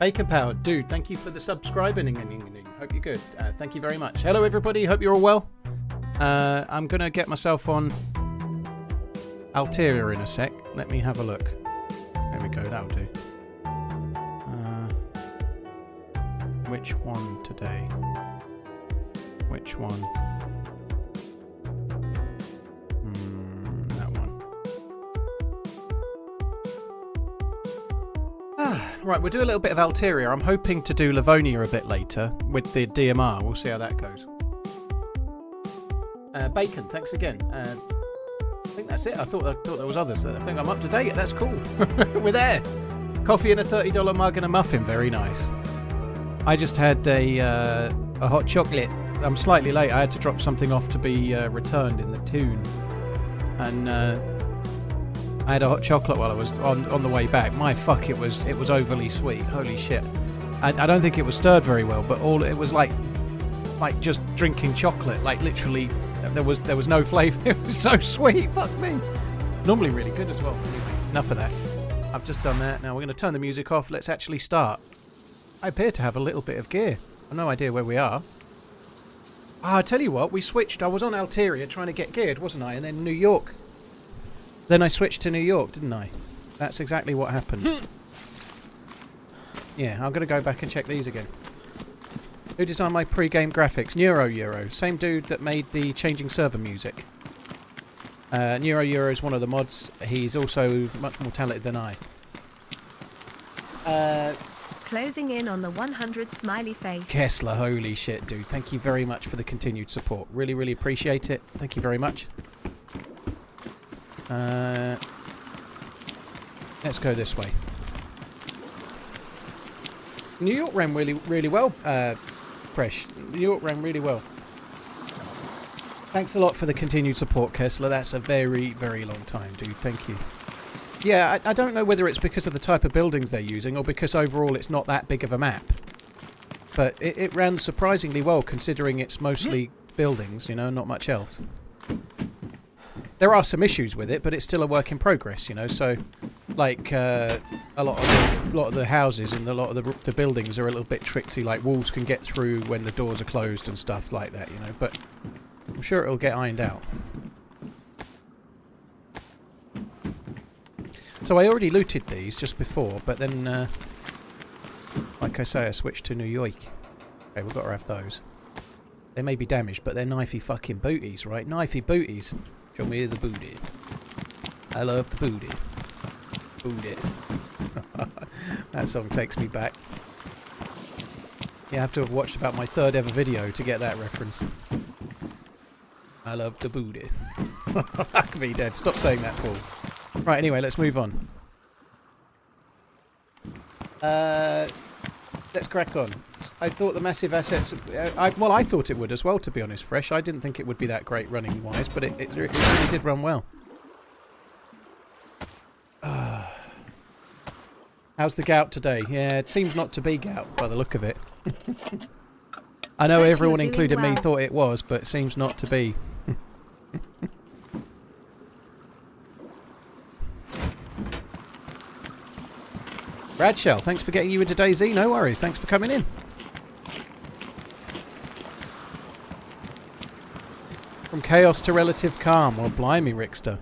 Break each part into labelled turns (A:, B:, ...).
A: Bacon Power, dude, thank you for the subscribing. Hope you're good. Thank you very much. Hello, everybody. Hope you're all well. I'm going to get myself on Alteria in a sec. Let me have a look. There we go. That'll do. Which one today? Which one? That one. Right, we'll do a little bit of Alteria. I'm hoping to do Livonia a bit later with the DMR. We'll see how that goes. Bacon, thanks again. I think that's it. I thought there was others. I think I'm up to date. That's cool. We're there. Coffee and a $30 mug and a muffin. Very nice. I just had a hot chocolate. I'm slightly late. I had to drop something off to be returned in the tune. And I had a hot chocolate while I was on the way back. My fuck, it was overly sweet. Holy shit. I don't think it was stirred very well, but it was like just drinking chocolate. Like literally, there was no flavour. It was so sweet. Fuck me. Normally really good as well. Anyway, enough of that. I've just done that. Now we're going to turn the music off. Let's actually start. I appear to have a little bit of gear. I've no idea where we are. I tell you what, we switched. I was on Alteria trying to get geared, wasn't I? And then New York. Then I switched to New York, didn't I? That's exactly what happened. Yeah, I'm going to go back and check these again. Who designed my pre-game graphics? Euro. Same dude that made the changing server music. Euro is one of the mods. He's also much more talented than I.
B: Closing in on the 100 smiley face.
A: Kessler, holy shit, dude. Thank you very much for the continued support. Really, really appreciate it. Thank you very much. Let's go this way. New York ran really, really well, Fresh. New York ran really well. Thanks a lot for the continued support, Kessler. That's a very, very long time, dude. Thank you. Yeah, I don't know whether it's because of the type of buildings they're using or because overall it's not that big of a map. But it ran surprisingly well considering it's mostly buildings, you know, not much else. There are some issues with it, but it's still a work in progress, you know. So, like a lot of the houses and a lot of the buildings are a little bit tricksy. Like wolves can get through when the doors are closed and stuff like that, you know. But I'm sure it'll get ironed out. So I already looted these just before, but then, like I say, I switched to New York. Okay, we've got to have those. They may be damaged, but they're knifey fucking booties, right? Knifey booties. Show me the booty. I love the booty. Booty. That song takes me back. You have to have watched about my 3rd ever video to get that reference. I love the booty. Fuck me dead. Stop saying that, Paul. Right, anyway, let's move on. Let's crack on. I thought the massive assets... well, I thought it would as well, to be honest, Fresh. I didn't think it would be that great running-wise, but it really did run well. How's the gout today? Yeah, it seems not to be gout, by the look of it. I know everyone, including me, thought it was, but it seems not to be. Bradshell, thanks for getting you into DayZ. No worries. Thanks for coming in. From chaos to relative calm. Well, blimey, Rickster.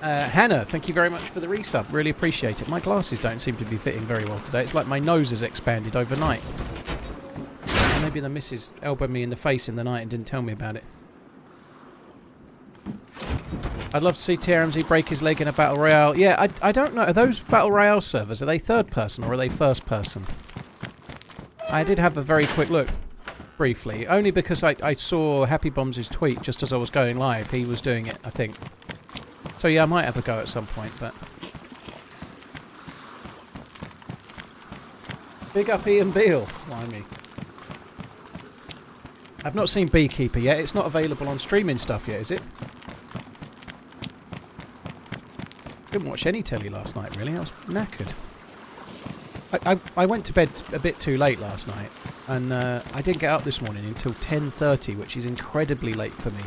A: Hannah, thank you very much for the resub. Really appreciate it. My glasses don't seem to be fitting very well today. It's like my nose has expanded overnight. Maybe the missus elbowed me in the face in the night and didn't tell me about it. I'd love to see TRMZ break his leg in a Battle Royale. Yeah, I don't know. Are those Battle Royale servers, are they third person or are they first person? I did have a very quick look, briefly. Only because I saw Happy Bombs' tweet just as I was going live. He was doing it, I think. So yeah, I might have a go at some point, but... Big up Ian Beale. Blimey. I've not seen Beekeeper yet. It's not available on streaming stuff yet, is it? Didn't watch any telly last night, really. I was knackered. I went to bed a bit too late last night, and I didn't get up this morning until 10:30, which is incredibly late for me.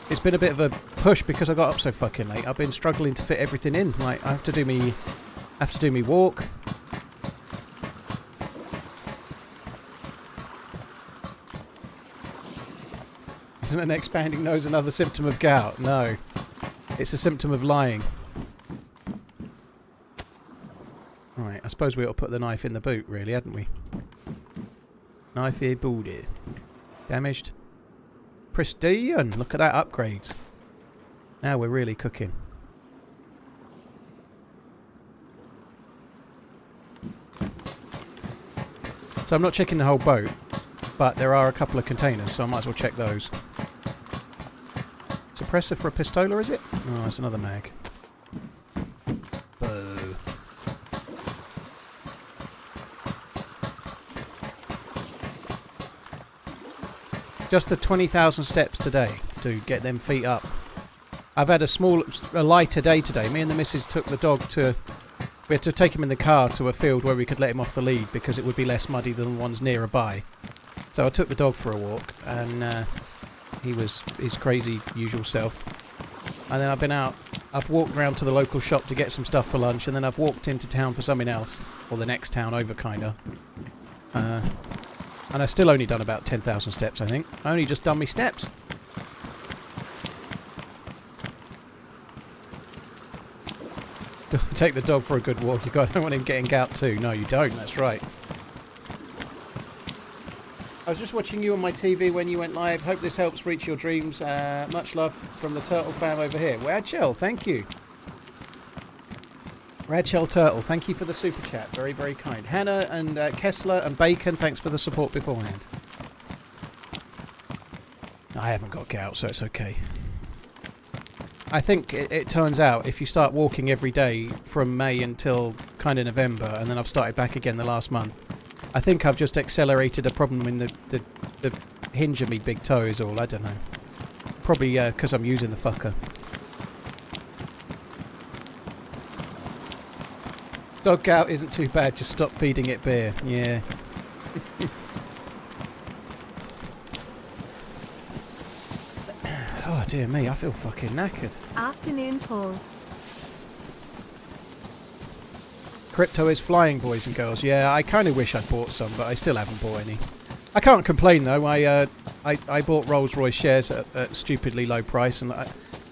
A: It's been a bit of a push because I got up so fucking late. I've been struggling to fit everything in. Like, I have to do me walk. Isn't an expanding nose another symptom of gout? No. It's a symptom of lying. Right, I suppose we ought to put the knife in the boot, really, hadn't we? Knife here, booted. Damaged. Pristine! Look at that, upgrades. Now we're really cooking. So I'm not checking the whole boat, but there are a couple of containers, so I might as well check those. Suppressor for a pistola, is it? Oh, it's another mag. Boo. Just the 20,000 steps today to get them feet up. I've had a lighter day today. Me and the missus took the dog to... We had to take him in the car to a field where we could let him off the lead because it would be less muddy than the ones nearby. So I took the dog for a walk and he was his crazy usual self. And then I've been out. I've walked around to the local shop to get some stuff for lunch and then I've walked into town for something else. Or the next town over, kinda. And I've still only done about 10,000 steps, I think. I only just done me steps. Take the dog for a good walk. You don't want him getting gout too. No, you don't. That's right. I was just watching you on my TV when you went live. Hope this helps reach your dreams. Much love from the Turtle fam over here. Radshell, thank you. Radshell Turtle, thank you for the super chat. Very, very kind. Hannah and Kessler and Bacon, thanks for the support beforehand. I haven't got gout, so it's okay. I think it turns out if you start walking every day from May until kind of November, and then I've started back again the last month, I think I've just accelerated a problem in the hinge of me big toe is all. I don't know. Probably because I'm using the fucker. Dog gout isn't too bad, just stop feeding it beer. Yeah. Oh dear me, I feel fucking knackered.
B: Afternoon, Paul.
A: Crypto is flying, boys and girls. Yeah, I kind of wish I'd bought some, but I still haven't bought any. I can't complain though. I bought RollsRoyce shares at stupidly low price, and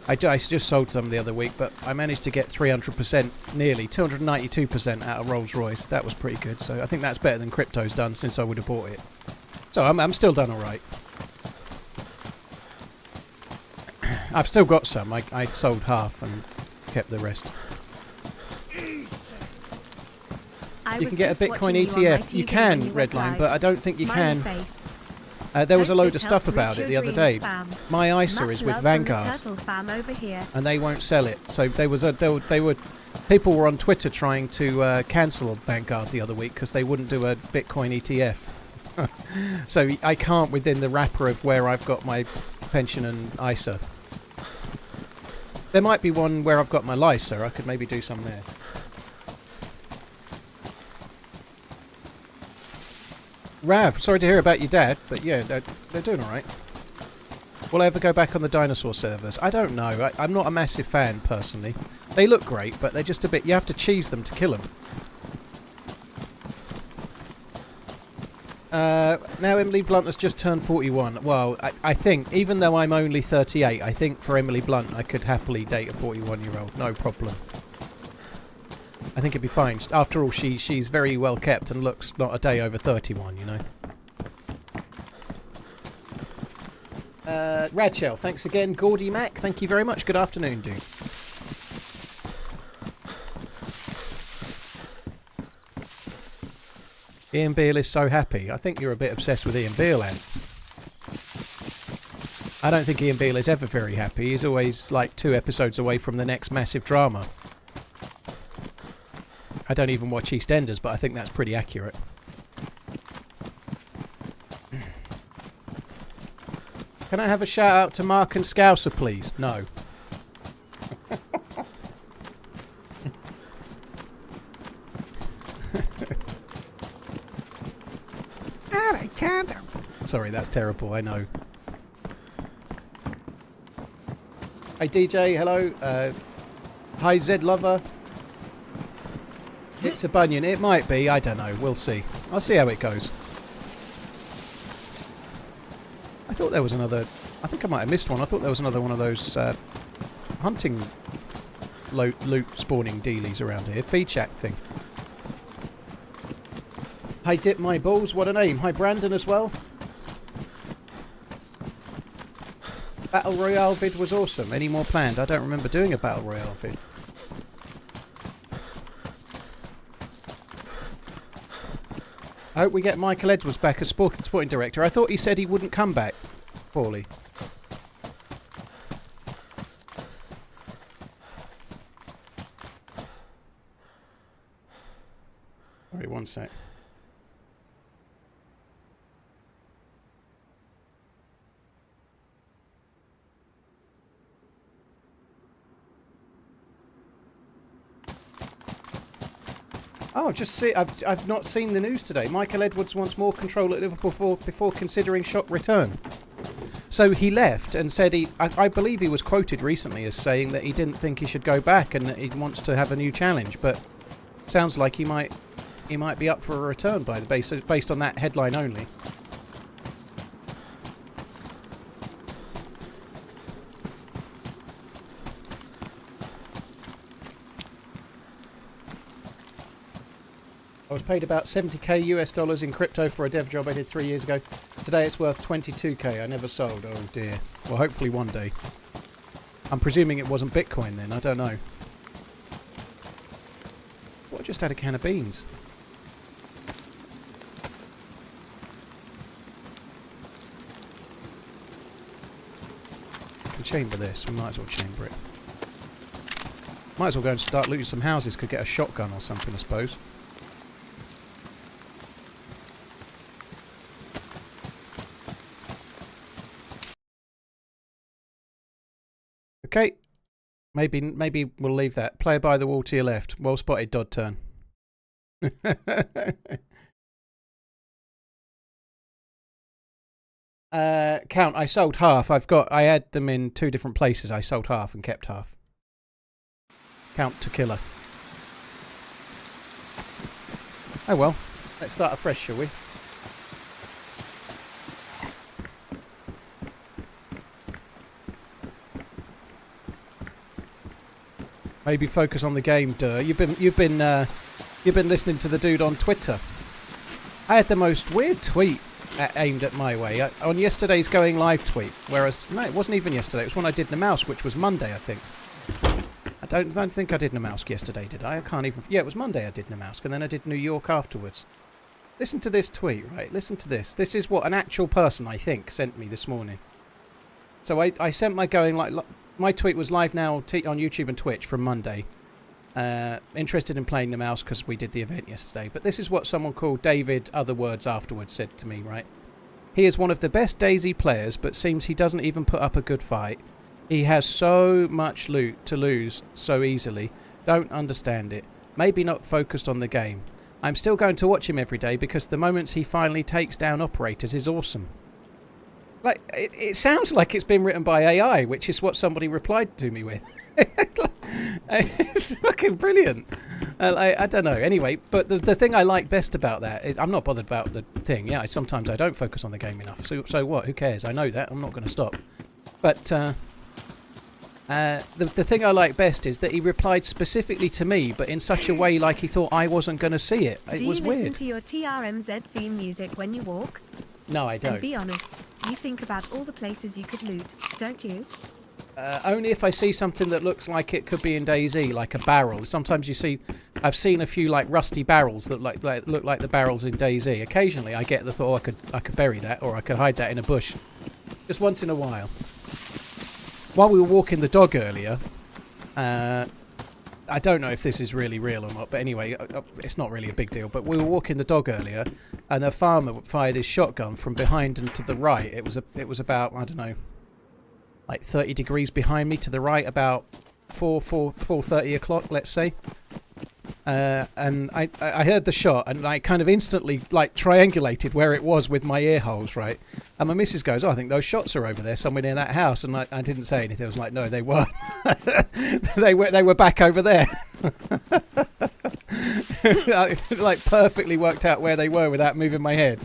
A: I just sold them the other week, but I managed to get 300%, nearly 292% out of RollsRoyce. That was pretty good. So I think that's better than crypto's done since I would have bought it. So I'm still done all right. I've still got some. I sold half and kept the rest. You can get a Bitcoin ETF. You can, Redline, but I don't think you can. There was a load of stuff about it the other day. My ISA is with Vanguard, and they won't sell it. So people were on Twitter trying to cancel Vanguard the other week because they wouldn't do a Bitcoin ETF. So I can't within the wrapper of where I've got my pension and ISA. There might be one where I've got my LISA. I could maybe do some there. Rav, sorry to hear about your dad, but yeah, they're doing alright. Will I ever go back on the dinosaur servers? I don't know. I'm not a massive fan, personally. They look great, but they're just a bit... You have to cheese them to kill them. Now Emily Blunt has just turned 41. Well, I think, even though I'm only 38, I think for Emily Blunt I could happily date a 41-year-old. No problem. I think it'd be fine. After all, she's very well kept and looks not a day over 31, you know. Radshell, thanks again. Gordy Mac, thank you very much. Good afternoon, dude. Ian Beale is so happy. I think you're a bit obsessed with Ian Beale, Ant. I don't think Ian Beale is ever very happy. He's always like 2 episodes away from the next massive drama. I don't even watch EastEnders, but I think that's pretty accurate. Can I have a shout out to Mark and Scouser, please? No. Sorry, that's terrible, I know. Hey DJ, hello. Hi Z Lover. It's a bunion. It might be. I don't know. We'll see. I'll see how it goes. I thought there was another... I think I might have missed one. I thought there was another one of those hunting loot spawning dealies around here. Feed shack thing. Hi Dip My Balls. What a name. Hi Brandon as well. Battle Royale vid was awesome. Any more planned? I don't remember doing a Battle Royale vid. I hope we get Michael Edwards back as sporting director. I thought he said he wouldn't come back. Poorly. Sorry, one sec. Oh, just see, I've not seen the news today. Michael Edwards wants more control at Liverpool before considering shop return. So he left and said I believe he was quoted recently as saying that he didn't think he should go back and that he wants to have a new challenge. But sounds like he might be up for a return by the based on that headline only. I was paid about 70k US dollars in crypto for a dev job I did 3 years ago. Today it's worth 22k. I never sold. Oh dear. Well, hopefully one day. I'm presuming it wasn't Bitcoin then. I don't know. Well, I just had a can of beans. We can chamber this. We might as well chamber it. Might as well go and start looting some houses. Could get a shotgun or something, I suppose. Okay, maybe we'll leave that. Player by the wall to your left. Well spotted, Dodd turn. Count, I sold half. I had them in 2 different places. I sold half and kept half. Count to killer. Oh well, let's start afresh, shall we? Maybe focus on the game, Dur. You've been listening to the dude on Twitter. I had the most weird tweet aimed at my way on yesterday's going live tweet. Whereas no, it wasn't even yesterday. It was when I did the mouse, which was Monday, I think. I don't think I did Namausk yesterday, did I? I can't even... Yeah, it was Monday I did Namausk, and then I did New York afterwards. Listen to this tweet, right? Listen to this. This is what an actual person, I think, sent me this morning. So I sent my going... My tweet was live now on YouTube and Twitch from Monday. Interested in playing Namausk because we did the event yesterday. But this is what someone called David Otherwords afterwards said to me, right? He is one of the best DayZ players, but seems he doesn't even put up a good fight. He has so much loot to lose so easily. Don't understand it. Maybe not focused on the game. I'm still going to watch him every day because the moments he finally takes down operators is awesome. Like, it sounds like it's been written by AI, which is what somebody replied to me with. It's fucking brilliant. I don't know. Anyway, but the thing I like best about that is I'm not bothered about the thing. Yeah, sometimes I don't focus on the game enough. So what? Who cares? I know that. I'm not going to stop. But the thing I like best is that he replied specifically to me, but in such a way like he thought I wasn't going to see it. It was weird.
B: Do you listen to your TRMZ theme music when you walk?
A: No, I don't.
B: And be honest, you think about all the places you could loot, don't you?
A: Only if I see something that looks like it could be in DayZ, like a barrel. Sometimes you see, I've seen a few like rusty barrels that look like the barrels in DayZ. Occasionally, I get the thought, I could bury that, or I could hide that in a bush. Just once in a while. While we were walking the dog earlier, I don't know if this is really real or not, but anyway, it's not really a big deal. But we were walking the dog earlier, and a farmer fired his shotgun from behind and to the right. It was about, I don't know, like 30 degrees behind me to the right, about 4:30 o'clock, let's say. and I heard the shot, and I kind of instantly like triangulated where it was with my ear holes, right? And my missus goes, "Oh, I think those shots are over there, somewhere near that house." And I didn't say anything. I was like, "No, they weren't. They were back over there." I, like perfectly worked out where they were without moving my head.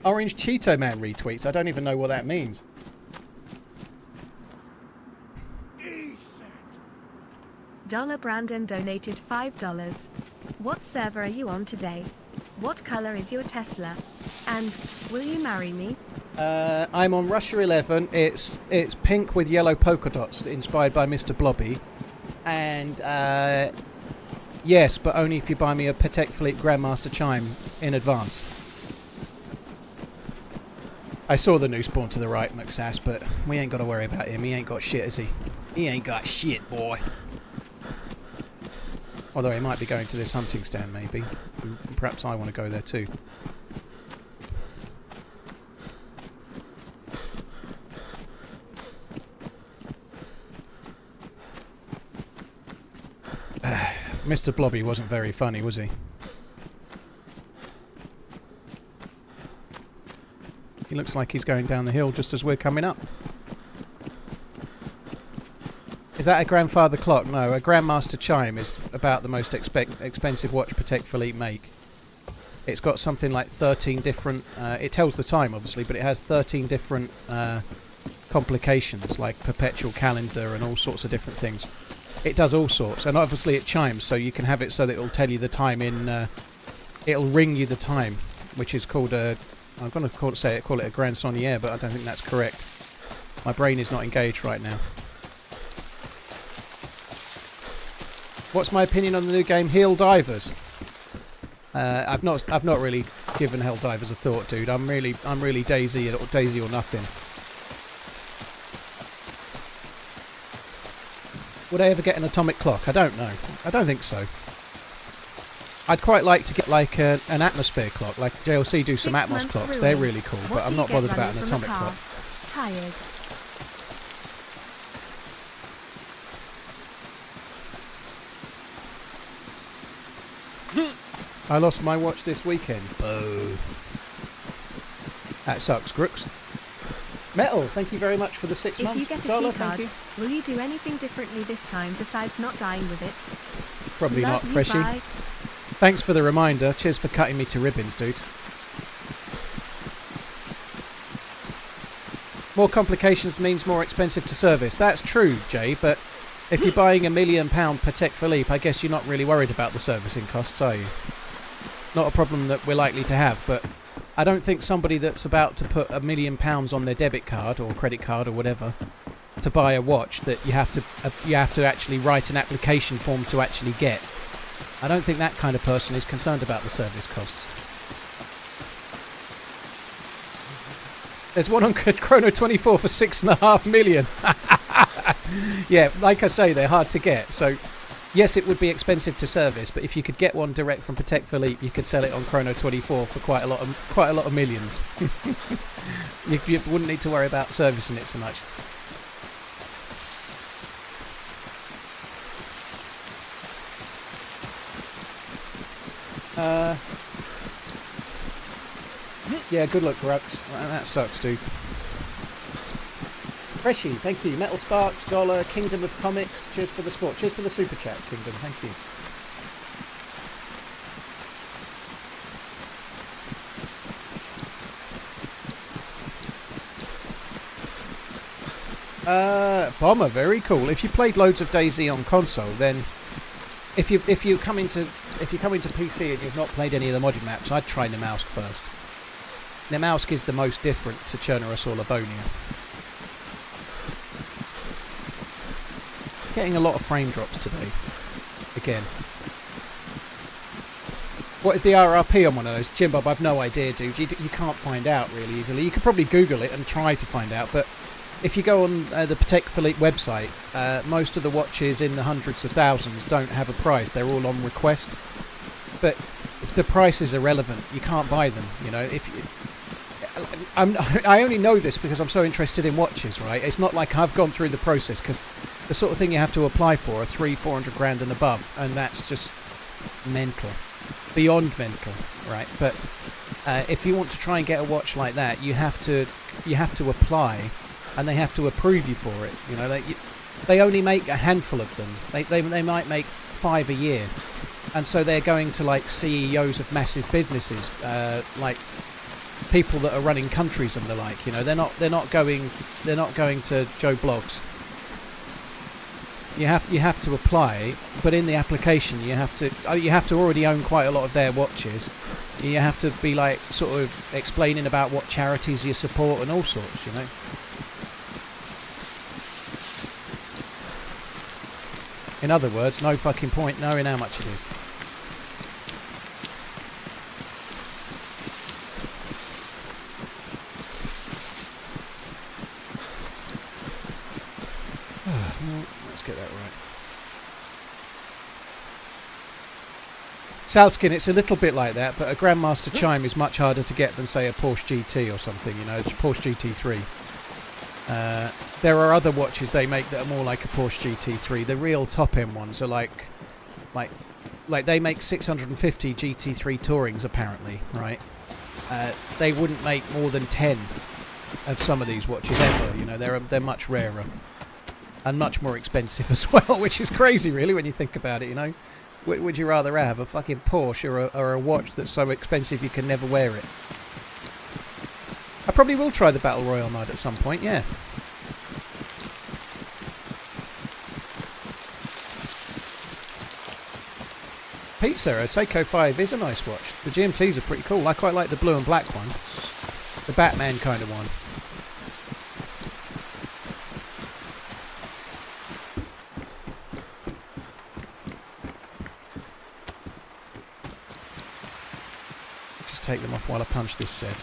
A: Orange Cheeto Man retweets. I don't even know what that means.
B: Brandon donated $5. What server are you on today? What color is your Tesla? And will you marry me?
A: I'm on Russia 11. It's pink with yellow polka dots, inspired by Mr. Blobby. And yes, but only if you buy me a Patek Philippe Grandmaster Chime in advance. I saw the new spawn to the right, McSass, but we ain't got to worry about him. He ain't got shit, has he? He ain't got shit, boy. Although he might be going to this hunting stand, maybe. Perhaps I want to go there too. Mr. Blobby wasn't very funny, was he? He looks like he's going down the hill just as we're coming up. Is that a grandfather clock? No, a Grandmaster Chime is about the most expensive watch Patek Philippe make. It's got something like 13 different... it tells the time, obviously, but it has 13 different complications, like perpetual calendar and all sorts of different things. It does all sorts, and obviously it chimes, so you can have it so that it'll tell you the time in... it'll ring you the time, which is called a... I'm going to call it a Grand Sonnière, but I don't think that's correct. My brain is not engaged right now. What's my opinion on the new game Hell Divers? I've not really given Hell Divers a thought, dude. I'm really DayZ or nothing. Would I ever get an atomic clock? I don't know. I don't think so. I'd quite like to get like an atmosphere clock, like JLC do some Atmos clocks. They're really cool, but I'm not bothered about an atomic clock.
B: Tired.
A: I lost my watch this weekend. Boo. That sucks, Crooks. Metal, thank you very much for the 6 months.
B: If you get a
A: Dollar,
B: key card,
A: thank you.
B: will you do anything differently this time besides not dying with it?
A: Probably
B: Love
A: not,
B: you,
A: Freshy.
B: bye.
A: Thanks for the reminder. Cheers for cutting me to ribbons, dude. More complications means more expensive to service. That's true, Jay, but if you're buying £1 million Patek Philippe, I guess you're not really worried about the servicing costs, are you? Not a problem that we're likely to have, but I don't think somebody that's about to put £1 million on their debit card or credit card or whatever to buy a watch that you have to actually write an application form to actually get. I don't think that kind of person is concerned about the service costs. There's one on Chrono 24 for 6.5 million. Yeah, like I say, they're hard to get. So, yes, it would be expensive to service, but if you could get one direct from Patek Philippe, you could sell it on Chrono 24 for quite a lot of millions. You wouldn't need to worry about servicing it so much. Yeah, good luck, Grux. That sucks, dude. Freshy, thank you. Metal Sparks, Dollar, Kingdom of Comics. Cheers for the sport. Cheers for the super chat, Kingdom. Thank you. Bomber, very cool. If you played loads of DayZ on console, then if you come into PC and you've not played any of the modded maps, I'd try Nemausk first. Nemausk is the most different to Chernobyl or Livonia. Getting a lot of frame drops today. Again. What is the RRP on one of those? Jim Bob, I've no idea, dude. You can't find out really easily. You could probably Google it and try to find out, but if you go on the Patek Philippe website, most of the watches in the hundreds of thousands don't have a price. They're all on request. But the price is irrelevant. You can't buy them, you know. I only know this because I'm so interested in watches, right? It's not like I've gone through the process, because the sort of thing you have to apply for are 300-400 grand and above, and that's just mental, beyond mental, right? But if you want to try and get a watch like that, you have to apply, and they have to approve you for it. You know, they only make a handful of them. They might make 5 a year, and so they're going to like CEOs of massive businesses, like people that are running countries and the like. You know, they're not going to Joe Bloggs. You have to apply, but in the application you have to already own quite a lot of their watches. You have to be like sort of explaining about what charities you support and all sorts, you know. In other words, no fucking point knowing how much it is. Let's get that right. Salskin, it's a little bit like that, but a Grandmaster Chime is much harder to get than, say, a Porsche GT or something, you know, Porsche GT3. There are other watches they make that are more like a Porsche GT3. The real top-end ones are like they make 650 GT3 Tourings, apparently, right? They wouldn't make more than 10 of some of these watches ever, you know. They're much rarer and much more expensive as well, which is crazy, really, when you think about it, you know. Would you rather have a fucking Porsche or a watch that's so expensive you can never wear it? I probably will try the Battle Royale mode at some point, yeah. Pizza, a Seiko 5 is a nice watch. The GMTs are pretty cool. I quite like the blue and black one. The Batman kind of one. Just take them off while I punch this set.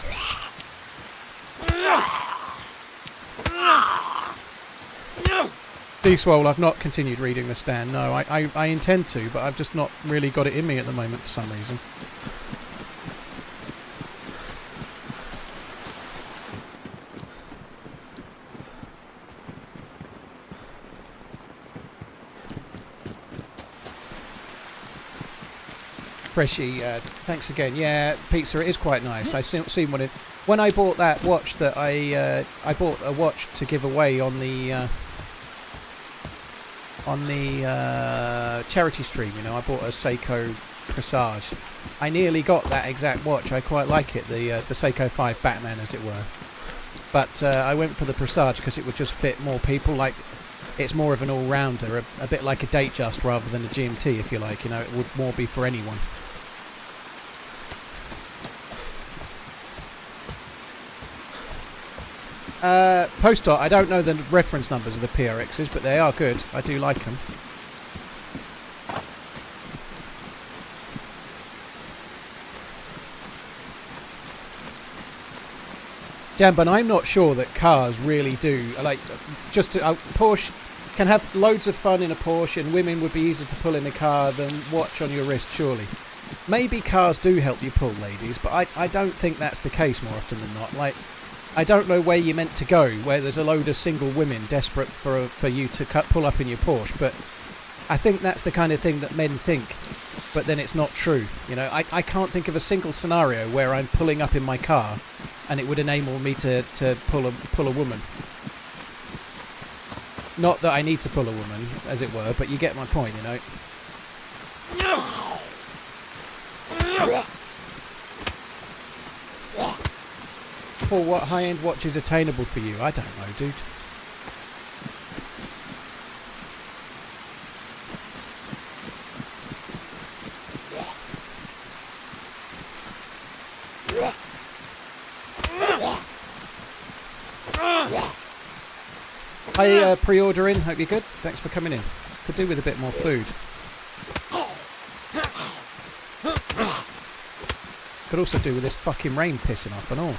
A: D-Swole, I've not continued reading the stand. No, I intend to, but I've just not really got it in me at the moment for some reason. Freshy, thanks again. Yeah, pizza, it is quite nice. I seen what it. When I bought that watch, that I bought a watch to give away on the charity stream. You know, I bought a Seiko Presage. I nearly got that exact watch. I quite like it, the Seiko 5 Batman, as it were. But I went for the Presage because it would just fit more people. Like, it's more of an all-rounder, a bit like a Datejust rather than a GMT, if you like. You know, it would more be for anyone. Postdot, I don't know the reference numbers of the PRXs, but they are good. I do like them. Jamban, I'm not sure that cars really do. Like, just Porsche can have loads of fun in a Porsche, and women would be easier to pull in a car than watch on your wrist, surely. Maybe cars do help you pull, ladies, but I don't think that's the case more often than not. Like, I don't know where you're meant to go, where there's a load of single women desperate for you to pull up in your Porsche, but I think that's the kind of thing that men think, but then it's not true. You know, I can't think of a single scenario where I'm pulling up in my car and it would enable me to pull a woman. Not that I need to pull a woman, as it were, but you get my point, you know. Paul, what high-end watch is attainable for you? I don't know, dude. Hi, pre-ordering. Hope you're good. Thanks for coming in. Could do with a bit more food. Could also do with this fucking rain pissing off and all.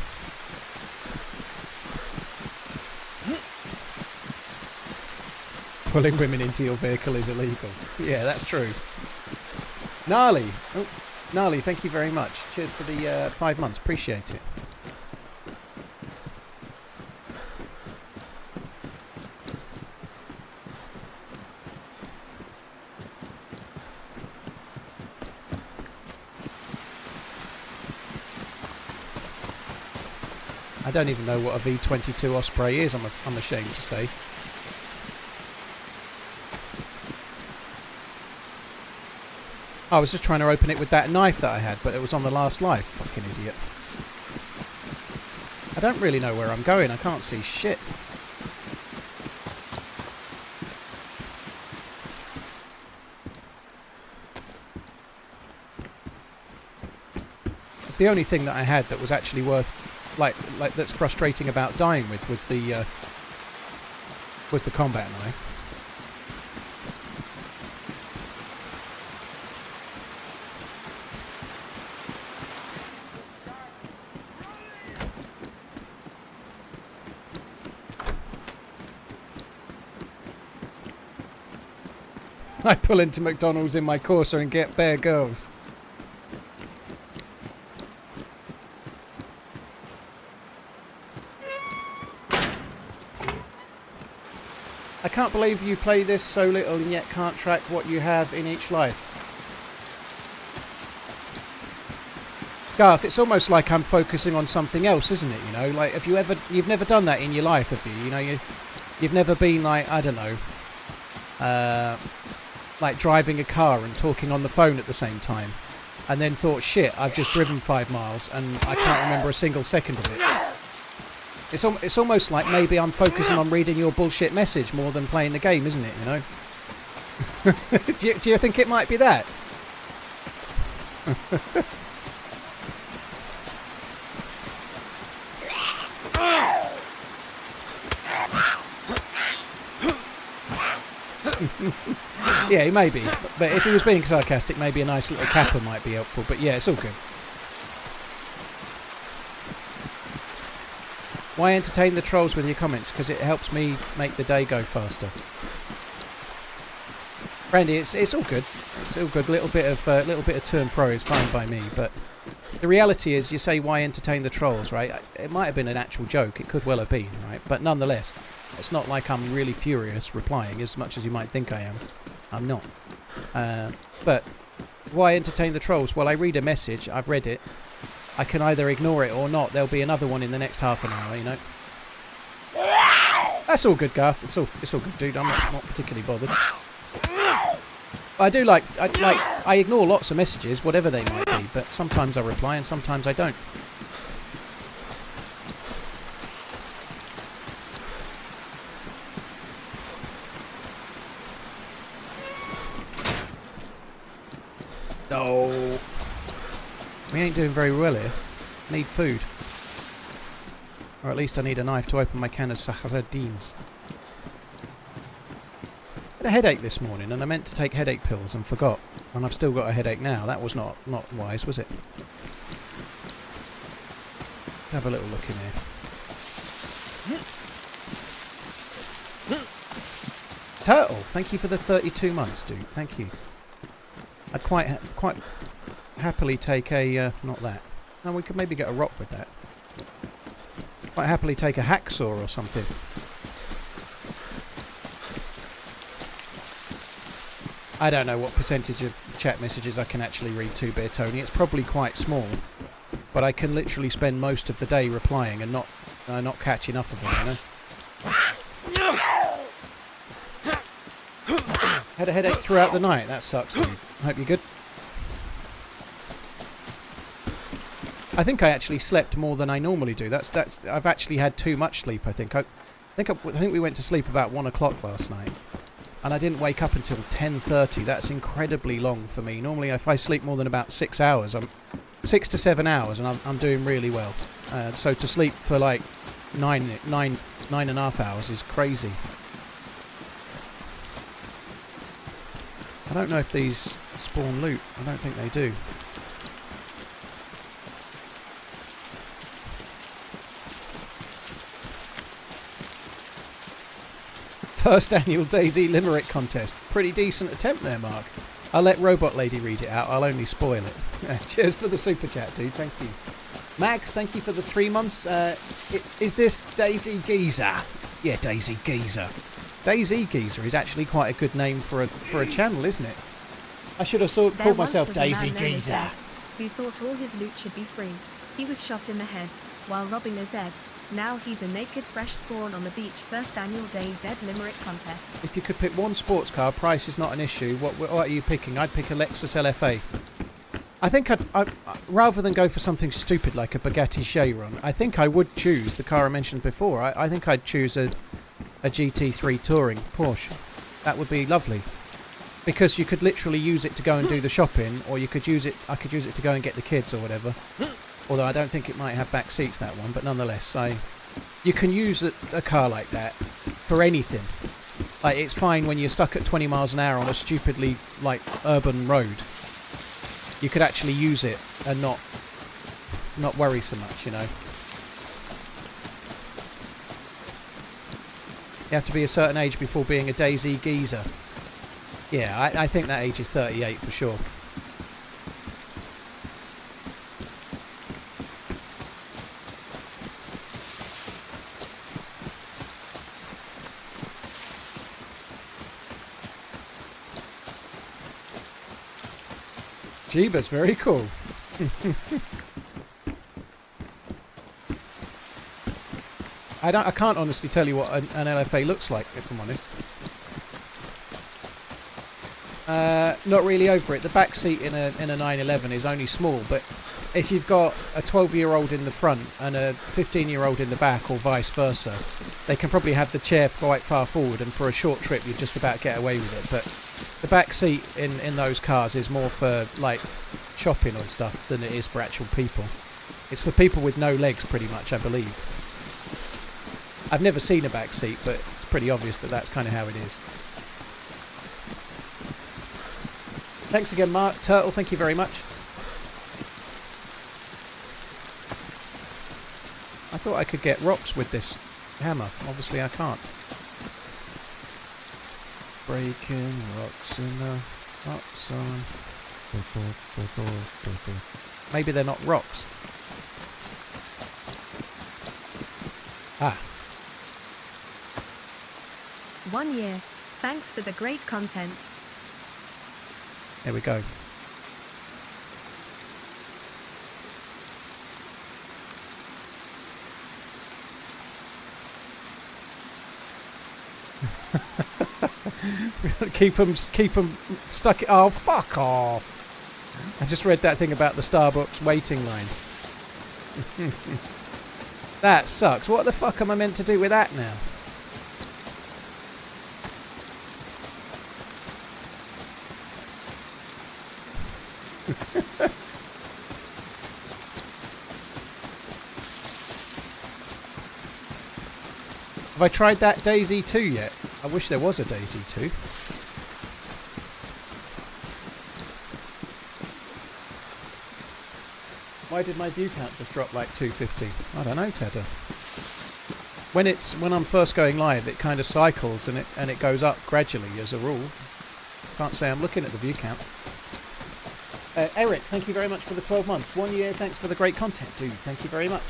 A: Pulling women into your vehicle is illegal. Yeah, that's true. Gnarly. Oh, Gnarly, thank you very much. Cheers for the 5 months. Appreciate it. I don't even know what a V22 Osprey is, I'm ashamed to say. I was just trying to open it with that knife that I had, but it was on the last life. Fucking idiot. I don't really know where I'm going. I can't see shit. It's the only thing that I had that was actually worth, like that's frustrating about dying with was the combat knife. I pull into McDonald's in my Corsa and get bare girls. I can't believe you play this so little and yet can't track what you have in each life. Garth, it's almost like I'm focusing on something else, isn't it? You know, like you've never done that in your life, have you? You know, you've never been like, I don't know, like driving a car and talking on the phone at the same time, and then thought, shit, I've just driven 5 miles and I can't remember a single second of it. It's almost like maybe I'm focusing on reading your bullshit message more than playing the game, isn't it, you know? do you think it might be that? Yeah, maybe. But if he was being sarcastic, maybe a nice little kappa might be helpful. But yeah, it's all good. Why entertain the trolls with your comments? Because it helps me make the day go faster. Randy, it's all good. It's all good. Little bit of to and fro is fine by me. But the reality is, you say why entertain the trolls, right? It might have been an actual joke. It could well have been, right? But nonetheless, it's not like I'm really furious replying as much as you might think I am. I'm not. But why entertain the trolls? Well, I read a message. I've read it. I can either ignore it or not. There'll be another one in the next half an hour, you know. That's all good, Garth. It's all good, dude. I'm not particularly bothered. I ignore lots of messages, whatever they might be, but sometimes I reply and sometimes I don't. Oh, we ain't doing very well here. Need food. Or at least I need a knife to open my can of sardines. I had a headache this morning and I meant to take headache pills and forgot. And I've still got a headache now. That was not wise, was it? Let's have a little look in here. Turtle, thank you for the 32 months, dude. Thank you. I'd quite happily take a... not that. No, we could maybe get a rock with that. Quite happily take a hacksaw or something. I don't know what percentage of chat messages I can actually read to Beer Tony. It's probably quite small. But I can literally spend most of the day replying and not catch enough of them, you know? Had a headache throughout the night. That sucks, dude. Hope you're good. I think I actually slept more than I normally do. I've actually had too much sleep, I think. I think we went to sleep about 1 o'clock last night. And I didn't wake up until 10:30. That's incredibly long for me. Normally, if I sleep more than about 6 hours, 6 to 7 hours, and I'm doing really well. So to sleep for like nine and a half hours is crazy. I don't know if these spawn loot. I don't think they do. First annual DayZ Limerick contest. Pretty decent attempt there, Mark. I'll let Robot Lady read it out. I'll only spoil it. Cheers for the super chat, dude. Thank you. Max, thank you for the 3 months. Is this DayZ Geezer? Yeah, DayZ Geezer. DayZ Geezer is actually quite a good name for a channel, isn't it? I should have called myself DayZ Geezer.
B: Who thought all his loot should be free. He was shot in the head while robbing a Z. Now he's a naked fresh spawn on the beach. First annual DayZ Limerick contest.
A: If you could pick one sports car, price is not an issue. What are you picking? I'd pick a Lexus LFA. I think I'd rather than go for something stupid like a Bugatti Chiron, I think I would choose the car I mentioned before. I think I'd choose a GT3 Touring Porsche. That would be lovely. Because you could literally use it to go and do the shopping, or you could use it. I could use it to go and get the kids or whatever. Although I don't think it might have back seats, that one, but nonetheless, you can use a car like that for anything. Like, it's fine when you're stuck at 20 miles an hour on a stupidly, like, urban road. You could actually use it and not worry so much, you know. You have to be a certain age before being a DayZ geezer. Yeah, I think that age is 38 for sure. Jeebus, very cool. I can't honestly tell you what an LFA looks like, if I'm honest. Not really over it. The back seat in a 911 is only small, but if you've got a 12-year-old in the front and a 15-year-old in the back, or vice versa, they can probably have the chair quite far forward, and for a short trip you'd just about get away with it. But the back seat in those cars is more for, like, shopping or stuff than it is for actual people. It's for people with no legs, pretty much, I believe. I've never seen a back seat, but it's pretty obvious that that's kind of how it is. Thanks again, Mark. Turtle, thank you very much. I thought I could get rocks with this hammer. Obviously I can't. Breaking rocks in the hot sun. Maybe they're not rocks. Ah.
B: 1 year. Thanks for the great content.
A: There we go. keep them stuck. Oh, fuck off! I just read that thing about the Starbucks waiting line. That sucks. What the fuck am I meant to do with that now? Have I tried that DayZ 2 yet? I wish there was a DayZ 2. Why did my view count just drop like 250? I don't know, Tedder. When I'm first going live, it kind of cycles and it goes up gradually as a rule. Can't say I'm looking at the view count. Eric, thank you very much for the 12 months. 1 year, thanks for the great content, dude. Thank you very much.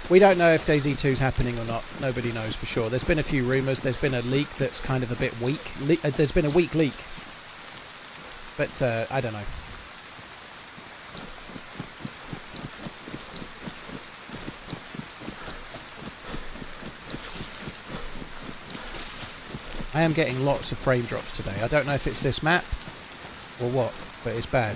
A: We don't know if DayZ 2 is happening or not. Nobody knows for sure. There's been a few rumours. There's been a leak that's kind of a bit weak. There's been a weak leak. But I don't know. I am getting lots of frame drops today. I don't know if it's this map or what, but it's bad.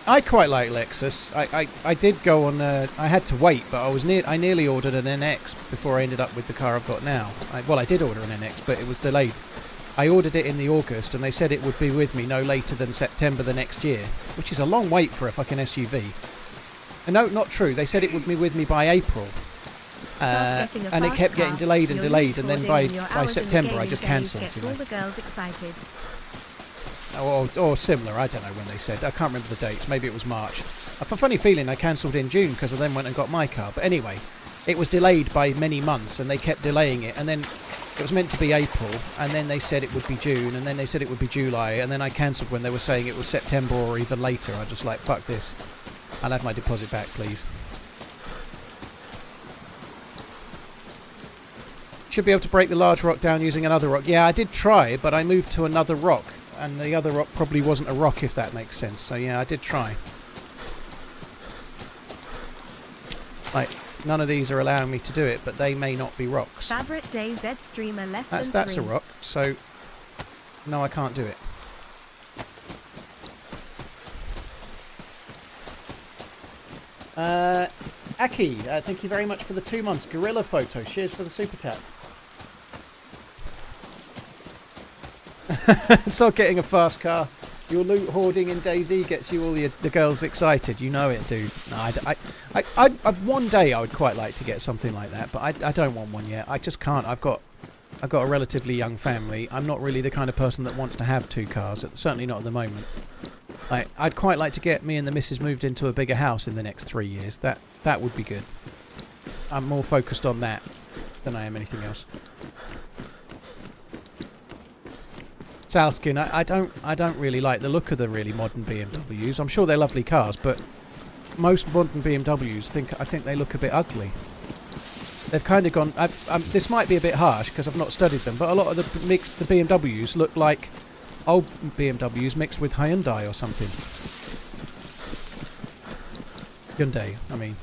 A: I quite like Lexus. I did go on. I had to wait, but I nearly ordered an NX before I ended up with the car I've got now. Well, I did order an NX, but it was delayed. I ordered it in the August, and they said it would be with me no later than September the next year, which is a long wait for a fucking SUV. And no, not true. They said it would be with me by April, and it kept getting delayed and delayed, and then by September I just cancelled. You know?
B: All the girls excited.
A: Or similar, I don't know when they said. I can't remember the dates. Maybe it was March. I have a funny feeling I cancelled in June because I then went and got my car. But anyway, it was delayed by many months and they kept delaying it. And then it was meant to be April, and then they said it would be June, and then they said it would be July, and then I cancelled when they were saying it was September or even later. I just like, fuck this. I'll have my deposit back, please. Should be able to break the large rock down using another rock. Yeah, I did try, but I moved to another rock. And the other rock probably wasn't a rock, if that makes sense. So yeah, I did try. Like, none of these are allowing me to do it, but they may not be rocks.
B: Favorite DayZ streamer less than 3.
A: That's a rock, so no, I can't do it. Aki, thank you very much for the 2 months. Gorilla photo. Cheers for the super tap. So getting a fast car. Your loot hoarding in DayZ gets you all the girls excited. You know it, dude. No, I one day I would quite like to get something like that, but I don't want one yet. I just can't. I've got a relatively young family. I'm not really the kind of person that wants to have 2 cars. Certainly not at the moment. I'd quite like to get me and the missus moved into a bigger house in the next 3 years. That would be good. I'm more focused on that than I am anything else. Salskin, I don't really like the look of the really modern BMWs. I'm sure they're lovely cars, but most modern BMWs I think they look a bit ugly. They've kind of gone. This might be a bit harsh because I've not studied them, but a lot of the BMWs look like old BMWs mixed with Hyundai or something. Hyundai, I mean.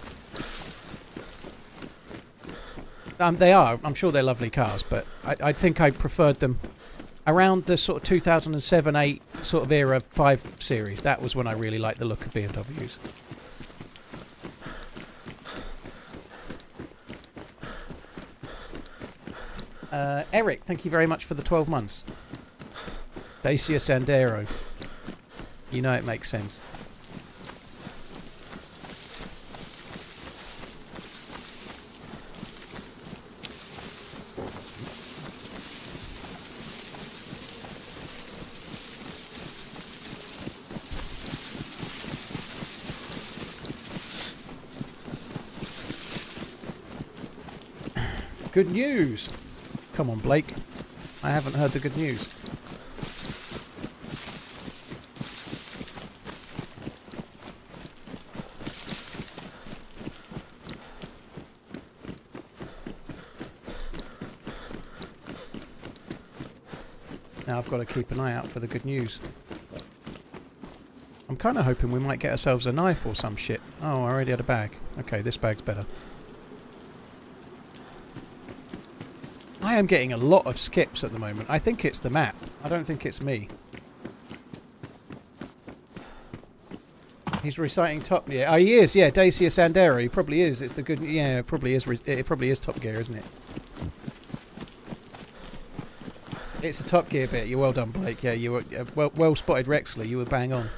A: They are. I'm sure they're lovely cars, but I think I preferred them around the sort of 2007-8 sort of era 5 Series. That was when I really liked the look of BMWs. Eric, thank you very much for the 12 months. Dacia Sandero. You know it makes sense. Good news! Come on, Blake. I haven't heard the good news. Now I've got to keep an eye out for the good news. I'm kind of hoping we might get ourselves a knife or some shit. Oh, I already had a bag. Okay, this bag's better. I am getting a lot of skips at the moment. I think it's the map. I don't think it's me. He's reciting Top Gear. Oh, he is. Yeah, Dacia Sandero. He probably is. It's the good. Yeah, it probably is. It probably is Top Gear, isn't it? It's a Top Gear bit. You're well done, Blake. Yeah, you were well spotted, Rexley. You were bang on.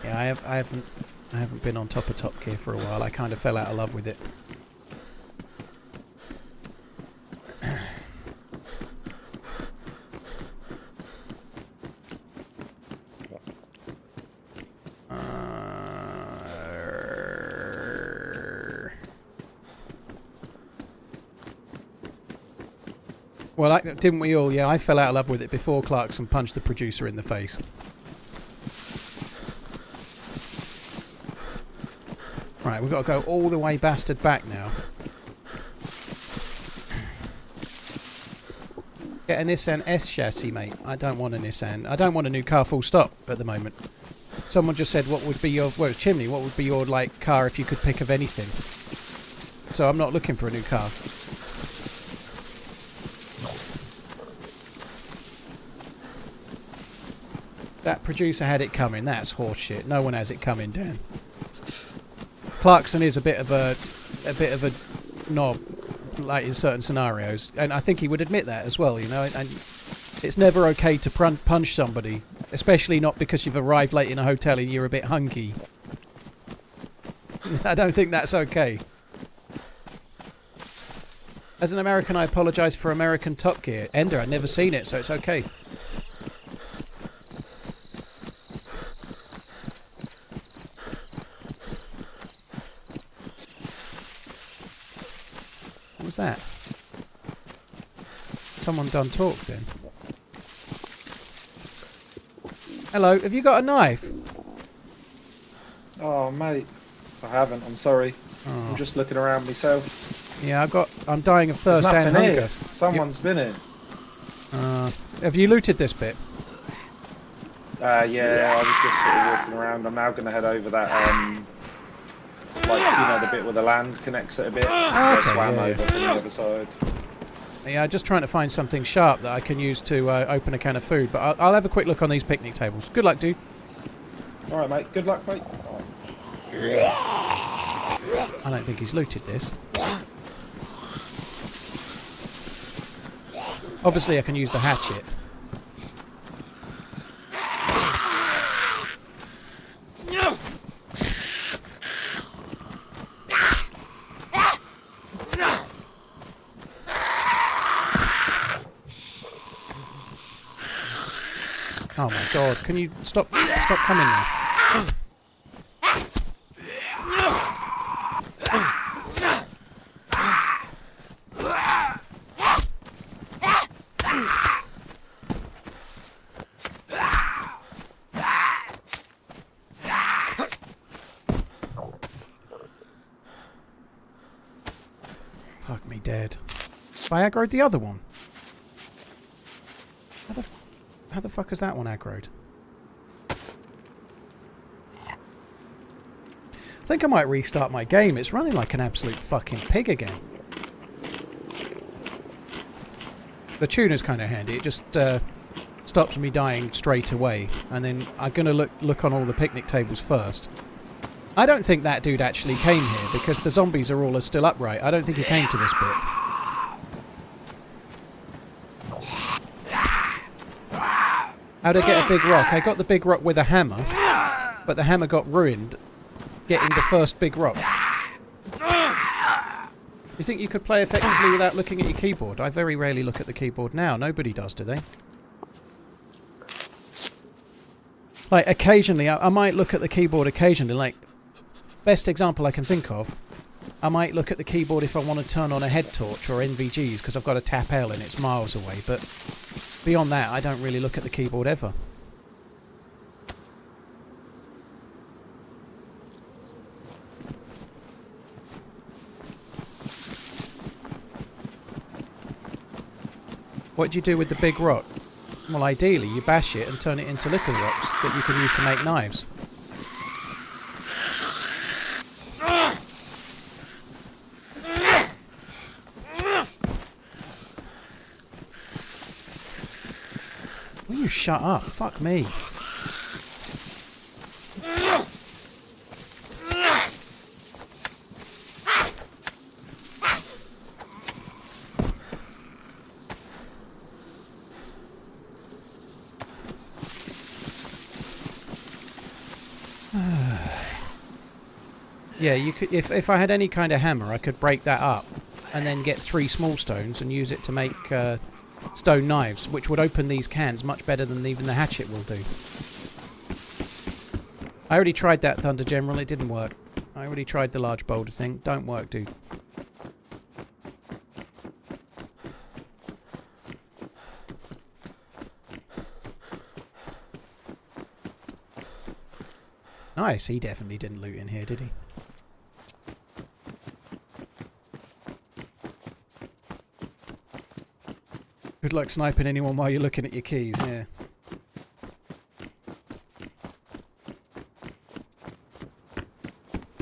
A: Yeah, I haven't been on top of Top Gear for a while. I kind of fell out of love with it. Well, didn't we all? Yeah, I fell out of love with it before Clarkson punched the producer in the face. Right, we've got to go all the way bastard back now. Get a Nissan S chassis, mate. I don't want a Nissan. I don't want a new car full stop at the moment. Someone just said, what would be your... Well, Chimney, what would be your, like, car if you could pick of anything? So I'm not looking for a new car. That producer had it coming. That's horseshit. No one has it coming, Dan. Clarkson is a bit of a knob, like in certain scenarios, and I think he would admit that as well. You know, and it's never okay to punch somebody, especially not because you've arrived late in a hotel and you're a bit hunky. I don't think that's okay. As an American, I apologise for American Top Gear. Ender, I've never seen it, so it's okay. What was that? Someone done talk then. Hello, have you got a knife?
C: Oh, mate. I haven't, I'm sorry. Oh. I'm just looking around myself.
A: Yeah, I'm dying of thirst
C: There's
A: and
C: nothing
A: hunger.
C: here. Someone's been in.
A: Have you looted this bit?
C: Yeah, I was just sort of walking around. I'm now going to head over that, the bit where the land connects it a bit. So I swam over from the other side.
A: Yeah, I'm just trying to find something sharp that I can use to open a can of food. But I'll have a quick look on these picnic tables. Good luck, dude.
C: All right, mate. Good luck, mate.
A: I don't think he's looted this. Obviously, I can use the hatchet. Oh my god, can you stop coming now? Fuck me dead. I aggroed the other one. How the fuck is that one aggroed? I think I might restart my game. It's running like an absolute fucking pig again. The tuner's kind of handy. It just stops me dying straight away. And then I'm going to look on all the picnic tables first. I don't think that dude actually came here because the zombies are all still upright. I don't think he came to this bit. How'd I get a big rock? I got the big rock with a hammer, but the hammer got ruined getting the first big rock. You think you could play effectively without looking at your keyboard? I very rarely look at the keyboard now. Nobody does, do they? Like, occasionally, I might look at the keyboard occasionally. Like, best example I can think of, I might look at the keyboard if I want to turn on a head torch or NVGs because I've got a tap L and it's miles away, but beyond that, I don't really look at the keyboard ever. What do you do with the big rock? Well, ideally, you bash it and turn it into little rocks that you can use to make knives. Will you shut up? Fuck me. Yeah, you could. If I had any kind of hammer, I could break that up and then get 3 small stones and use it to make stone knives, which would open these cans much better than even the hatchet will do. I already tried that, Thunder General. It didn't work. I already tried the large boulder thing. Don't work, dude. Nice. He definitely didn't loot in here, did he? Good luck sniping anyone while you're looking at your keys, yeah.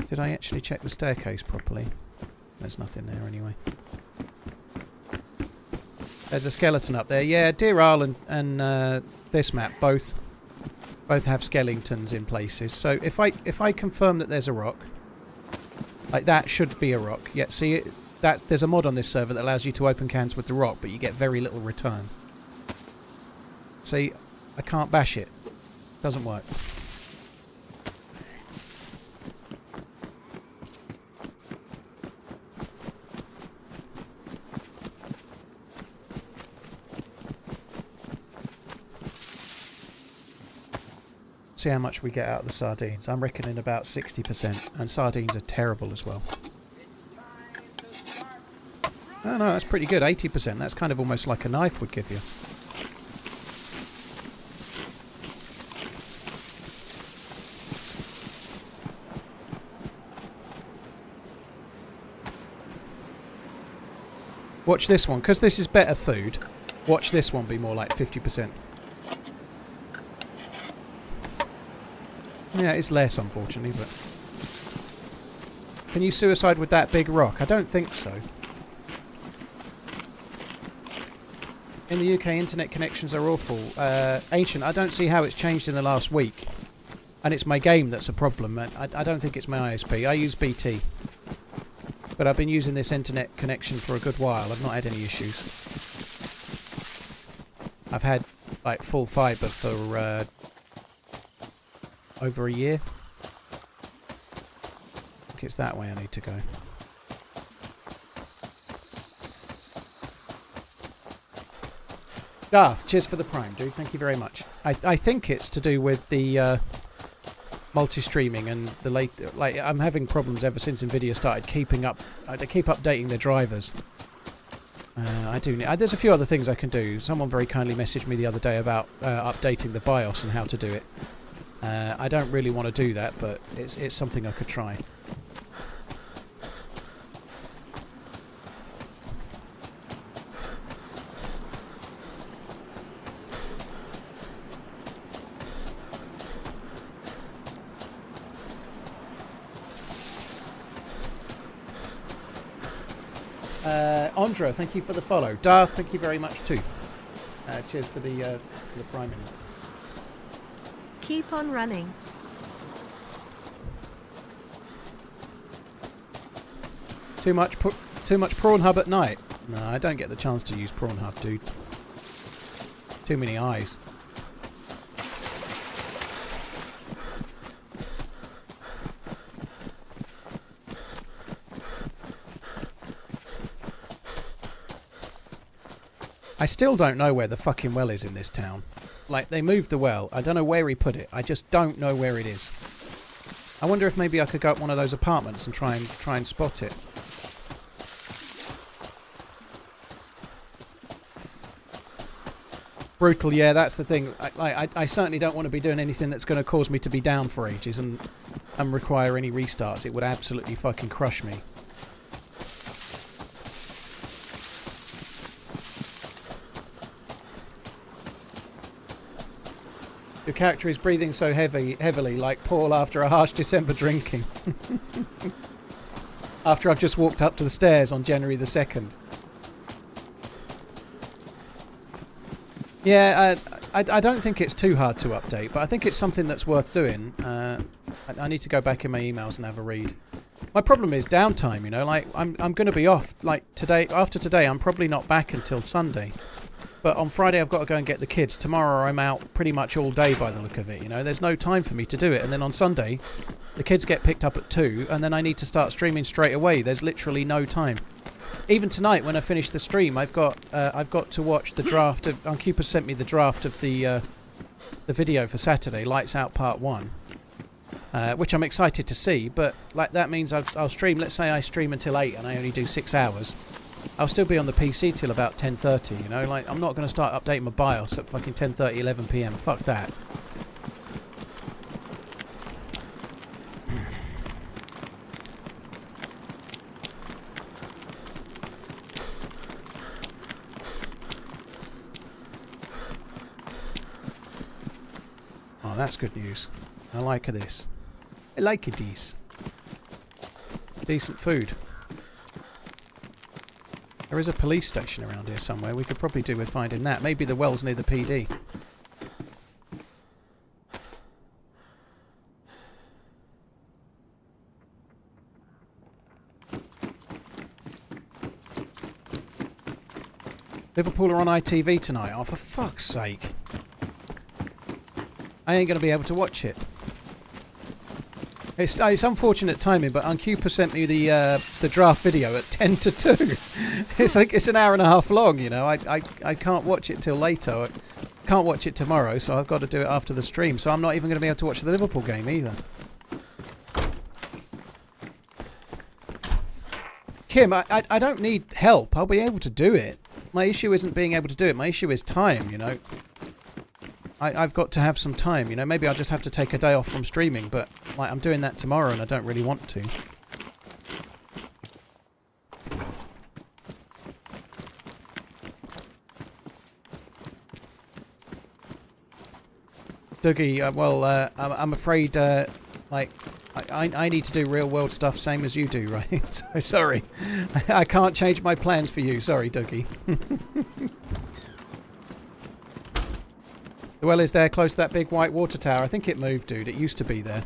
A: Did I actually check the staircase properly? There's nothing there anyway. There's a skeleton up there. Yeah, Deer Isle and this map both have skeletons in places. So if I confirm that there's a rock, like that should be a rock. Yeah, see it. There's a mod on this server that allows you to open cans with the rock, but you get very little return. See, I can't bash it. Doesn't work. See how much we get out of the sardines. I'm reckoning about 60%, and sardines are terrible as well. Oh no, that's pretty good, 80%. That's kind of almost like a knife would give you. Watch this one, because this is better food. Watch this one be more like 50%. Yeah, it's less, unfortunately, but... Can you suicide with that big rock? I don't think so. In the UK, internet connections are awful. Ancient, I don't see how it's changed in the last week. And it's my game that's a problem. I don't think it's my ISP. I use BT. But I've been using this internet connection for a good while. I've not had any issues. I've had, like, full fibre for over a year. I think it's that way I need to go. Darth, cheers for the prime, dude. Thank you very much. I think it's to do with the multi-streaming and the late... Like, I'm having problems ever since NVIDIA started keeping up... They keep updating their drivers. I do need... there's a few other things I can do. Someone very kindly messaged me the other day about updating the BIOS and how to do it. I don't really want to do that, but it's something I could try. Andra, thank you for the follow. Darth, thank you very much too. Cheers for the priming.
B: Keep on running.
A: Too much prawn hub at night. No, I don't get the chance to use prawn hub, dude. Too many eyes. I still don't know where the fucking well is in this town. Like, they moved the well. I don't know where he put it. I just don't know where it is. I wonder if maybe I could go up one of those apartments and try and spot it. Brutal, yeah, that's the thing. I certainly don't want to be doing anything that's going to cause me to be down for ages and require any restarts. It would absolutely fucking crush me. Your character is breathing so heavily, like Paul after a harsh December drinking. After I've just walked up to the stairs on January the 2nd. Yeah, I don't think it's too hard to update, but I think it's something that's worth doing. I need to go back in my emails and have a read. My problem is downtime, you know, like I'm going to be off, like today, after today I'm probably not back until Sunday. But on Friday I've got to go and get the kids. Tomorrow I'm out pretty much all day by the look of it, you know. There's no time for me to do it. And then on Sunday, the kids get picked up at 2 and then I need to start streaming straight away. There's literally no time. Even tonight when I finish the stream, I've got to watch the draft of... Cooper sent me the draft of the video for Saturday, Lights Out Part 1. Which I'm excited to see, but like that means I'll stream... Let's say I stream until 8 and I only do 6 hours. I'll still be on the PC till about 10:30, you know? Like, I'm not going to start updating my BIOS at fucking 10:30, 11 PM. Fuck that. Oh, that's good news. I like this. I like it, these. Decent food. There is a police station around here somewhere. We could probably do with finding that. Maybe the well's near the PD. Liverpool are on ITV tonight. Oh, for fuck's sake. I ain't going to be able to watch it. It's unfortunate timing, but Uncupa sent me the draft video at 10 to 2. It's like it's an hour and a half long, you know. I can't watch it till later. I can't watch it tomorrow, so I've got to do it after the stream. So I'm not even going to be able to watch the Liverpool game either. Kim, I don't need help. I'll be able to do it. My issue isn't being able to do it. My issue is time, you know. I've got to have some time, you know. Maybe I'll just have to take a day off from streaming, but like I'm doing that tomorrow and I don't really want to. Dougie, I'm afraid, like, I need to do real world stuff same as you do, right? So sorry. I can't change my plans for you. Sorry, Dougie. The well is there close to that big white water tower. I think it moved, dude. It used to be there.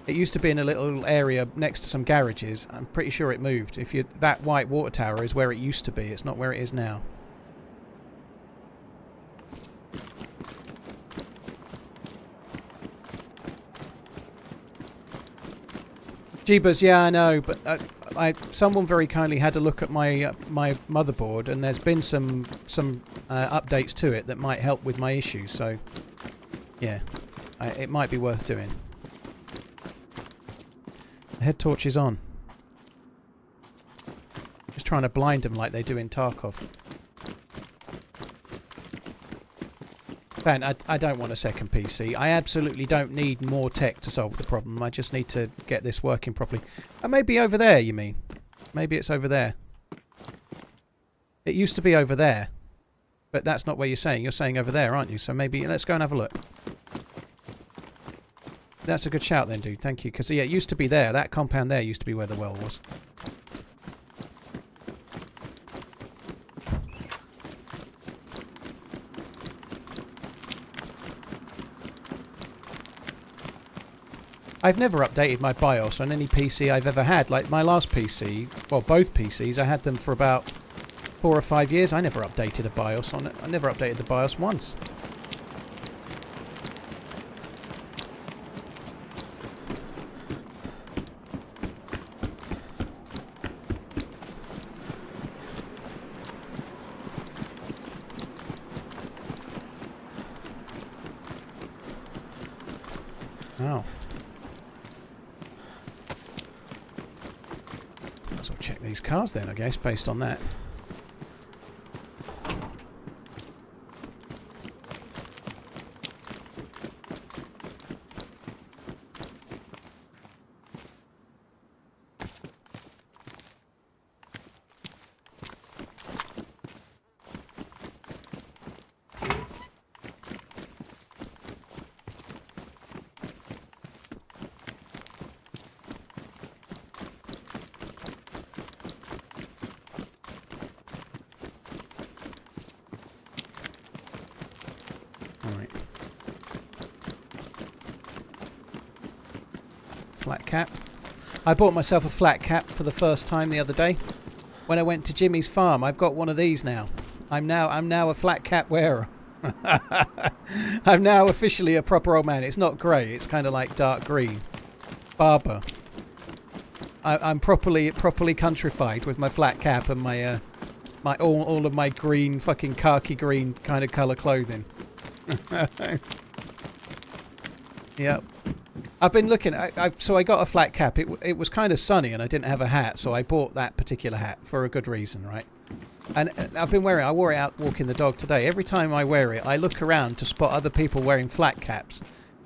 A: It used to be in a little area next to some garages. I'm pretty sure it moved. That white water tower is where it used to be. It's not where it is now. Jeebus, yeah, I know, but someone very kindly had a look at my my motherboard, and there's been some updates to it that might help with my issues. So, yeah, it might be worth doing. The head torch is on. Just trying to blind them like they do in Tarkov. Ben, I don't want a second PC. I absolutely don't need more tech to solve the problem. I just need to get this working properly. Maybe over there, you mean? Maybe it's over there. It used to be over there. But that's not where you're saying. You're saying over there, aren't you? So maybe let's go and have a look. That's a good shout then, dude. Thank you. Because, yeah, it used to be there. That compound there used to be where the well was. I've never updated my BIOS on any PC I've ever had. Like my last PC, well, both PCs, I had them for about 4 or 5 years. I never updated a BIOS on it. I never updated the BIOS once. Oh. So I'll check these cars then, I guess, based on that. Flat cap. I bought myself a flat cap for the first time the other day. When I went to Jimmy's farm, I've got one of these now. I'm now a flat cap wearer. I'm now officially a proper old man. It's not grey, it's kind of like dark green. Barber. I'm properly countrified with my flat cap and my all of my green, fucking khaki green kind of colour clothing. Yep. I've been looking. So I got a flat cap. It was kind of sunny and I didn't have a hat, so I bought that particular hat for a good reason, right? And I've been wearing it. I wore it out walking the dog today. Every time I wear it, I look around to spot other people wearing flat caps.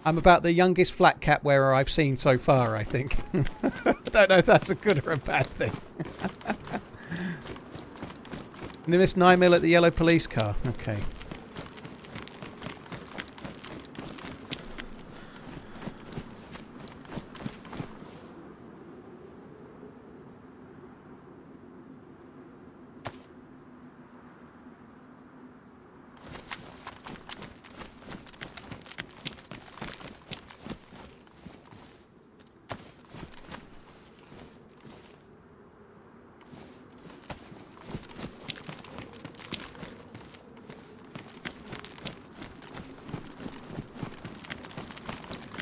A: I'm about the youngest flat cap wearer I've seen so far, I think. I don't know if that's a good or a bad thing. And they missed 9mm at the yellow police car. Okay.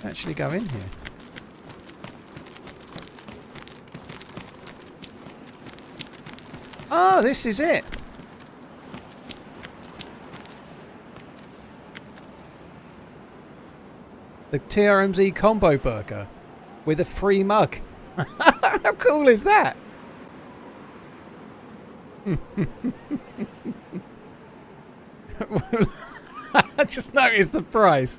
A: Actually go in here. Oh, this is it. The TRMZ combo burger with a free mug. How cool is that? I just noticed the price.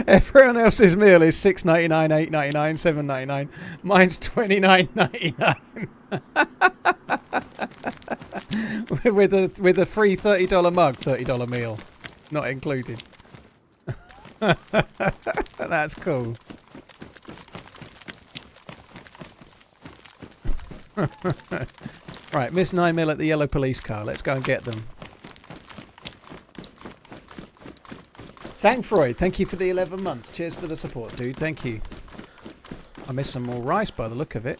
A: Everyone else's meal is $6.99, $8.99, $7.99. Mine's $29.99. with a free $30 mug, $30 meal. not included. That's cool. Right, Miss 9mm at the yellow police car. Let's go and get them. Sangfreud, thank you for the 11 months. Cheers for the support, dude. Thank you. I missed some more rice by the look of it.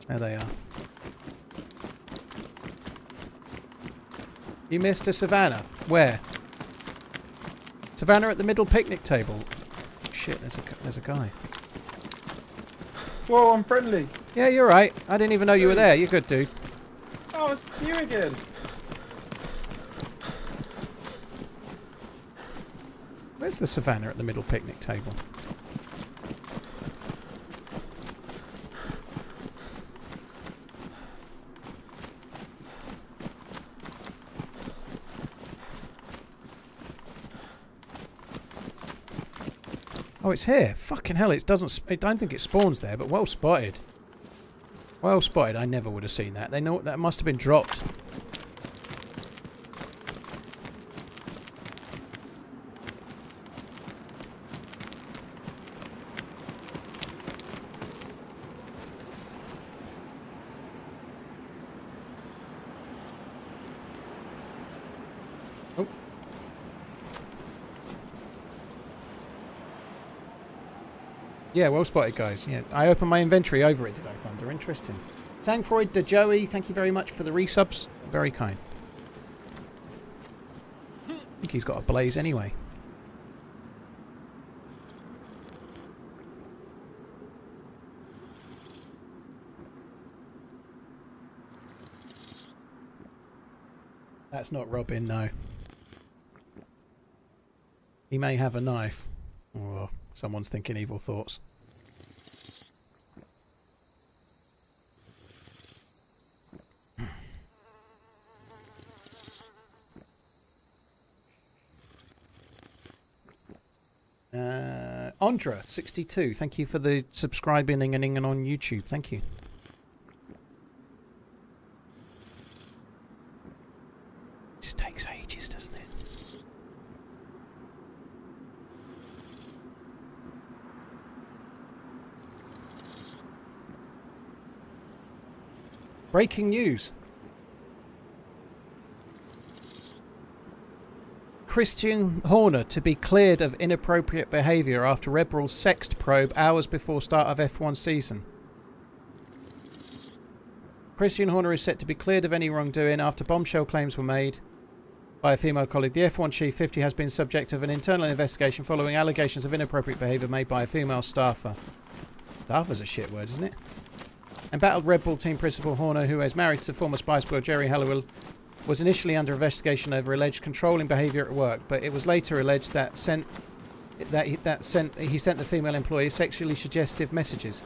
A: There they are. You missed a savannah. Where? Savannah at the middle picnic table. Shit, there's a guy.
C: Whoa, I'm friendly.
A: Yeah, you're right. I didn't even know you were there. You're good, dude.
C: Oh, it's you again.
A: Where's the savannah at the middle picnic table? Oh, it's here. Fucking hell, it doesn't... I don't think it spawns there, but well spotted. Well spotted. I never would have seen that. They know that must have been dropped. Oh. Yeah, well spotted, guys. Yeah, I opened my inventory over it, did I, Thunder? Interesting. Sangfreud de Joey, thank you very much for the resubs. Very kind. I think he's got a blaze anyway. That's not Robin, no. He may have a knife. Or someone's thinking evil thoughts. Andra 62, thank you for the subscribing and on YouTube. Thank you. This takes ages, doesn't it? Breaking news. Christian Horner to be cleared of inappropriate behaviour after Red Bull's sexed probe hours before start of F1 season. Christian Horner is set to be cleared of any wrongdoing after bombshell claims were made by a female colleague. The F1 Chief 50 has been subject of an internal investigation following allegations of inappropriate behaviour made by a female staffer. Staffer's a shit word, isn't it? Embattled Red Bull team principal Horner, who is married to former Spice Girl Jerry Halliwell, was initially under investigation over alleged controlling behaviour at work, but it was later alleged that he sent the female employee sexually suggestive messages,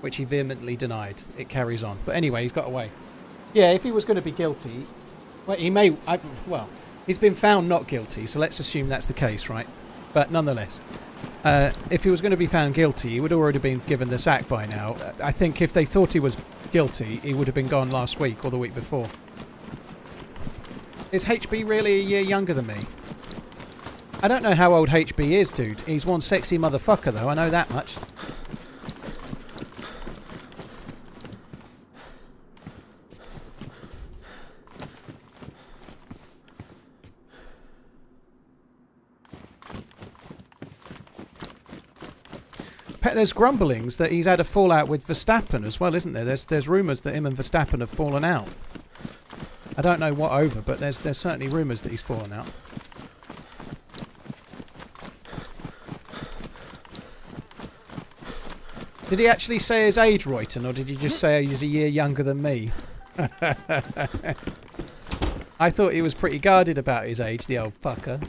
A: which he vehemently denied. It carries on, but anyway, he's got away. Yeah, if he was going to be guilty, well, he may. Well, he's been found not guilty, so let's assume that's the case, right? But nonetheless, if he was going to be found guilty, he would have already been given the sack by now. I think if they thought he was guilty, he would have been gone last week or the week before. Is HB really a year younger than me? I don't know how old HB is, dude. He's one sexy motherfucker, though. I know that much. There's grumblings that he's had a fallout with Verstappen as well, isn't there? There's rumours that him and Verstappen have fallen out. I don't know what over, but there's certainly rumours that he's fallen out. Did he actually say his age, Royton, or did he just say he's a year younger than me? I thought he was pretty guarded about his age, the old fucker.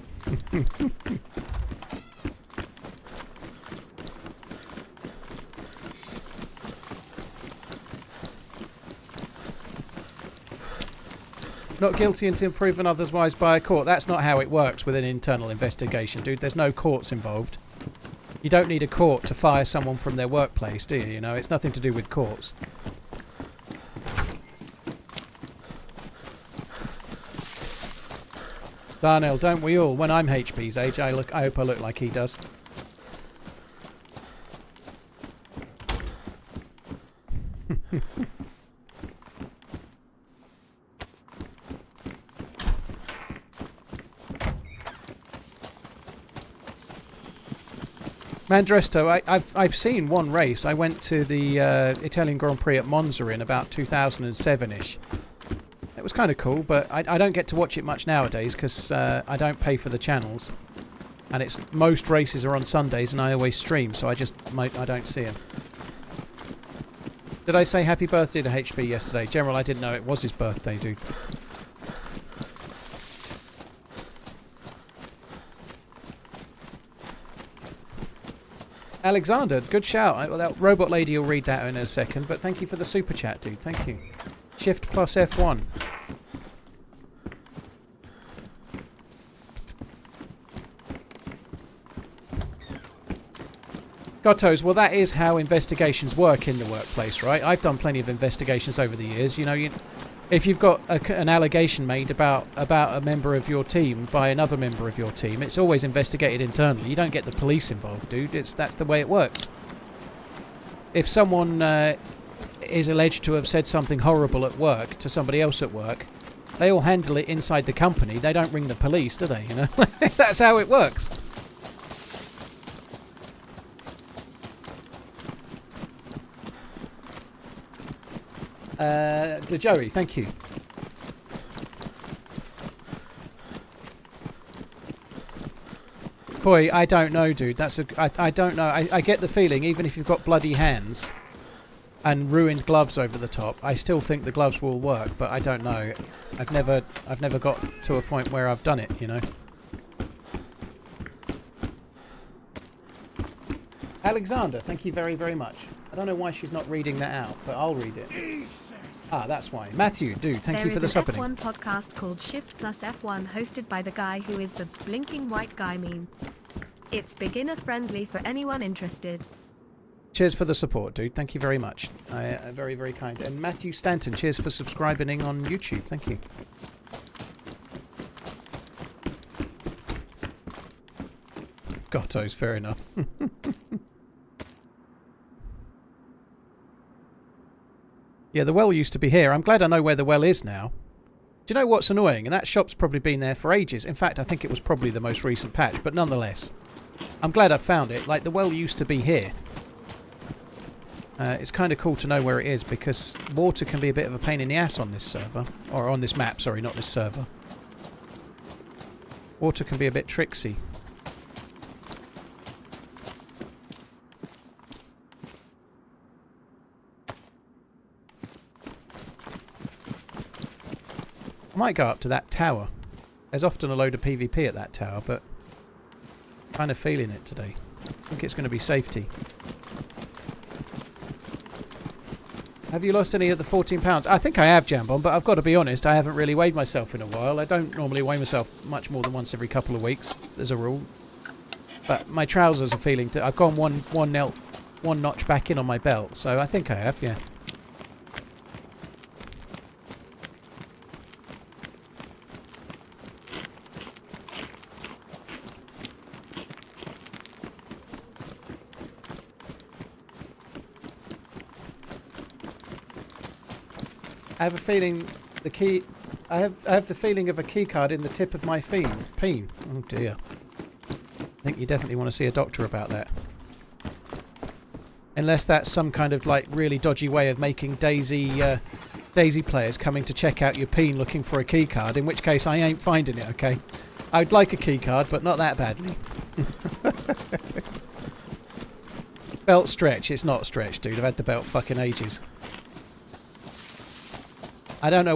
A: Not guilty until proven otherwise by a court. That's not how it works with an internal investigation, dude. There's no courts involved. You don't need a court to fire someone from their workplace, do you? You know, it's nothing to do with courts. Darnell, don't we all? When I'm HP's age, I hope I look like he does. Mandresto, I've seen one race. I went to the Italian Grand Prix at Monza in about 2007-ish. It was kind of cool, but I don't get to watch it much nowadays because I don't pay for the channels. And most races are on Sundays and I always stream, so I don't see them. Did I say happy birthday to HB yesterday? General, I didn't know it was his birthday, dude. Alexander, good shout. Well, that robot lady will read that in a second, but thank you for the super chat, dude. Thank you. Shift plus F1. Gottos, well that is how investigations work in the workplace, right? I've done plenty of investigations over the years. You know, if you've got an allegation made about a member of your team by another member of your team, it's always investigated internally. You don't get the police involved, dude. That's the way it works. If someone is alleged to have said something horrible at work to somebody else at work, they all handle it inside the company. They don't ring the police, do they? You know, that's how it works. To Joey, thank you. Boy, I don't know, dude. I don't know. I get the feeling, even if you've got bloody hands and ruined gloves over the top, I still think the gloves will work, but I don't know. I've never got to a point where I've done it, you know. Alexander, thank you very, very much. I don't know why she's not reading that out, but I'll read it. Ah, that's why. Matthew, dude, thank you for the supping.
B: There is an F1 podcast called Shift Plus F1 hosted by the guy who is the blinking white guy meme. It's beginner friendly for anyone interested.
A: Cheers for the support, dude. Thank you very much. Very, very kind. And Matthew Stanton, cheers for subscribing on YouTube. Thank you. Gottos, fair enough. Yeah, the well used to be here. I'm glad I know where the well is now. Do you know what's annoying? And that shop's probably been there for ages. In fact, I think it was probably the most recent patch, but nonetheless. I'm glad I found it. Like, the well used to be here. It's kind of cool to know where it is, because water can be a bit of a pain in the ass on this server. Or on this map, sorry, not this server. Water can be a bit tricksy. I might go up to that tower. There's often a load of PvP at that tower, but I'm kind of feeling it today. I think it's going to be safety. Have you lost any of the 14 pounds? I think I have, Jambon, but I've got to be honest, I haven't really weighed myself in a while. I don't normally weigh myself much more than once every couple of weeks, as a rule. But my trousers are feeling... I've gone one notch back in on my belt, so I think I have, yeah. I have a feeling the key... I have the feeling of a key card in the tip of my peen. Oh dear. I think you definitely want to see a doctor about that. Unless that's some kind of like really dodgy way of making DayZ players coming to check out your peen looking for a key card, in which case I ain't finding it, okay? I'd like a key card, but not that badly. Belt stretch. It's not stretched, dude. I've had the belt fucking ages. I don't know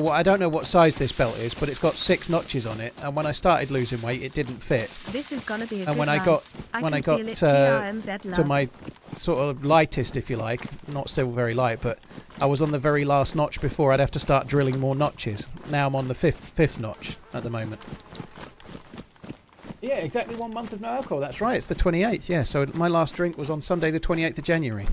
A: what size this belt is, but it's got 6 notches on it, and when I started losing weight, it didn't fit.
B: This is gonna be a
A: and when I got to my sort of lightest, if you like, not still very light, but I was on the very last notch before I'd have to start drilling more notches. Now I'm on the fifth notch at the moment. Yeah, exactly 1 month of no alcohol. That's right. It's the 28th. Yeah, so my last drink was on Sunday, the 28th of January.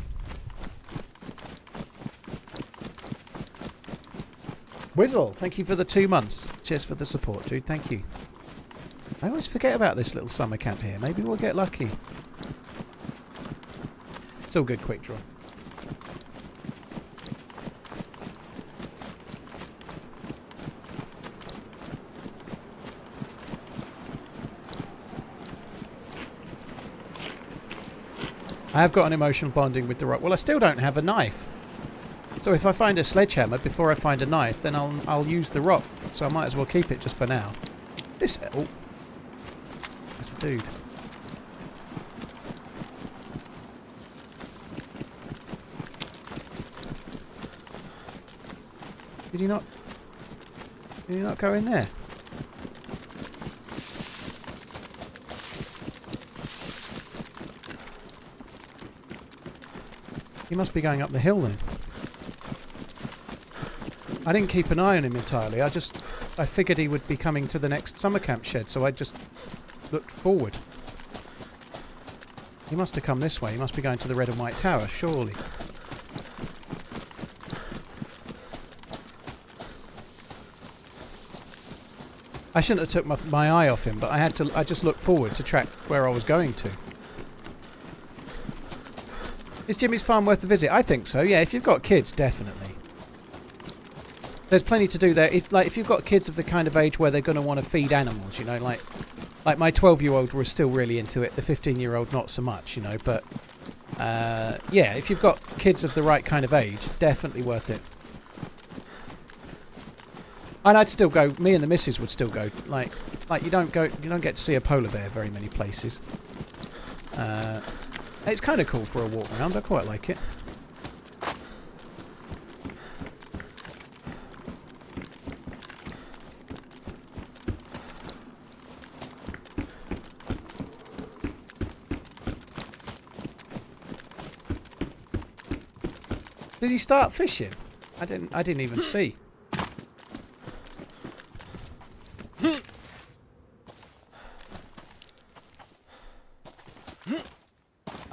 A: Whizzle, thank you for the 2 months. Cheers for the support, dude. Thank you. I always forget about this little summer camp here. Maybe we'll get lucky. It's all good, quick draw. I have got an emotional bonding with the rock. Well, I still don't have a knife. So if I find a sledgehammer before I find a knife, then I'll use the rock. So I might as well keep it just for now. This... Oh. There's a dude. Did you not... Did you not go in there? He must be going up the hill then. I didn't keep an eye on him entirely. I figured he would be coming to the next summer camp shed, so I just looked forward. He must have come this way. He must be going to the red and white tower, surely. I shouldn't have took my eye off him, but I just looked forward to track where I was going to. Is Jimmy's farm worth the visit? I think so, yeah. If you've got kids, definitely. There's plenty to do there. If you've got kids of the kind of age where they're going to want to feed animals, you know, like my 12-year-old was still really into it. The 15-year-old not so much, you know. But yeah, if you've got kids of the right kind of age, definitely worth it. And I'd still go. Me and the missus would still go. Like you don't get to see a polar bear very many places. It's kind of cool for a walk around. I quite like it. Did he start fishing? I didn't even see.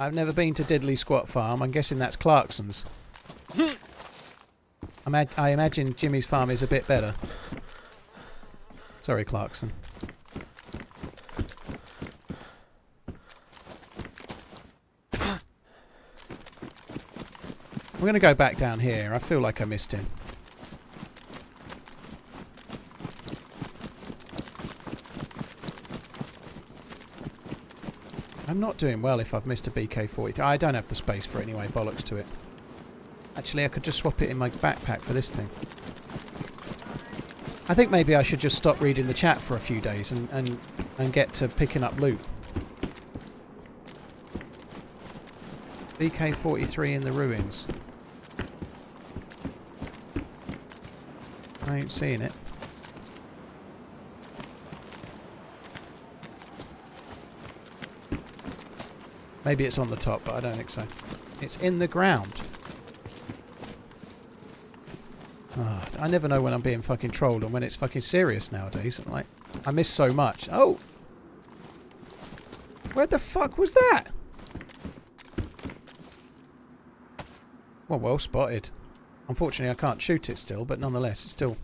A: I've never been to Diddley Squat Farm. I'm guessing that's Clarkson's. I imagine Jimmy's farm is a bit better. Sorry, Clarkson. I'm going to go back down here. I feel like I missed him. I'm not doing well if I've missed a BK-43. I don't have the space for it anyway, bollocks to it. Actually, I could just swap it in my backpack for this thing. I think maybe I should just stop reading the chat for a few days and get to picking up loot. BK-43 in the ruins. I ain't seeing it. Maybe it's on the top, but I don't think so. It's in the ground. Oh, I never know when I'm being fucking trolled and when it's fucking serious nowadays. Like, I miss so much. Oh! Where the fuck was that? Well spotted. Unfortunately, I can't shoot it still, but nonetheless, it's still...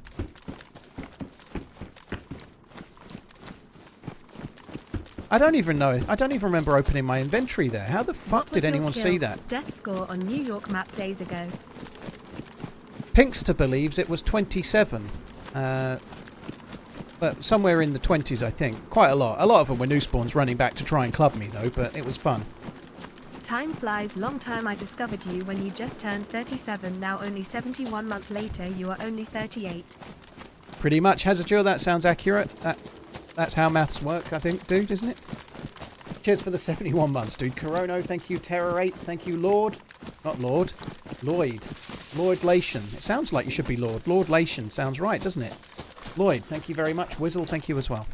A: I don't even know. I don't even remember opening my inventory there. How the fuck did anyone see that?
B: Death score on New York map days ago.
A: Pinkster believes it was 27. But somewhere in the 20s, I think. Quite a lot. A lot of them were new spawns running back to try and club me, though, but it was fun.
B: Time flies. Long time I discovered you when you just turned 37. Now only 71 months later, you are only 38.
A: Pretty much, Hazardure. That sounds accurate. That's how maths work, I think, dude, isn't it? Cheers for the 71 months, dude. Corono, thank you. Terror8, thank you. Lord. Not Lord. Lloyd. Lloyd Lation. It sounds like you should be Lord. Lord Lation sounds right, doesn't it? Lloyd, thank you very much. Wizzle, thank you as well.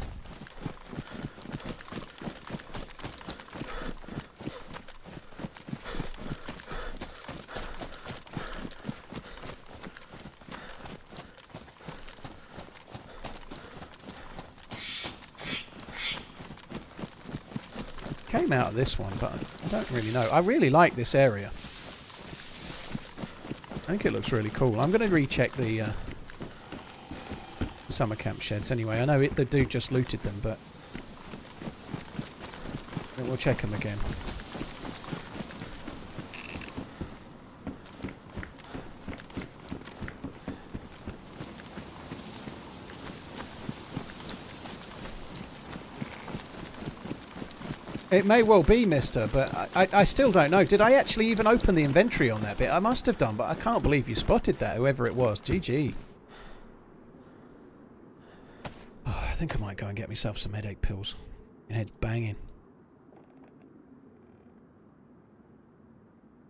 A: Came out of this one, but I don't really know. I really like this area. I think it looks really cool. I'm going to recheck the summer camp sheds anyway. I know the dude just looted them, but We'll check them again. It may well be, mister, but I still don't know. Did I actually even open the inventory on that bit? I must have done, but I can't believe you spotted that, whoever it was. GG. Oh, I think I might go and get myself some headache pills. My head's banging.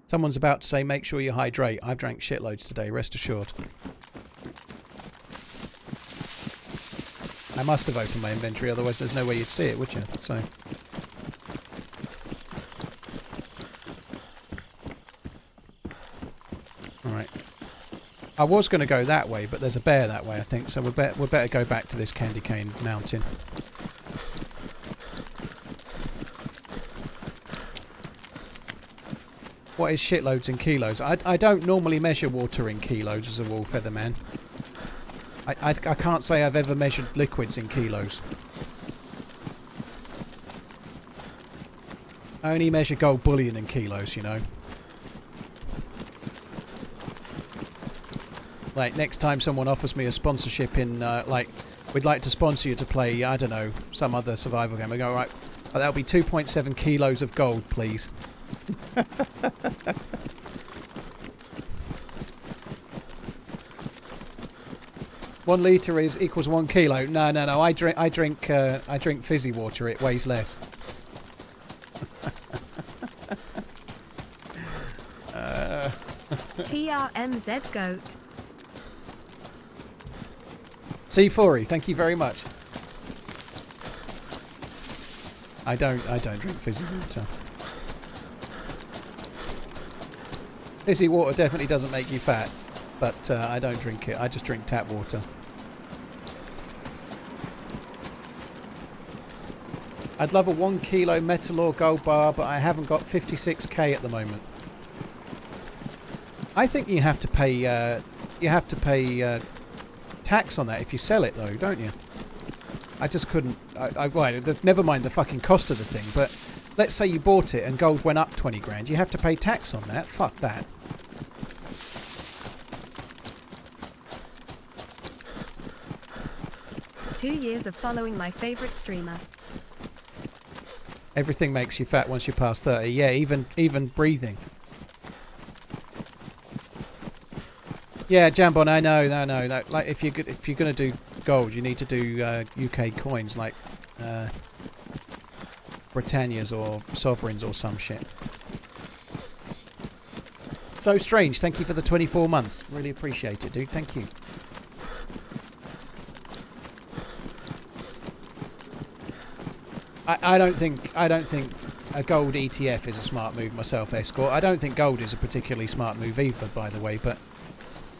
A: Someone's about to say, make sure you hydrate. I've drank shitloads today, rest assured. I must have opened my inventory, otherwise there's no way you'd see it, would you? So... Alright. I was going to go that way, but there's a bear that way, I think, so we'd better go back to this candy cane mountain. What is shitloads in kilos? I don't normally measure water in kilos as a wool feather man. I can't say I've ever measured liquids in kilos. I only measure gold bullion in kilos, you know. Like, next time someone offers me a sponsorship in, like, we'd like to sponsor you to play, I don't know, some other survival game, I go, right, that'll be 2.7 kilos of gold, please. 1 litre equals 1 kilo. No. I drink fizzy water. It weighs less.
B: TRMZ goat.
A: C4, thank you very much. I don't drink fizzy water. Fizzy water definitely doesn't make you fat, but I don't drink it. I just drink tap water. I'd love a 1 kilo metal or gold bar, but I haven't got 56k at the moment. I think you have to pay tax on that if you sell it, though, don't you? I just couldn't. Right, never mind the fucking cost of the thing, but let's say you bought it and gold went up 20 grand. You have to pay tax on that. Fuck that.
B: Two years of following my favourite streamer.
A: Everything makes you fat once you pass 30. Yeah, even breathing. Yeah, Jambon, I know, no. Like if you're gonna do gold, you need to do UK coins like Britannias or Sovereigns or some shit. So Strange, thank you for the 24 months. Really appreciate it, dude. Thank you. I don't think a gold ETF is a smart move myself, Escort. I don't think gold is a particularly smart move either, by the way, but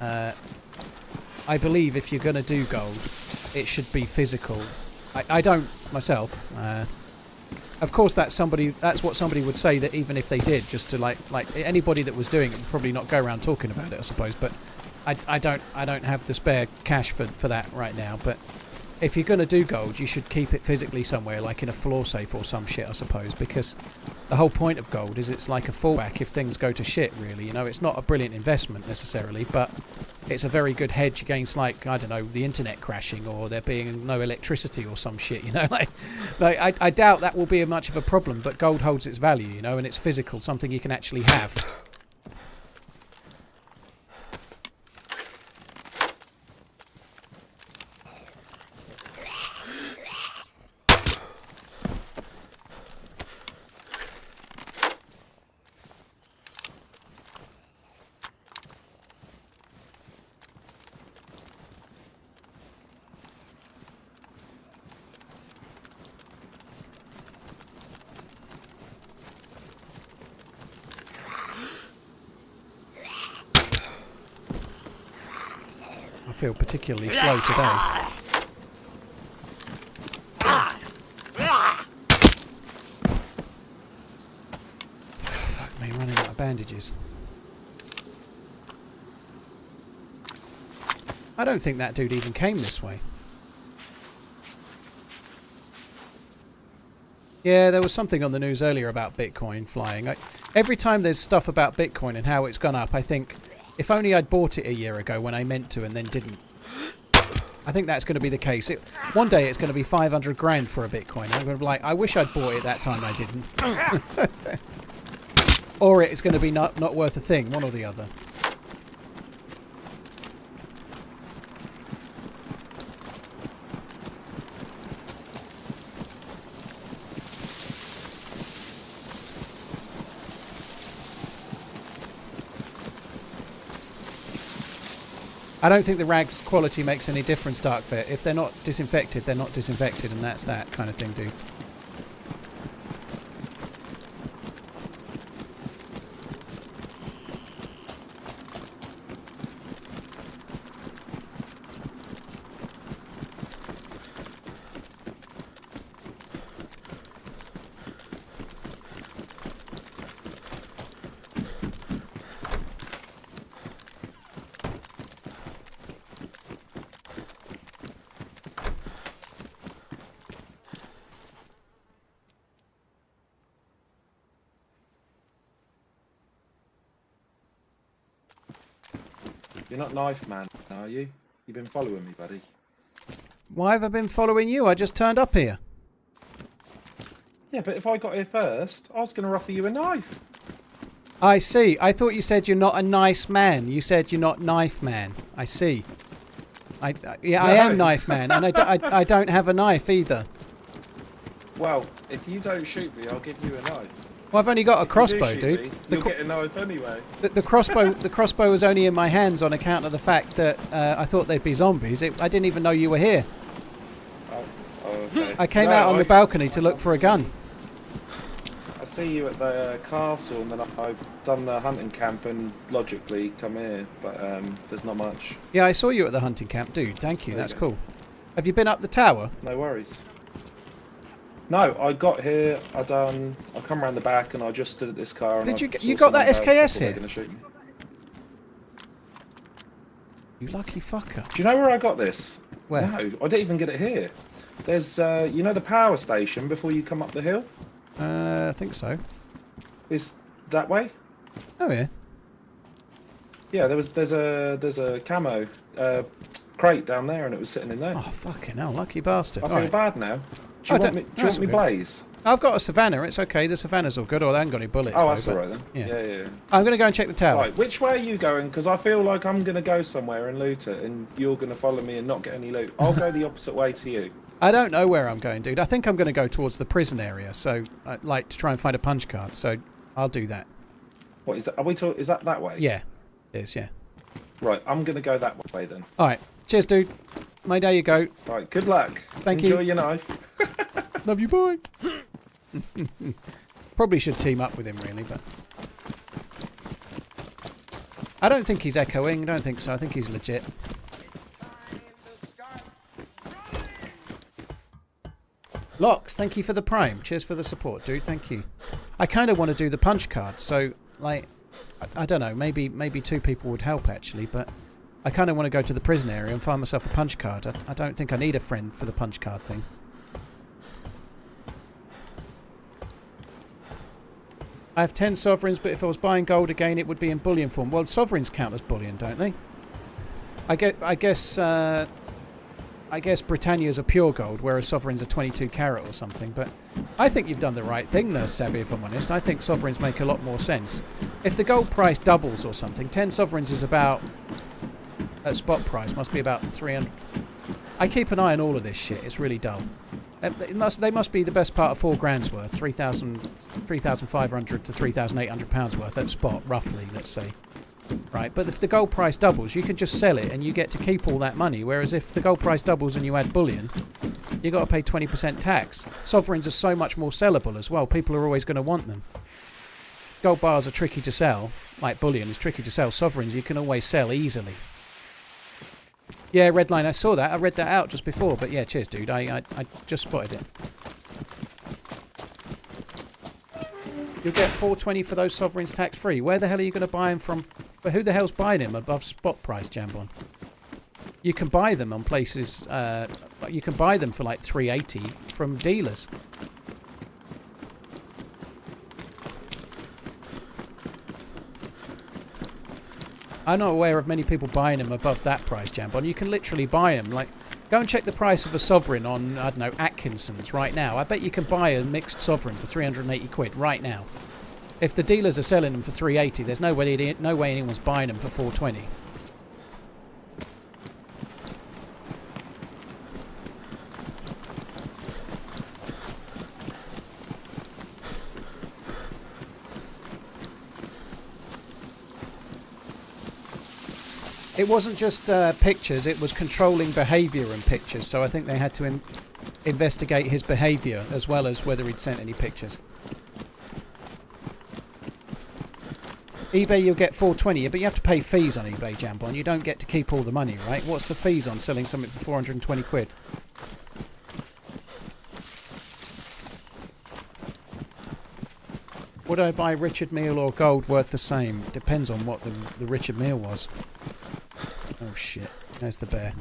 A: I believe if you're going to do gold, it should be physical. I don't myself. Of course, that's what somebody would say, that even if they did, just to like anybody that was doing it would probably not go around talking about it, I suppose. But I don't have the spare cash for that right now. But if you're going to do gold, you should keep it physically somewhere, like in a floor safe or some shit, I suppose, because the whole point of gold is it's like a fallback if things go to shit, really. You know, it's not a brilliant investment necessarily, but it's a very good hedge against, like, I don't know, the internet crashing or there being no electricity or some shit, you know. like I doubt that will be much of a problem, but gold holds its value, you know, and it's physical, something you can actually have. I feel particularly slow today. Fuck me, running out of bandages. I don't think that dude even came this way. Yeah, there was something on the news earlier about Bitcoin flying. Every time there's stuff about Bitcoin and how it's gone up, I think, if only I'd bought it a year ago when I meant to and then didn't. I think that's going to be the case. One day it's going to be 500 grand for a Bitcoin. I'm going to be like, I wish I'd bought it that time I didn't. Or it's going to be not worth a thing, one or the other. I don't think the rag's quality makes any difference, Darkvet. If they're not disinfected, they're not disinfected, and that's that kind of thing, dude.
C: You're not Knife Man, are you? You've been following me, buddy.
A: Why have I been following you? I just turned up here.
C: Yeah, but if I got here first, I was going to offer you a knife.
A: I see. I thought you said you're not a nice man. You said you're not Knife Man. I see. I am Knife Man, and I don't have a knife either.
C: Well, if you don't shoot me, I'll give you a knife.
A: Well, I've only got a crossbow, dude.
C: You'll get a knife anyway.
A: The crossbow was only in my hands on account of the fact that I thought they'd be zombies. I didn't even know you were here.
C: Oh, okay.
A: I came out on the balcony to look for a gun.
C: I see you at the castle, and then I've done the hunting camp and logically come here, but there's not much.
A: Yeah, I saw you at the hunting camp, dude. Thank you. That's cool. Have you been up the tower?
C: No worries. No, I got here. I come around the back, and I just stood at this car. And
A: You got that SKS here?
C: Gonna shoot me.
A: You lucky fucker.
C: Do you know where I got this?
A: Where?
C: No, I didn't even get it here. There's, you know, the power station before you come up the hill.
A: I think so.
C: Is that way?
A: Oh yeah.
C: Yeah, there's a camo crate down there, and it was sitting in there.
A: Oh fucking hell, lucky bastard.
C: I feel bad now. Do you want me blaze?
A: I've got a Savannah. It's okay. The Savannah's all good. Or they haven't got any bullets.
C: Oh,
A: though,
C: that's all right then. Yeah.
A: I'm going to go and check the tower.
C: Right, which way are you going? Because I feel like I'm going to go somewhere and loot it, and you're going to follow me and not get any loot. I'll go the opposite way to you.
A: I don't know where I'm going, dude. I think I'm going to go towards the prison area. So I'd like to try and find a punch card. So I'll do that.
C: What is that? Is that way?
A: Yeah, it is. Yeah.
C: Right, I'm going to go that way then.
A: All right. Cheers, dude. My day you go.
C: Right, good luck.
A: Thank you.
C: Enjoy your knife.
A: Love you, boy. Probably should team up with him, really, but I don't think he's echoing. I don't think so. I think he's legit. Locks, thank you for the prime. Cheers for the support, dude. Thank you. I kind of want to do the punch card, so like, I don't know. Maybe two people would help actually, but I kind of want to go to the prison area and find myself a punch card. I don't think I need a friend for the punch card thing. I have 10 sovereigns, but if I was buying gold again, it would be in bullion form. Well, sovereigns count as bullion, don't they? I guess Britannia's a pure gold, whereas sovereigns are 22 carat or something. But I think you've done the right thing, Nurse Sabby, if I'm honest. I think sovereigns make a lot more sense. If the gold price doubles or something, 10 sovereigns is about, at spot price, must be about 300. I keep an eye on all of this shit. It's really dull. They must be the best part of 4 grand's worth, 3,500 to 3,800 pounds worth at spot, roughly, let's say. Right, but if the gold price doubles, you can just sell it and you get to keep all that money. Whereas if the gold price doubles and you add bullion, you got to pay 20% tax. Sovereigns are so much more sellable as well. People are always going to want them. Gold bars are tricky to sell, like bullion is tricky to sell. Sovereigns you can always sell easily. Yeah, Redline, I saw that. I read that out just before, but yeah, cheers, dude. I just spotted it. You'll get 420 for those sovereigns tax-free. Where the hell are you going to buy them from? Who the hell's buying them above spot price, Jambon? You can buy them on places... you can buy them for like 380 from dealers. I'm not aware of many people buying them above that price, Jambon. You can literally buy them. Like, go and check the price of a sovereign on, I don't know, Atkinson's right now. I bet you can buy a mixed sovereign for 380 quid right now. If the dealers are selling them for 380, there's no way anyone's buying them for 420. It wasn't just pictures, it was controlling behaviour in pictures, so I think they had to investigate his behaviour as well as whether he'd sent any pictures. eBay you'll get 420, but you have to pay fees on eBay, Jambon. You don't get to keep all the money, right? What's the fees on selling something for 420 quid? Would I buy Richard Mille or gold worth the same? Depends on what the Richard Mille was. Oh shit, there's the bear.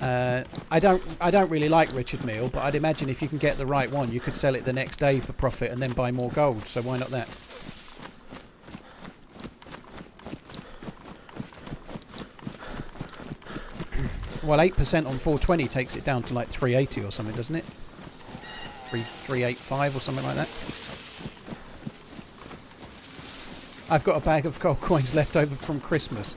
A: I don't really like Richard Mille, but I'd imagine if you can get the right one, you could sell it the next day for profit and then buy more gold, so why not that? Well, 8% on 420 takes it down to like 380 or something, doesn't it? 385 or something like that. I've got a bag of gold coins left over from Christmas.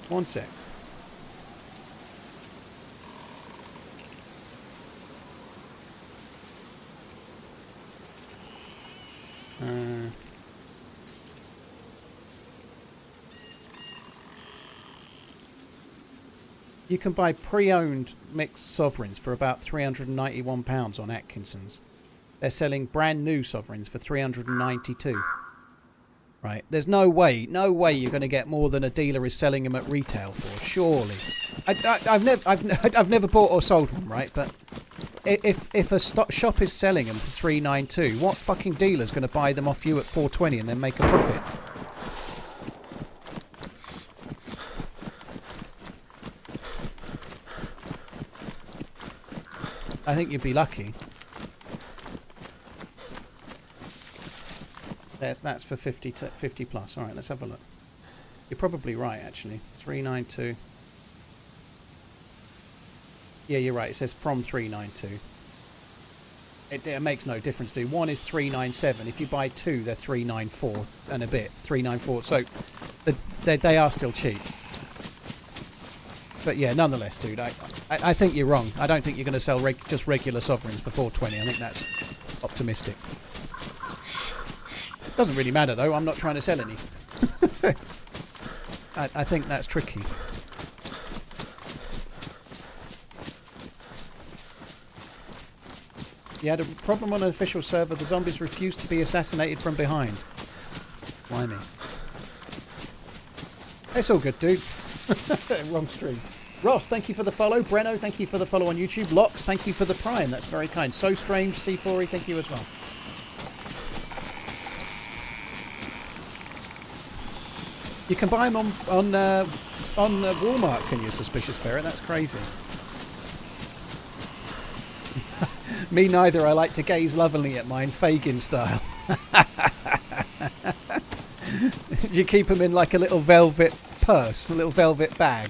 A: One sec. You can buy pre-owned mixed sovereigns for about £391 on Atkinson's. They're selling brand new sovereigns for £392. Right, there's no way you're going to get more than a dealer is selling them at retail for. Surely, I've never bought or sold one, right? But if a shop is selling them for £392, what fucking dealer's going to buy them off you at £420 and then make a profit? I think you'd be lucky. That's for 50 plus. All right, let's have a look. You're probably right, actually. 392. Yeah, you're right. It says from 392. It makes no difference, dude. One is 397. If you buy two, they're 394 and a bit. 394. So they are still cheap. But yeah, nonetheless, dude, I think you're wrong. I don't think you're going to sell just regular sovereigns for 420. I think that's optimistic. Doesn't really matter, though. I'm not trying to sell any. I think that's tricky. You had a problem on an official server. The zombies refused to be assassinated from behind. Why me? It's all good, dude. Wrong stream. Ross, thank you for the follow. Breno, thank you for the follow on YouTube. Lox, thank you for the prime. That's very kind. So Strange, C4E, thank you as well. You can buy them on Walmart, can you, Suspicious Ferret? That's crazy. Me neither. I like to gaze lovingly at mine, Fagin style. You keep them in like a little velvet purse, a little velvet bag.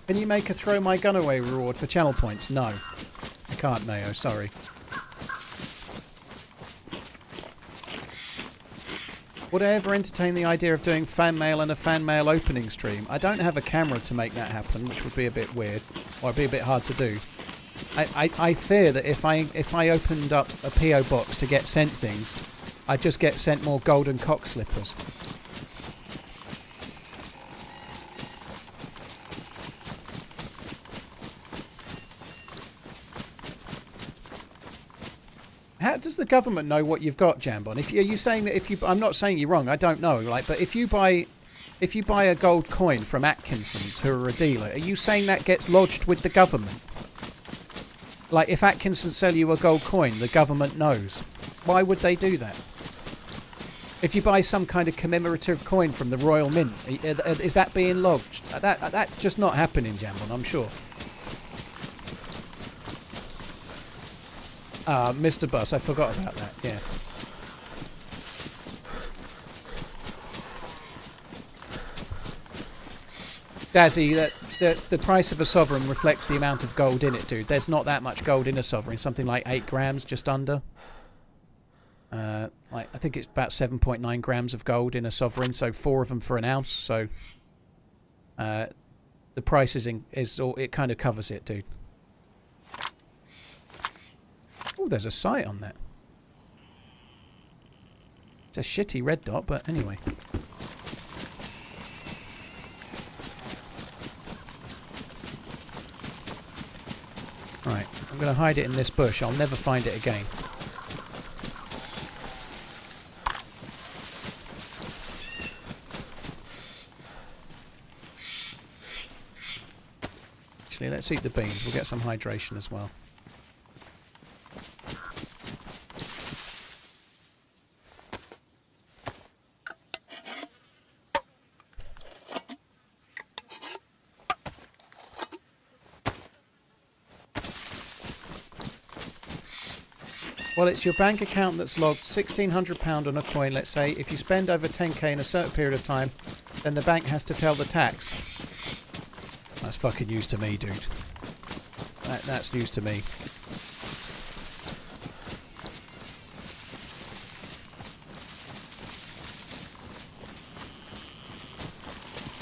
A: Can you make a throw my gun away reward for channel points? No. I can't, Nao, sorry. Would I ever entertain the idea of doing fan mail and a fan mail opening stream? I don't have a camera to make that happen, which would be a bit weird, or it'd be a bit hard to do. I fear that if I opened up a PO box to get sent things, I'd just get sent more golden cock slippers. How does the government know what you've got, Jambon? Are you saying that if you? I'm not saying you're wrong. I don't know. Like, but if you buy a gold coin from Atkinson's, who are a dealer, are you saying that gets lodged with the government? Like, if Atkinson sell you a gold coin, the government knows. Why would they do that? If you buy some kind of commemorative coin from the Royal Mint, is that being logged? That's just not happening, Jambon, I'm sure. Mr. Bus, I forgot about that, yeah. Dazzy, the price of a sovereign reflects the amount of gold in it, dude. There's not that much gold in a sovereign. Something like 8 grams, just under. I think it's about 7.9 grams of gold in a sovereign, so 4 of them for an ounce. So the price it kind of covers it, dude. Oh, there's a sight on that. It's a shitty red dot, but anyway. Right, I'm going to hide it in this bush. I'll never find it again. Actually, let's eat the beans. We'll get some hydration as well. Well, it's your bank account that's logged £1,600 on a coin, let's say. If you spend over 10k in a certain period of time, then the bank has to tell the tax. That's fucking news to me, dude. That's news to me.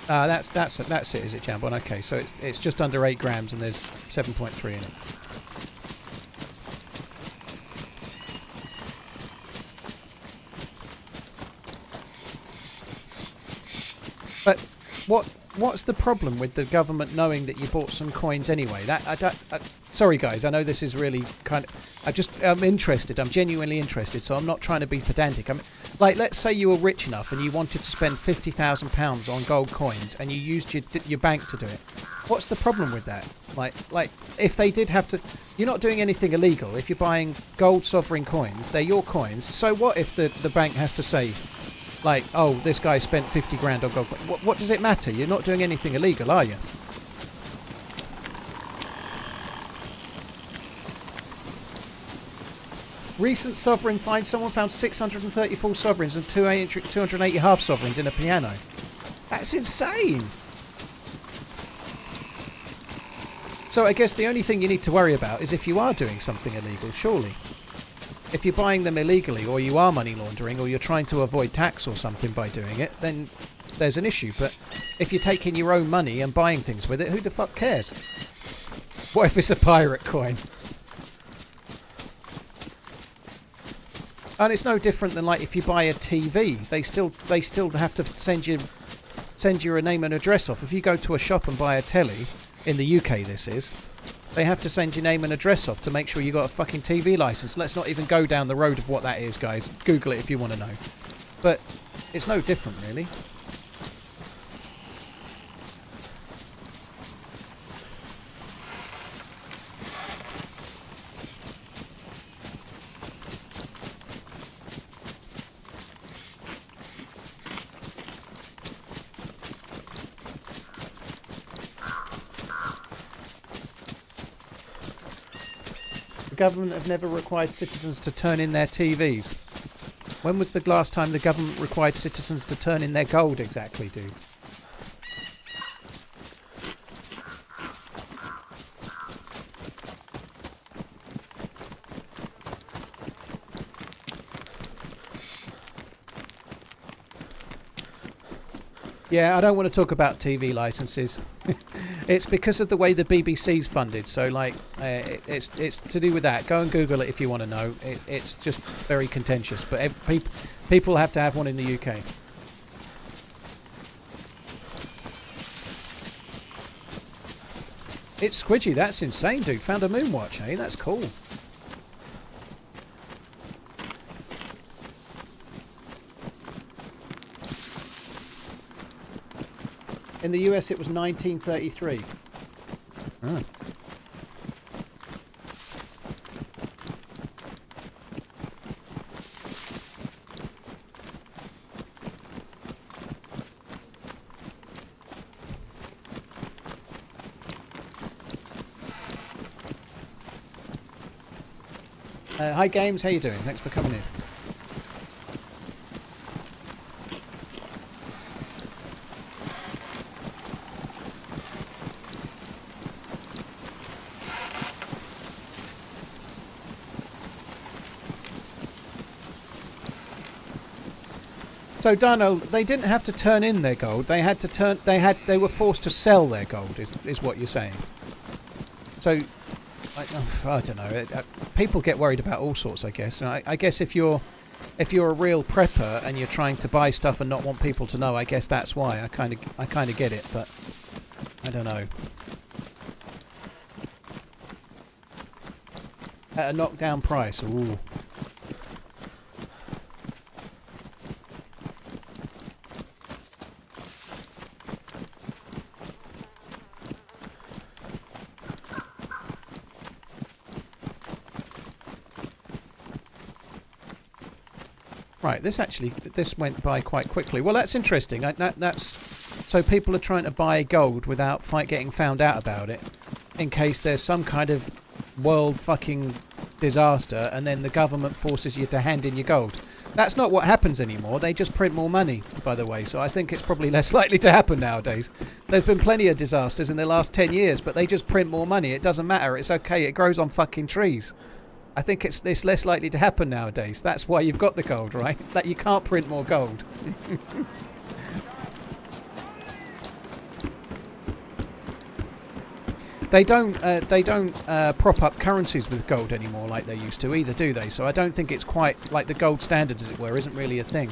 A: That's it, is it, Jambon? Okay, so it's just under 8 grams and there's 7.3 in it. But what's the problem with the government knowing that you bought some coins anyway? Sorry guys, I know this is really kind of... I'm interested. I'm genuinely interested, so I'm not trying to be pedantic. Like, let's say you were rich enough and you wanted to spend £50,000 on gold coins and you used your bank to do it. What's the problem with that? Like if they did have to... You're not doing anything illegal. If you're buying gold sovereign coins, they're your coins. So what if the bank has to say... Like, oh, this guy spent 50 grand on gold. What does it matter? You're not doing anything illegal, are you? Recent sovereign find. Someone found 634 sovereigns and 280 half sovereigns in a piano. That's insane. So I guess the only thing you need to worry about is if you are doing something illegal, surely. If you're buying them illegally, or you are money laundering, or you're trying to avoid tax or something by doing it, then there's an issue. But if you're taking your own money and buying things with it, who the fuck cares? What if it's a pirate coin? And it's no different than like if you buy a TV, they still have to send you a name and address off. If you go to a shop and buy a telly, in the UK this is, they have to send your name and address off to make sure you got a fucking TV license. Let's not even go down the road of what that is, guys. Google it if you want to know. But it's no different, really. Government have never required citizens to turn in their TVs. When was the last time the government required citizens to turn in their gold exactly, dude? Yeah, I don't want to talk about TV licenses. It's because of the way the BBC's funded. So, like, it's to do with that. Go and Google it if you want to know. It's just very contentious. But people have to have one in the UK. It's squidgy. That's insane, dude. Found a moon watch, eh? That's cool. In the US, it was 1933. Oh. Hi Games, how you doing? Thanks for coming in. So Dino, they didn't have to turn in their gold. They had to turn. They were forced to sell their gold. Is what you're saying? So, I don't know. People get worried about all sorts. I guess. I guess if you're a real prepper and you're trying to buy stuff and not want people to know, I guess that's why. I kind of get it, but I don't know. At a knockdown price. Ooh. Right, this went by quite quickly. Well, that's interesting. So people are trying to buy gold without getting found out about it, in case there's some kind of world fucking disaster, and then the government forces you to hand in your gold. That's not what happens anymore. They just print more money, by the way. So I think it's probably less likely to happen nowadays. There's been plenty of disasters in the last 10 years, but they just print more money. It doesn't matter. It's okay. It grows on fucking trees. I think it's less likely to happen nowadays. That's why you've got the gold, right? That you can't print more gold. They don't prop up currencies with gold anymore like they used to either, do they? So I don't think it's quite like the gold standard, as it were, isn't really a thing.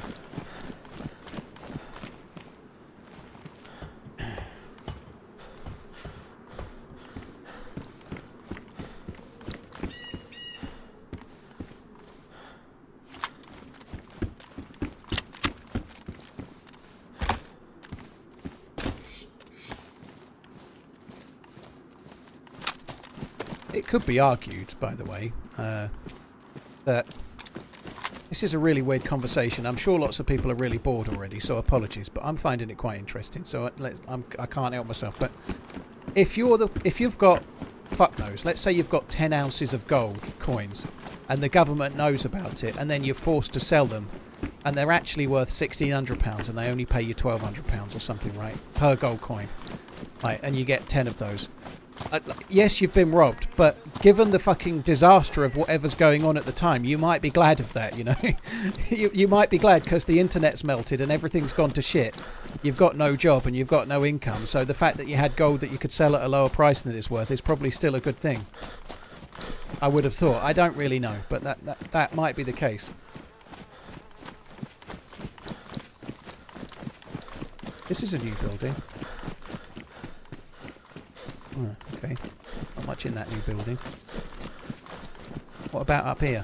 A: It could be argued, by the way, that this is a really weird conversation. I'm sure lots of people are really bored already, so apologies, but I'm finding it quite interesting. So I can't help myself. But if you've got, fuck knows, let's say you've got 10 ounces of gold coins, and the government knows about it, and then you're forced to sell them, and they're actually worth £1,600, and they only pay you £1,200 or something, right, per gold coin, right, and you get 10 of those. Yes, you've been robbed, but given the fucking disaster of whatever's going on at the time, you might be glad of that, you know. you might be glad because the internet's melted and everything's gone to shit. You've got no job and you've got no income, so the fact that you had gold that you could sell at a lower price than it's worth is probably still a good thing. I would have thought. I don't really know, but that might be the case. This is a new building. Oh, okay, not much in that new building. What about up here?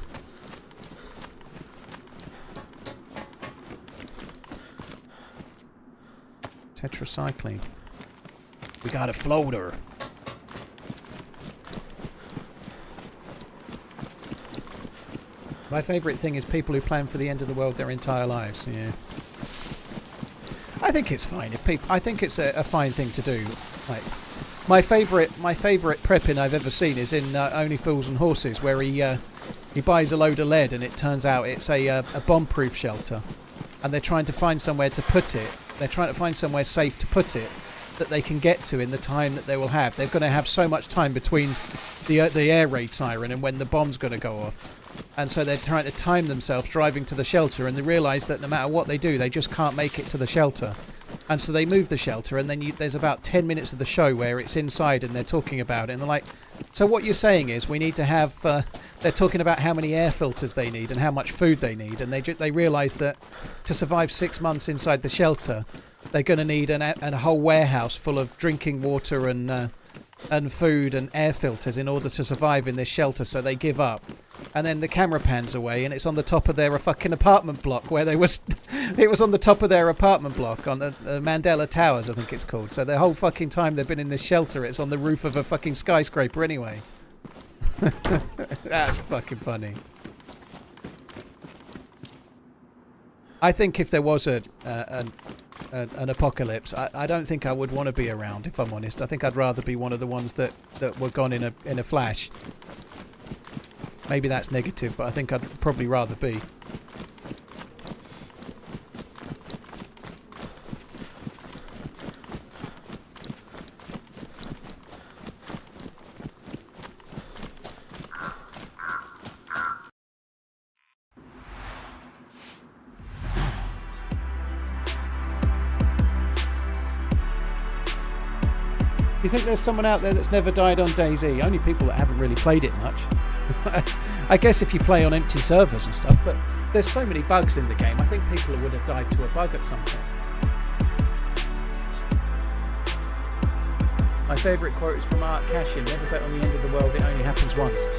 A: Tetracycline. We got a floater. My favourite thing is people who plan for the end of the world their entire lives. Yeah, I think it's fine. I think it's a fine thing to do. Like. My favourite prepping I've ever seen is in Only Fools and Horses, where he buys a load of lead and it turns out it's a bomb-proof shelter, and they're trying to find somewhere to put it. They're trying to find somewhere safe to put it that they can get to in the time that they will have. They're going to have so much time between the air raid siren and when the bomb's going to go off, and so they're trying to time themselves driving to the shelter, and they realise that no matter what they do, they just can't make it to the shelter. And so they move the shelter, and then there's about 10 minutes of the show where it's inside and they're talking about it. And they're like, so what you're saying is we need to have... they're talking about how many air filters they need and how much food they need. And they realise that to survive 6 months inside the shelter, they're going to need a whole warehouse full of drinking water and food and air filters in order to survive in this shelter. So they give up. And then the camera pans away, and it's on the top of their fucking apartment block where they was. It was on the top of their apartment block on the Mandela Towers, I think it's called. So the whole fucking time they've been in this shelter, it's on the roof of a fucking skyscraper anyway. That's fucking funny. I think if there was an apocalypse, I don't think I would want to be around, if I'm honest. I think I'd rather be one of the ones that were gone in a flash. Maybe that's negative, but I think I'd probably rather be. Do you think there's someone out there that's never died on DayZ? Only people that haven't really played it much. I guess if you play on empty servers and stuff, but there's so many bugs in the game. I think people would have died to a bug at some point. My favourite quote is from Art Cashin: never bet on the end of the world, it only happens once.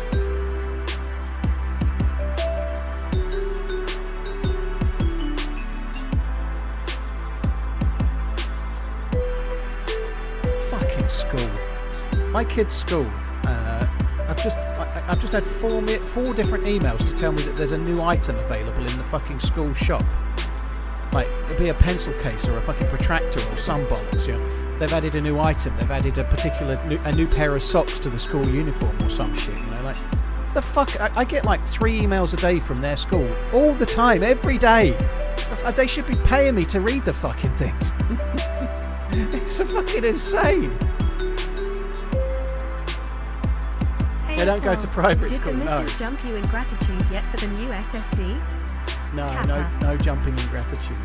A: School. My kid's school. I've just had four different emails to tell me that there's a new item available in the fucking school shop. Like, it'd be a pencil case or a fucking protractor or some bollocks. You know, they've added a new item. They've added a new pair of socks to the school uniform or some shit. You know, like the fuck. I get like 3 emails a day from their school all the time, every day. They should be paying me to read the fucking things. It's fucking insane. They don't go to private school, no.
B: Did the jump you in gratitude yet for the new SSD?
A: No jumping in gratitude.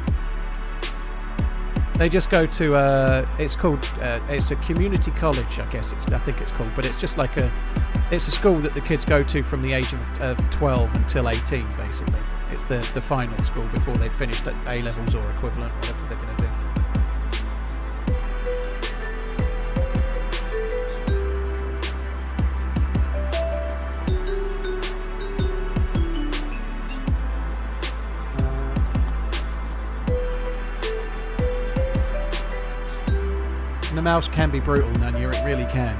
A: They just go to, it's a community college, I think it's called, but it's just like it's a school that the kids go to from the age of 12 until 18, basically. It's the final school before they've finished at A-levels or equivalent, whatever they're going to do. The mouse can be brutal, Nunya, it really can.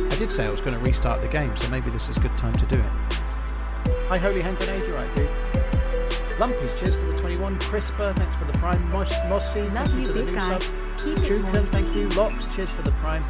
A: I did say I was going to restart the game, so maybe this is a good time to do it. Hi, Holy Hand Grenade, you're right, dude. Lumpy, cheers for the 21. Crisper, thanks for the Prime. Mossy, thank you for the new sub. Chukan, thank you. Locks, cheers for the Prime.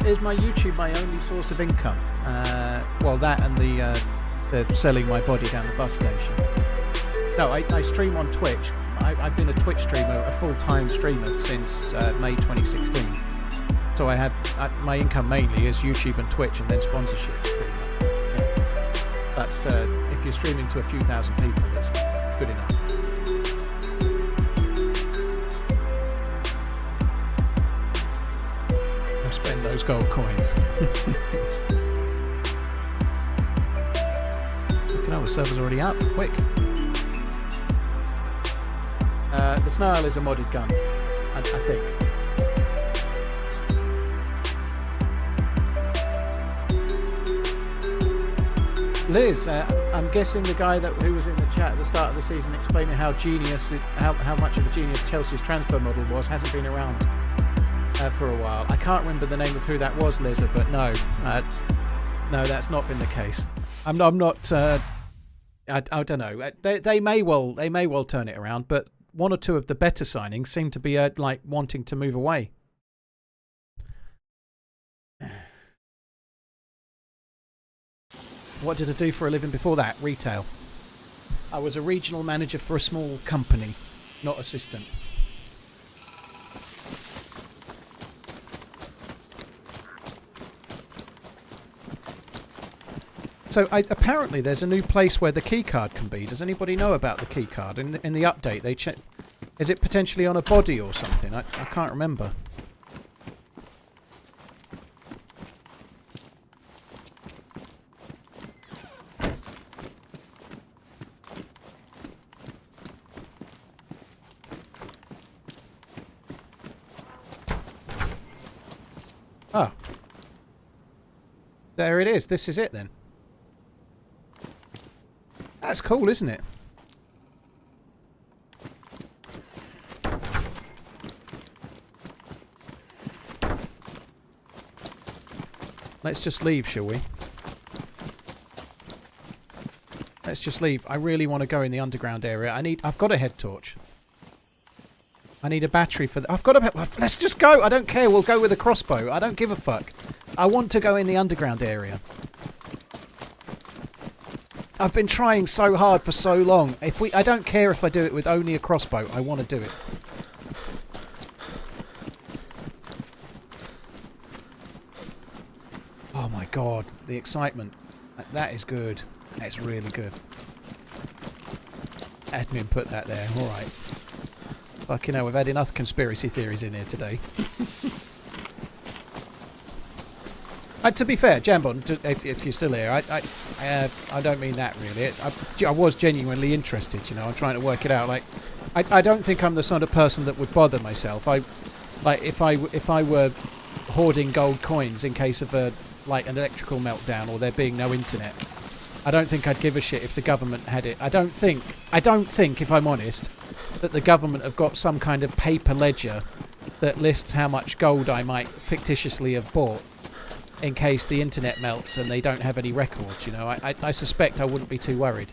A: Is my YouTube my only source of income? Well, that and the selling my body down the bus station. No, I stream on Twitch. I've been a Twitch streamer, a full-time streamer since May 2016. So I have my income mainly is YouTube and Twitch, and then sponsorships. Pretty much. Yeah. But if you're streaming to a few thousand people, it's good enough. Spend those gold coins. Looking over, the server's already up. Quick. The Snarl is a modded gun, I think. Liz, I'm guessing the guy who was in the chat at the start of the season explaining how much of a genius Chelsea's transfer model was hasn't been around for a while. I can't remember the name of who that was, Lizard, but no, that's not been the case. I'm not. I don't know. They may well turn it around, but one or two of the better signings seem to be like wanting to move away. What did I do for a living before that? Retail. I was a regional manager for a small company, not assistant. So apparently there's a new place where the keycard can be. Does anybody know about the keycard? In the update, they check. Is it potentially on a body or something? I can't remember. Oh. There it is. This is it then. That's cool, isn't it? Let's just leave, shall we? Let's just leave. I really want to go in the underground area. I've got a head torch. I need a battery for I've got a... Let's just go. I don't care. We'll go with a crossbow. I don't give a fuck. I want to go in the underground area. I've been trying so hard for so long. I don't care if I do it with only a crossbow. I want to do it. Oh my god, the excitement. That is good. That's really good. Admin put that there. Alright. Fucking hell, we've had enough conspiracy theories in here today. To be fair, Jambon, if you're still here, I don't mean that really. I was genuinely interested, you know. I'm trying to work it out. Like, I don't think I'm the sort of person that would bother myself. If I were hoarding gold coins in case of an electrical meltdown or there being no internet, I don't think I'd give a shit if the government had it. I don't think, if I'm honest, that the government have got some kind of paper ledger that lists how much gold I might fictitiously have bought in case the internet melts and they don't have any records, you know. I suspect I wouldn't be too worried.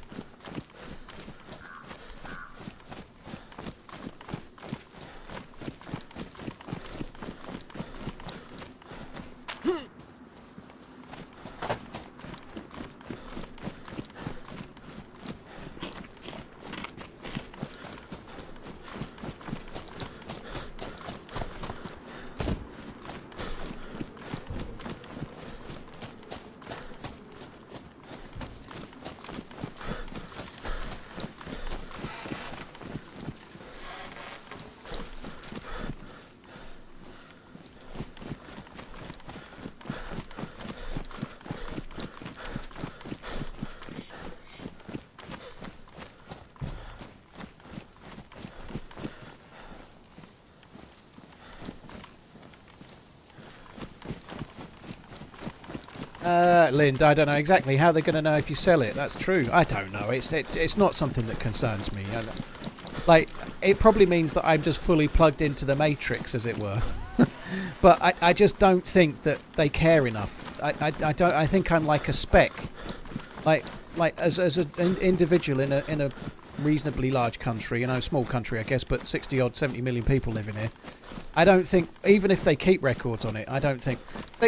A: Lind, I don't know exactly how they're going to know if you sell it. That's true. I don't know. It's not something that concerns me. Like, it probably means that I'm just fully plugged into the matrix, as it were. But I just don't think that they care enough. I think I'm like a speck. Like as an individual in a reasonably large country, you know, small country I guess, but 60 odd 70 million people live in here. I don't think, even if they keep records on it, I don't think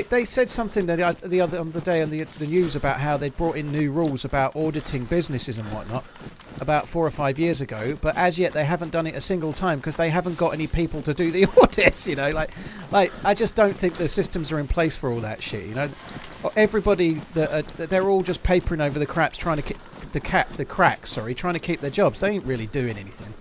A: they said something the other day on the news about how they'd brought in new rules about auditing businesses and whatnot about 4 or 5 years ago, but as yet they haven't done it a single time because they haven't got any people to do the audits, you know. Like I just don't think the systems are in place for all that shit, you know. Everybody they're all just papering over the cracks, trying to keep trying to keep their jobs. They ain't really doing anything.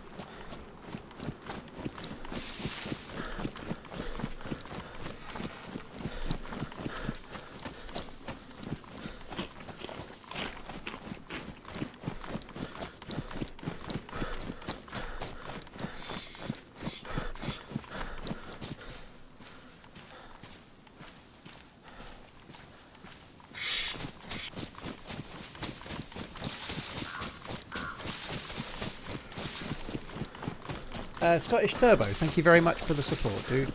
A: Scottish Turbo, thank you very much for the support, dude.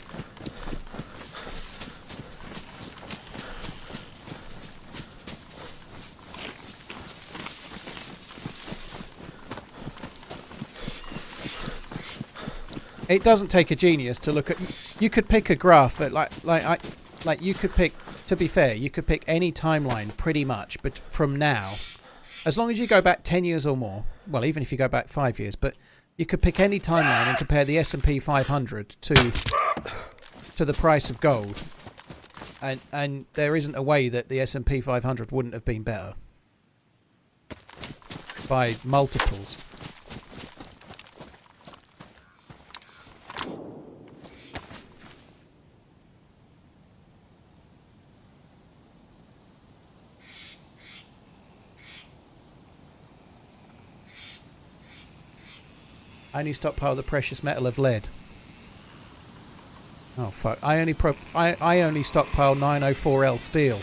A: It doesn't take a genius to look at. You could pick a graph at you could pick. To be fair, you could pick any timeline pretty much, but from now, as long as you go back 10 years or more. Well, even if you go back 5 years, but. You could pick any timeline and compare the S&P 500 to the price of gold, and there isn't a way that the S&P 500 wouldn't have been better by multiples. Only stockpile the precious metal of lead. Oh fuck! I only stockpile 904L steel.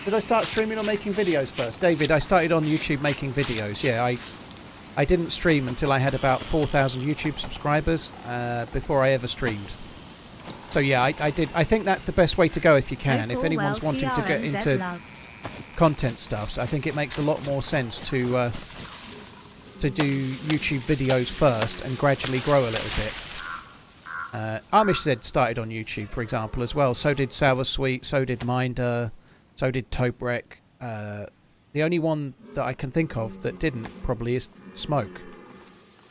A: Did I start streaming or making videos first? David, I started on YouTube making videos. Yeah, I didn't stream until I had about 4,000 YouTube subscribers before I ever streamed. So yeah, I did. I think that's the best way to go if you can. If anyone's wanting to get into content stuff, so I think it makes a lot more sense to do YouTube videos first and gradually grow a little bit. Amish Z started on YouTube, for example, as well. So did Sour Sweet. So did Minder. So did Tobrek. The only one that I can think of that didn't probably is Smoke,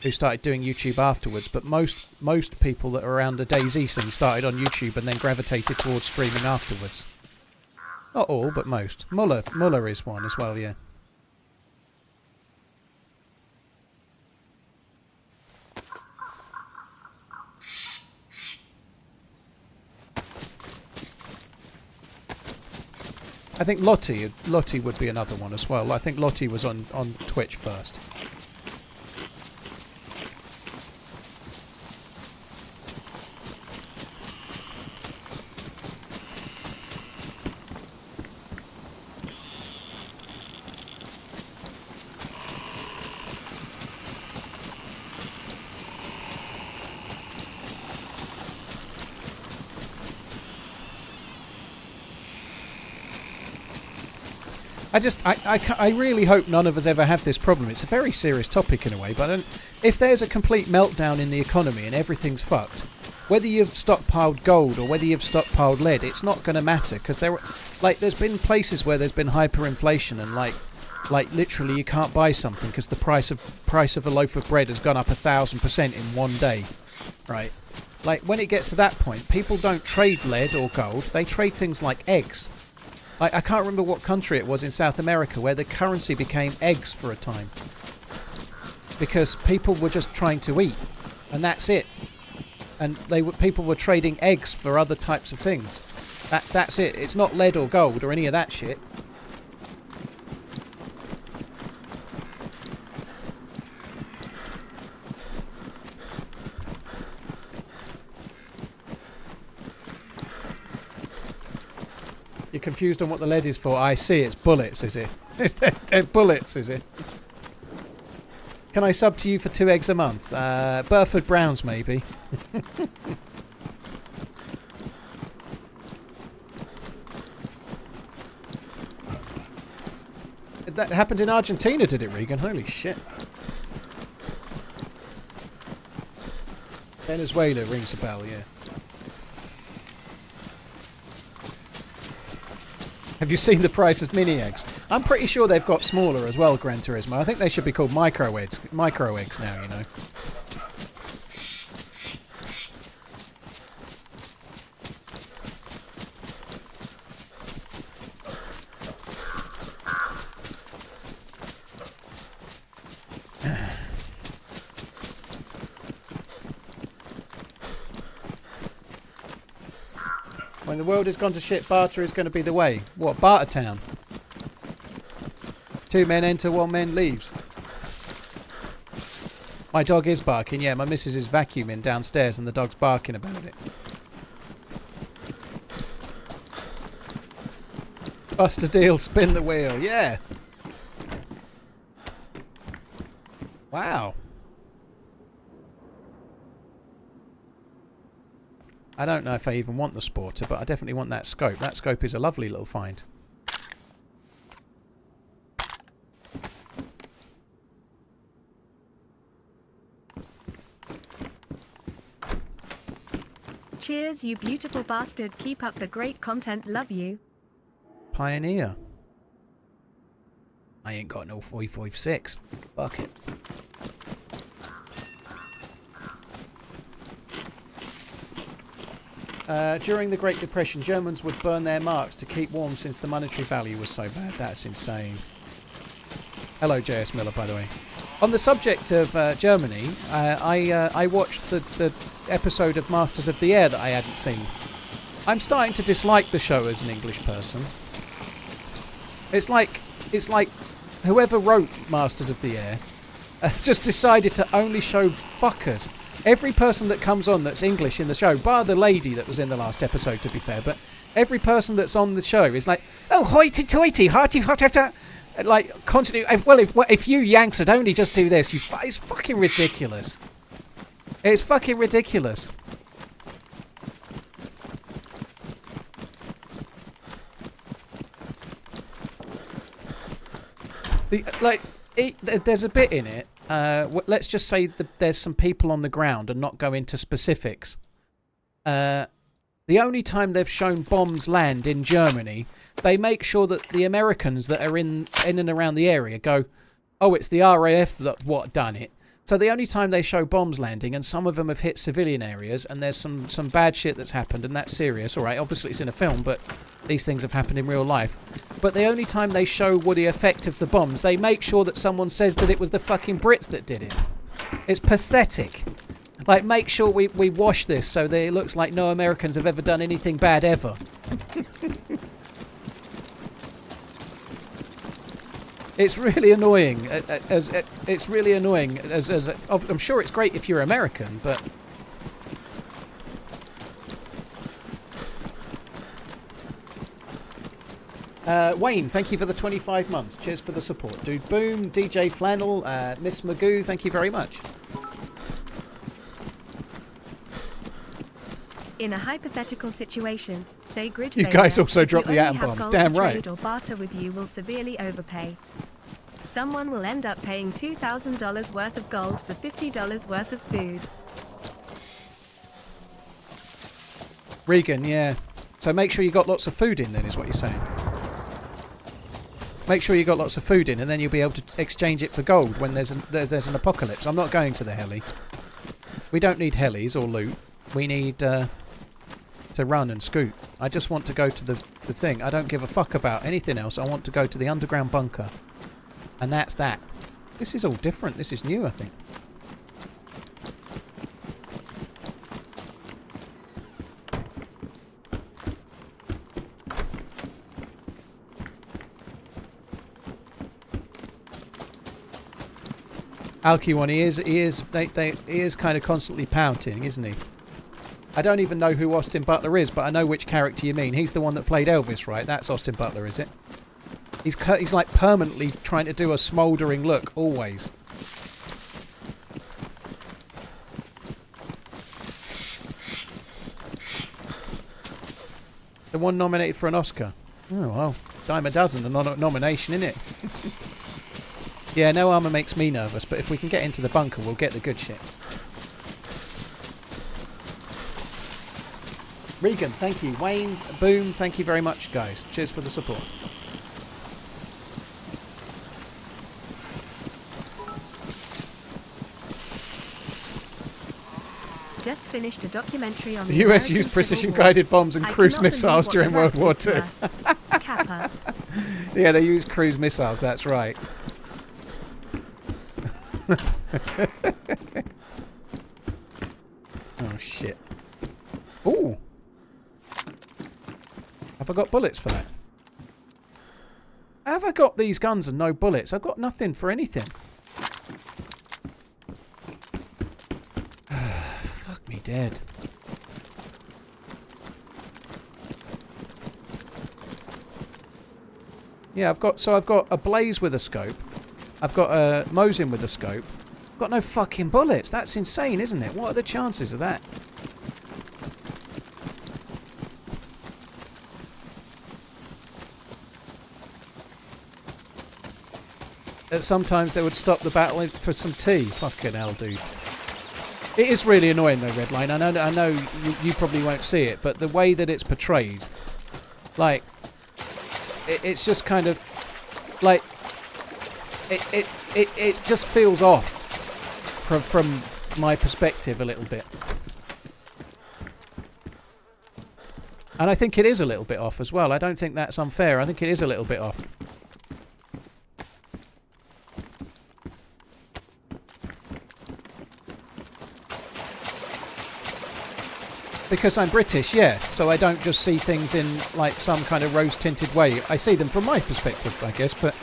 A: who started doing YouTube afterwards. But most people that are around the DayZ scene started on YouTube and then gravitated towards streaming afterwards. Not all, but most. Muller is one as well, yeah. I think Lottie would be another one as well. I think Lottie was on Twitch first. I really hope none of us ever have this problem. It's a very serious topic in a way, but if there's a complete meltdown in the economy and everything's fucked, whether you've stockpiled gold or whether you've stockpiled lead, it's not going to matter, because there's been places where there's been hyperinflation and like literally you can't buy something because the price of a loaf of bread has gone up 1,000% in one day, right? Like when it gets to that point, people don't trade lead or gold; they trade things like eggs. I can't remember what country it was in South America where the currency became eggs for a time. Because people were just trying to eat. And that's it. And people were trading eggs for other types of things. That's it. It's not lead or gold or any of that shit. You're confused on what the lead is for. I see, it's bullets, is it? They're bullets, is it? Can I sub to you for 2 eggs a month? Burford Browns, maybe. That happened in Argentina, did it, Regan? Holy shit. Venezuela rings a bell, yeah. Have you seen the price of mini eggs? I'm pretty sure they've got smaller as well, Gran Turismo. I think they should be called micro eggs now, you know. When the world has gone to shit, barter is going to be the way. What, Barter Town? 2 men enter, 1 man leaves. My dog is barking, yeah, my missus is vacuuming downstairs and the dog's barking about it. Bust a deal, spin the wheel, yeah. Wow. I don't know if I even want the Sporter, but I definitely want that scope. That scope is a lovely little find.
B: Cheers, you beautiful bastard. Keep up the great content. Love you.
A: Pioneer. I ain't got no 456. Fuck it. During the Great Depression, Germans would burn their marks to keep warm since the monetary value was so bad. That's insane. Hello, JS Miller, by the way. On the subject of Germany, I watched the episode of Masters of the Air that I hadn't seen. I'm starting to dislike the show as an English person. It's like whoever wrote Masters of the Air just decided to only show fuckers. Every person that comes on that's English in the show, bar the lady that was in the last episode, to be fair, but every person that's on the show is like, oh, hoity-toity, hearty-hot-hot-hot, like, constantly, well, if you Yanks would only just do this, it's fucking ridiculous. It's fucking ridiculous. There's a bit in it. Let's just say that there's some people on the ground and not go into specifics. The only time they've shown bombs land in Germany, they make sure that the Americans that are in and around the area go, oh, it's the RAF that what done it. So the only time they show bombs landing, and some of them have hit civilian areas, and there's some bad shit that's happened, and that's serious. All right, obviously it's in a film, but these things have happened in real life. But the only time they show what the effect of the bombs, they make sure that someone says that it was the fucking Brits that did it. It's pathetic. Like, make sure we wash this so that it looks like no Americans have ever done anything bad ever. It's really annoying. It's really annoying. I'm sure it's great if you're American, but Wayne, thank you for the 25 months. Cheers for the support, dude. Boom, DJ Flannel, Miss Magoo, thank you very much.
B: In a hypothetical situation, say grid
A: you
B: failure,
A: guys also drop the atom
B: gold
A: bombs. Damn
B: to
A: right.
B: trade or barter with you will severely overpay. Someone will end up paying $2,000 worth of gold for $50 worth of food.
A: Regan, yeah. So make sure you got lots of food in then, is what you're saying. Make sure you got lots of food in, and then you'll be able to exchange it for gold when there's an apocalypse. I'm not going to the heli. We don't need helis or loot. We need to run and scoot. I just want to go to the thing. I don't give a fuck about anything else. I want to go to the underground bunker. And that's that. This is all different. This is new, I think. Alky one, he is kind of constantly pouting, isn't he? I don't even know who Austin Butler is, but I know which character you mean. He's the one that played Elvis, right? That's Austin Butler, is it? He's like permanently trying to do a smouldering look, always. The one nominated for an Oscar. Oh, well, dime a dozen, a nomination, innit? Yeah, no armour makes me nervous, but if we can get into the bunker, we'll get the good shit. Regan, thank you. Wayne, Boom, thank you very much, guys. Cheers for the support.
B: Just finished a documentary on
A: the US used precision-guided bombs and cruise missiles during World War II.
B: Kappa.
A: Yeah, they used cruise missiles, that's right. Oh, shit. Ooh. Have I got bullets for that? Have I got these guns and no bullets? I've got nothing for anything. Fuck me dead. Yeah, I've got a Blaze with a scope. I've got a Mosin with a scope. I've got no fucking bullets. That's insane, isn't it? What are the chances of that? Sometimes they would stop the battle for some tea. Fucking hell, dude. It is really annoying though, Redline. I know you probably won't see it, but the way that it's portrayed, like, it's just kind of like it just feels off from my perspective a little bit. And I think it is a little bit off as well. I don't think that's unfair. I think it is a little bit off. Because I'm British, yeah, so I don't just see things in like some kind of rose-tinted way. I see them from my perspective, I guess, but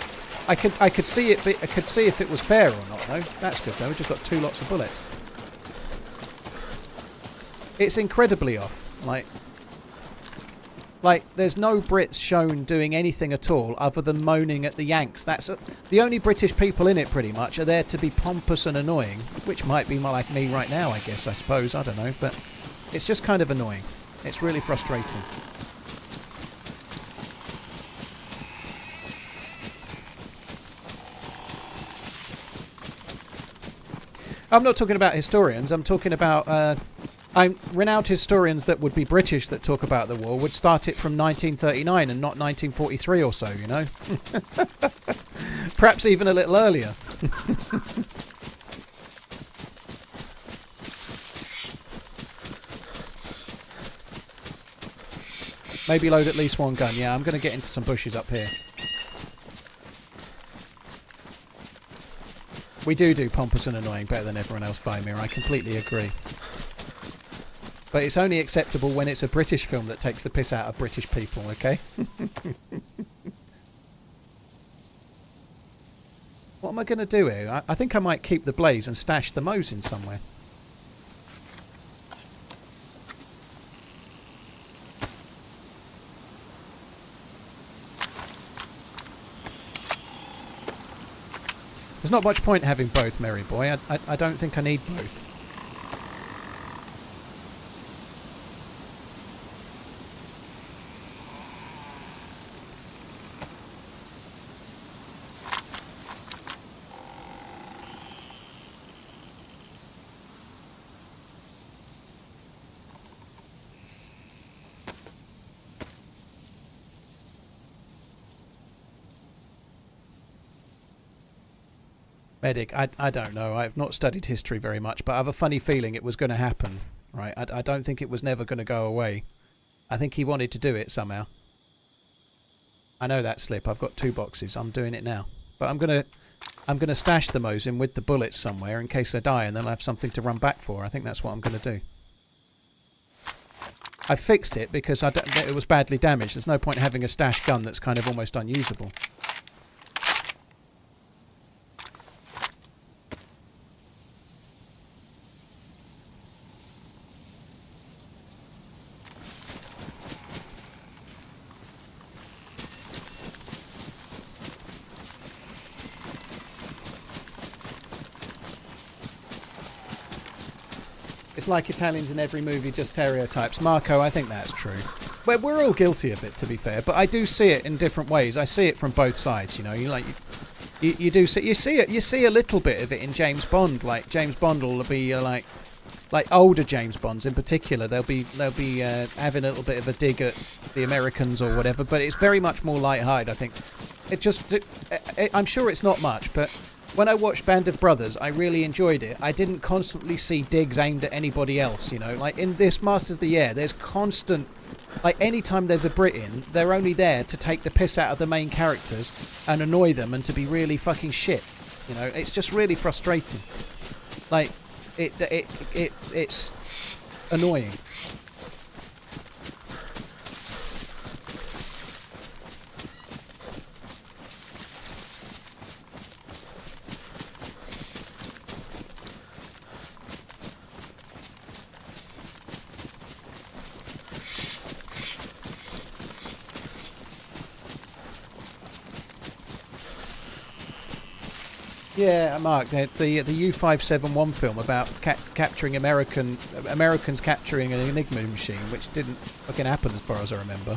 A: I could see it. I could see if it was fair or not, though. That's good, though. We just got 2 lots of bullets. It's incredibly off. Like, there's no Brits shown doing anything at all other than moaning at the Yanks. The only British people in it, pretty much, are there to be pompous and annoying, which might be more like me right now, I guess, I suppose. I don't know, but it's just kind of annoying. It's really frustrating. I'm not talking about historians. I'm talking about... renowned historians that would be British that talk about the war would start it from 1939 and not 1943 or so, you know? Perhaps even a little earlier. Maybe load at least 1 gun. Yeah, I'm going to get into some bushes up here. We do pompous and annoying better than everyone else by Mir. I completely agree. But it's only acceptable when it's a British film that takes the piss out of British people, okay? What am I going to do here? I think I might keep the blaze and stash the Mosin somewhere. There's not much point having both, Merry Boy. I don't think I need both. Medic, I don't know. I've not studied history very much, but I have a funny feeling it was going to happen. Right? I don't think it was never going to go away. I think he wanted to do it somehow. I know that slip. I've got 2 boxes. I'm doing it now. But I'm gonna stash the Mosin with the bullets somewhere in case I die, and then I'll have something to run back for. I think that's what I'm going to do. I fixed it because it was badly damaged. There's no point having a stash gun that's kind of almost unusable. It's like Italians in every movie, just stereotypes. Marco, I think that's true. Well, we're all guilty of it, to be fair, but I do see it in different ways. I see it from both sides, you know. You do see it. You see a little bit of it in James Bond. Like James Bond will be like older James Bonds in particular. They'll be having a little bit of a dig at the Americans or whatever, but it's very much more light-hearted. I think I'm sure it's not much, but. When I watched Band of Brothers, I really enjoyed it. I didn't constantly see digs aimed at anybody else, you know. Like in this Masters of the Air, there's constant... Like anytime there's a Brit in, they're only there to take the piss out of the main characters and annoy them and to be really fucking shit. You know, it's just really frustrating. Like, it's annoying. Yeah, Mark, the U-571 film about capturing Americans capturing an Enigma machine, which didn't fucking happen as far as I remember.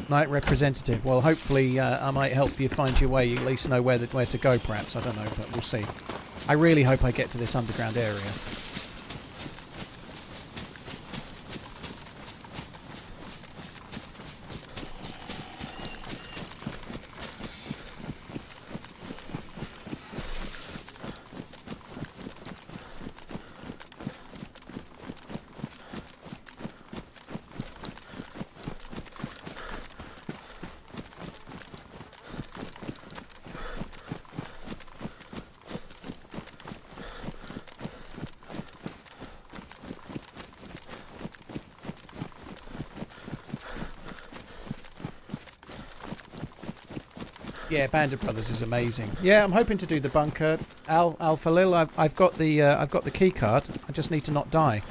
A: Night Representative. Well, hopefully I might help you find your way. You at least know where to go, perhaps. I don't know, but we'll see. I really hope I get to this underground area. Yeah, Band of Brothers is amazing. Yeah, I'm hoping to do the bunker. Alpha Lil, I've got the key card. I just need to not die.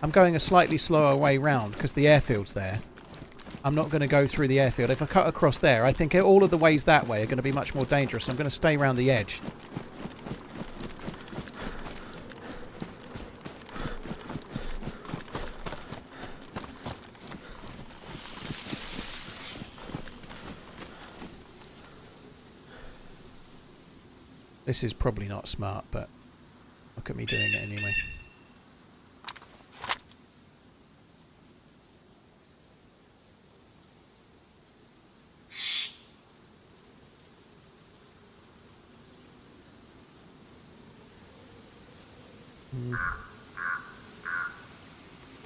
A: I'm going a slightly slower way round because the airfield's there. I'm not going to go through the airfield. If I cut across there, I think all of the ways that way are going to be much more dangerous. I'm going to stay around the edge. This is probably not smart, but look at me doing it anyway.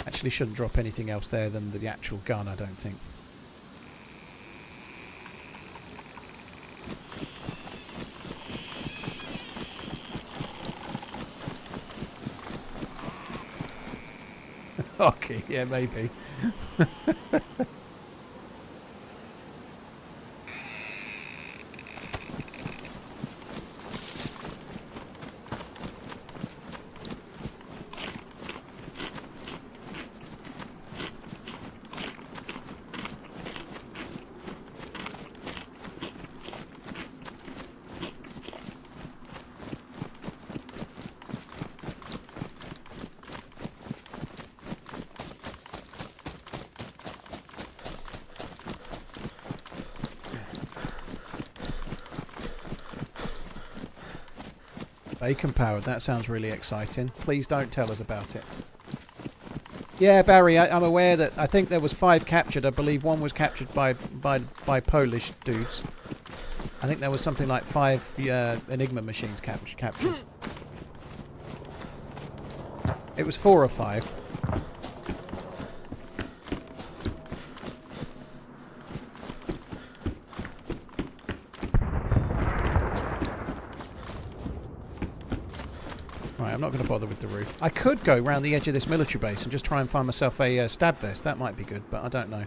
A: Actually shouldn't drop anything else there than the actual gun, I don't think. Okay, yeah, maybe. Bacon powered, that sounds really exciting. Please don't tell us about it. Yeah, Barry, I'm aware that I think there was 5 captured. I believe one was captured by Polish dudes. I think there was something like 5 Enigma machines captured. It was 4 or 5. I'm not going to bother with the roof. I could go around the edge of this military base and just try and find myself a stab vest. That might be good, but I don't know.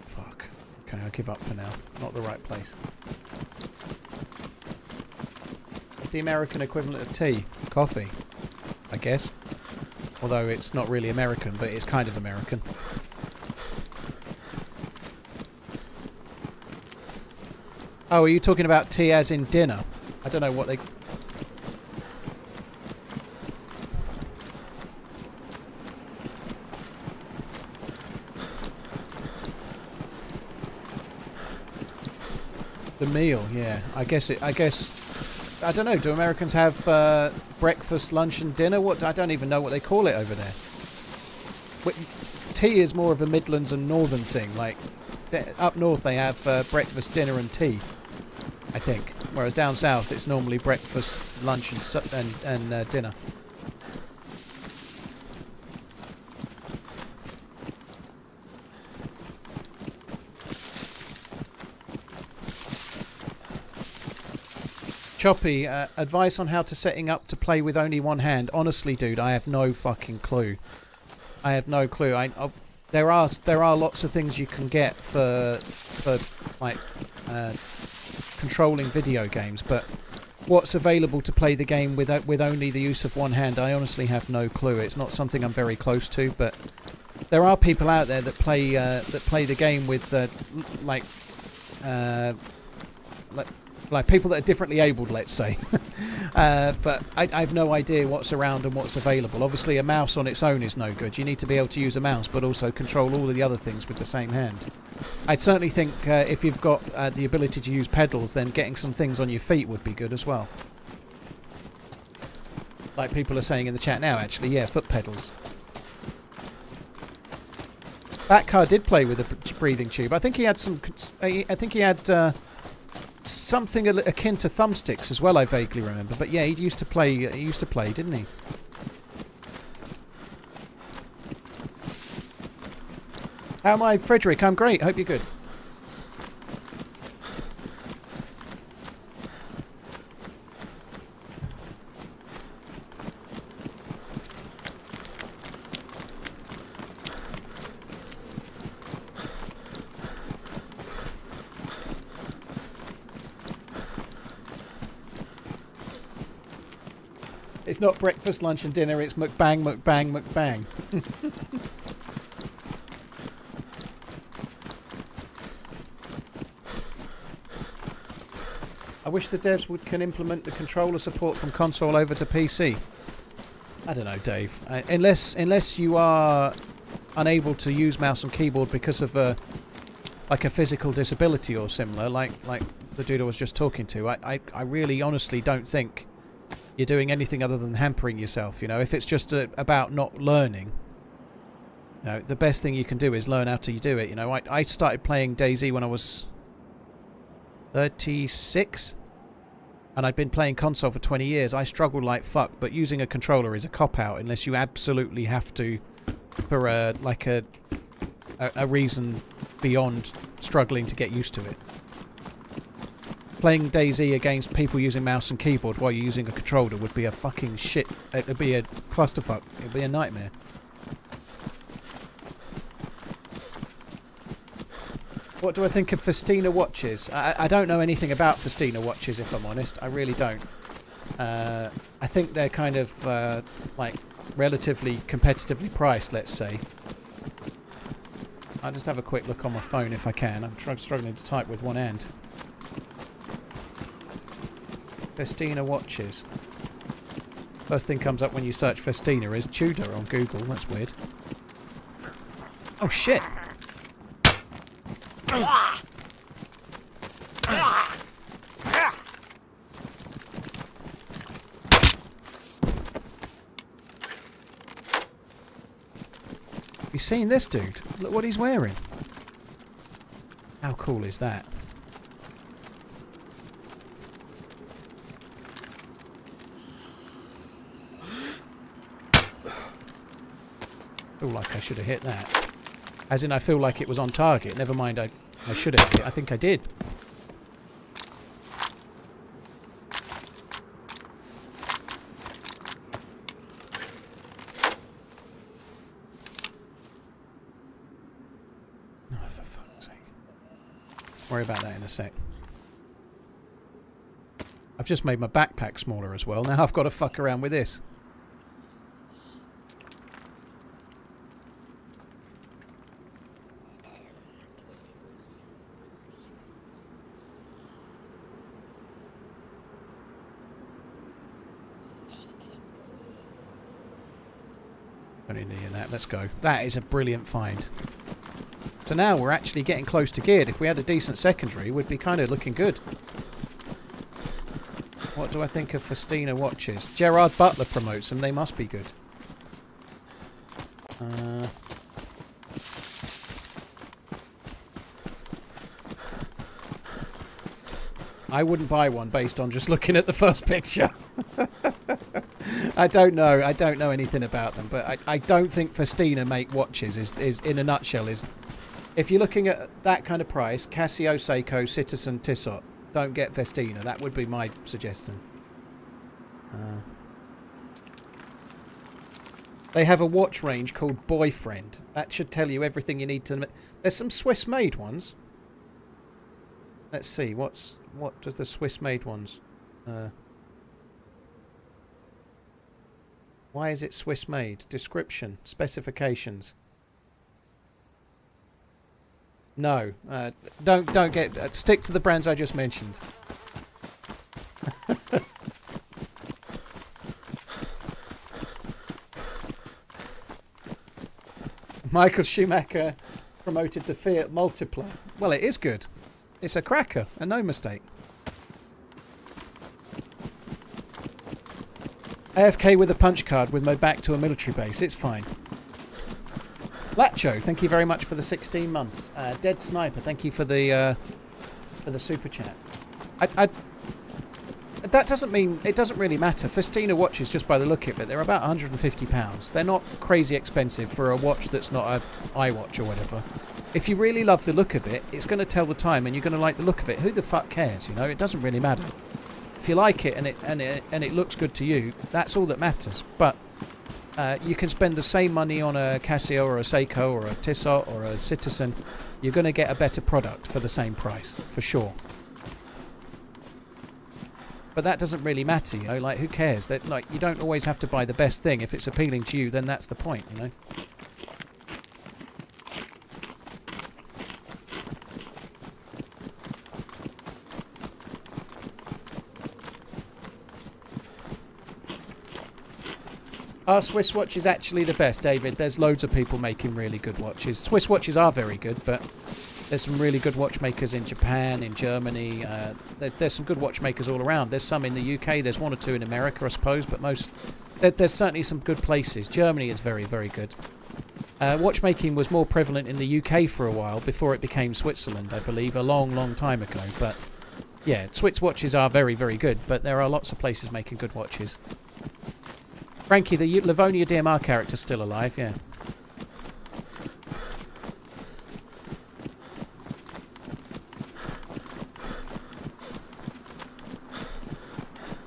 A: Fuck. Okay, I'll give up for now. Not the right place. What's the American equivalent of tea? Coffee, I guess. Although it's not really American, but it's kind of American. Oh, are you talking about tea as in dinner? I don't know what they... The meal, yeah. I guess... I don't know, do Americans have breakfast, lunch and dinner? I don't even know what they call it over there. Tea is more of a Midlands and Northern thing. Like, up north they have breakfast, dinner and tea. I think. Whereas down south it's normally breakfast, lunch and dinner. Choppy, advice on how to setting up to play with only one hand. Honestly, dude, I have no fucking clue. I have no clue. There are lots of things you can get for like controlling video games, but what's available to play the game with only the use of one hand, I honestly have no clue. It's not something I'm very close to, but there are people out there that play the game with like people that are differently abled, let's say. But I have no idea what's around and what's available. Obviously, a mouse on its own is no good. You need to be able to use a mouse, but also control all of the other things with the same hand. I'd certainly think if you've got the ability to use pedals, then getting some things on your feet would be good as well. Like people are saying in the chat now, actually, yeah, foot pedals. That car did play with a breathing tube. I think he had some. I think he had something akin to thumbsticks as well. I vaguely remember, but yeah, he used to play. He used to play, didn't he? How am I, Frederick? I'm great. Hope you're good. It's not breakfast, lunch and dinner, it's mukbang, mukbang, mukbang. I wish the devs can implement the controller support from console over to PC. I don't know, Dave. Unless you are unable to use mouse and keyboard because of like a physical disability or similar, like the dude I was just talking to, I really honestly don't think you're doing anything other than hampering yourself. You know, if it's just about not learning, you know, the best thing you can do is learn how to do it. You know, I started playing DayZ when I was 36, and I'd been playing console for 20 years. I struggled like fuck, but using a controller is a cop-out unless you absolutely have to for a reason beyond struggling to get used to it. Playing DayZ against people using mouse and keyboard while you're using a controller would be a fucking shit. It would be a clusterfuck. It would be a nightmare. What do I think of Festina watches? I don't know anything about Festina watches, if I'm honest. I really don't. I think they're kind of like relatively competitively priced, let's say. I'll just have a quick look on my phone if I can. I'm struggling to type with one hand. Festina watches. First thing comes up when you search Festina is Tudor on Google. That's weird. Oh shit! You seen this dude? Look what he's wearing. How cool is that? I feel like I should have hit that. As in, I feel like it was on target. Never mind, I should have hit it. I think I did. Oh, for fuck's sake. Worry about that in a sec. I've just made my backpack smaller as well. Now I've got to fuck around with this. Let's go. That is a brilliant find. So now we're actually getting close to geared. If we had a decent secondary, we'd be kind of looking good. What do I think of Festina watches? Gerard Butler promotes them. They must be good. I wouldn't buy one based on just looking at the first picture. I don't know. I don't know anything about them, but I don't think Festina make watches. Is in a nutshell is, if you're looking at that kind of price, Casio, Seiko, Citizen, Tissot, don't get Festina. That would be my suggestion. They have a watch range called Boyfriend. That should tell you everything you need to know. There's some Swiss-made ones. Let's see. What does the Swiss-made ones? Why is it Swiss-made? Description, specifications. No, don't get. Stick to the brands I just mentioned. Michael Schumacher promoted the Fiat Multipla. Well, it is good. It's a cracker, and no mistake. AFK with a punch card with my back to a military base. It's fine. Lacho, thank you very much for the 16 months. Dead Sniper, thank you for the super chat. That doesn't mean it doesn't really matter. Festina watches, just by the look of it, they're about £150. They're not crazy expensive for a watch that's not a iWatch or whatever. If you really love the look of it, it's going to tell the time, and you're going to like the look of it. Who the fuck cares? You know, it doesn't really matter. If you like it and it looks good to you, that's all that matters. But you can spend the same money on a Casio or a Seiko or a Tissot or a Citizen. You're going to get a better product for the same price, for sure. But that doesn't really matter, you know, like, who cares? That, like, you don't always have to buy the best thing. If it's appealing to you, then that's the point, you know? Are Swiss watches actually the best, David? There's loads of people making really good watches. Swiss watches are very good, but there's some really good watchmakers in Japan, in Germany. There's some good watchmakers all around. There's some in the UK. There's one or two in America, I suppose, but there's certainly some good places. Germany is very, very good. Watchmaking was more prevalent in the UK for a while before it became Switzerland, I believe, a long, long time ago. But yeah, Swiss watches are very, very good, but there are lots of places making good watches. Frankie, the Livonia DMR character's still alive, yeah.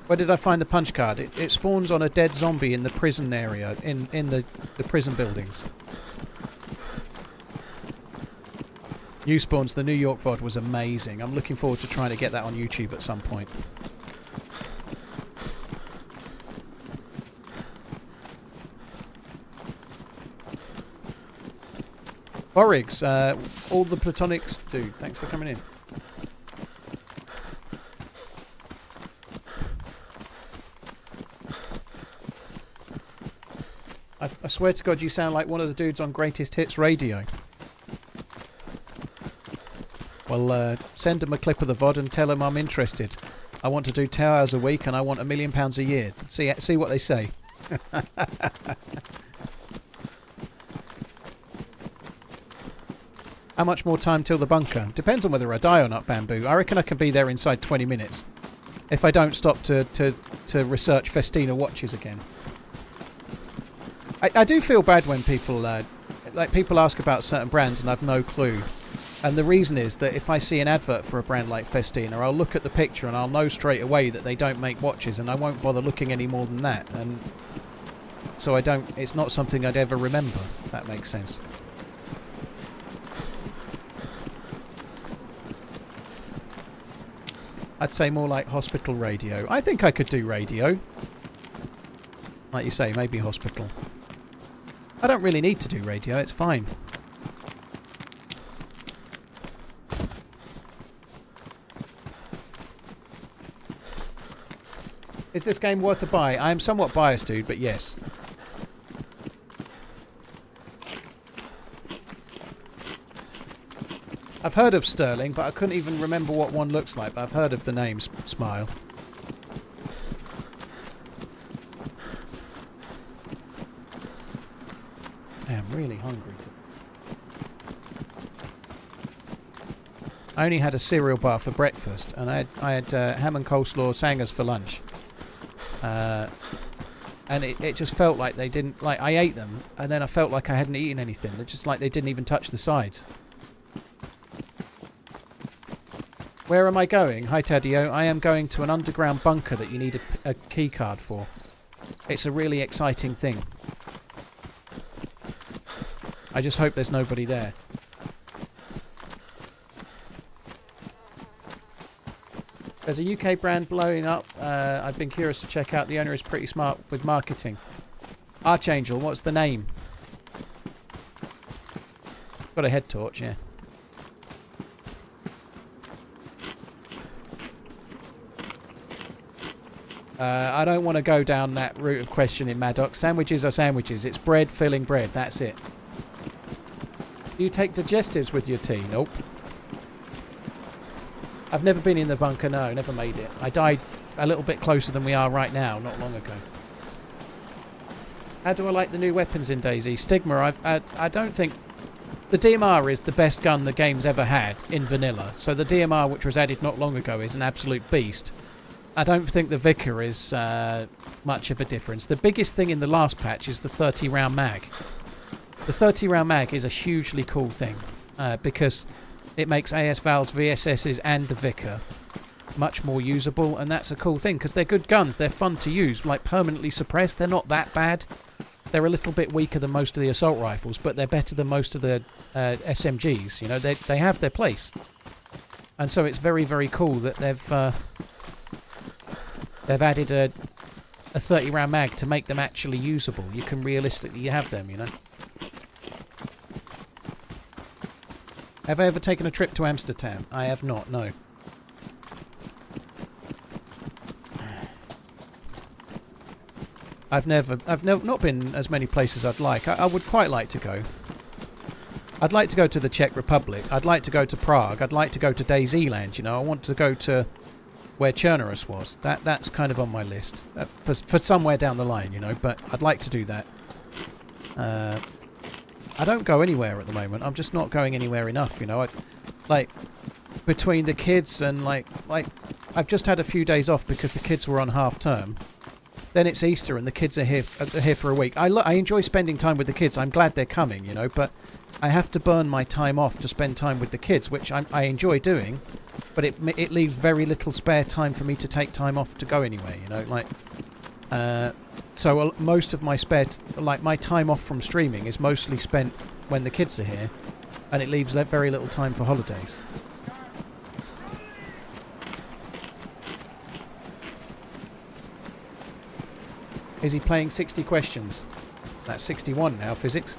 A: Where did I find the punch card? It spawns on a dead zombie in the prison area, in the prison buildings. New Spawns, the New York VOD was amazing. I'm looking forward to trying to get that on YouTube at some point. Boriggs, all the platonics, dude, thanks for coming in. I swear to God, you sound like one of the dudes on Greatest Hits Radio. Well, send him a clip of the VOD and tell him I'm interested. I want to do 2 hours a week and I want £1 million a year. See what they say. How much more time till the bunker? Depends on whether I die or not, Bamboo. I reckon I can be there inside 20 minutes. If I don't stop to research Festina watches again. I do feel bad when people people ask about certain brands and I've no clue. And the reason is that if I see an advert for a brand like Festina, I'll look at the picture and I'll know straight away that they don't make watches, and I won't bother looking any more than that. And so it's not something I'd ever remember, if that makes sense. I'd say more like hospital radio. I think I could do radio. Like you say, maybe hospital. I don't really need to do radio, it's fine. Is this game worth a buy? I am somewhat biased, dude, but yes. I've heard of Sterling, but I couldn't even remember what one looks like, but I've heard of the name Smile. I am really hungry. I only had a cereal bar for breakfast, and I had ham and coleslaw sangers for lunch. And it just felt like they didn't... Like, I ate them, and then I felt like I hadn't eaten anything. They're just like they didn't even touch the sides. Where am I going? Hi, Taddeo. I am going to an underground bunker that you need a key card for. It's a really exciting thing. I just hope there's nobody there. There's a UK brand blowing up. I've been curious to check out. The owner is pretty smart with marketing. Archangel, what's the name? Got a head torch, yeah. I don't want to go down that route of questioning, Maddox. Sandwiches are sandwiches. It's bread filling bread. That's it. Do you take digestives with your tea? Nope. I've never been in the bunker, no, never made it. I died a little bit closer than we are right now, not long ago. How do I like the new weapons in DayZ? Stigma, I don't think... The DMR is the best gun the game's ever had in vanilla. So the DMR, which was added not long ago, is an absolute beast. I don't think the Vicar is much of a difference. The biggest thing in the last patch is the 30-round mag. The 30-round mag is a hugely cool thing because it makes AS Val's VSSs and the Vicar much more usable, and that's a cool thing because they're good guns. They're fun to use, like permanently suppressed. They're not that bad. They're a little bit weaker than most of the assault rifles, but they're better than most of the SMGs. You know, they have their place, and so it's very, very cool that they've they've added a 30 round mag to make them actually usable. You can realistically have them, you know. Have I ever taken a trip to Amsterdam? I have not, no. I've never not been as many places I'd like. I would quite like to go. I'd like to go to the Czech Republic. I'd like to go to Prague. I'd like to go to DayZ Land, you know. I want to go to where Chernerus was. That's kind of on my list. For somewhere down the line, you know, but I'd like to do that. I don't go anywhere at the moment. I'm just not going anywhere enough, you know. Like, between the kids and, like, I've just had a few days off because the kids were on half term. Then it's Easter and the kids are here for a week. I enjoy spending time with the kids. I'm glad they're coming, you know, but I have to burn my time off to spend time with the kids, which I enjoy doing, but it leaves very little spare time for me to take time off to go anywhere, you know, like... So most of my my time off from streaming is mostly spent when the kids are here, and it leaves very little time for holidays. Is he playing 60 questions? That's 61 now, physics.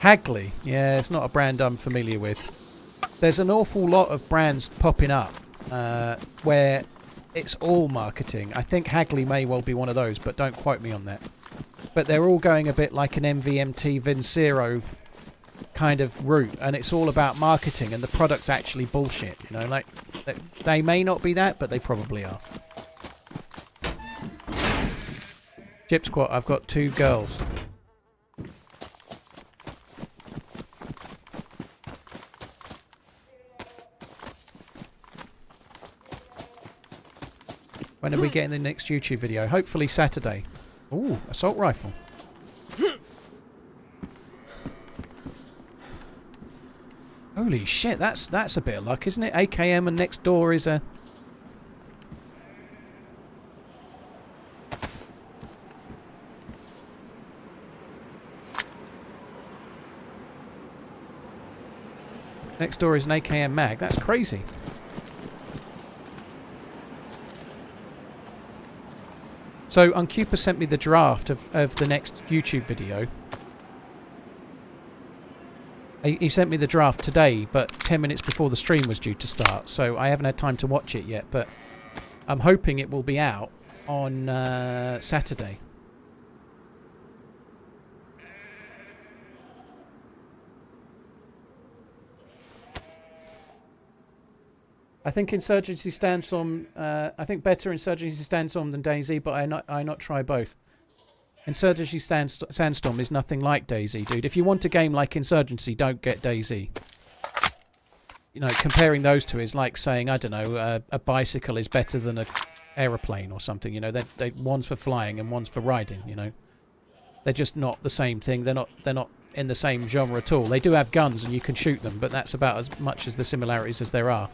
A: Hagley, yeah, it's not a brand I'm familiar with. There's an awful lot of brands popping up where it's all marketing. I think Hagley may well be one of those, but don't quote me on that. But they're all going a bit like an MVMT Vincero kind of route, and it's all about marketing, and the product's actually bullshit, you know, like, they may not be that, but they probably are. Gyp Squat, I've got 2 girls. When are we getting the next YouTube video? Hopefully Saturday. Ooh, assault rifle. Holy shit, that's a bit of luck, isn't it? AKM and next door is a... Next door is an AKM mag. That's crazy. So, Uncupa sent me the draft of the next YouTube video. He sent me the draft today, but 10 minutes before the stream was due to start, so I haven't had time to watch it yet, but I'm hoping it will be out on Saturday. I think Insurgency Sandstorm. I think better Insurgency Sandstorm than DayZ, but I not try both. Insurgency Sandstorm is nothing like DayZ, dude. If you want a game like Insurgency, don't get DayZ. You know, comparing those two is like saying, I don't know, a bicycle is better than an aeroplane or something. You know, one's for flying and one's for riding. You know, they're just not the same thing. They're not in the same genre at all. They do have guns and you can shoot them, but that's about as much as the similarities as there are.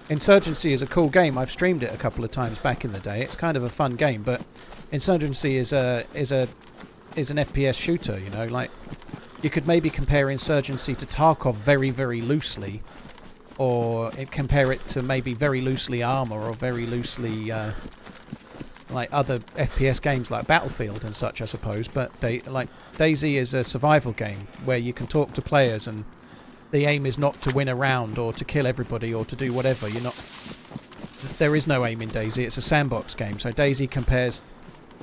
A: Insurgency is a cool game. I've streamed it a couple of times back in the day. It's kind of a fun game, but Insurgency is an FPS shooter, you know, like you could maybe compare Insurgency to Tarkov very, very loosely, or compare it to maybe very loosely Armour or very loosely like other FPS games like Battlefield and such, I suppose. But DayZ is a survival game where you can talk to players and the aim is not to win a round or to kill everybody or to do whatever. There is no aim in DayZ. It's a sandbox game. So DayZ compares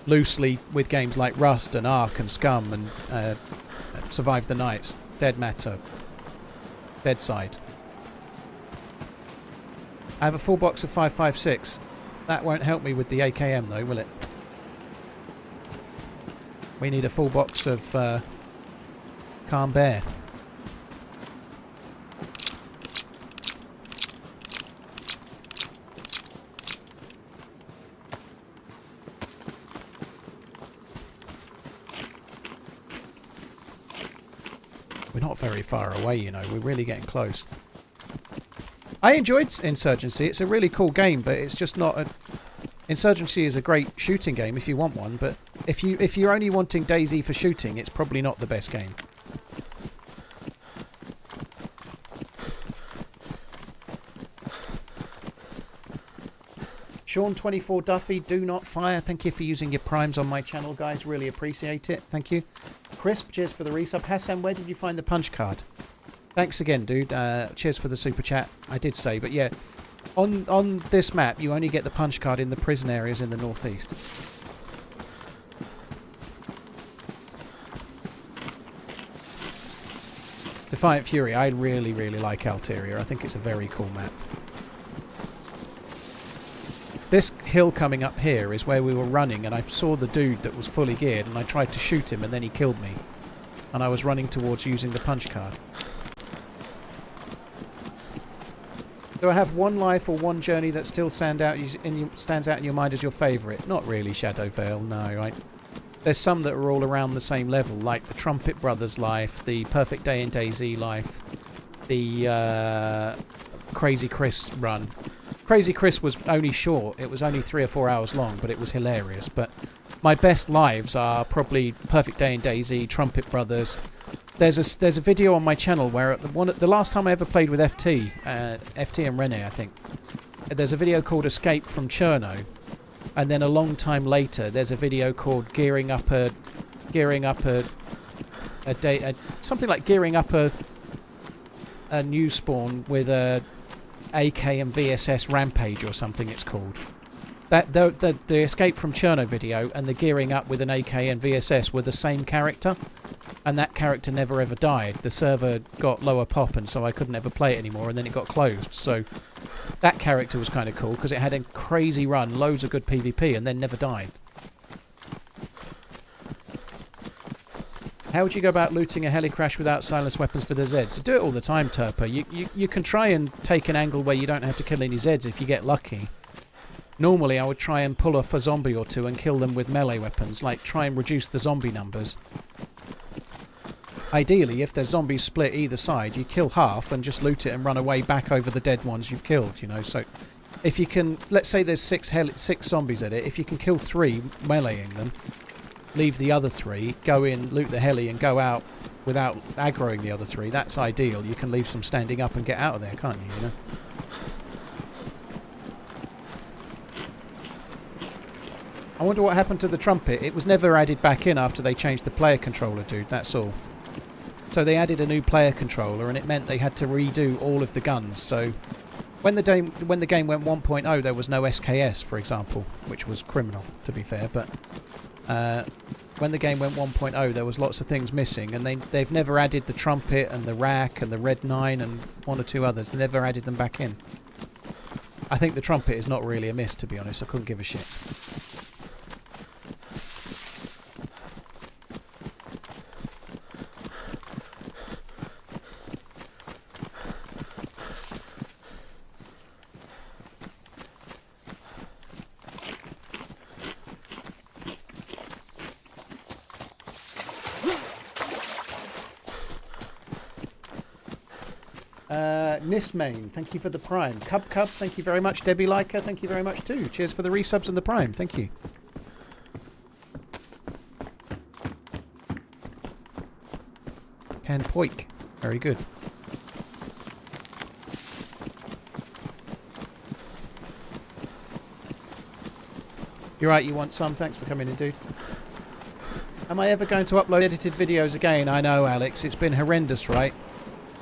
A: loosely with games like Rust and Ark and Scum and Survive the Nights, Dead Matter, Deadside. I have a full box of 5.56. That won't help me with the AKM though, will it? We need a full box of Calm Bear. We're not very far away, you know. We're really getting close. I enjoyed Insurgency. It's a really cool game, but it's just not a... Insurgency is a great shooting game if you want one, but if you're only wanting DayZ for shooting, it's probably not the best game. Sean24 Duffy, do not fire. Thank you for using your primes on my channel, guys. Really appreciate it. Thank you. Crisp, cheers for the resub. Hassan, where did you find the punch card? Thanks again, dude. Cheers for the super chat. I did say, but yeah. On this map, you only get the punch card in the prison areas in the northeast. Defiant Fury, I really, really like Alteria. I think it's a very cool map. This hill coming up here is where we were running, and I saw the dude that was fully geared, and I tried to shoot him, and then he killed me. And I was running towards using the punch card. Do I have one life or one journey that still stands out in your mind as your favourite? Not really, Shadowvale, no. There's some that are all around the same level, like the Trumpet Brothers life, the Perfect Day in DayZ life, the Crazy Chris run. Crazy Chris was only short. It was only 3 or 4 hours long, but it was hilarious. But my best lives are probably Perfect Day in DayZ, Trumpet Brothers. There's a video on my channel where the last time I ever played with FT and Rene, I think. There's a video called Escape from Cherno, and then a long time later there's a video called something like gearing up a new spawn with a AK and VSS Rampage or something it's called. That the Escape from Cherno video and the gearing up with an AK and VSS were the same character, and that character never ever died. The server got lower pop, and so I couldn't ever play it anymore, and then it got closed. So that character was kind of cool because it had a crazy run, loads of good PvP, and then never died. How would you go about looting a heli crash without silenced weapons for the Zeds? Do it all the time, Turpa. You can try and take an angle where you don't have to kill any Zeds if you get lucky. Normally I would try and pull off a zombie or two and kill them with melee weapons, like try and reduce the zombie numbers. Ideally, if there's zombies split either side, you kill half and just loot it and run away back over the dead ones you've killed, you know. So if you can, let's say there's six zombies at it, if you can kill 3 meleeing them, leave the other 3, go in, loot the heli and go out without aggroing the other 3, that's ideal. You can leave some standing up and get out of there, can't you, you know? I wonder what happened to the trumpet. It was never added back in after they changed the player controller, dude, that's all. So they added a new player controller, and it meant they had to redo all of the guns. So when the game went 1.0, there was no SKS, for example, which was criminal, to be fair. But when the game went 1.0, there was lots of things missing, and they've never added the trumpet and the rack and the red 9 and 1 or 2 others. They never added them back in. I think the trumpet is not really a miss, to be honest. I couldn't give a shit. Nismain, thank you for the prime. Cub, thank you very much. Debbie Leica, thank you very much too. Cheers for the resubs and the prime, thank you. Can Poik, very good. You're right, you want some? Thanks for coming in, dude. Am I ever going to upload edited videos again? I know, Alex, it's been horrendous, right?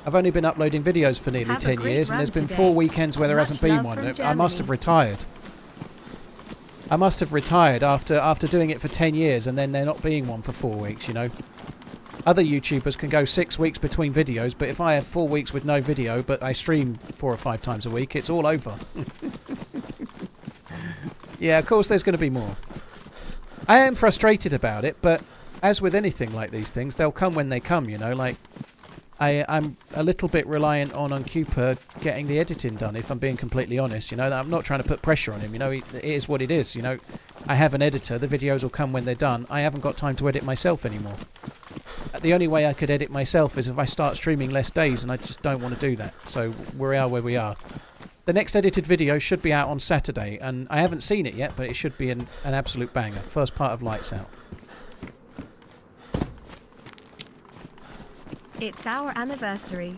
A: I've only been uploading videos for nearly 10 years, and there's been 4 weekends where there hasn't been one. I must have retired. I must have retired after doing it for 10 years, and then there not being one for 4 weeks, you know. Other YouTubers can go 6 weeks between videos, but if I have 4 weeks with no video, but I stream 4 or 5 times a week, it's all over. Yeah, of course there's going to be more. I am frustrated about it, but as with anything like these things, they'll come when they come, you know, like... I'm a little bit reliant on Cooper getting the editing done, if I'm being completely honest, you know. I'm not trying to put pressure on him, you know. It is what it is, you know. I have an editor, the videos will come when they're done. I haven't got time to edit myself anymore. the only way I could edit myself is if I start streaming less days, and I just don't want to do that. So we are where we are. The next edited video should be out on Saturday, and I haven't seen it yet, but it should be an absolute banger. First part of Lights Out.
B: It's our anniversary.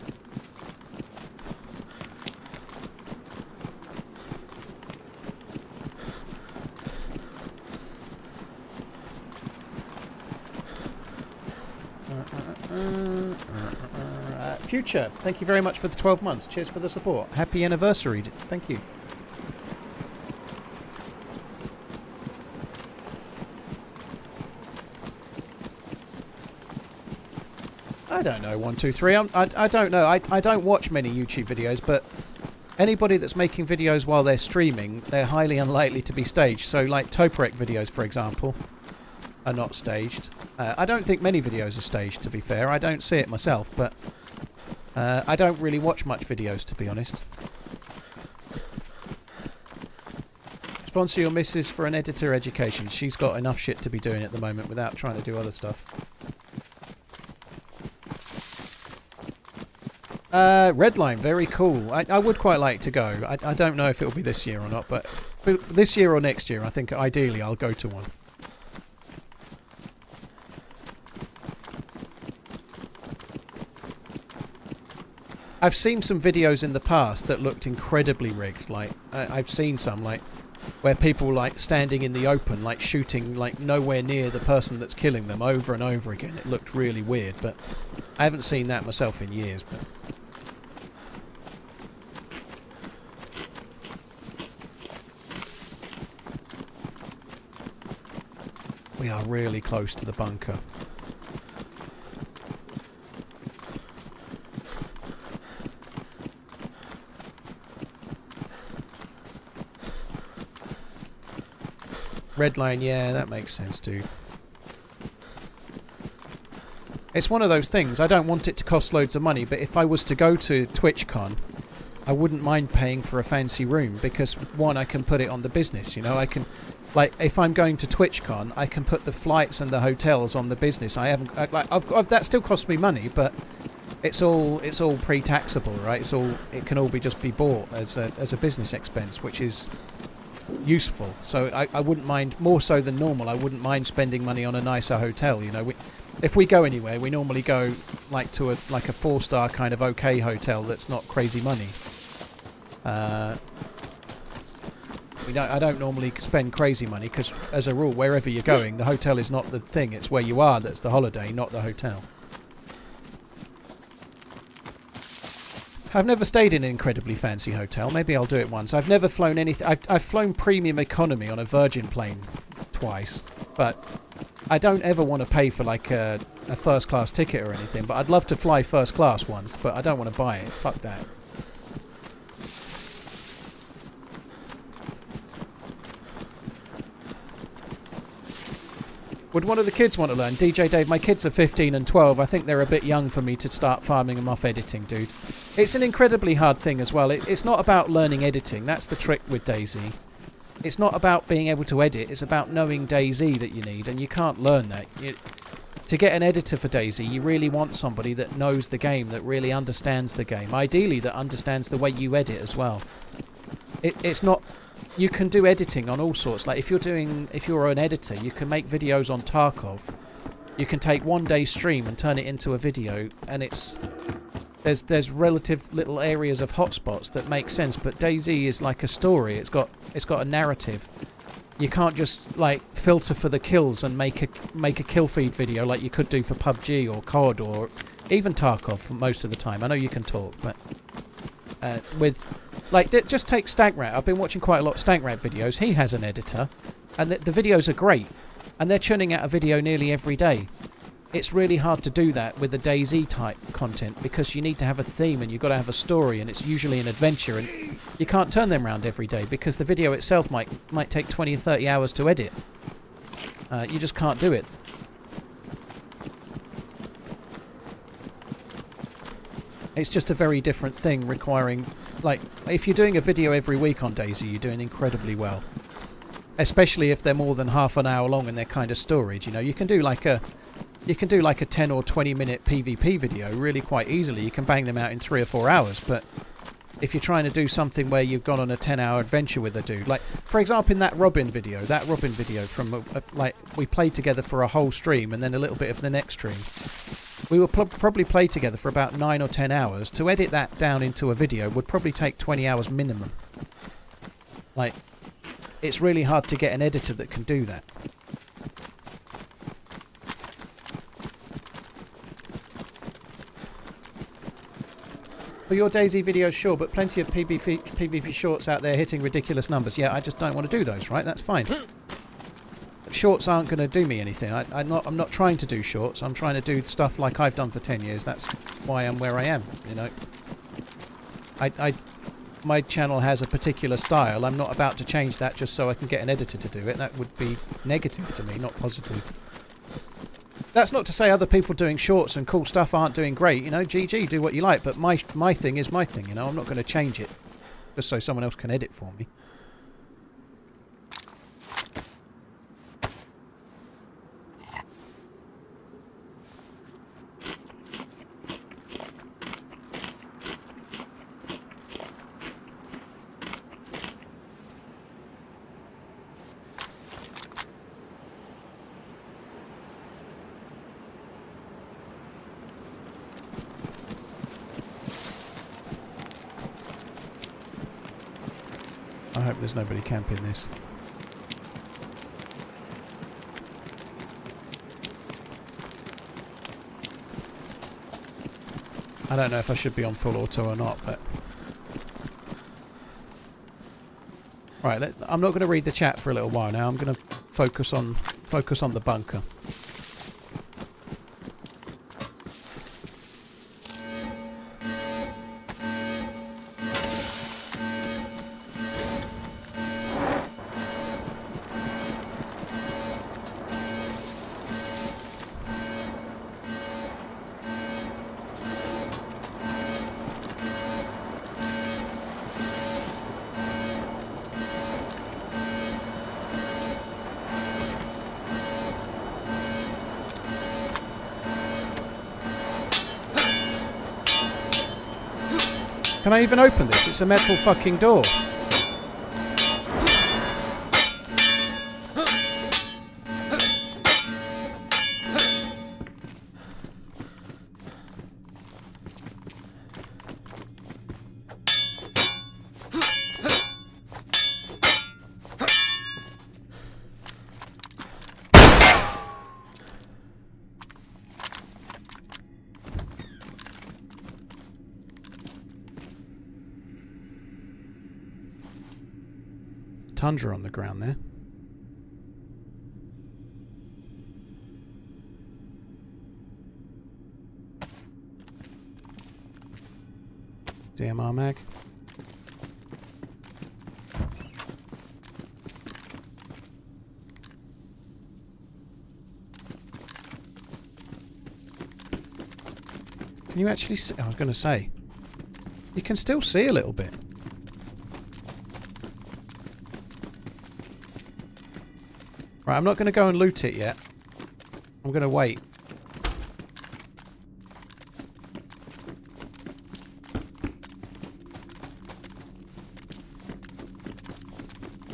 A: Future, thank you very much for the 12 months. Cheers for the support. Happy anniversary. Thank you. I don't know, 1, 2, 3. I don't know. I don't watch many YouTube videos, but anybody that's making videos while they're streaming, they're highly unlikely to be staged. So, like Toporek videos, for example, are not staged. I don't think many videos are staged, to be fair. I don't see it myself, but I don't really watch much videos, to be honest. Sponsor your missus for an editor education. She's got enough shit to be doing at the moment without trying to do other stuff. Redline, very cool. I would quite like to go. I don't know if it'll be this year or not, but this year or next year, I think ideally I'll go to one. I've seen some videos in the past that looked incredibly rigged. Like I've seen some like where people like standing in the open, like shooting like nowhere near the person that's killing them over and over again. It looked really weird, but I haven't seen that myself in years. But we are really close to the bunker. Redline, yeah, that makes sense, dude. It's one of those things. I don't want it to cost loads of money, but if I was to go to TwitchCon, I wouldn't mind paying for a fancy room because, one, I can put it on the business, you know. I can, like, if I'm going to TwitchCon, I can put the flights and the hotels on the business. I haven't, that still costs me money, but it's all pre-taxable, right? It can all just be bought as a business expense, which is useful. So I wouldn't mind, more so than normal, I wouldn't mind spending money on a nicer hotel, you know. If we go anywhere, we normally go like to a 4-star kind of okay hotel that's not crazy money. I don't normally spend crazy money because, as a rule, wherever you're going, the hotel is not the thing. It's where you are that's the holiday, not the hotel. I've never stayed in an incredibly fancy hotel. Maybe I'll do it once. I've never flown anything. I've flown premium economy on a Virgin plane twice, but I don't ever want to pay for like a first class ticket or anything. But I'd love to fly first class once, but I don't want to buy it. Fuck that. Would one of the kids want to learn? DJ Dave, my kids are 15 and 12. I think they're a bit young for me to start farming them off editing, dude. It's an incredibly hard thing as well. It's not about learning editing. That's the trick with DayZ. It's not about being able to edit. It's about knowing DayZ that you need, and you can't learn that. To get an editor for DayZ, you really want somebody that knows the game, that really understands the game. Ideally, that understands the way you edit as well. It's not... You can do editing on all sorts. Like if you're an editor, you can make videos on Tarkov. You can take one day stream and turn it into a video, and there's relative little areas of hotspots that make sense. But DayZ is like a story. It's got a narrative. You can't just like filter for the kills and make a kill feed video like you could do for PUBG or COD or even Tarkov most of the time. I know you can talk, but with like, just take Stankrat. I've been watching quite a lot of Stankrat videos. He has an editor, and the videos are great, and they're churning out a video nearly every day. It's really hard to do that with the DayZ type content because you need to have a theme and you've got to have a story, and it's usually an adventure, and you can't turn them around every day because the video itself might take 20 or 30 hours to edit. You just can't do it. It's just a very different thing requiring... Like, if you're doing a video every week on DayZ, you're doing incredibly well. Especially if they're more than half an hour long and they're kind of storage, you know. You can do like a You can do like a 10 or 20 minute PvP video really quite easily. You can bang them out in 3 or 4 hours, but if you're trying to do something where you've gone on a 10-hour adventure with a dude, like for example in that Robin video from like we played together for a whole stream and then a little bit of the next stream. We will probably play together for about 9 or 10 hours. To edit that down into a video would probably take 20 hours minimum. Like, it's really hard to get an editor that can do that. For your DayZ videos, sure, but plenty of PvP shorts out there hitting ridiculous numbers. Yeah, I just don't want to do those, right? That's fine. Shorts aren't going to do me anything. I'm not trying to do shorts. I'm trying to do stuff like I've done for 10 years. That's why I'm where I am, you know. My channel has a particular style. I'm not about to change that just so I can get an editor to do it. That would be negative to me, not positive. That's not to say other people doing shorts and cool stuff aren't doing great. You know, GG, do what you like. But my thing is my thing, you know. I'm not going to change it just so someone else can edit for me. I hope there's nobody camping this. I don't know if I should be on full auto or not, but... Right, I'm not going to read the chat for a little while now. I'm going to focus on the bunker. Can I even open this? It's a metal fucking door. Tundra on the ground there. DMR mag. Can you actually see? I was going to say, you can still see a little bit. Right, I'm not going to go and loot it yet. I'm going to wait.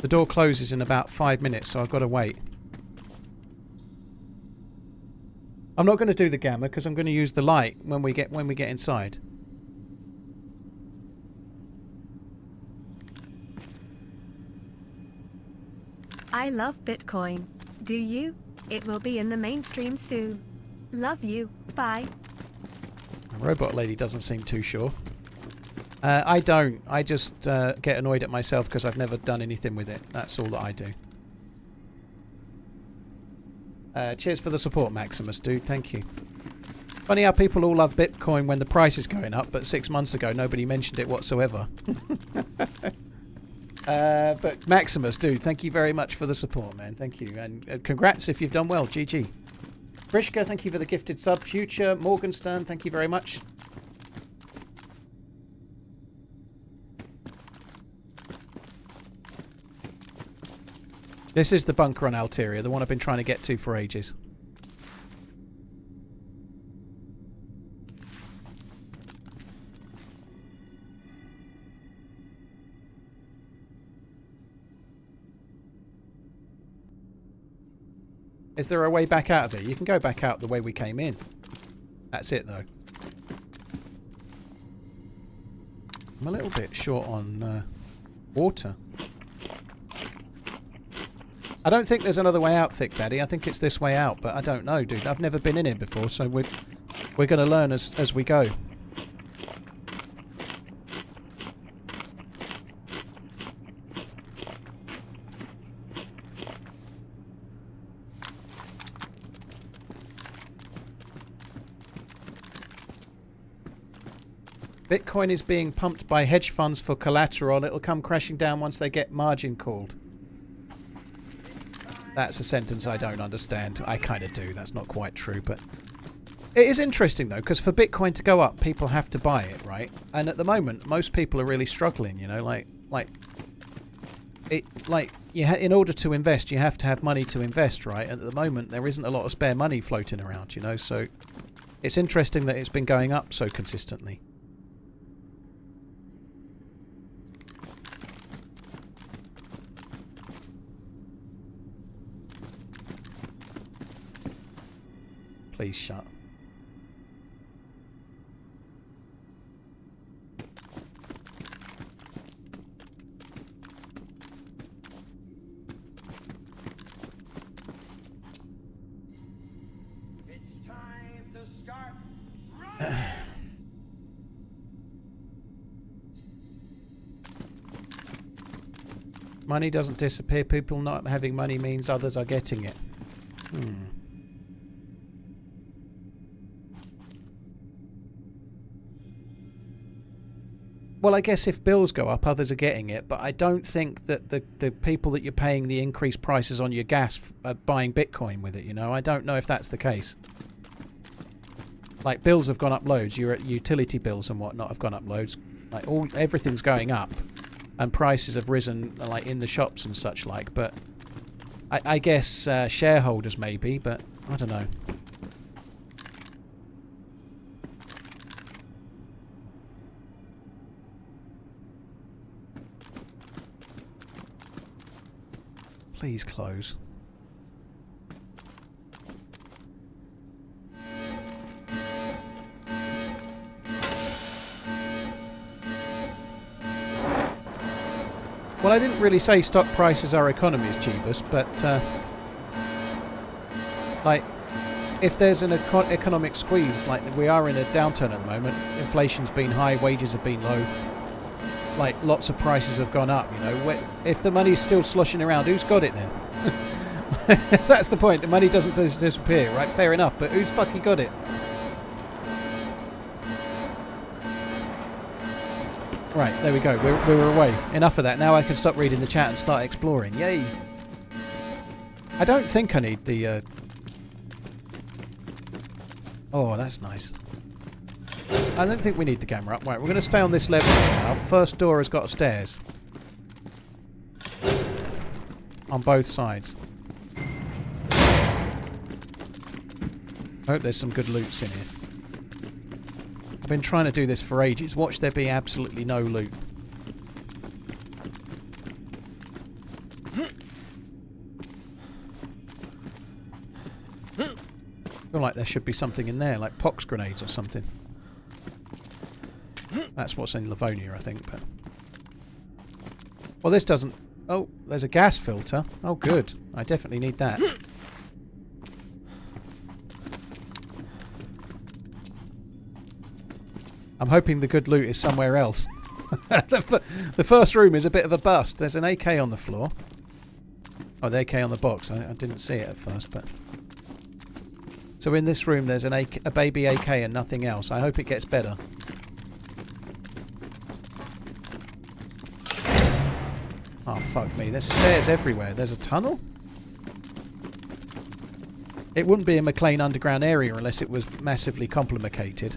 A: The door closes in about 5 minutes, so I've got to wait. I'm not going to do the gamma because I'm going to use the light when we get inside.
B: I love Bitcoin. Do you? It will be in the mainstream soon. Love you. Bye.
A: The robot lady doesn't seem too sure. I don't. I just get annoyed at myself because I've never done anything with it. That's all that I do. Cheers for the support, Maximus, dude. Thank you. Funny how people all love Bitcoin when the price is going up, but 6 months ago nobody mentioned it whatsoever. But Maximus, dude, thank you very much for the support, man. Thank you. And congrats if you've done well. GG. Brishka, thank you for the gifted sub. Future, Morgenstern, thank you very much. This is the bunker on Alteria, the one I've been trying to get to for ages. Is there a way back out of it? You can go back out the way we came in. That's it, though. I'm a little bit short on water. I don't think there's another way out, Thick Daddy. I think it's this way out, but I don't know, dude. I've never been in here before, so we're going to learn as we go. Bitcoin is being pumped by hedge funds for collateral. It'll come crashing down once they get margin called. That's a sentence I don't understand. I kind of do. That's not quite true, but it is interesting though, because for Bitcoin to go up, people have to buy it, right? And at the moment, most people are really struggling. You know, in order to invest, you have to have money to invest, right? And at the moment, there isn't a lot of spare money floating around. You know, so it's interesting that it's been going up so consistently. Please shut.
D: It's time to start running.
A: Money doesn't disappear. People not having money means others are getting it. Well, I guess if bills go up, others are getting it, but I don't think that the people that you're paying the increased prices on your gas are buying Bitcoin with it, you know? I don't know if that's the case. Like, bills have gone up loads. Your utility bills and whatnot have gone up loads. Like, everything's going up, and prices have risen, like, in the shops and such like, but I guess shareholders maybe, but I don't know. Please close. Well, I didn't really say stock prices are economies, Jeebus, but like, if there's an economic squeeze, like we are in a downturn at the moment, inflation's been high, wages have been low. Like, lots of prices have gone up, you know. If the money's still sloshing around, who's got it then? That's the point. The money doesn't disappear, right? Fair enough, but who's fucking got it? Right, there we go. We were away. Enough of that. Now I can stop reading the chat and start exploring. Yay! I don't think I need the... Oh, that's nice. I don't think we need the camera up. Right, we're going to stay on this level now. First door has got stairs. On both sides. I hope there's some good loots in here. I've been trying to do this for ages. Watch there be absolutely no loot. I feel like there should be something in there, like pox grenades or something. That's what's in Livonia, I think. But well, this doesn't... Oh, there's a gas filter. Oh, good. I definitely need that. I'm hoping the good loot is somewhere else. The first room is a bit of a bust. There's an AK on the floor. Oh, the AK on the box. I didn't see it at first, but... So in this room there's a baby AK and nothing else. I hope it gets better. Oh, fuck me. There's stairs everywhere. There's a tunnel? It wouldn't be a McLean underground area unless it was massively complicated.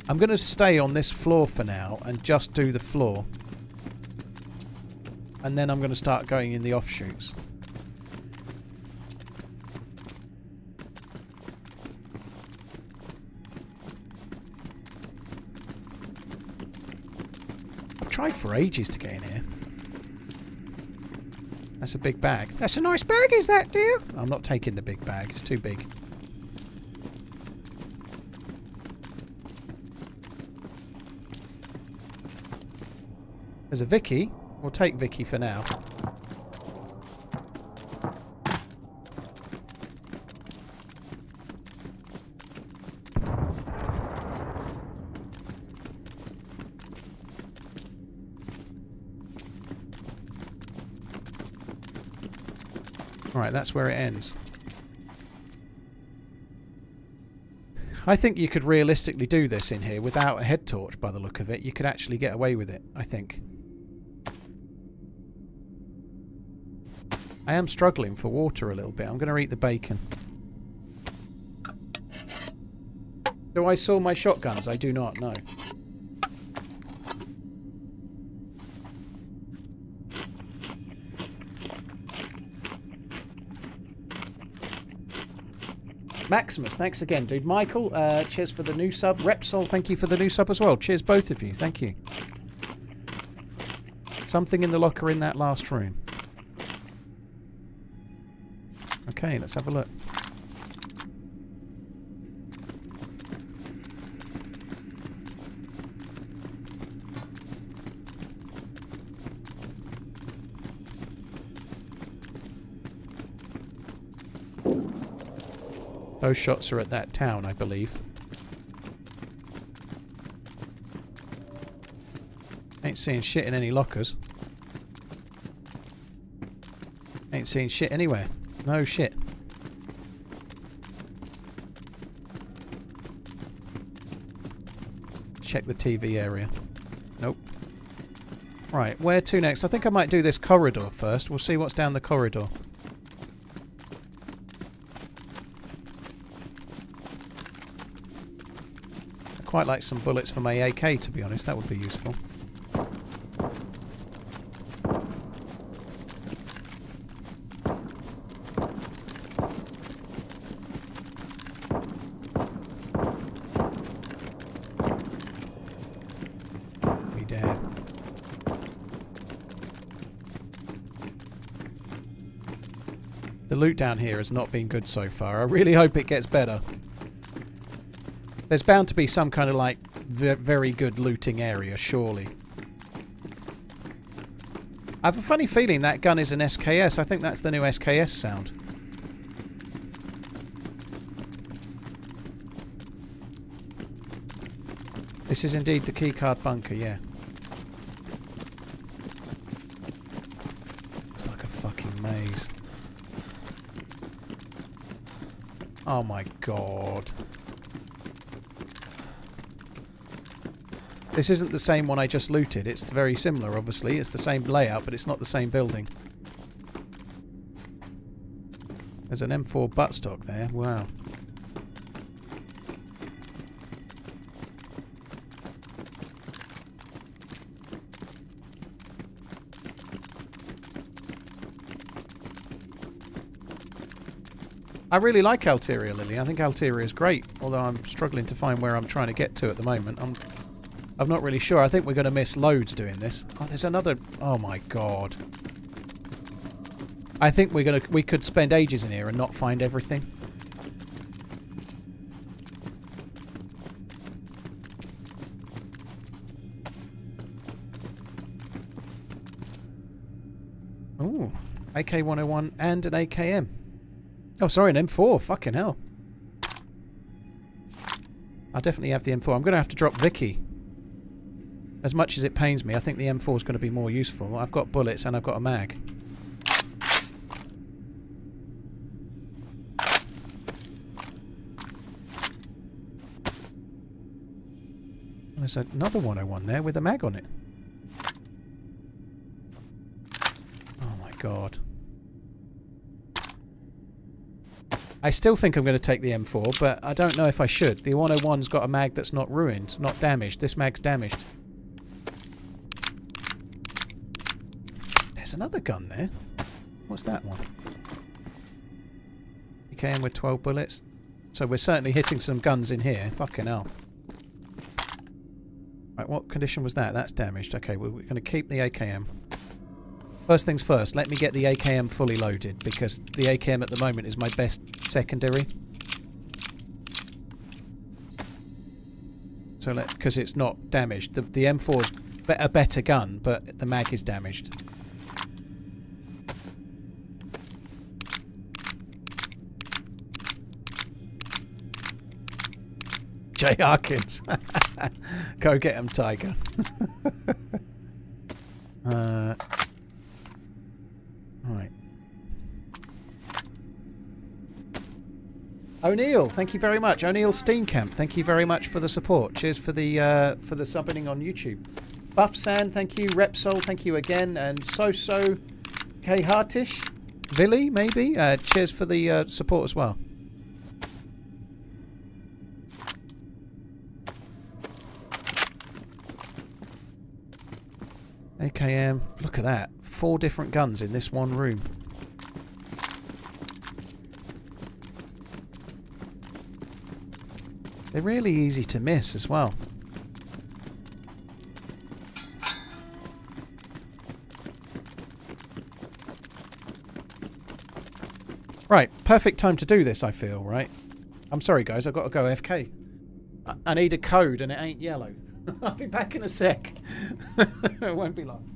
A: I'm going to stay on this floor for now and just do the floor. And then I'm going to start going in the offshoots. I've tried for ages to get in here. That's a big bag. That's a nice bag, is that, dear? I'm not taking the big bag. It's too big. There's a Vicky. We'll take Vicky for now. Right, that's where it ends. I think you could realistically do this in here without a head torch by the look of it. You could actually get away with it, I think. I am struggling for water a little bit. I'm going to eat the bacon. Do I saw my shotguns? I do not, no. Maximus, thanks again, dude. Michael, cheers for the new sub. Repsol, thank you for the new sub as well. Cheers, both of you. Thank you. Something in the locker in that last room. Okay, let's have a look. Those shots are at that town, I believe. Ain't seeing shit in any lockers. Ain't seeing shit anywhere. No shit. Check the TV area. Nope. Right, where to next? I think I might do this corridor first. We'll see what's down the corridor. Quite like some bullets for my AK, to be honest. That would be useful. Be dead. The loot down here has not been good so far. I really hope it gets better. There's bound to be some kind of, like, very good looting area, surely. I have a funny feeling that gun is an SKS. I think that's the new SKS sound. This is indeed the keycard bunker, yeah. It's like a fucking maze. Oh my god. This isn't the same one I just looted. It's very similar, obviously. It's the same layout, but it's not the same building. There's an M4 buttstock there. Wow. I really like Alteria, Lily. I think Alteria is great, although I'm struggling to find where I'm trying to get to at the moment. I'm not really sure. I think we're going to miss loads doing this. Oh, there's another... Oh my god. I think we could spend ages in here and not find everything. Ooh. AK-101 and an AKM. Oh, sorry, an M4. Fucking hell. I'll definitely have the M4. I'm going to have to drop Vicky. As much as it pains me, I think the M4 is going to be more useful. I've got bullets and I've got a mag. There's another 101 there with a mag on it. Oh my god. I still think I'm going to take the M4, but I don't know if I should. The 101's got a mag that's not ruined, not damaged. This mag's damaged. There's another gun there. What's that one? AKM with 12 bullets. So we're certainly hitting some guns in here. Fucking hell. Right, what condition was that? That's damaged. Okay, we're going to keep the AKM. First things first, let me get the AKM fully loaded, because the AKM at the moment is my best secondary. So because it's not damaged. The M4 is a better gun, but the mag is damaged. Jay Harkins. Go get him, Tiger. Right. O'Neill, thank you very much. O'Neill Steenkamp, thank you very much for the support. Cheers for the subbing on YouTube. Buff Sand, thank you. Repsol, thank you again. And K Hartish, Villy, maybe. Cheers for the support as well. AKM, look at that. 4 different guns in this one room. They're really easy to miss as well. Right, perfect time to do this, I feel, right? I'm sorry, guys, I've got to go AFK. I need a code and it ain't yellow. I'll be back in a sec. It won't be long.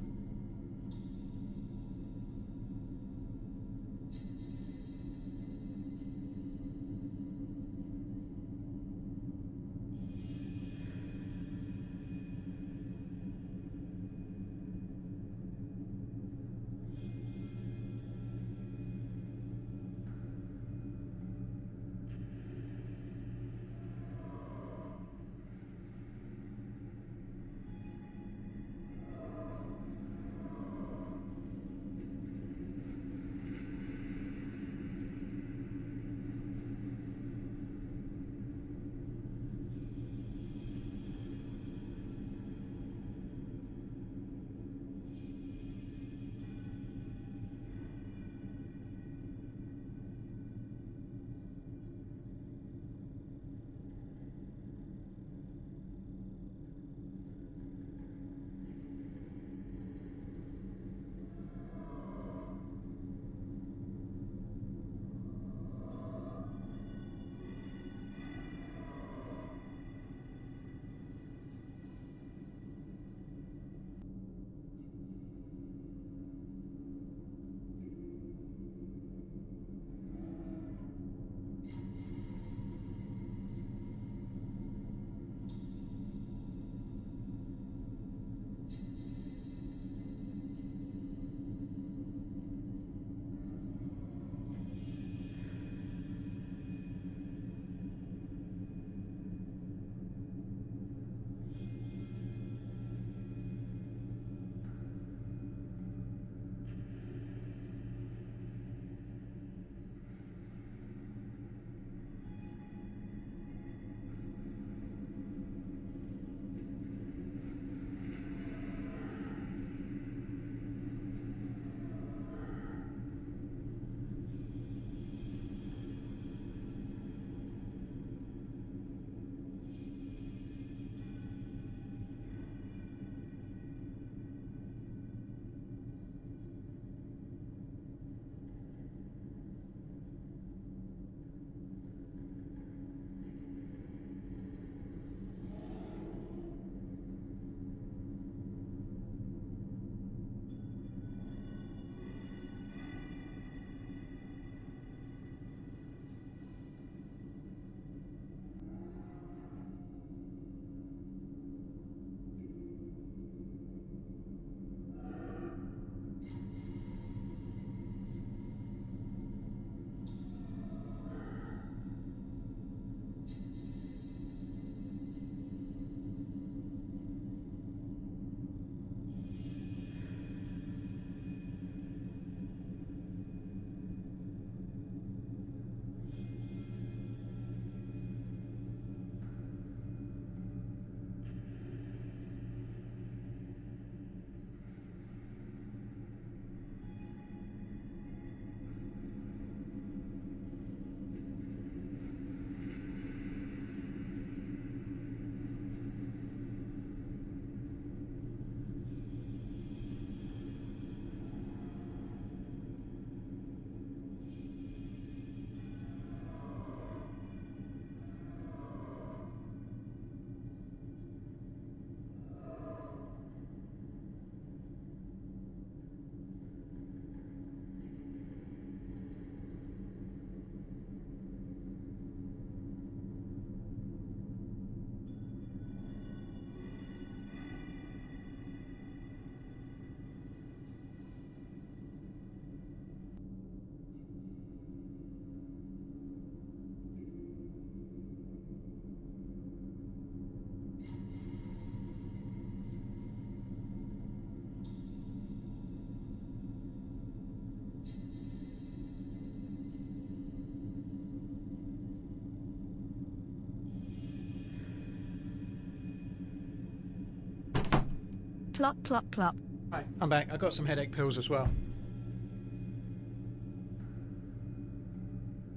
B: Plop, plop, plop.
A: Right, I'm back. I got some headache pills as well.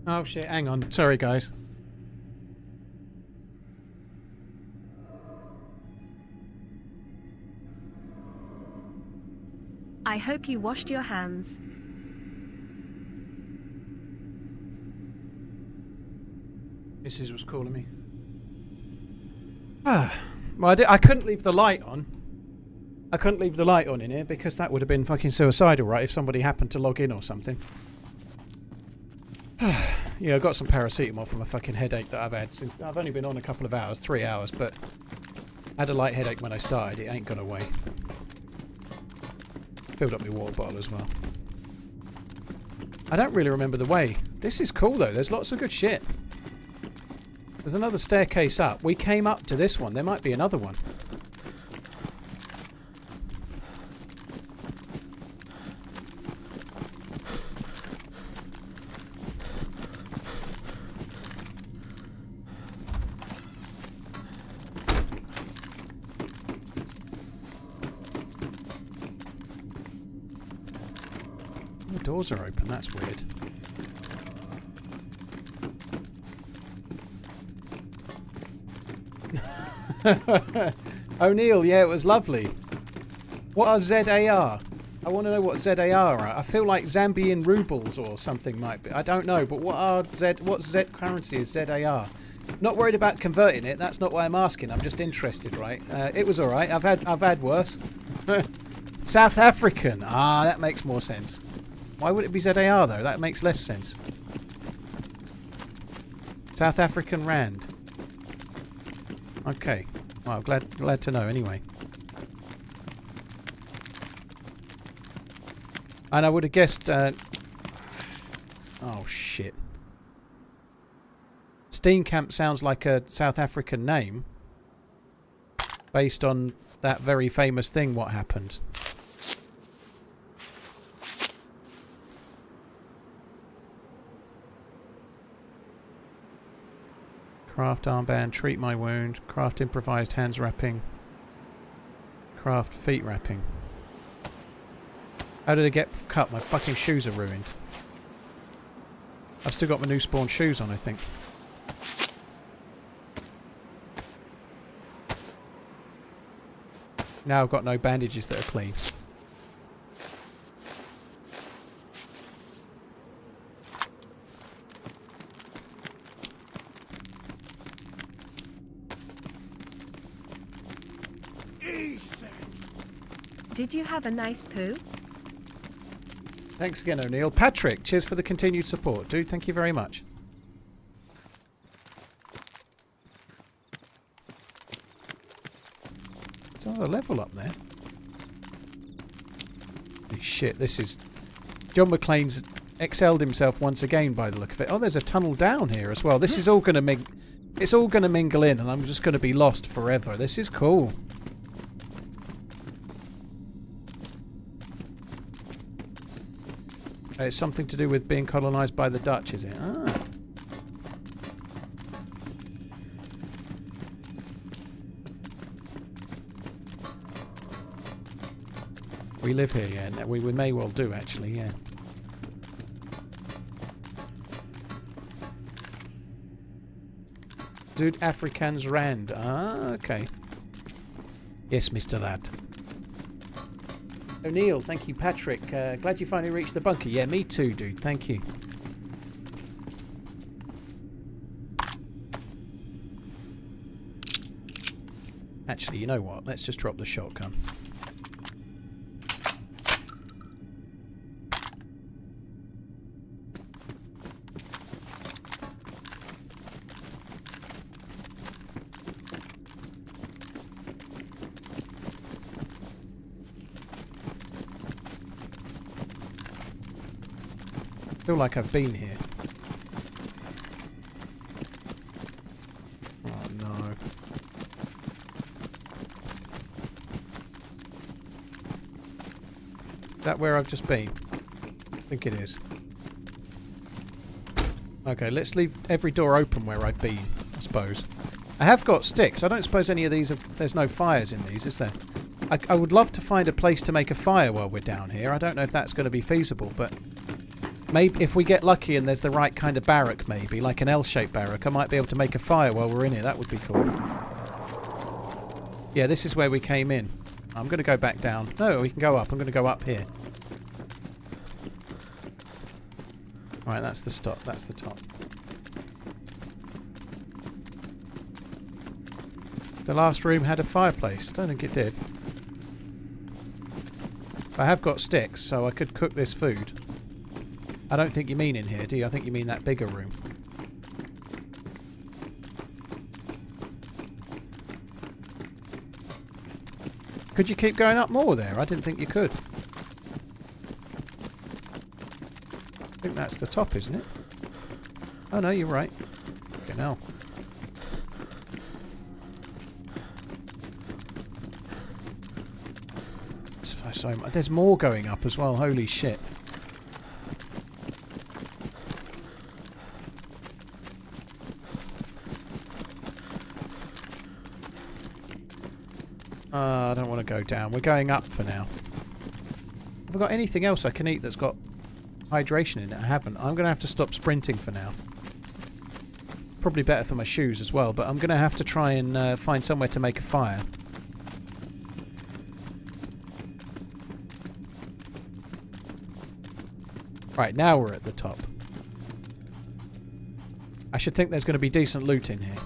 A: Oh shit, hang on. Sorry guys.
B: I hope you washed your hands.
A: Mrs. was calling me. Well, I couldn't leave the light on. I couldn't leave the light on in here because that would have been fucking suicidal, right? If somebody happened to log in or something. Yeah, I got some paracetamol from a fucking headache that I've had since... I've only been on a couple of hours, 3 hours, but... I had a light headache when I started. It ain't gone away. Filled up my water bottle as well. I don't really remember the way. This is cool though. There's lots of good shit. There's another staircase up. We came up to this one. There might be another one. The doors are open. That's weird. O'Neill, yeah, it was lovely. What are ZAR? I want to know what ZAR are. I feel like Zambian rubles or something might be. I don't know, but what Z currency is ZAR? Not worried about converting it. That's not why I'm asking. I'm just interested, right? It was all right. I've had worse. South African. Ah, that makes more sense. Why would it be ZAR though? That makes less sense. South African Rand. Okay. Well, glad to know anyway. And I would have guessed... oh, shit. Steenkamp sounds like a South African name. Based on that very famous thing, what happened. Craft armband, treat my wound, craft improvised hands wrapping, craft feet wrapping. How did I get cut? My fucking shoes are ruined. I've still got my new spawn shoes on, I think. Now I've got no bandages that are clean.
B: Did you have a nice poo?
A: Thanks again, O'Neill. Patrick, cheers for the continued support, dude. Thank you very much. There's another level up there. Holy shit, this is... John McClane's excelled himself once again by the look of it. Oh, there's a tunnel down here as well. This is all going to it's all going to mingle in and I'm just going to be lost forever. This is cool. It's something to do with being colonised by the Dutch, is it? Ah. We live here, yeah. We may well do, actually, yeah. Dude, Afrikaans Rand. Ah, okay. Yes, Mr. Lad. O'Neill, thank you, Patrick. Glad you finally reached the bunker. Yeah, me too, dude. Thank you. Actually, you know what? Let's just drop the shotgun. I feel like I've been here. Oh no. Is that where I've just been? I think it is. Okay, let's leave every door open where I've been, I suppose. I have got sticks. I don't suppose any of these have... There's no fires in these, is there? I would love to find a place to make a fire while we're down here. I don't know if that's going to be feasible, but maybe if we get lucky and there's the right kind of barrack, maybe, like an L-shaped barrack, I might be able to make a fire while we're in here. That would be cool. Yeah, this is where we came in. I'm going to go back down. No, we can go up. I'm going to go up here. Right, that's the stop. That's the top. The last room had a fireplace. Don't think it did. I have got sticks, so I could cook this food. I don't think you mean in here, do you? I think you mean that bigger room. Could you keep going up more there? I didn't think you could. I think that's the top, isn't it? Oh no, you're right. Okay, now. So there's more going up as well. Holy shit. I don't want to go down. We're going up for now. Have I got anything else I can eat that's got hydration in it? I haven't. I'm going to have to stop sprinting for now. Probably better for my shoes as well, but I'm going to have to try and find somewhere to make a fire. Right, now we're at the top. I should think there's going to be decent loot in here.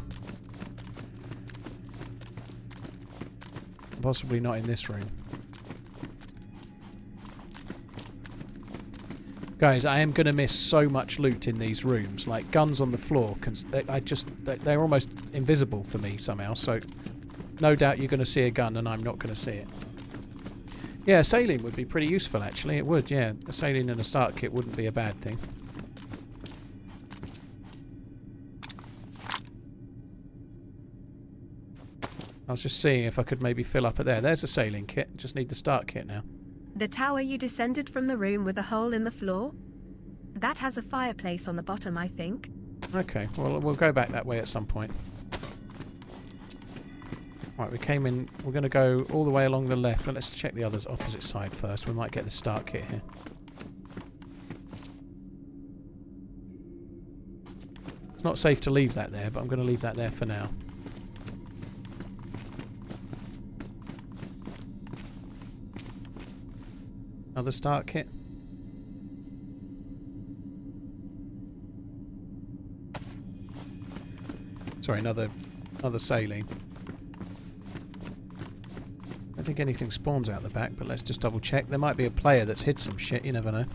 A: Possibly not in this room. Guys, I am going to miss so much loot in these rooms. Like guns on the floor. They're almost invisible for me somehow. So no doubt you're going to see a gun and I'm not going to see it. Yeah, a saline would be pretty useful actually. It would, yeah. A saline and a start kit wouldn't be a bad thing. I was just seeing if I could maybe fill up at there. There's a sailing kit. Just need the start kit now.
B: The tower you descended from the room with a hole in the floor? That has a fireplace on the bottom, I think.
A: Okay, well, we'll go back that way at some point. Right, we came in. We're going to go all the way along the left. But let's check the other opposite side first. We might get the start kit here. It's not safe to leave that there, but I'm going to leave that there for now. Another start kit. Sorry, another saline. I don't think anything spawns out the back, but let's just double check. There might be a player that's hid some shit, you never know.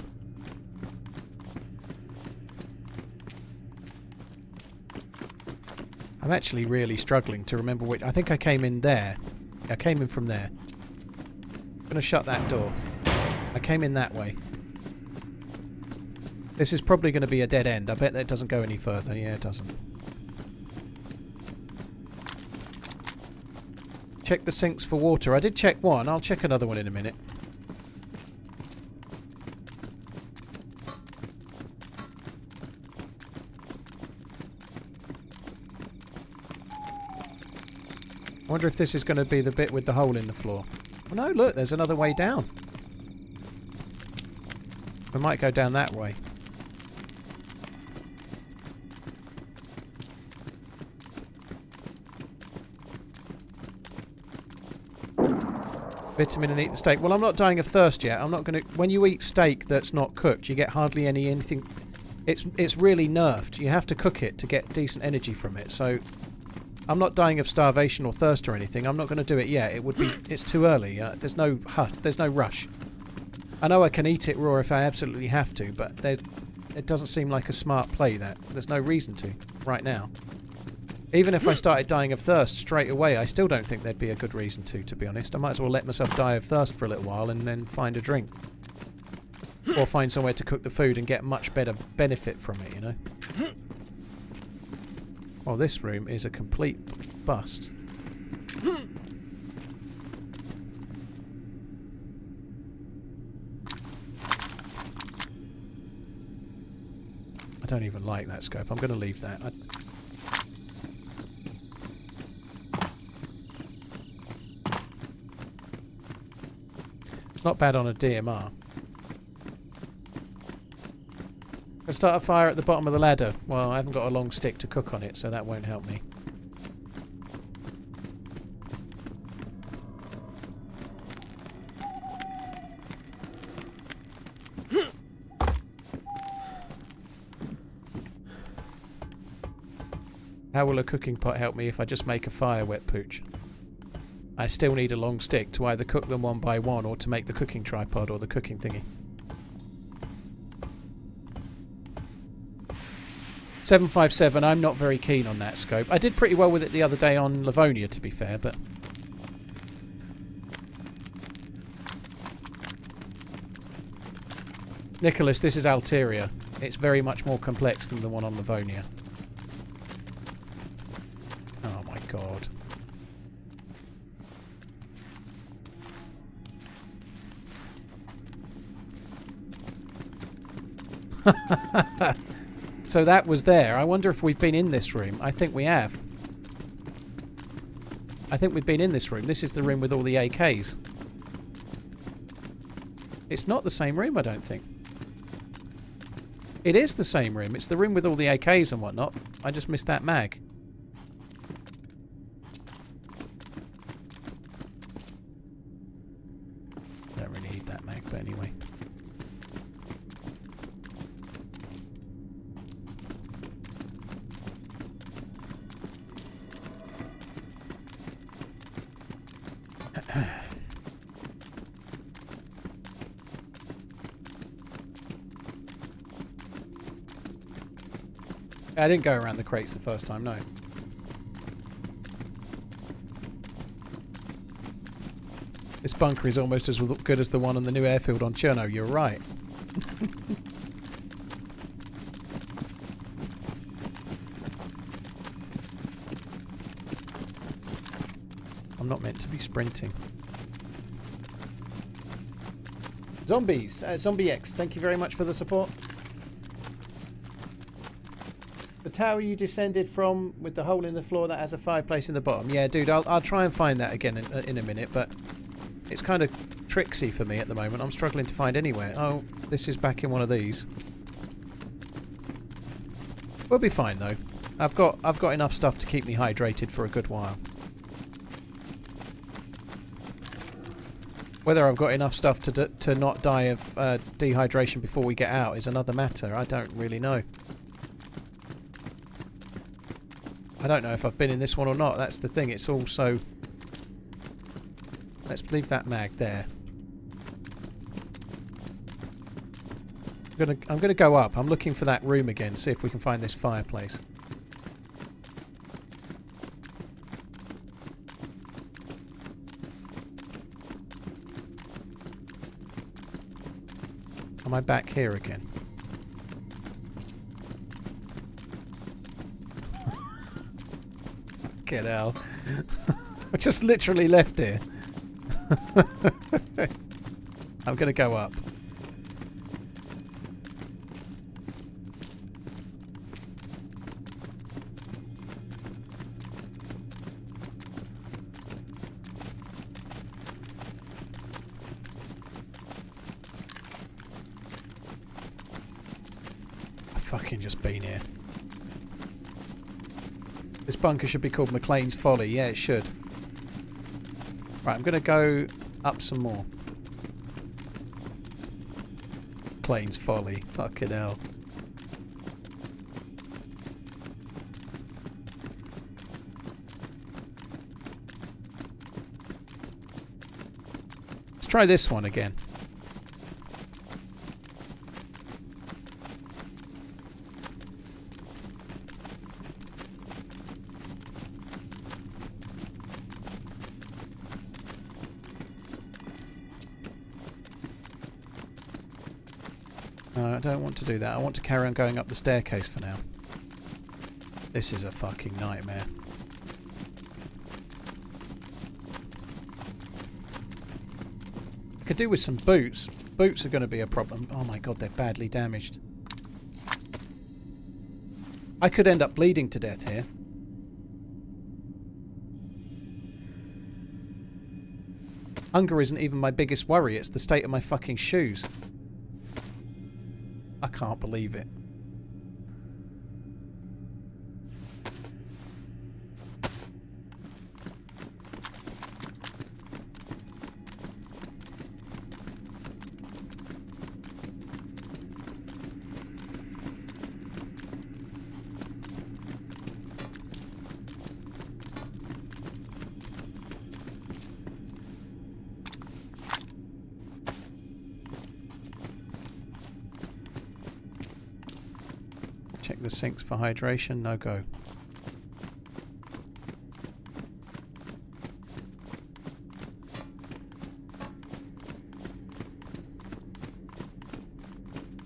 A: I'm actually really struggling to remember which... I think I came in there. I came in from there. I'm going to shut that door. I came in that way. This is probably going to be a dead end. I bet that it doesn't go any further. Yeah, it doesn't. Check the sinks for water. I did check one. I'll check another one in a minute. I wonder if this is going to be the bit with the hole in the floor. Oh no, look, there's another way down. We might go down that way. Vitamin and eat the steak. Well, I'm not dying of thirst yet. I'm not going to... When you eat steak that's not cooked, you get hardly anything... It's really nerfed. You have to cook it to get decent energy from it. So I'm not dying of starvation or thirst or anything. I'm not going to do it yet. It would be... It's too early. There's no rush. I know I can eat it raw if I absolutely have to, but it doesn't seem like a smart play. There's no reason to right now. Even if I started dying of thirst straight away, I still don't think there'd be a good reason to be honest. I might as well let myself die of thirst for a little while and then find a drink. Or find somewhere to cook the food and get much better benefit from it, you know? Well, this room is a complete bust. I don't even like that scope. I'm going to leave that. It's not bad on a DMR. I'll start a fire at the bottom of the ladder. Well, I haven't got a long stick to cook on it, so that won't help me. How will a cooking pot help me if I just make a fire, wet pooch? I still need a long stick to either cook them one by one or to make the cooking tripod or the cooking thingy. 757, I'm not very keen on that scope. I did pretty well with it the other day on Livonia, to be fair, but... Nicholas, this is Alteria. It's very much more complex than the one on Livonia. Oh my god. So that was there. I wonder if we've been in this room. I think we have. I think we've been in this room. This is the room with all the AKs. It's not the same room, I don't think. It is the same room. It's the room with all the AKs and whatnot. I just missed that mag. Don't really need that mag, but anyway. I didn't go around the crates the first time, no. This bunker is almost as good as the one on the new airfield on Cherno. You're right. I'm not meant to be sprinting. Zombies. Zombie X, thank you very much for the support. The tower you descended from with the hole in the floor that has a fireplace in the bottom. Yeah, dude, I'll try and find that again in a minute, but it's kind of tricksy for me at the moment. I'm struggling to find anywhere. Oh, this is back in one of these. We'll be fine though. I've got enough stuff to keep me hydrated for a good while. Whether I've got enough stuff to not die of dehydration before we get out is another matter. I don't really know. I don't know if I've been in this one or not. That's the thing. It's also... Let's leave that mag there. I'm gonna go up. I'm looking for that room again. See if we can find this fireplace. Am I back here again? Get out. I just literally left here. I'm gonna go up. I've fucking just been here. This bunker should be called McLean's Folly. Yeah, it should. Right, I'm going to go up some more. McLean's Folly. Fucking hell. Let's try this one again. No, I don't want to do that. I want to carry on going up the staircase for now. This is a fucking nightmare. I could do with some boots. Boots are going to be a problem. Oh my god, they're badly damaged. I could end up bleeding to death here. Hunger isn't even my biggest worry, it's the state of my fucking shoes. I can't believe it. Check the sinks for hydration. No go.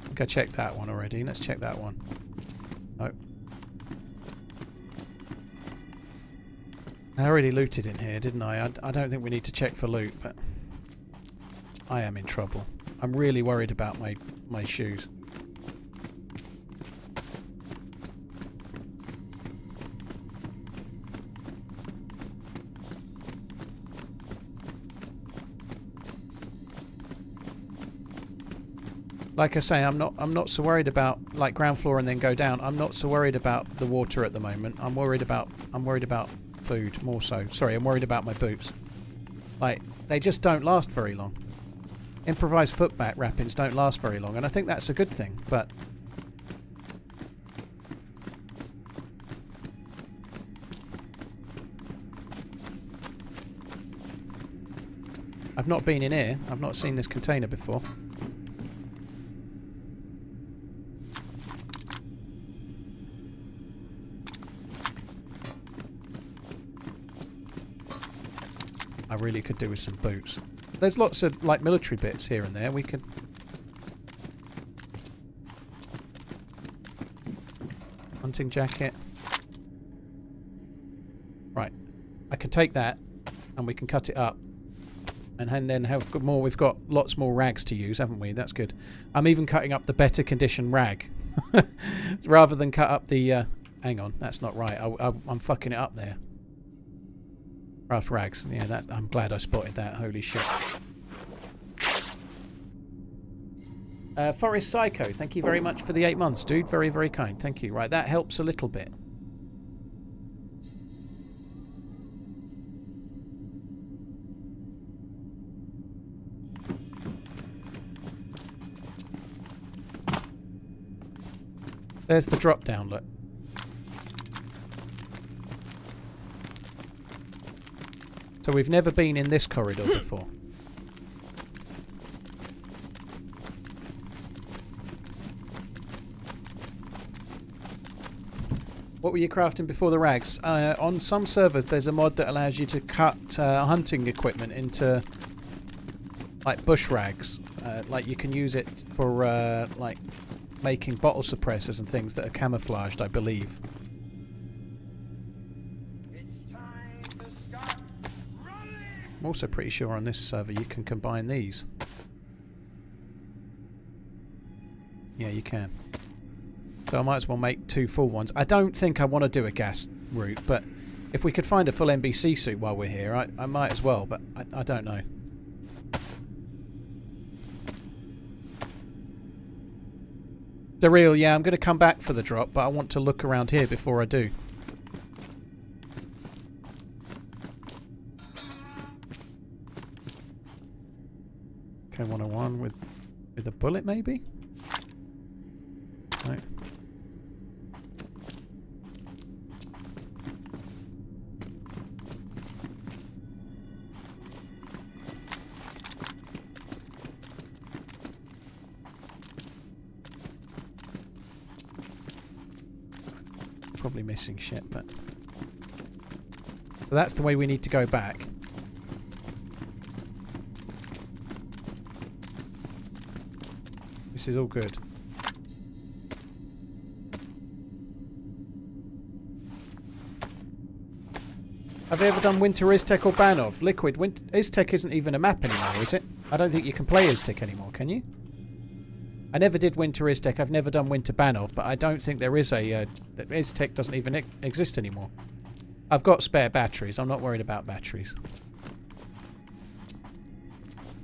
A: I think I checked that one already. Let's check that one. No. I already looted in here, didn't I? I don't think we need to check for loot, but I am in trouble. I'm really worried about my shoes. Like I say, I'm not so worried about like ground floor and then go down. I'm not so worried about the water at the moment. I'm worried about food more so. Sorry, I'm worried about my boots. Like they just don't last very long. Improvised footback wrappings don't last very long, and I think that's a good thing. But I've not been in here. I've not seen this container before. I really could do with some boots. There's lots of like military bits here and there. We could. Hunting jacket. Right. I can take that and we can cut it up. And then have more. We've got lots more rags to use, haven't we? That's good. I'm even cutting up the better condition rag. Rather than cut up the... hang on, that's not right. I'm fucking it up there. Rough rags. Yeah, I'm glad I spotted that. Holy shit. Forest Psycho, thank you very much for the 8 months, dude. Very, very kind. Thank you. Right, that helps a little bit. There's the drop down, look. So we've never been in this corridor before. What were you crafting before the rags? On some servers there's a mod that allows you to cut hunting equipment into like bush rags. Like you can use it for like making bottle suppressors and things that are camouflaged, I believe. I'm also pretty sure on this server you can combine these. Yeah, you can. So I might as well make 2 full ones. I don't think I want to do a gas route, but if we could find a full NBC suit while we're here, I might as well, but I don't know. The real, yeah, I'm going to come back for the drop, but I want to look around here before I do. K101 with a bullet, maybe? No. Probably missing shit, but... So that's the way we need to go back. This is all good. Have they ever done Winter Iztec or Banov? Liquid, Iztec isn't even a map anymore, is it? I don't think you can play Iztec anymore, can you? I never did Winter Iztec, I've never done Winter Banov, but I don't think there is a... Iztec doesn't even exist anymore. I've got spare batteries, I'm not worried about batteries.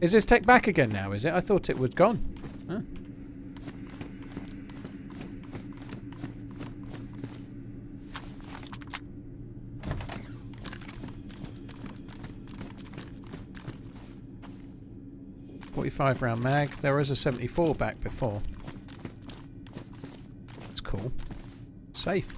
A: Is this tech back again now, is it? I thought it was gone. Huh? .45 round mag. There was a 74 back before. That's cool. Safe.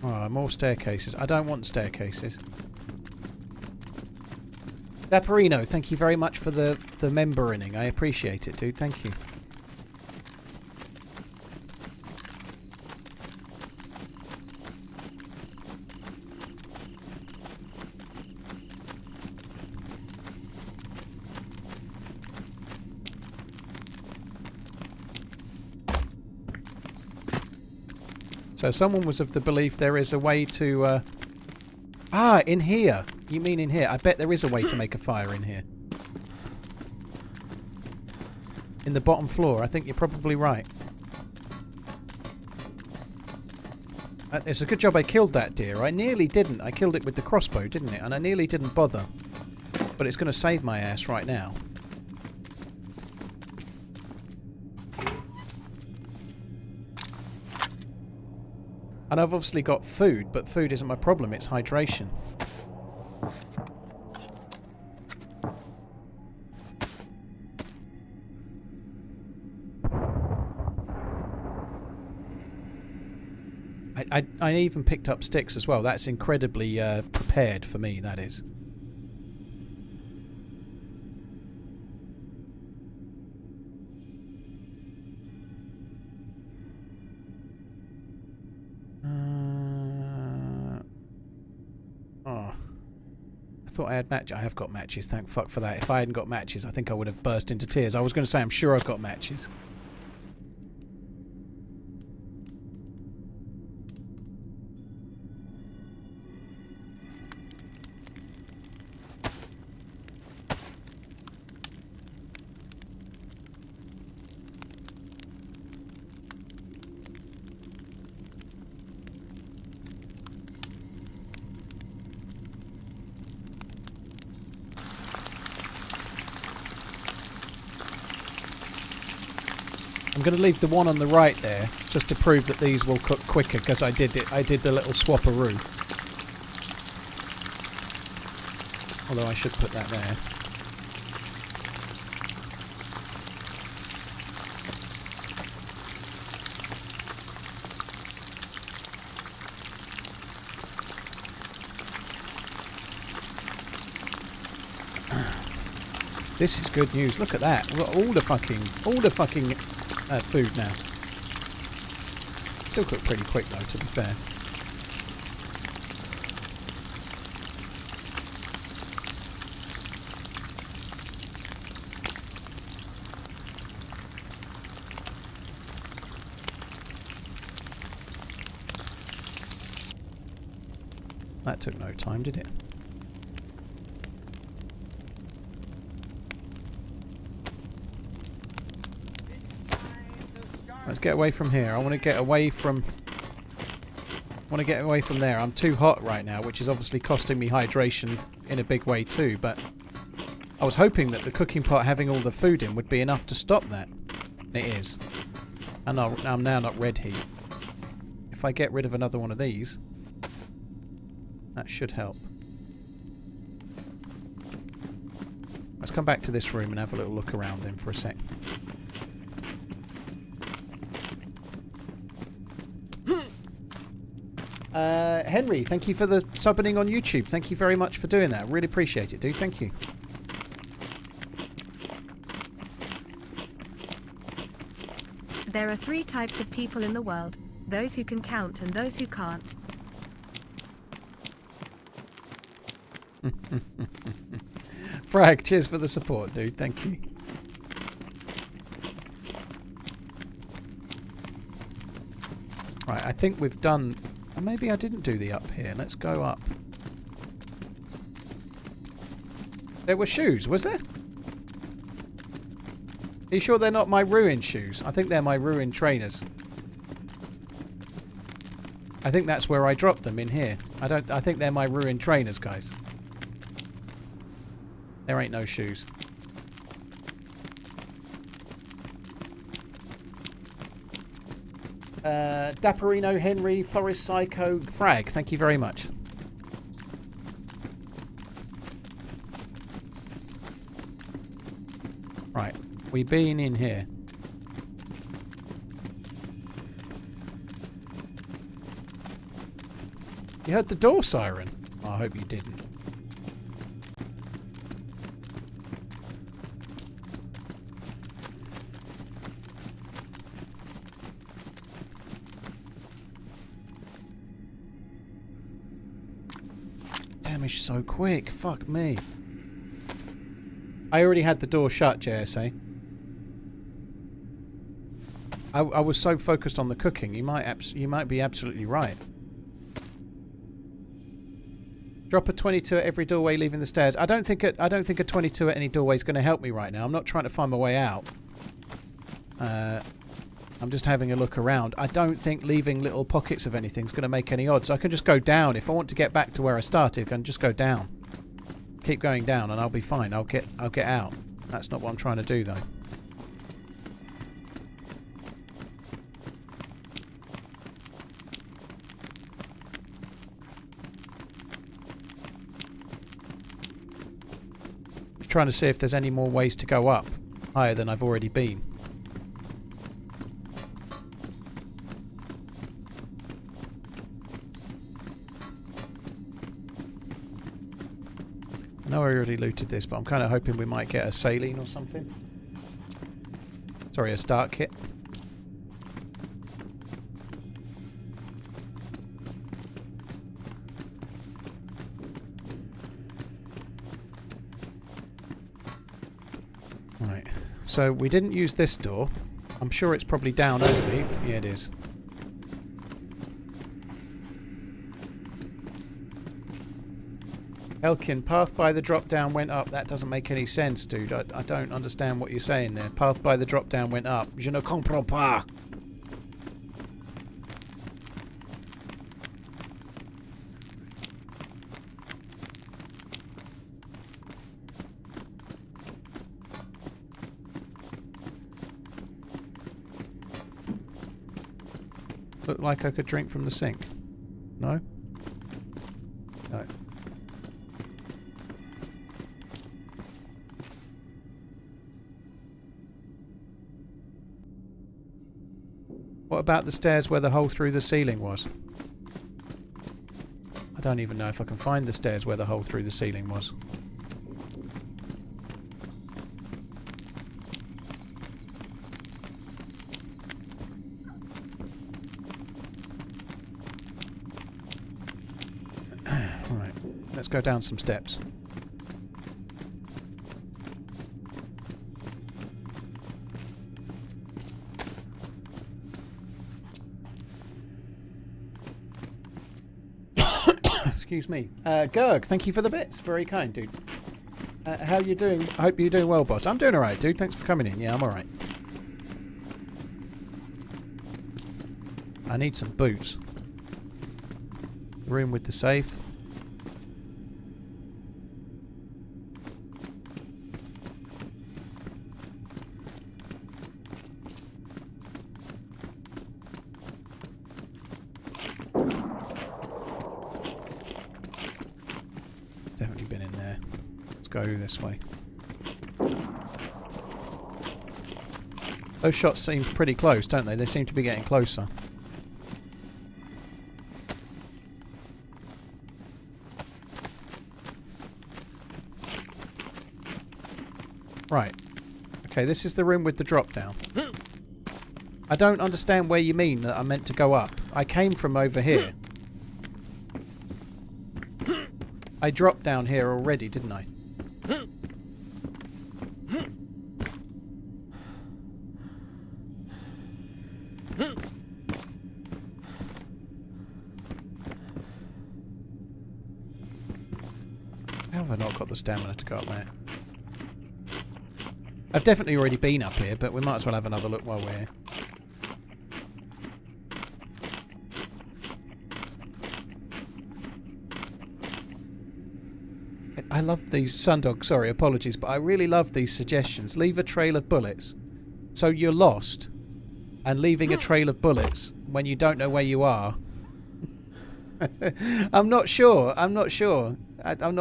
A: Oh, more staircases. I don't want staircases. Daparino, thank you very much for the membering. I appreciate it, dude. Thank you. So someone was of the belief there is a way to... in here. You mean in here? I bet there is a way to make a fire in here. In the bottom floor. I think you're probably right. It's a good job I killed that deer. I nearly didn't. I killed it with the crossbow, didn't it? And I nearly didn't bother. But it's going to save my ass right now. And I've obviously got food, but food isn't my problem, it's hydration. I even picked up sticks as well. That's incredibly prepared for me, that is. I thought I had matches. I have got matches, thank fuck for that. If I hadn't got matches, I think I would have burst into tears. I was going to say I'm sure I've got matches. I'm going to leave the one on the right there, just to prove that these will cook quicker, because I did the little swapperoo. Although I should put that there. This is good news. Look at that. We've got all the fucking food now. Still cooked pretty quick though, to be fair. That took no time, did it? Let's get away from here. I want to get away from there. I'm too hot right now, which is obviously costing me hydration in a big way too, but I was hoping that the cooking pot having all the food in would be enough to stop that. It is. And I'm now not red heat. If I get rid of another one of these, that should help. Let's come back to this room and have a little look around then for a sec. Henry, thank you for the subbing on YouTube. Thank you very much for doing that. Really appreciate it, dude. Thank you.
B: There are 3 types of people in the world. Those who can count and those who can't.
A: Frag, cheers for the support, dude. Thank you. Right, I think we've done... Maybe I didn't do the up here. Let's go up. There were shoes, was there? Are you sure they're not my ruined shoes? I think they're my ruined trainers. I think that's where I dropped them, in here. I think they're my ruined trainers, guys. There ain't no shoes. Dapperino Henry, Forest Psycho, Frag, thank you very much. Right, we've been in here. You heard the door siren? Oh, I hope you didn't. Damage so quick. Fuck me. I already had the door shut, JSA. I was so focused on the cooking. You might be absolutely right. Drop a 22 at every doorway leaving the stairs. I don't think a 22 at any doorway is going to help me right now. I'm not trying to find my way out. I'm just having a look around. I don't think leaving little pockets of anything is going to make any odds. I can just go down. If I want to get back to where I started, I can just go down. Keep going down and I'll be fine. I'll get out. That's not what I'm trying to do though. Trying to see if there's any more ways to go up higher than I've already been. I know I already looted this, but I'm kind of hoping we might get a saline or something. Sorry, a start kit. Right, so we didn't use this door. I'm sure it's probably down over me. Yeah, it is. Elkin, path by the drop down went up. That doesn't make any sense, dude. I don't understand what you're saying there. Path by the drop down went up. Je ne comprends pas. Looked like I could drink from the sink. No? No. What about the stairs where the hole through the ceiling was? I don't even know if I can find the stairs where the hole through the ceiling was. Alright, let's go down some steps. Excuse me. Gerg, thank you for the bits. Very kind, dude. How you doing? I hope you're doing well, boss. I'm doing alright, dude. Thanks for coming in. Yeah, I'm alright. I need some boots. Room with the safe. Definitely been in there. Let's go this way. Those shots seem pretty close, don't they? They seem to be getting closer. Right. Okay, this is the room with the drop down. I don't understand where you mean that I'm meant to go up. I came from over here. I dropped down here already, didn't I? How have I not got the stamina to go up there? I've definitely already been up here, but we might as well have another look while we're here. I love these Sundog. Sorry, apologies, but I really love these suggestions. Leave a trail of bullets. So you're lost, and leaving a trail of bullets when you don't know where you are. I'm not sure. I'm not sure. I'm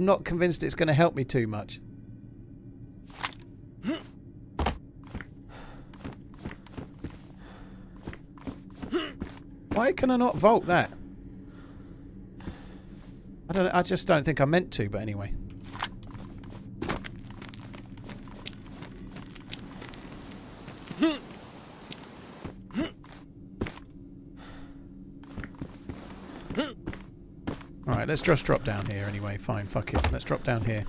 A: not convinced it's going to help me too much. Why can I not vault that? I don't. I just don't think I meant to. But anyway. Alright, let's just drop down here anyway. Fine, fuck it. Let's drop down here.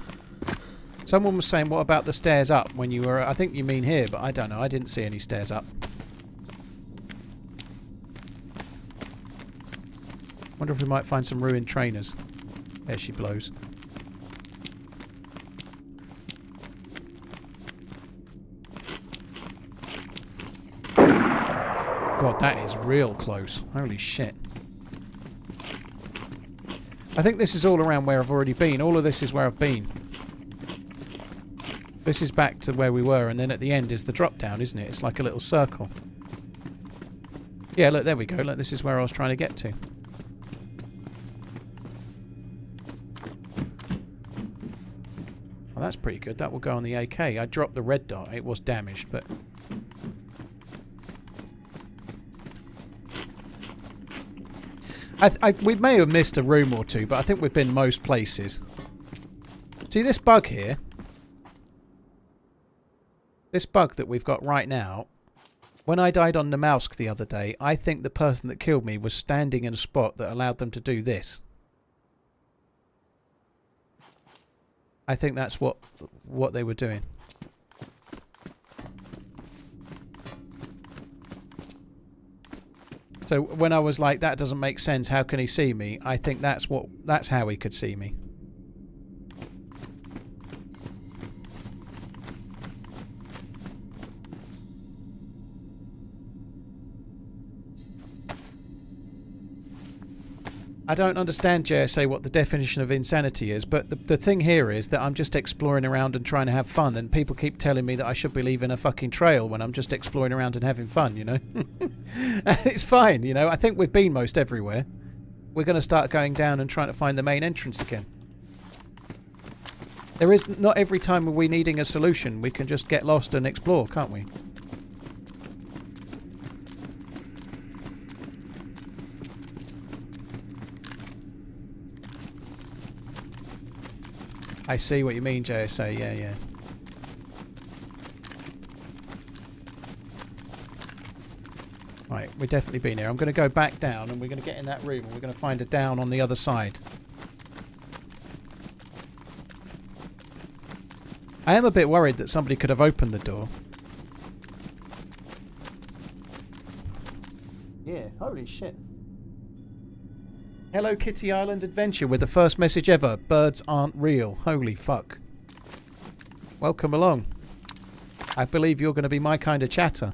A: Someone was saying, what about the stairs up when you were... I think you mean here, but I don't know. I didn't see any stairs up. Wonder if we might find some ruined trainers. There she blows. God, that is real close. Holy shit. I think this is all around where I've already been. All of this is where I've been. This is back to where we were, and then at the end is the drop down, isn't it? It's like a little circle. Yeah, look, there we go. Look, this is where I was trying to get to. Well, that's pretty good. That will go on the AK. I dropped the red dot. It was damaged, but... we may have missed a room or two, but I think we've been most places. See this bug here? This bug that we've got right now, when I died on Namausk the other day, I think the person that killed me was standing in a spot that allowed them to do this. I think that's what they were doing. So when I was like, that doesn't make sense, how can he see me? I think that's how he could see me. I don't understand, JSA, what the definition of insanity is, but the thing here is that I'm just exploring around and trying to have fun, and people keep telling me that I should be leaving a fucking trail when I'm just exploring around and having fun, you know? And it's fine, you know? I think we've been most everywhere. We're going to start going down and trying to find the main entrance again. There is not every time we're needing a solution, we can just get lost and explore, can't we? I see what you mean, JSA. Yeah, yeah. Right, we've definitely been here. I'm going to go back down and we're going to get in that room and we're going to find a down on the other side. I am a bit worried that somebody could have opened the door. Yeah, holy shit. Hello Kitty Island Adventure with the first message ever. Birds aren't real. Holy fuck. Welcome along. I believe you're going to be my kind of chatter.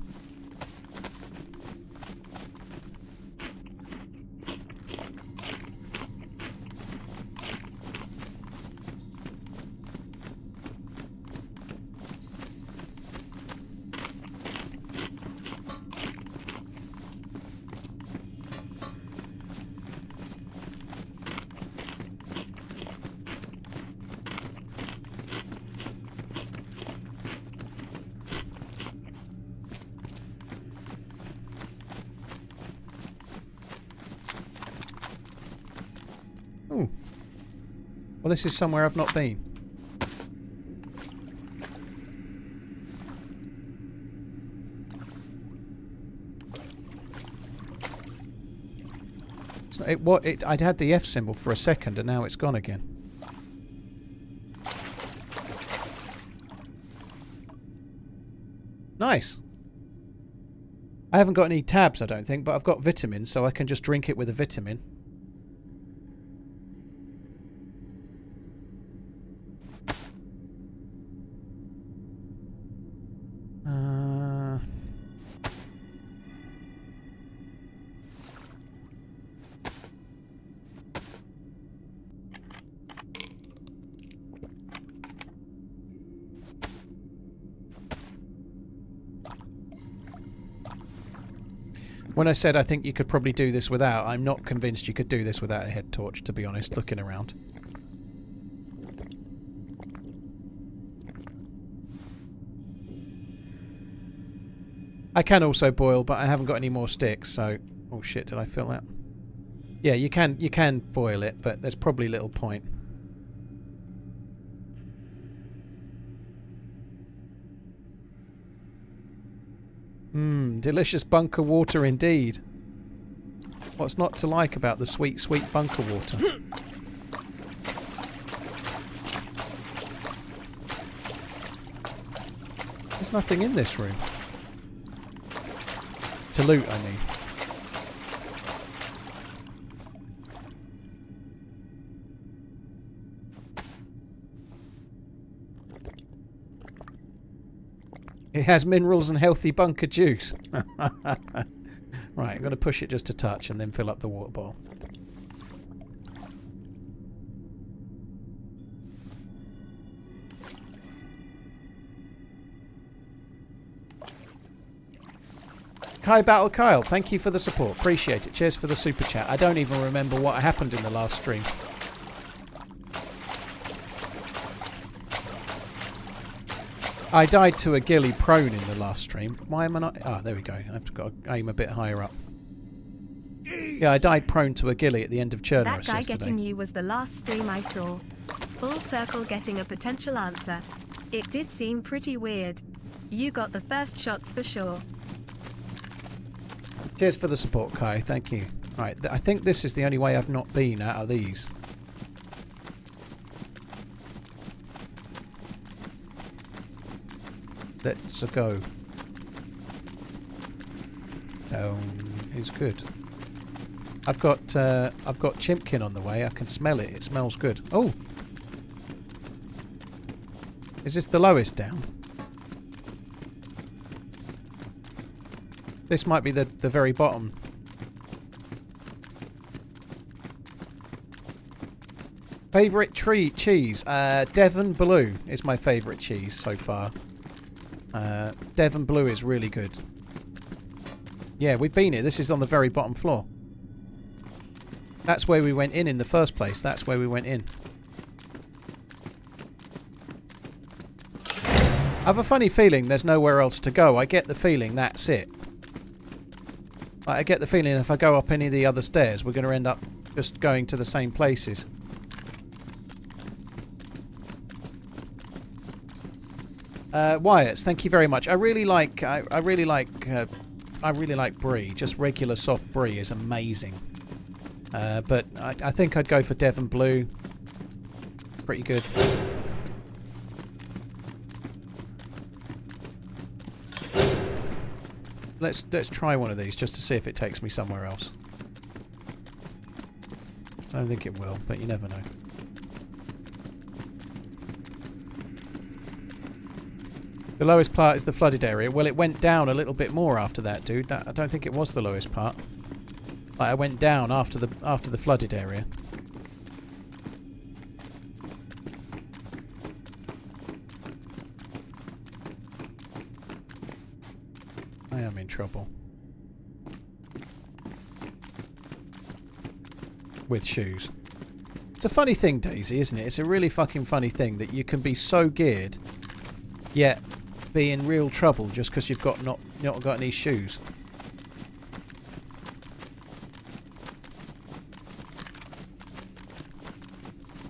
A: Ooh. Well, this is somewhere I've not been. It's not, I'd had the F symbol for a second and now it's gone again. Nice. I haven't got any tabs, I don't think, but I've got vitamins, so I can just drink it with a vitamin. When I said I think you could probably do this without, I'm not convinced you could do this without a head torch, to be honest, looking around. I can also boil, but I haven't got any more sticks, so... Oh shit, did I fill that? Yeah, you can boil it, but there's probably little point. Mmm, delicious bunker water indeed. What's not to like about the sweet, sweet bunker water? There's nothing in this room. To loot, I mean. It has minerals and healthy bunker juice. Right, I'm going to push it just a touch and then fill up the water bowl. Kai Battle Kyle, thank you for the support. Appreciate it. Cheers for the super chat. I don't even remember what happened in the last stream. I died to a ghillie prone in the last stream. Why am I not... Ah, there we go. I've got to aim a bit higher up. Yeah, I died prone to a ghillie at the end of Churnerus
B: That guy
A: yesterday.
B: getting you was the last stream I saw. Full circle getting a potential answer. It did seem pretty weird. You got the first shots for sure.
A: Cheers for the support, Kai. Thank you. Right, I think this is the only way I've not been out of these. Let's go. Is good. I've got Chimpkin on the way. I can smell it. It smells good. Oh, is this the lowest down? This might be the very bottom. Favourite cheese? Devon Blue is my favourite cheese so far. Devon Blue is really good. Yeah, we've been here. This is on the very bottom floor. That's where we went in the first place. That's where we went in. I have a funny feeling there's nowhere else to go. I get the feeling that's it. I get the feeling if I go up any of the other stairs, we're going to end up just going to the same places. Wyatts, thank you very much. I really like brie. Just regular soft brie is amazing. But I think I'd go for Devon Blue. Pretty good. Let's try one of these just to see if it takes me somewhere else. I don't think it will, but you never know. The lowest part is the flooded area. Well, it went down a little bit more after that, dude. I don't think it was the lowest part. Like, I went down after the flooded area. I am in trouble. With shoes. It's a funny thing, DayZ, isn't it? It's a really fucking funny thing that you can be so geared, yet be in real trouble just because you've got not got any shoes.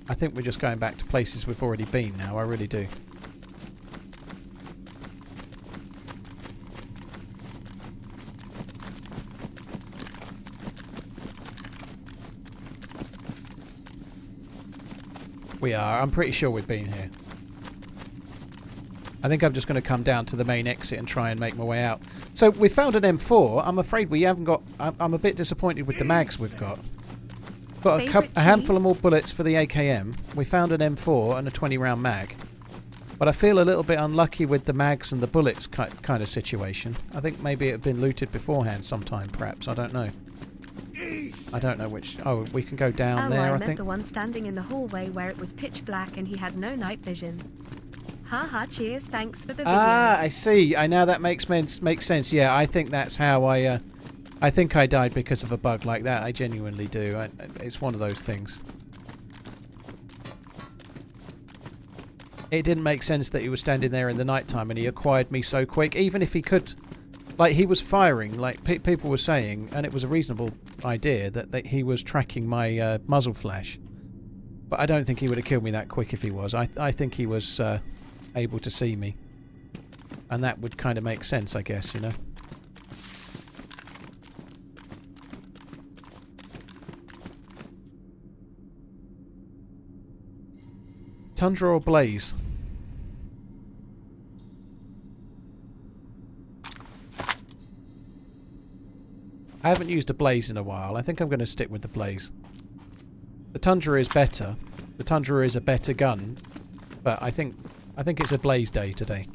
A: I think we're just going back to places we've already been now. I really do. We are. I'm pretty sure we've been here. I think I'm just going to come down to the main exit and try and make my way out. So we found an M4. I'm afraid we haven't got... I'm a bit disappointed with the mags we've got. Got a handful of more bullets for the AKM. We found an M4 and a 20-round mag. But I feel a little bit unlucky with the mags and the bullets kind of situation. I think maybe it had been looted beforehand sometime, perhaps. I don't know. I don't know which... Oh, we can go down there, I think.
B: The one standing in the hallway where it was pitch black and he had no night vision. Haha, cheers, thanks for the video.
A: Ah, I see. Now that makes sense. Yeah, I think that's how I I think I died because of a bug like that. I genuinely do. It's one of those things. It didn't make sense that he was standing there in the night time and he acquired me so quick. Even if he could... Like, he was firing, like people were saying, and it was a reasonable idea, that he was tracking my muzzle flash. But I don't think he would have killed me that quick if he was. I think he was able to see me. And that would kind of make sense, I guess, you know. Tundra or Blaze? I haven't used a Blaze in a while. I think I'm going to stick with the Blaze. The Tundra is better. The Tundra is a better gun, but I think it's a Blaze day today.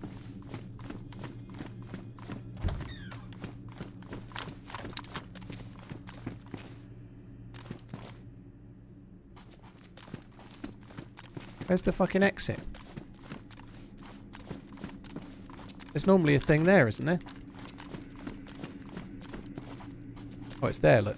A: Where's the fucking exit? There's normally a thing there, isn't there? Oh, it's there, look.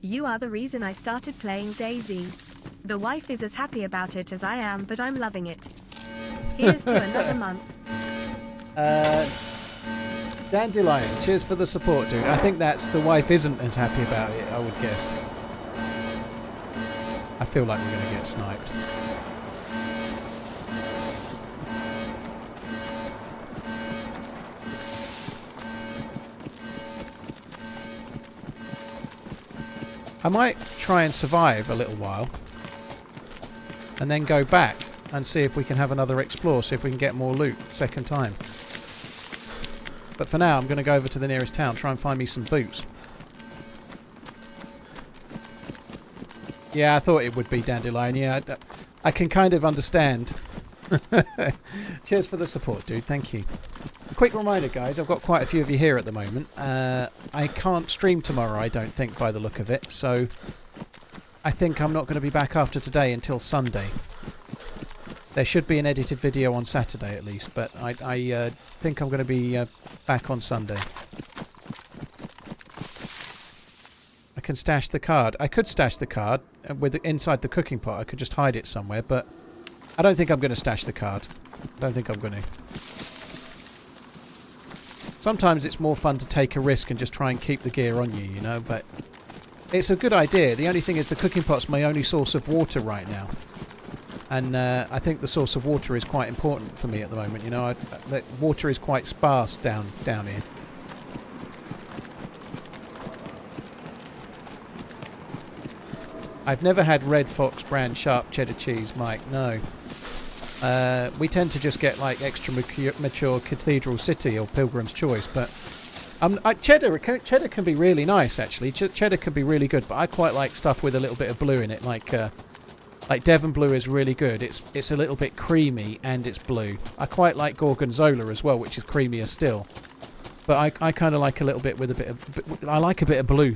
B: You are the reason I started playing DayZ. The wife is as happy about it as I am, but I'm loving it. Here's to another month.
A: Dandelion, cheers for the support, dude. I think that's the wife isn't as happy about it, I would guess. I feel like we're going to get sniped. I might try and survive a little while and then go back and see if we can have another explore, see if we can get more loot the second time. But for now, I'm going to go over to the nearest town, try and find me some boots. Yeah, I thought it would be Dandelion. Yeah, I can kind of understand. Cheers for the support, dude. Thank you. A quick reminder, guys, I've got quite a few of you here at the moment. I can't stream tomorrow, I don't think, by the look of it. So I think I'm not going to be back after today until Sunday. There should be an edited video on Saturday at least, but I think I'm going to be back on Sunday. I can stash the card. I could stash the card inside the cooking pot. I could just hide it somewhere, but I don't think I'm going to stash the card. I don't think I'm going to. Sometimes it's more fun to take a risk and just try and keep the gear on you, you know, but it's a good idea. The only thing is the cooking pot's my only source of water right now. And I think the source of water is quite important for me at the moment. You know, the water is quite sparse down here. I've never had Red Fox brand sharp cheddar cheese, Mike. No. We tend to just get like extra mature Cathedral City or Pilgrim's Choice, but cheddar can be really nice actually. Cheddar can be really good, but I quite like stuff with a little bit of blue in it, like Devon Blue is really good. It's a little bit creamy and it's blue. I quite like Gorgonzola as well, which is creamier still. But I kind of like a little bit with a bit of... I like a bit of blue.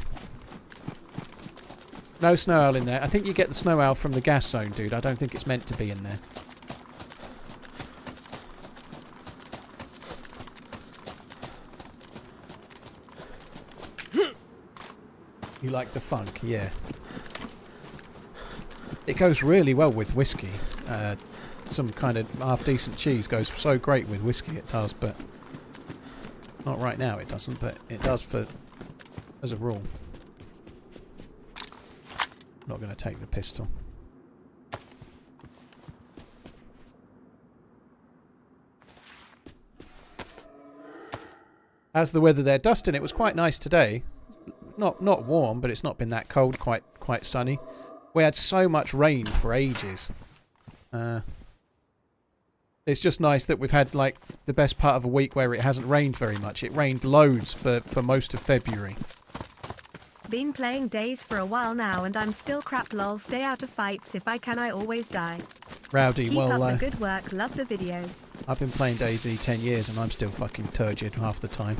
A: No snow owl in there. I think you get the snow owl from the gas zone, dude. I don't think it's meant to be in there. You like the funk, yeah. It goes really well with whiskey. Some kind of half-decent cheese goes so great with whiskey, it does, but... Not right now, it doesn't, but it does as a rule. I'm not going to take the pistol. How's the weather there? Dustin, it was quite nice today. Not warm, but it's not been that cold, quite sunny. We had so much rain for ages. It's just nice that we've had like the best part of a week where it hasn't rained very much. It rained loads for most of February.
B: Been playing DayZ for a while now and I'm still crap lol. Stay out of fights. If I can, I always die.
A: Rowdy,
B: Keep
A: well,
B: up the good work. Love the videos.
A: I've been playing DayZ 10 years and I'm still fucking turgid half the time.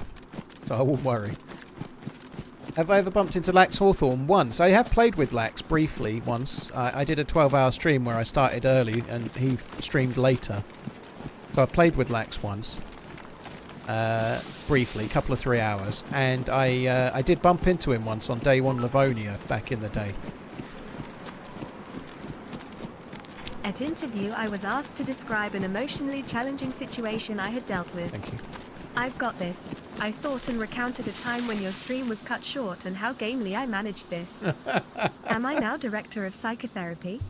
A: so I won't worry. Have I ever bumped into Lax Hawthorne? Once. I have played with Lax briefly once. I did a 12-hour stream where I started early and he streamed later. So I played with Lax once. Briefly, a couple of 3 hours. And I did bump into him once on day one Livonia back in the day.
B: At interview, I was asked to describe an emotionally challenging situation I had dealt with.
A: Thank you.
B: I've got this. I thought and recounted a time when your stream was cut short and how gamely I managed this. Am I now director of psychotherapy?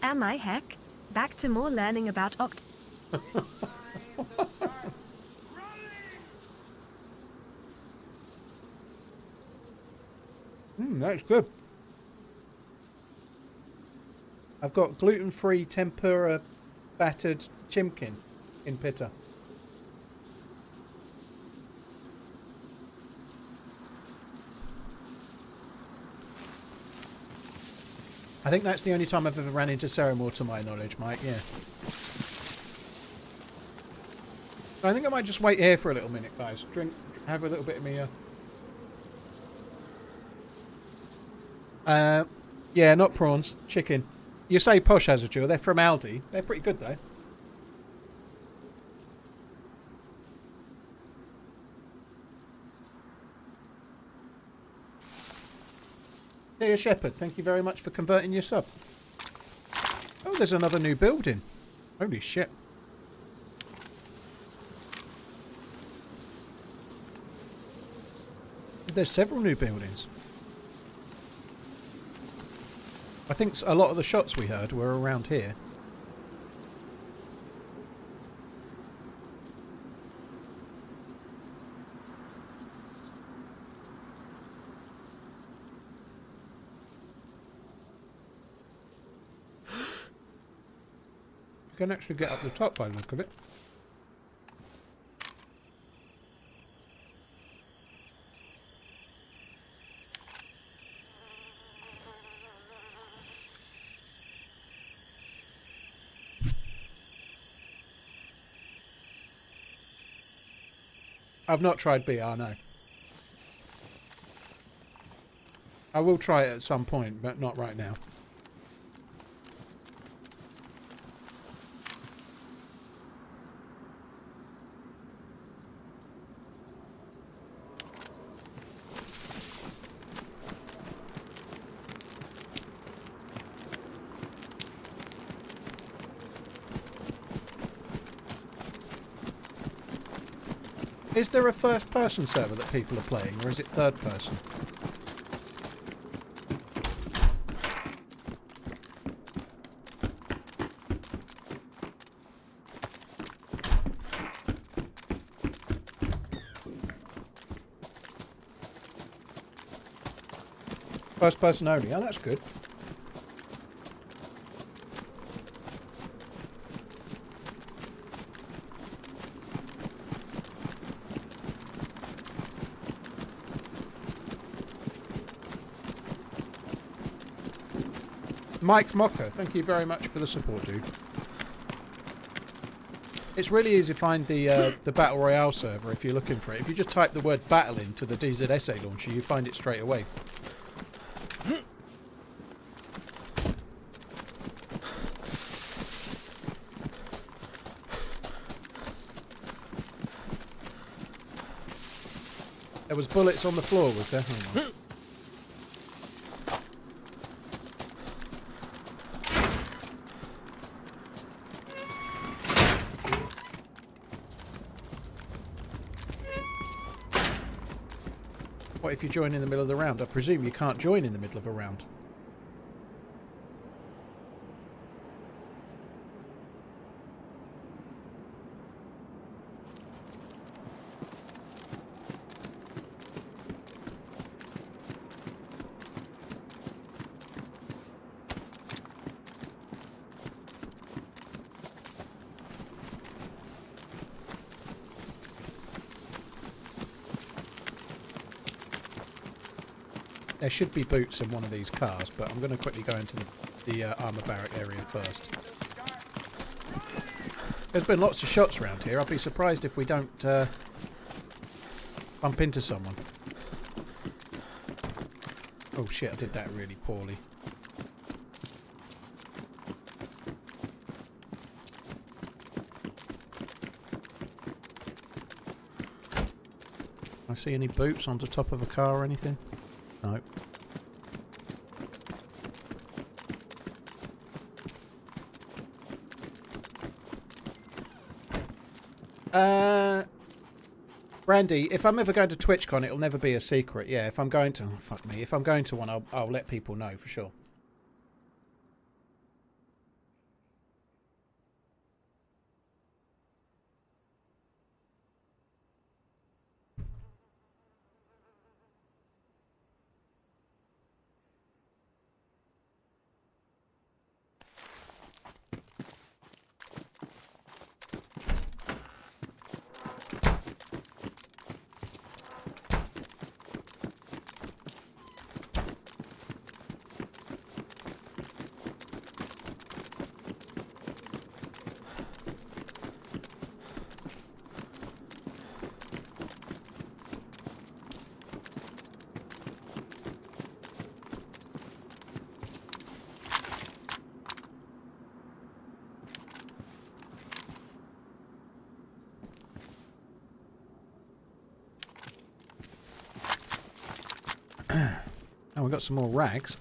B: Am I heck? Back to more learning about
A: That's good. I've got gluten-free tempura battered chimkin in pitta. I think that's the only time I've ever ran into Ceramore to my knowledge, Mike, yeah. I think I might just wait here for a little minute, guys. Have a little bit of me. Yeah, not prawns, chicken. You say posh has a jewel. They're from Aldi. They're pretty good though. Dear Shepherd, thank you very much for converting your sub. Oh, there's another new building. Holy shit. There's several new buildings. I think a lot of the shots we heard were around here. You can actually get up the top by the look of it. I've not tried BR, no. I will try it at some point, but not right now. Is there a first-person server that people are playing, or is it third-person? First-person only. Oh, that's good. Mike Mocker, thank you very much for the support, dude. It's really easy to find the Battle Royale server if you're looking for it. If you just type the word battle into the DayZ essay launcher, you find it straight away. There was bullets on the floor, was there? Hang on. What if you join in the middle of the round? I presume you can't join in the middle of a round. There should be boots in one of these cars, but I'm going to quickly go into the armour barrack area first. There's been lots of shots around here. I'd be surprised if we don't Bump into someone. Oh shit, I did that really poorly. I see any boots on the top of a car or anything? No. Brandy, if I'm ever going to TwitchCon, it'll never be a secret. Yeah, if I'm going to... Oh, fuck me. If I'm going to one, I'll let people know for sure. Oh, we got some more rags.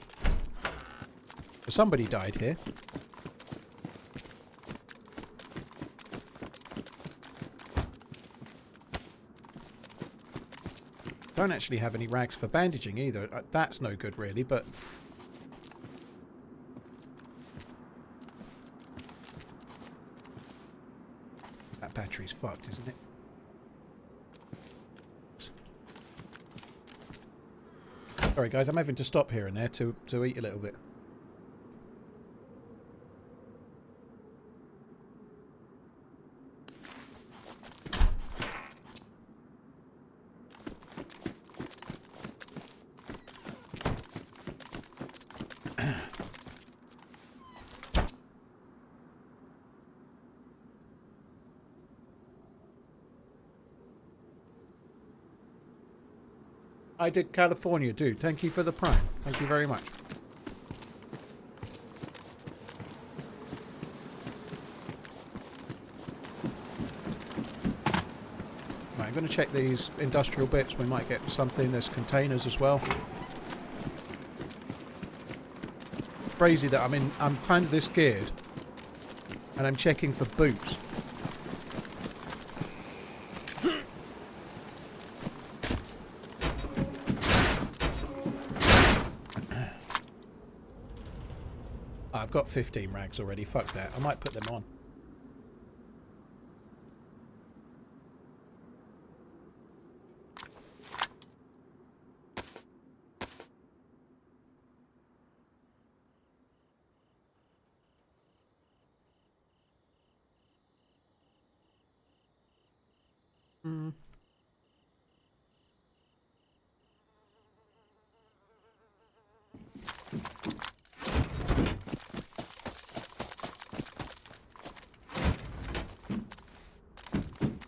A: Somebody died here. Don't actually have any rags for bandaging either. That's no good really, but... That battery's fucked, isn't it? Sorry guys, I'm having to stop here and there to eat a little bit. I did California, dude. Thank you for the prime. Thank you very much. Right, I'm going to check these industrial bits. We might get something. There's containers as well. Crazy that I'm kind of this geared, and I'm checking for boots. I've got 15 rags already. Fuck that. I might put them on.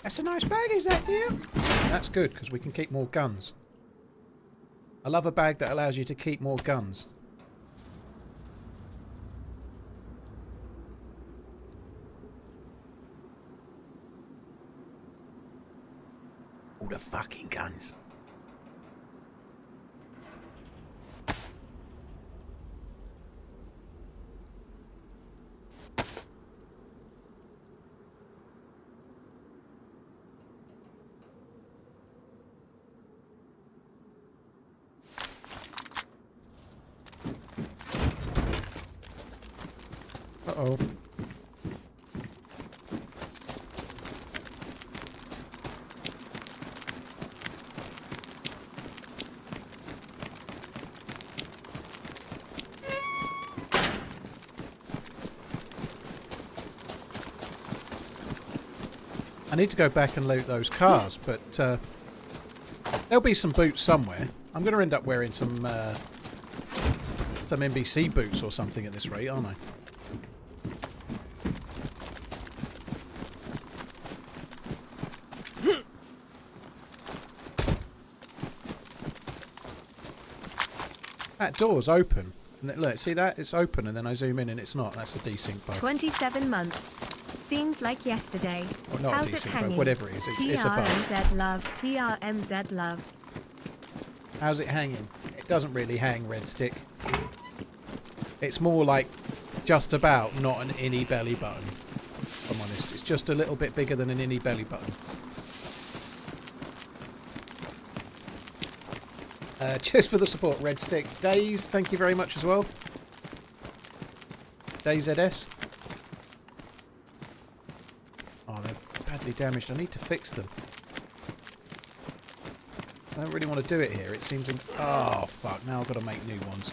A: That's a nice bag, is that, dear? That's good, because we can keep more guns. I love a bag that allows you to keep more guns. All the fucking guns. Uh-oh. I need to go back and loot those cars, but there'll be some boots somewhere. I'm going to end up wearing some NBC boots or something at this rate, aren't I? That door's open. And look, see that? It's open, and then I zoom in and it's not. That's a desync bug.
B: 27 months. Seems like yesterday.
A: Well, not
B: How's
A: a
B: it
A: desync bug,
B: hanging?
A: whatever it is. It's a bug.
B: TRMZ love. TRMZ love.
A: How's it hanging? It doesn't really hang, Red Stick. It's more like just about not an innie belly button, if I'm honest. It's just a little bit bigger than an innie belly button. Cheers for the support, Red Stick. DayZ, thank you very much as well. DayZS. Oh, they're badly damaged. I need to fix them. I don't really want to do it here. It seems... Oh, fuck. Now I've got to make new ones.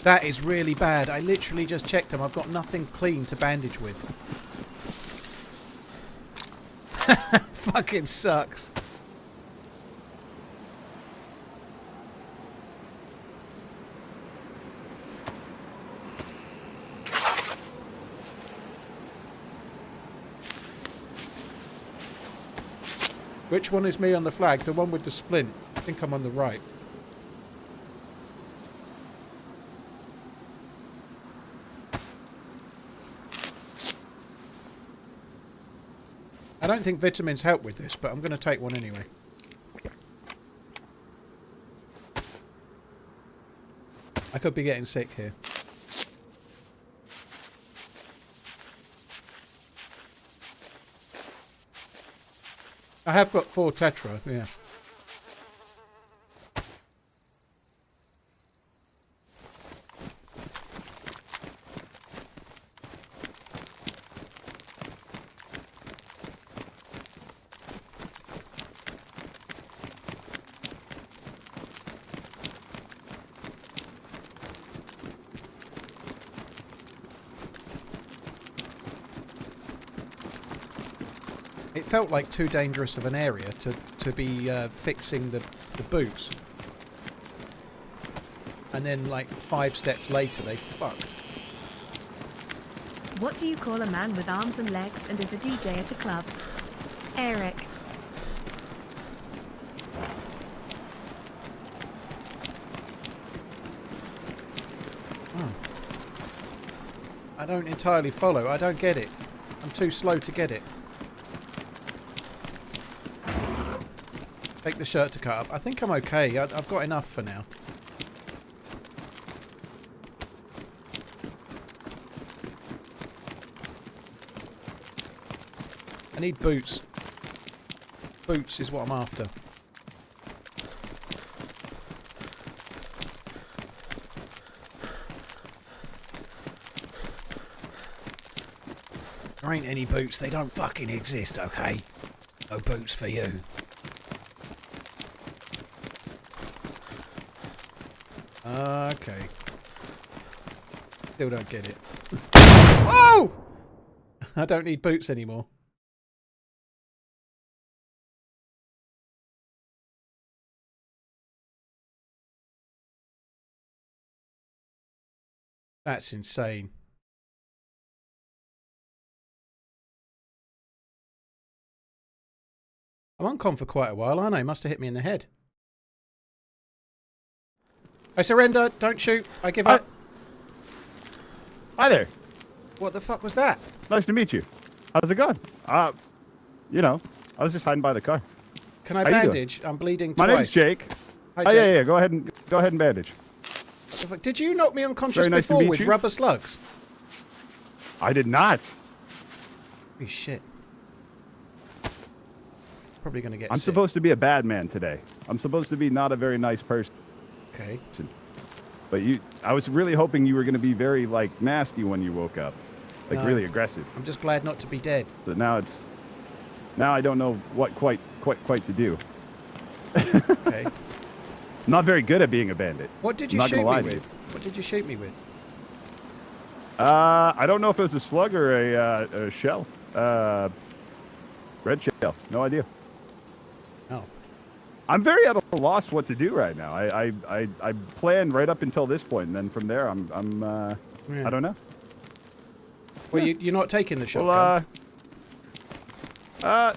A: That is really bad. I literally just checked them. I've got nothing clean to bandage with. Fucking sucks. Which one is me on the flag? The one with the splint. I think I'm on the right. I don't think vitamins help with this, but I'm going to take one anyway. I could be getting sick here. I have got 4 tetra, yeah. It felt like too dangerous of an area to be fixing the boots. And then like 5 steps later they fucked.
B: What do you call a man with arms and legs and is a DJ at a club? Eric.
A: Oh. I don't entirely follow. I don't get it. I'm too slow to get it. Take the shirt to cut up. I think I'm okay. I've got enough for now. I need boots. Boots is what I'm after. There ain't any boots. They don't fucking exist, okay? No boots for you. Okay. Still don't get it. Whoa! I don't need boots anymore. That's insane. I'm on con for quite a while, aren't I? Must have hit me in the head. I surrender. Don't shoot. I give up.
E: Hi there.
A: What the fuck was that?
E: Nice to meet you. How's it going? You know, I was just hiding by the car.
A: Can I
E: How you doing?
A: bandage? I'm bleeding
E: My
A: twice.
E: name's Jake.
A: Hi,
E: Oh
A: Jake.
E: yeah. Go ahead and bandage.
A: What the fuck? Did you knock me unconscious
E: Very nice to
A: before
E: meet
A: with
E: you.
A: rubber slugs?
E: I did not.
A: Holy shit. Probably going to get
E: I'm
A: sick.
E: supposed to be a bad man today. I'm supposed to be not a very nice person.
A: Okay.
E: But I was really hoping you were going to be very like nasty when you woke up, like
A: No.
E: really aggressive.
A: I'm just glad not to be dead.
E: So now I don't know what quite to do.
A: Okay.
E: I'm not very good at being a bandit.
A: What did you
E: I'm not
A: shoot
E: gonna
A: me
E: lie to you.
A: with? What did you shoot me with?
E: I don't know if it was a slug or a shell. Red shell. No idea.
A: Oh.
E: I'm very at a loss what to do right now. I planned right up until this point, and then from there I'm
A: Yeah.
E: I don't know.
A: Well, you're not taking the shotgun.
E: Well, Well,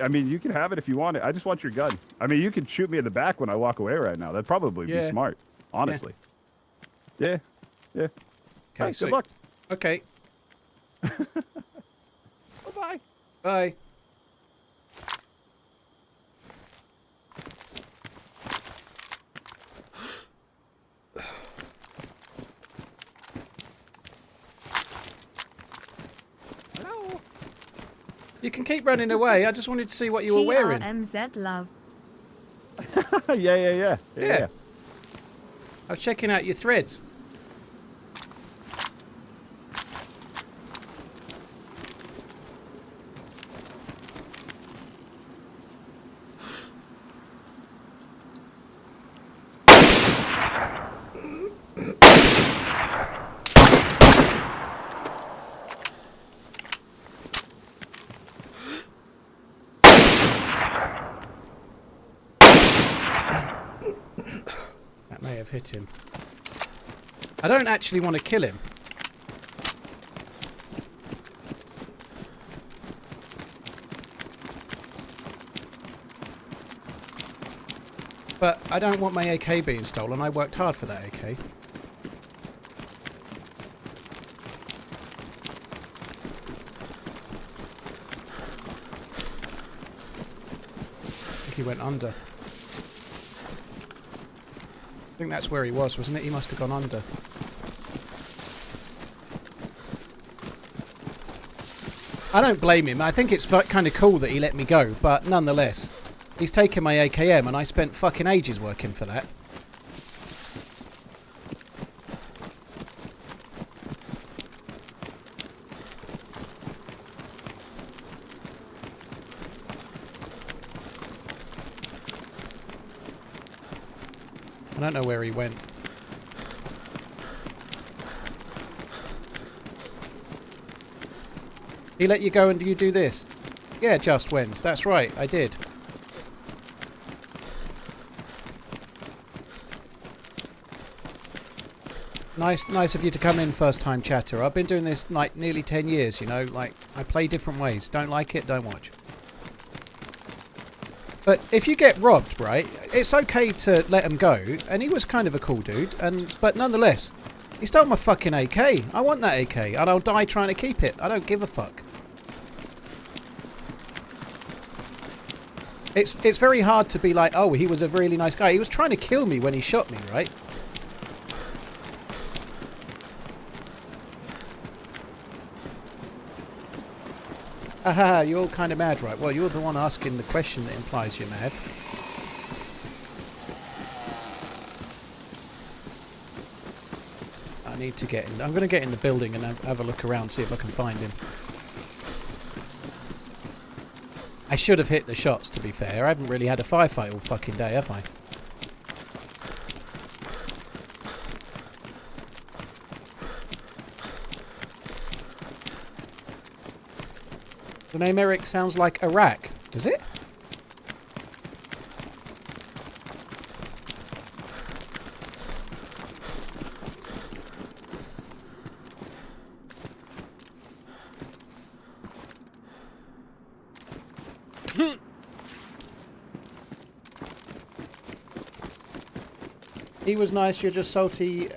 E: I mean, you can have it if you want it. I just want your gun. I mean, you can shoot me in the back when I walk away right now. That'd probably be smart, honestly. Yeah. Yeah.
A: Okay,
E: Right, good luck.
A: Okay.
E: Bye-bye.
A: Bye.
E: Hello.
A: You can keep running away. I just wanted to see what you were wearing.
B: TRMZ love.
E: Yeah.
A: I was checking out your threads. That may have hit him. I don't actually want to kill him. But I don't want my AK being stolen. I worked hard for that AK. I think he went under. I think that's where he was, wasn't it? He must have gone under. I don't blame him. I think it's kind of cool that he let me go, but nonetheless, he's taken my AKM and I spent fucking ages working for that. I don't know where he went. He let you go and you do this? Yeah, just wins. That's right, I did. Nice of you to come in, first time chatter. I've been doing this like nearly 10 years, you know, like I play different ways. Don't like it, don't watch. But if you get robbed, right, it's okay to let him go, and he was kind of a cool dude, but nonetheless, he stole my fucking AK. I want that AK, and I'll die trying to keep it. I don't give a fuck. It's very hard to be like, oh, he was a really nice guy. He was trying to kill me when he shot me, right? Aha, you're all kind of mad, right? Well, you're the one asking the question that implies you're mad. I need to get in. I'm going to get in the building and have a look around, see if I can find him. I should have hit the shots, to be fair. I haven't really had a firefight all fucking day, have I? The name Eric sounds like Iraq, does it? He was nice, you're just salty,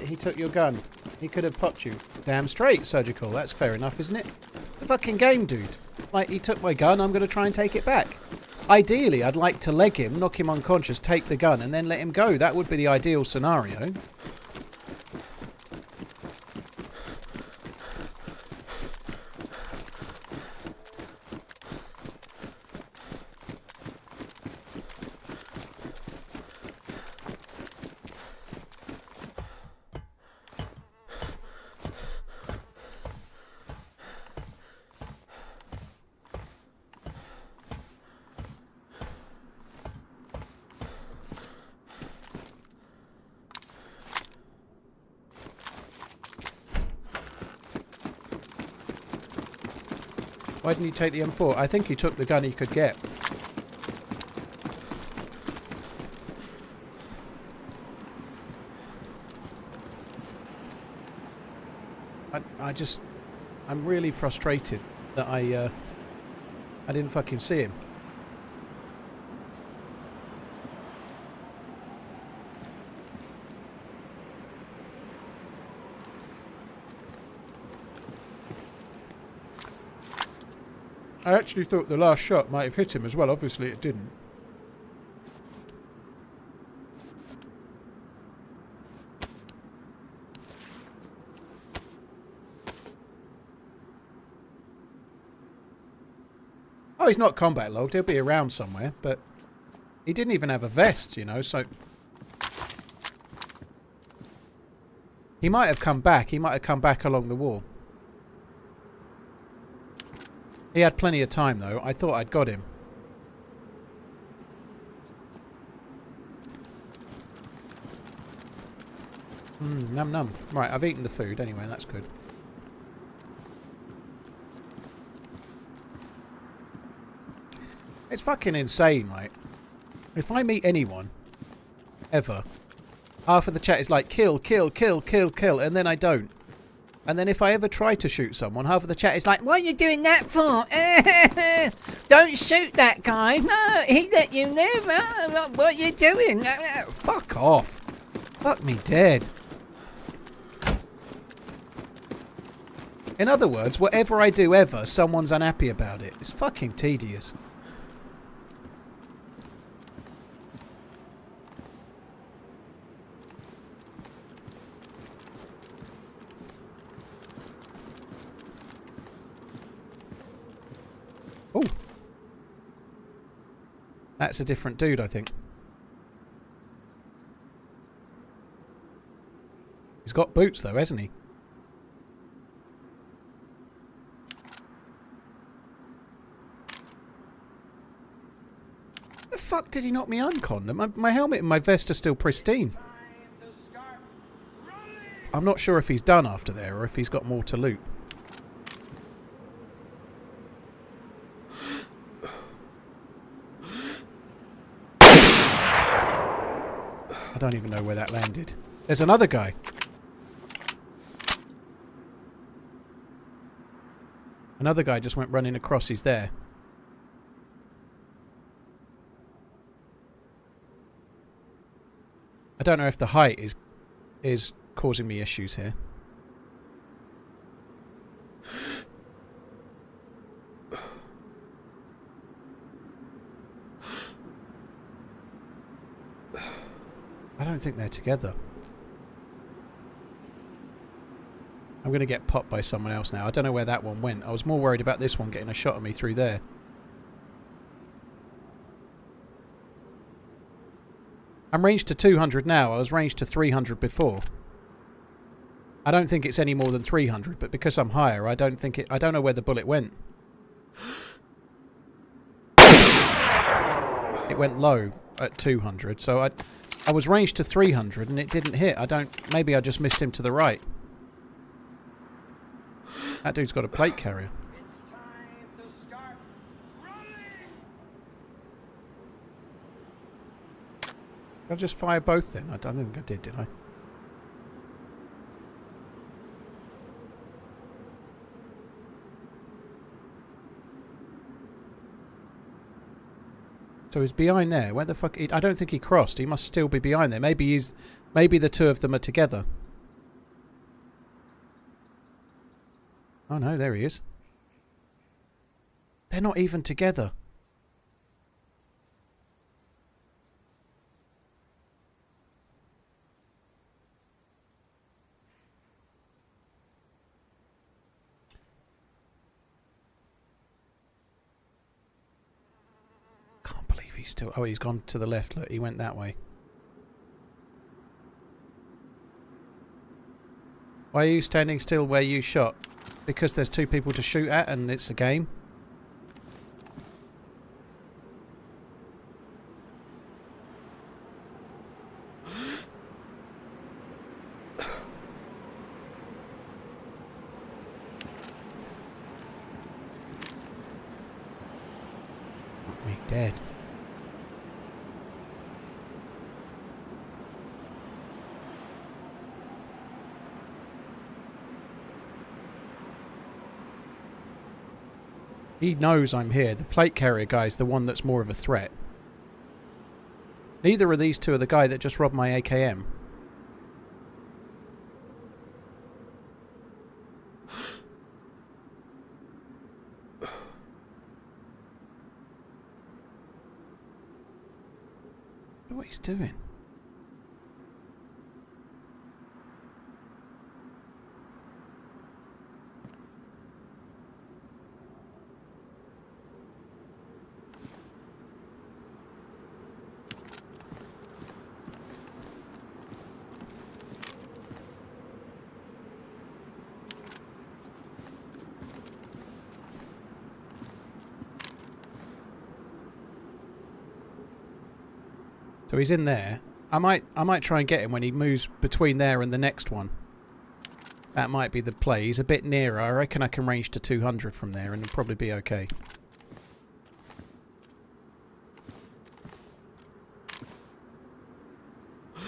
A: he took your gun. He could have popped you. Damn straight, Surgical. That's fair enough, isn't it? The fucking game, dude. Like, he took my gun, I'm going to try and take it back. Ideally, I'd like to leg him, knock him unconscious, take the gun, and then let him go. That would be the ideal scenario. Why didn't he take the M4? I think he took the gun he could get. I'm really frustrated that I I didn't fucking see him. I actually thought the last shot might have hit him as well. Obviously it didn't. Oh, he's not combat logged. He'll be around somewhere, but he didn't even have a vest, you know, so... He might have come back. He might have come back along the wall. He had plenty of time, though. I thought I'd got him. Num num. Right, I've eaten the food anyway. That's good. It's fucking insane, mate. If I meet anyone, ever, half of the chat is like, kill, kill, kill, kill, kill, and then I don't. And then if I ever try to shoot someone, half of the chat is like, what are you doing that for? Don't shoot that guy. No, he let you live. What are you doing? Fuck off. Fuck me dead. In other words, whatever I do ever, someone's unhappy about it. It's fucking tedious. Oh. That's a different dude, I think. He's got boots, though, hasn't he? The fuck did he knock me uncon? My helmet and my vest are still pristine. I'm not sure if he's done after there or if he's got more to loot. I don't even know where that landed. There's another guy. Another guy just went running across. He's there. I don't know if the height is causing me issues here. I don't think they're together. I'm going to get popped by someone else now. I don't know where that one went. I was more worried about this one getting a shot at me through there. I'm ranged to 200 now. I was ranged to 300 before. I don't think it's any more than 300, but because I'm higher, I don't know where the bullet went. It went low at 200, so I was ranged to 300 and it didn't hit. Maybe I just missed him to the right. That dude's got a plate carrier.
D: It's time to start running.
A: Did I just fire both then? I don't think I did I? So he's behind there. Where the fuck? I don't think he crossed. He must still be behind there. Maybe the two of them are together. Oh no, there he is. They're not even together. Can't believe he's still... Oh, he's gone to the left. Look, he went that way. Why are you standing still where you shot? Because there's two people to shoot at and it's a game? Me dead. He knows I'm here. The plate carrier guy's the one that's more of a threat. Neither of these two are the guy that just robbed my AKM. Look what he's doing. So he's in there. I might try and get him when he moves between there and the next one. That might be the play. He's a bit nearer. I reckon I can range to 200 from there and it'll probably be okay. Oh,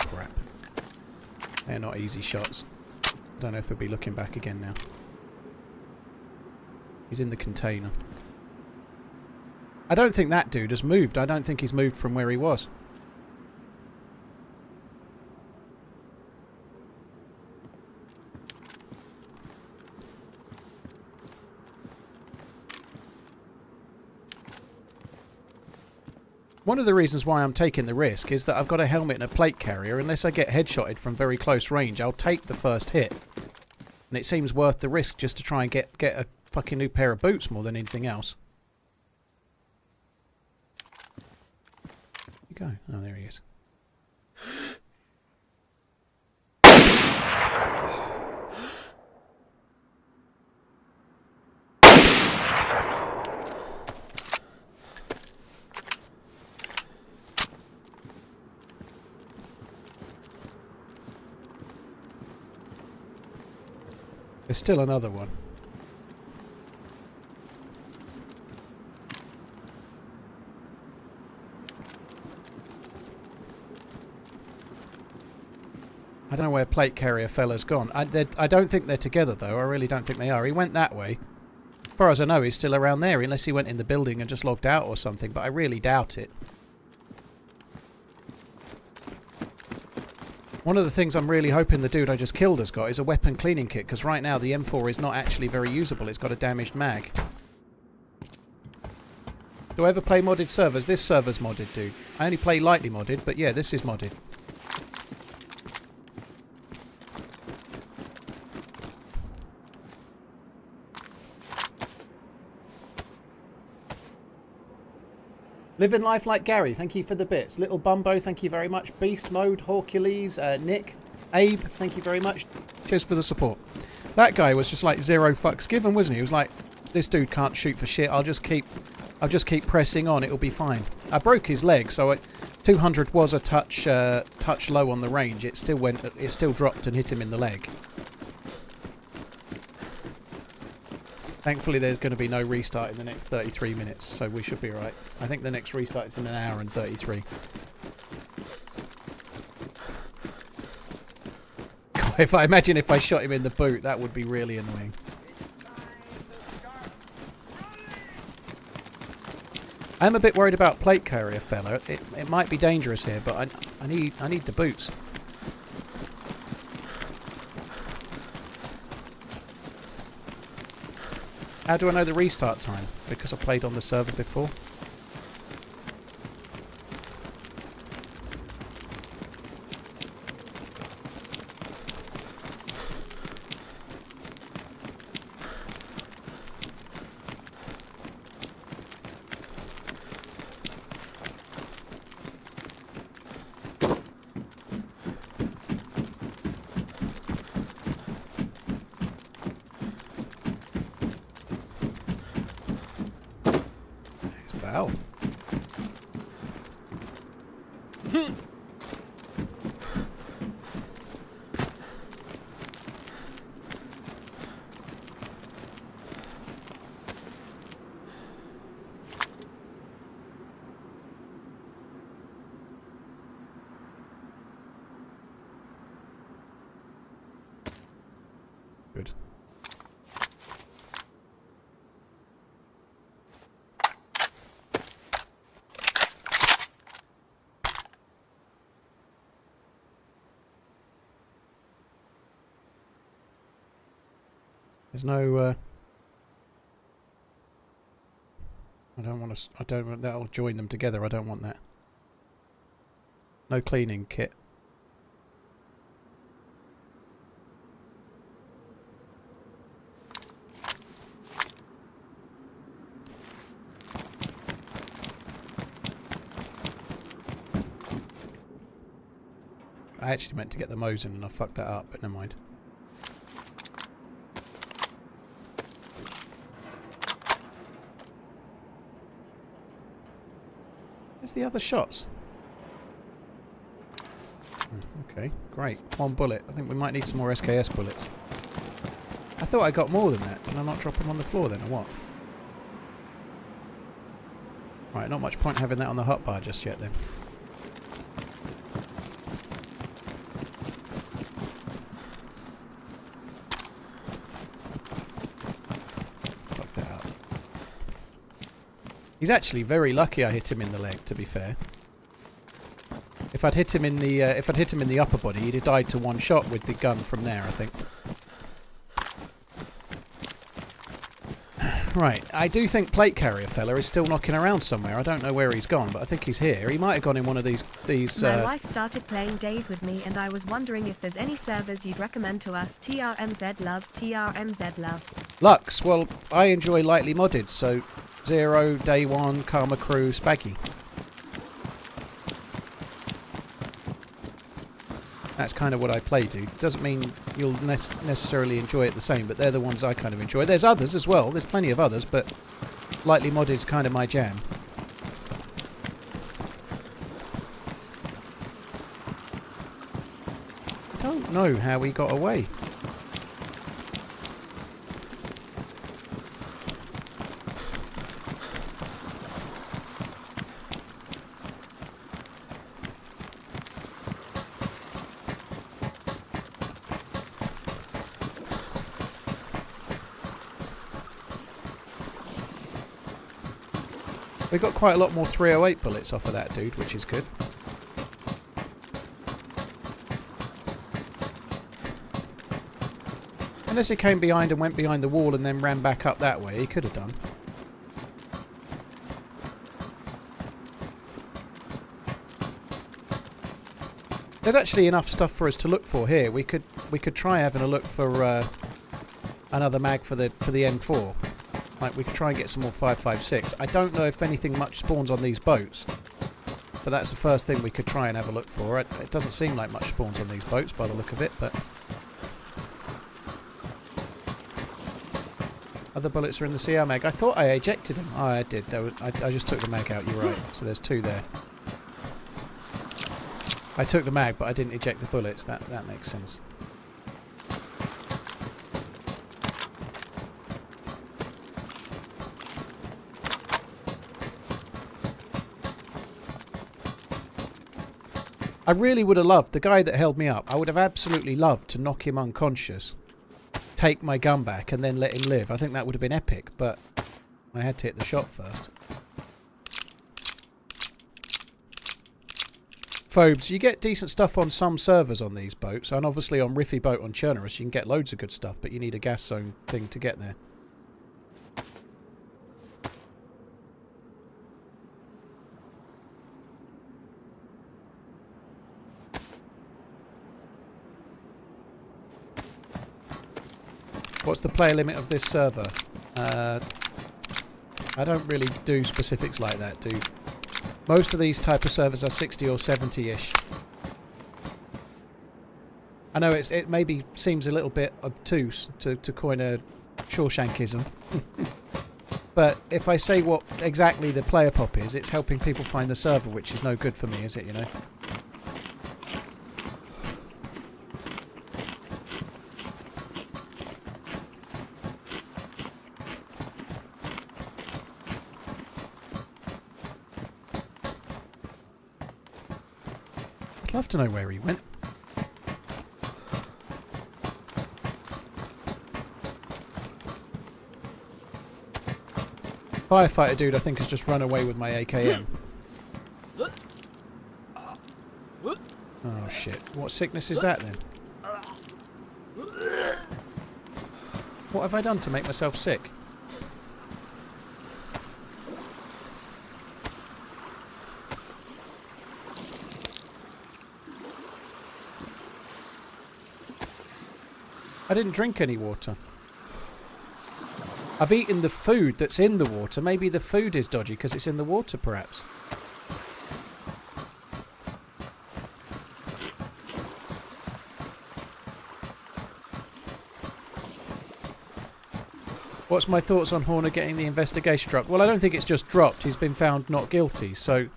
A: crap. They're not easy shots. Don't know if he'll be looking back again now. He's in the container. I don't think that dude has moved. I don't think he's moved from where he was. One of the reasons why I'm taking the risk is that I've got a helmet and a plate carrier. Unless I get headshotted from very close range, I'll take the first hit. And it seems worth the risk just to try and get a fucking new pair of boots more than anything else. Where'd he go? Oh, there he is. There's still another one. I don't know where plate carrier fella's gone. I don't think they're together though. I really don't think they are. He went that way. As far as I know, he's still around there unless he went in the building and just logged out or something, but I really doubt it. One of the things I'm really hoping the dude I just killed has got is a weapon cleaning kit, because right now the M4 is not actually very usable. It's got a damaged mag. Do I ever play modded servers? This server's modded, dude. I only play lightly modded, but yeah, this is modded. Living life like Gary, thank you for the bits. Little Bumbo, thank you very much. Beast Mode, Hercules, Nick, Abe, thank you very much. Cheers for the support. That guy was just like zero fucks given, wasn't he? He was like, this dude can't shoot for shit. I'll just keep pressing on. It'll be fine. I broke his leg, so 200 was a touch low on the range. It still dropped and hit him in the leg. Thankfully, there's going to be no restart in the next 33 minutes, so we should be alright. I think the next restart is in an hour and 33. God, I imagine if I shot him in the boot, that would be really annoying. I'm a bit worried about plate carrier fella. It might be dangerous here, but I need the boots. How do I know the restart time? Because I played on the server before. Val. There's no... I don't want to... I don't want... That'll join them together. I don't want that. No cleaning kit. I actually meant to get the Mosin and I fucked that up, but never mind. Where's the other shots? Okay, great. One bullet. I think we might need some more SKS bullets. I thought I got more than that. Did I not drop them on the floor then, or what? Right, not much point having that on the hotbar just yet then. He's actually very lucky I hit him in the leg, to be fair. If I'd hit him in the upper body, he'd have died to one shot with the gun from there, I think. Right, I do think plate carrier fella is still knocking around somewhere. I don't know where he's gone, but I think he's here. He might have gone in one of these.
B: My wife started playing DayZ with me, and I was wondering if there's any servers you'd recommend to us. TRMZ love, TRMZ love.
A: Lux, well, I enjoy lightly modded, so 0, Day 1, Karma Crew, Spaggy. That's kind of what I play, dude. Doesn't mean you'll necessarily enjoy it the same, but they're the ones I kind of enjoy. There's others as well. There's plenty of others, but lightly modded is kind of my jam. I don't know how we got away. We got quite a lot more 308 bullets off of that dude, which is good. Unless he came behind and went behind the wall and then ran back up that way, he could have done. There's actually enough stuff for us to look for here. We could try having a look for another mag for the M4. Like, we could try and get some more 5.56. I don't know if anything much spawns on these boats, but that's the first thing we could try and have a look for. It doesn't seem like much spawns on these boats by the look of it, but... Other bullets are in the CR mag. I thought I ejected them. Oh, I did. I just took the mag out. You're right. So there's two there. I took the mag, but I didn't eject the bullets. That makes sense. I really would have loved, the guy that held me up, I would have absolutely loved to knock him unconscious, take my gun back and then let him live. I think that would have been epic, but I had to hit the shot first. Phobes, you get decent stuff on some servers on these boats, and obviously on Riffy Boat on Churnerus you can get loads of good stuff, but you need a gas zone thing to get there. What's the player limit of this server? I don't really do specifics like that, dude. Most of these type of servers are 60 or 70-ish. I know it maybe seems a little bit obtuse to coin a Shawshankism. But if I say what exactly the player pop is, it's helping people find the server, which is no good for me, is it, you know? I'd love to know where he went. Firefighter dude, I think, has just run away with my AKM. Oh shit. What sickness is that then? What have I done to make myself sick? I didn't drink any water. I've eaten the food that's in the water. Maybe the food is dodgy because it's in the water, perhaps. What's my thoughts on Horner getting the investigation dropped? Well, I don't think it's just dropped. He's been found not guilty. So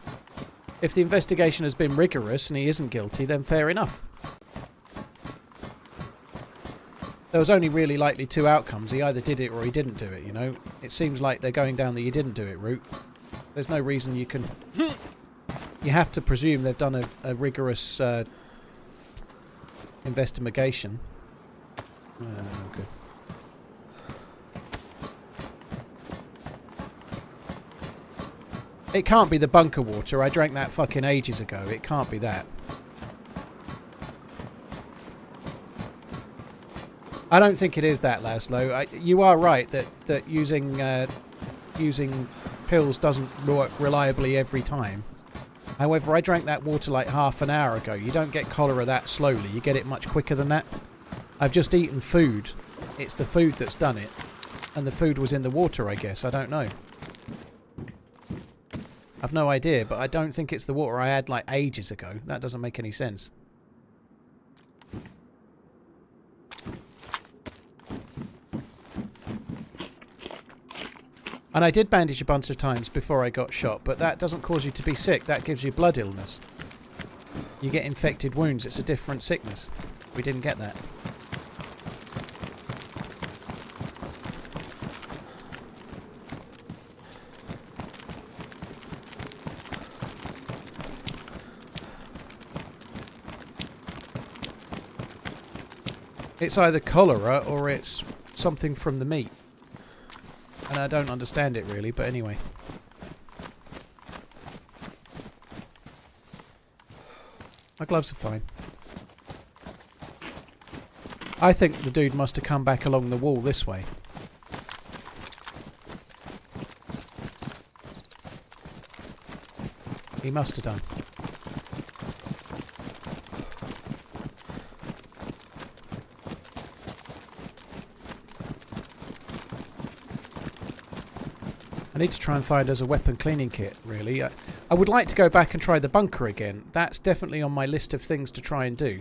A: if the investigation has been rigorous and he isn't guilty, then fair enough. There was only really likely two outcomes. He either did it or he didn't do it, you know. It seems like they're going down the you didn't do it route. There's no reason you can... You have to presume they've done a rigorous investigation. Good. It can't be the bunker water. I drank that fucking ages ago. It can't be that. I don't think it is that, Laszlo. You are right that using pills doesn't work reliably every time. However, I drank that water like half an hour ago. You don't get cholera that slowly. You get it much quicker than that. I've just eaten food. It's the food that's done it. And the food was in the water, I guess. I don't know. I've no idea, but I don't think it's the water I had like ages ago. That doesn't make any sense. And I did bandage a bunch of times before I got shot, but that doesn't cause you to be sick. That gives you blood illness. You get infected wounds. It's a different sickness. We didn't get that. It's either cholera or it's something from the meat. And I don't understand it really, but anyway. My gloves are fine. I think the dude must have come back along the wall this way. He must have done. I need to try and find us a weapon cleaning kit, really. I would like to go back and try the bunker again. That's definitely on my list of things to try and do.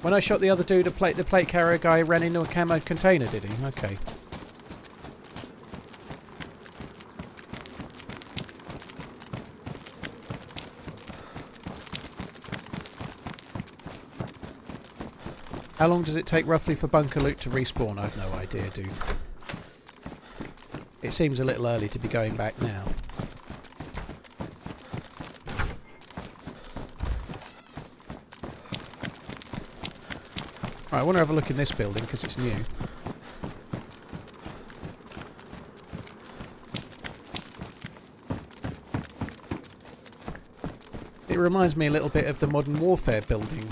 A: When I shot the other dude, the plate carrier guy ran into a camo container, did he? Okay. How long does it take roughly for bunker loot to respawn? I've no idea, dude. It seems a little early to be going back now. Right, I want to have a look in this building because it's new. It reminds me a little bit of the Modern Warfare building.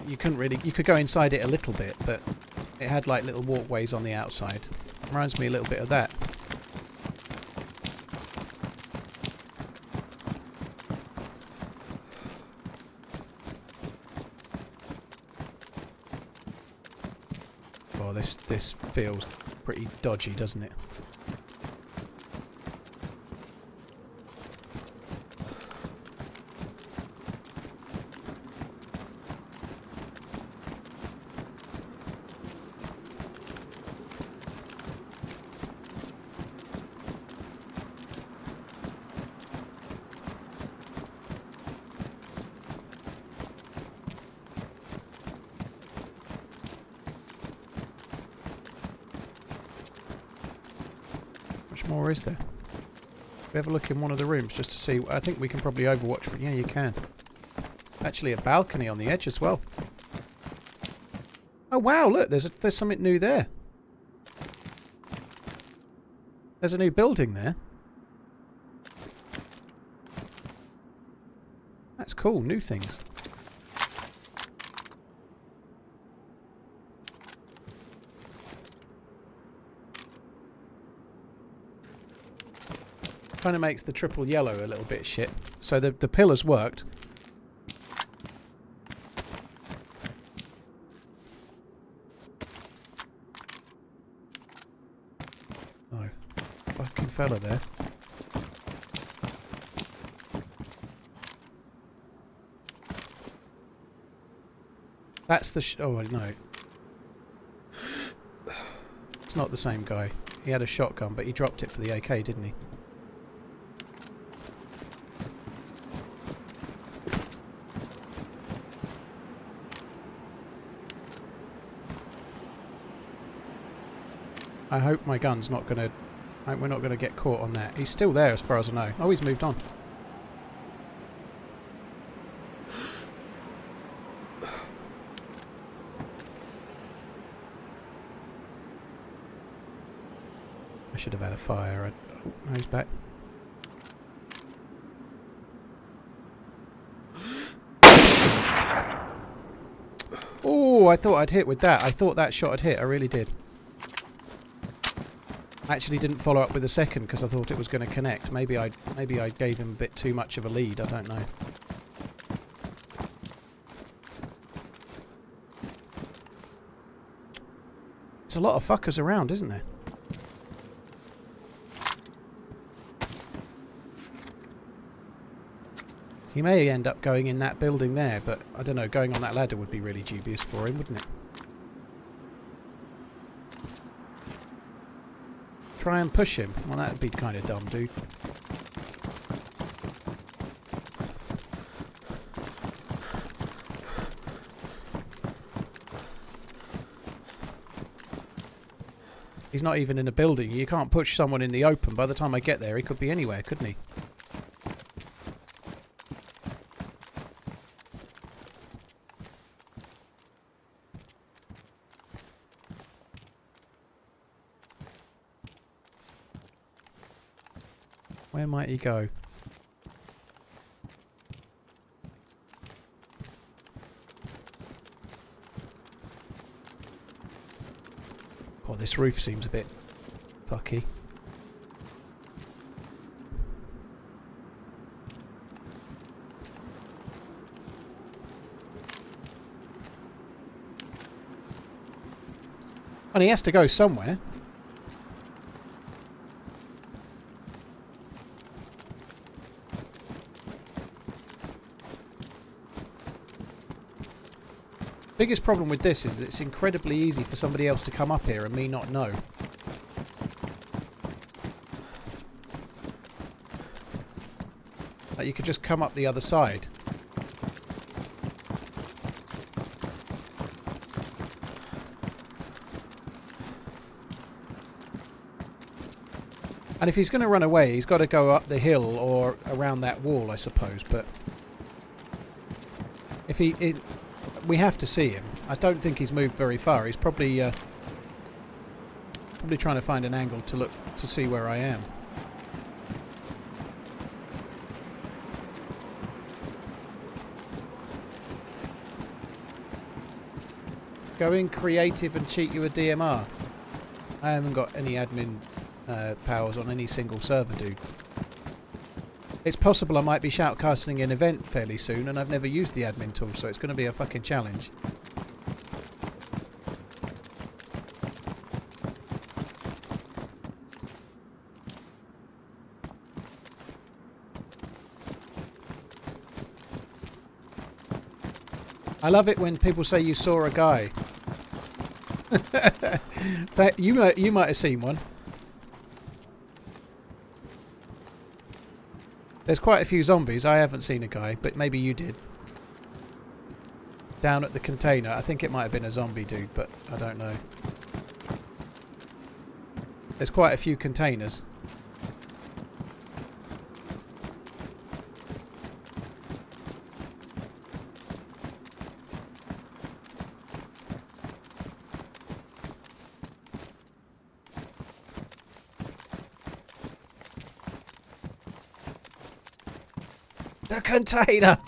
A: You could go inside it a little bit, but it had like little walkways on the outside. Reminds me a little bit of that. Oh, this feels pretty dodgy, doesn't it? More is there? We have a look in one of the rooms just to see. I think we can probably overwatch. Yeah, you can. Actually, a balcony on the edge as well. Oh wow! Look, there's something new there. There's a new building there. That's cool. New things. Kind of makes the triple yellow a little bit shit. So the pillars worked. Oh, fucking fella there. That's the oh no. It's not the same guy. He had a shotgun, but he dropped it for the AK, didn't he? I hope my gun's not gonna... I hope we're not gonna get caught on that. He's still there as far as I know. Oh, he's moved on. I should have had a fire. Oh, no, he's back. Oh, I thought I'd hit with that. I thought that shot had hit. I really did. I actually didn't follow up with a second because I thought it was going to connect. Maybe I gave him a bit too much of a lead. I don't know. It's a lot of fuckers around, isn't there? He may end up going in that building there, but I don't know, going on that ladder would be really dubious for him, wouldn't it? Try and push him. Well, that'd be kind of dumb, dude. He's not even in a building. You can't push someone in the open. By the time I get there, he could be anywhere, couldn't he? Where might he go? Oh, this roof seems a bit fucky. And he has to go somewhere. Biggest problem with this is that it's incredibly easy for somebody else to come up here and me not know. Like you could just come up the other side. And if he's going to run away, he's got to go up the hill or around that wall, I suppose. But if we have to see him. I don't think he's moved very far. He's probably trying to find an angle to look to see where I am. Go in creative and cheat you a DMR. I haven't got any admin powers on any single server, dude. It's possible I might be shoutcasting an event fairly soon, and I've never used the admin tool, so it's going to be a fucking challenge. I love it when people say you saw a guy. You might have seen one. There's quite a few zombies. I haven't seen a guy, but maybe you did. Down at the container. I think it might have been a zombie dude, but I don't know. There's quite a few containers. The container!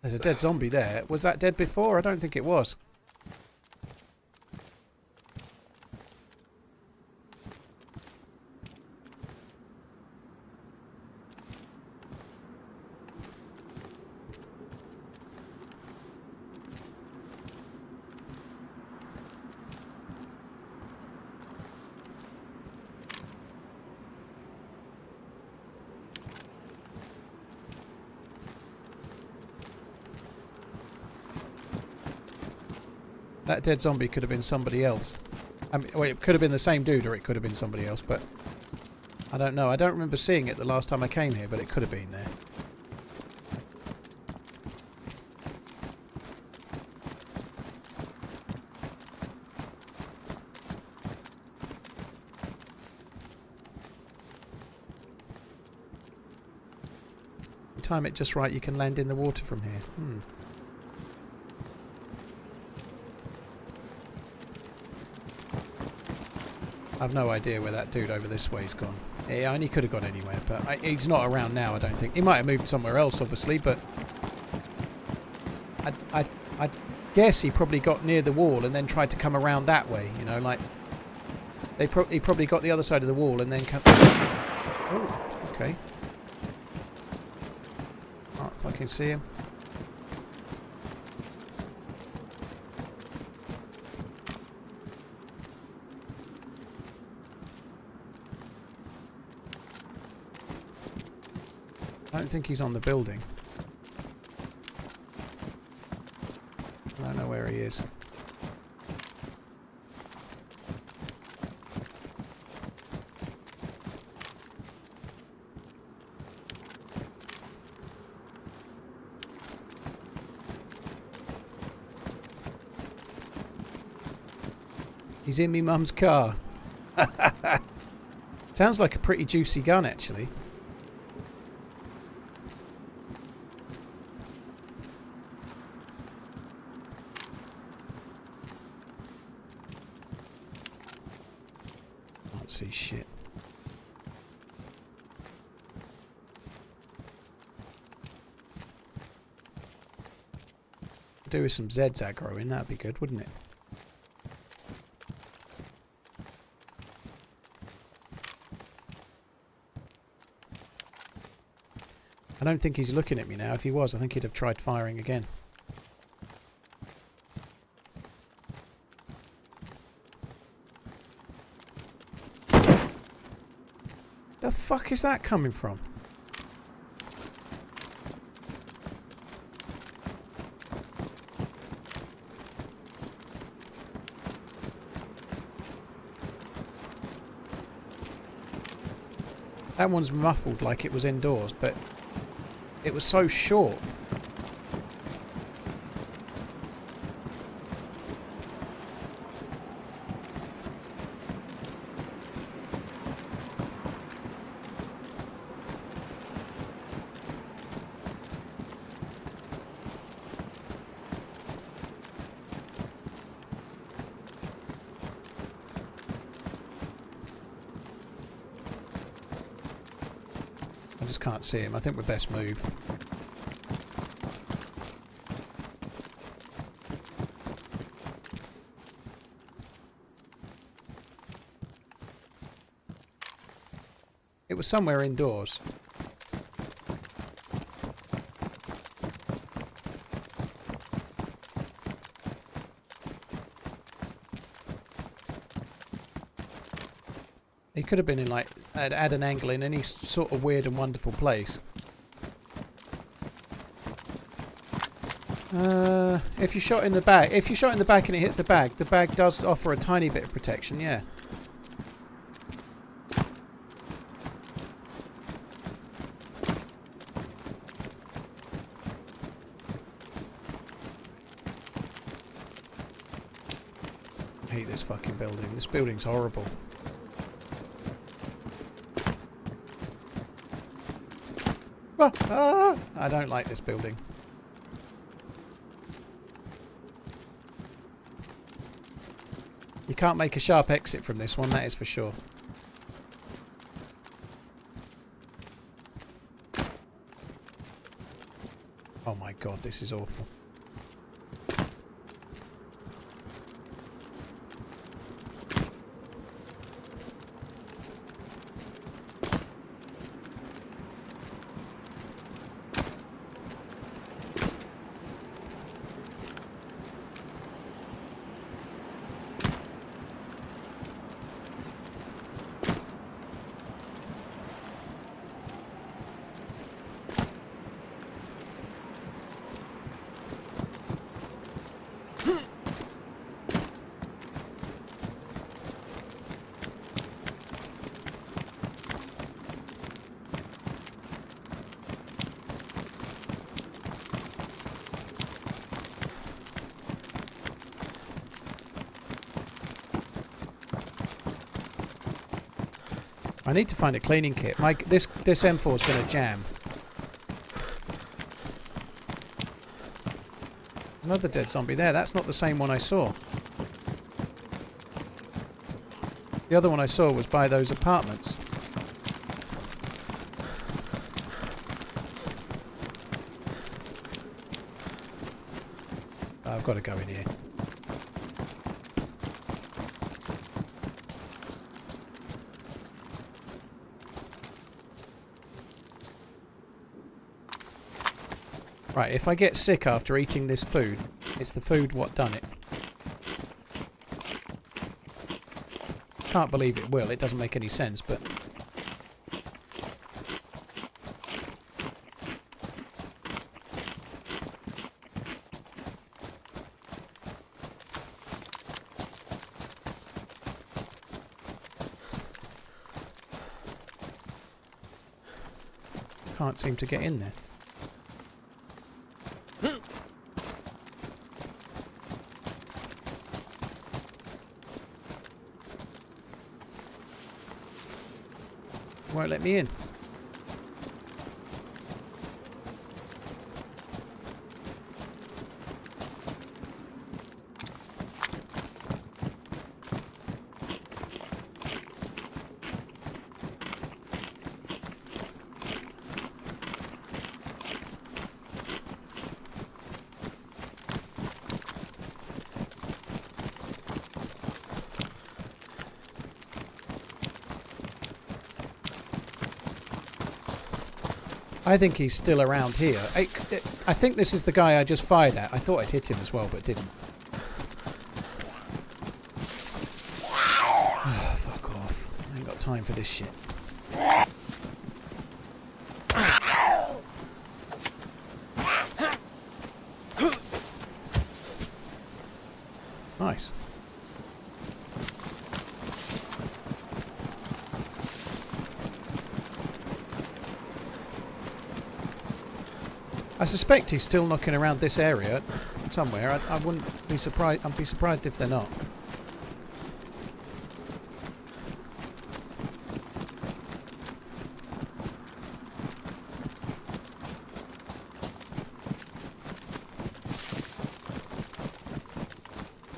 A: There's a dead zombie there. Was that dead before? I don't think it was. That dead zombie could have been somebody else. I mean, well, it could have been the same dude or it could have been somebody else, but I don't know. I don't remember seeing it the last time I came here, but it could have been there. You time it just right, you can land in the water from here. I've no idea where that dude over this way's gone. Yeah, and he could have gone anywhere, but he's not around now, I don't think. He might have moved somewhere else, obviously, but I guess he probably got near the wall and then tried to come around that way, you know, like... he probably got the other side of the wall and then come... Oh, okay. Oh, if I can see him. I don't think he's on the building. I don't know where he is. He's in me mum's car. Sounds like a pretty juicy gun, actually. See shit. Do with some Zeds aggro in, that'd be good, wouldn't it? I don't think he's looking at me now. If he was, I think he'd have tried firing again. The fuck is that coming from? That one's muffled like it was indoors, but it was so short. I just can't see him. I think we're best move. It was somewhere indoors. He could have been in, like, at an angle in any sort of weird and wonderful place. If you shot in the back, and it hits the bag does offer a tiny bit of protection, yeah. I hate this fucking building. This building's horrible. I don't like this building. You can't make a sharp exit from this one, that is for sure. Oh my god, this is awful. I need to find a cleaning kit. This M4 is going to jam. Another dead zombie there. That's not the same one I saw. The other one I saw was by those apartments. I've got to go in here. Right, if I get sick after eating this food, it's the food what done it. Can't believe it will. It doesn't make any sense, but... Can't seem to get in there. Won't let me in. I think he's still around here. I think this is the guy I just fired at. I thought I'd hit him as well, but didn't. Oh, fuck off. I ain't got time for this shit. Nice. I suspect he's still knocking around this area somewhere. I wouldn't be surprised. I'd be surprised if they're not.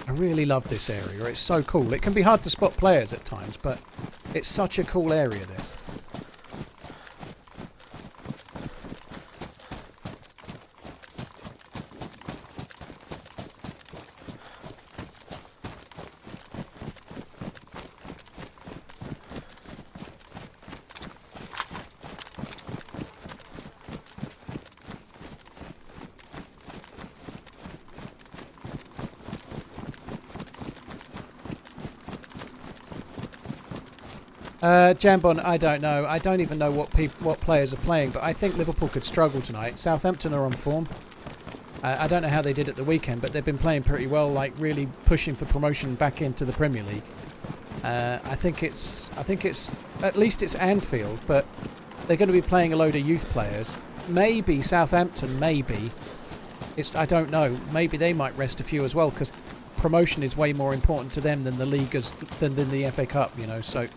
A: I really love this area. It's so cool. It can be hard to spot players at times, but it's such a cool area, this. Jambon, I don't know. I don't even know what players are playing, but I think Liverpool could struggle tonight. Southampton are on form. I don't know how they did at the weekend, but they've been playing pretty well, like really pushing for promotion back into the Premier League. I think it's at least it's Anfield, but they're going to be playing a load of youth players. Maybe Southampton, maybe. I don't know. Maybe they might rest a few as well, because promotion is way more important to them than the league than the FA Cup, you know. So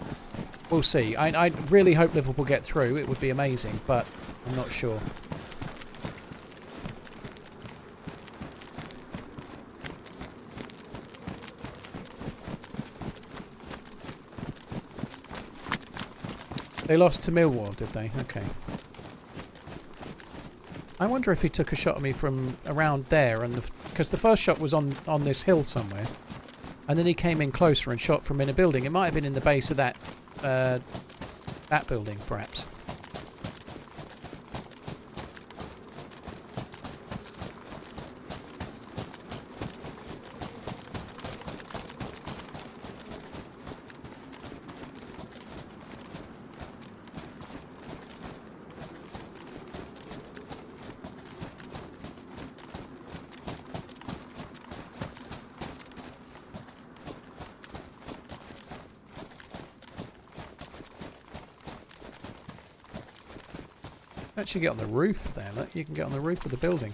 A: we'll see. I really hope Liverpool get through. It would be amazing, but I'm not sure. They lost to Millwall, did they? Okay. I wonder if he took a shot at me from around there, and because the first shot was on this hill somewhere, and then he came in closer and shot from in a building. It might have been in the base of that building, perhaps. Actually get on the roof there, look. You can get on the roof of the building.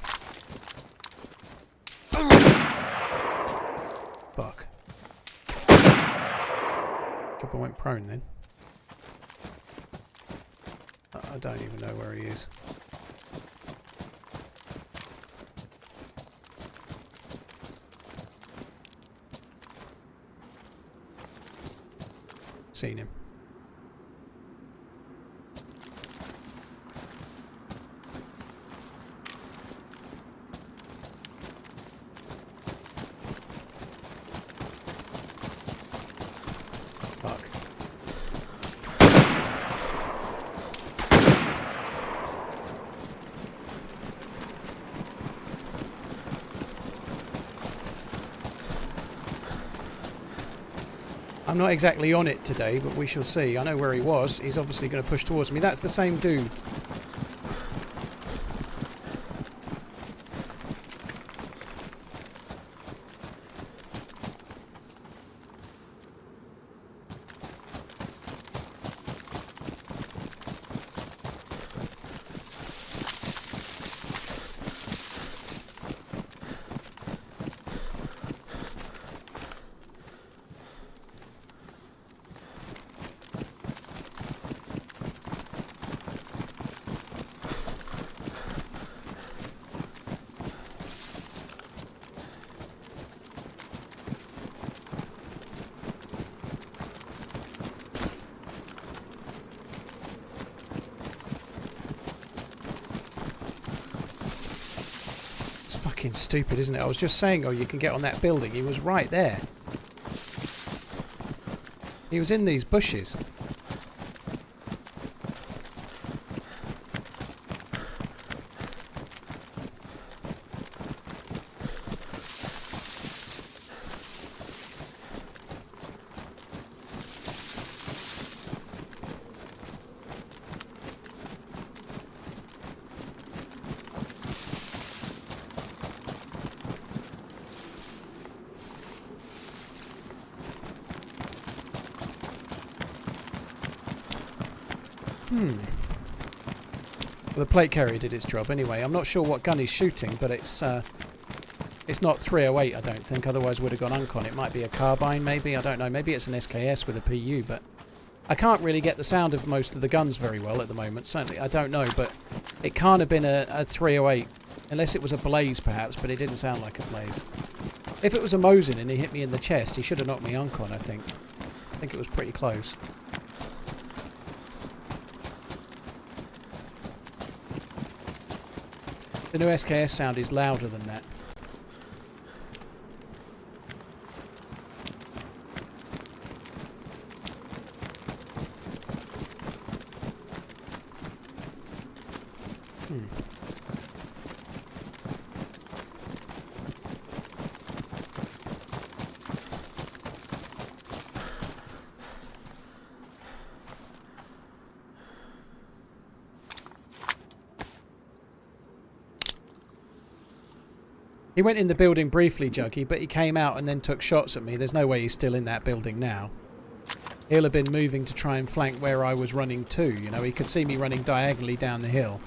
A: Fuck. Chopper went prone then. I don't even know where he is. Seen him. Fuck. I'm not exactly on it today, but we shall see. I know where he was. He's obviously going to push towards me. That's the same dude. Fucking stupid, isn't it? I was just saying, oh, you can get on that building. He was right there. He was in these bushes. Well, the plate carrier did its job anyway. I'm not sure what gun he's shooting, but it's not 308, I don't think. Otherwise, would have gone uncon. It might be a carbine, maybe. I don't know. Maybe it's an SKS with a PU, but I can't really get the sound of most of the guns very well at the moment. Certainly, I don't know, but it can't have been a 308, unless it was a Blaze, perhaps. But it didn't sound like a Blaze. If it was a Mosin and he hit me in the chest, he should have knocked me uncon. I think it was pretty close. The new SKS sound is louder than that. He went in the building briefly, Juggy, but he came out and then took shots at me. There's no way he's still in that building now. He'll have been moving to try and flank where I was running to. You know, he could see me running diagonally down the hill.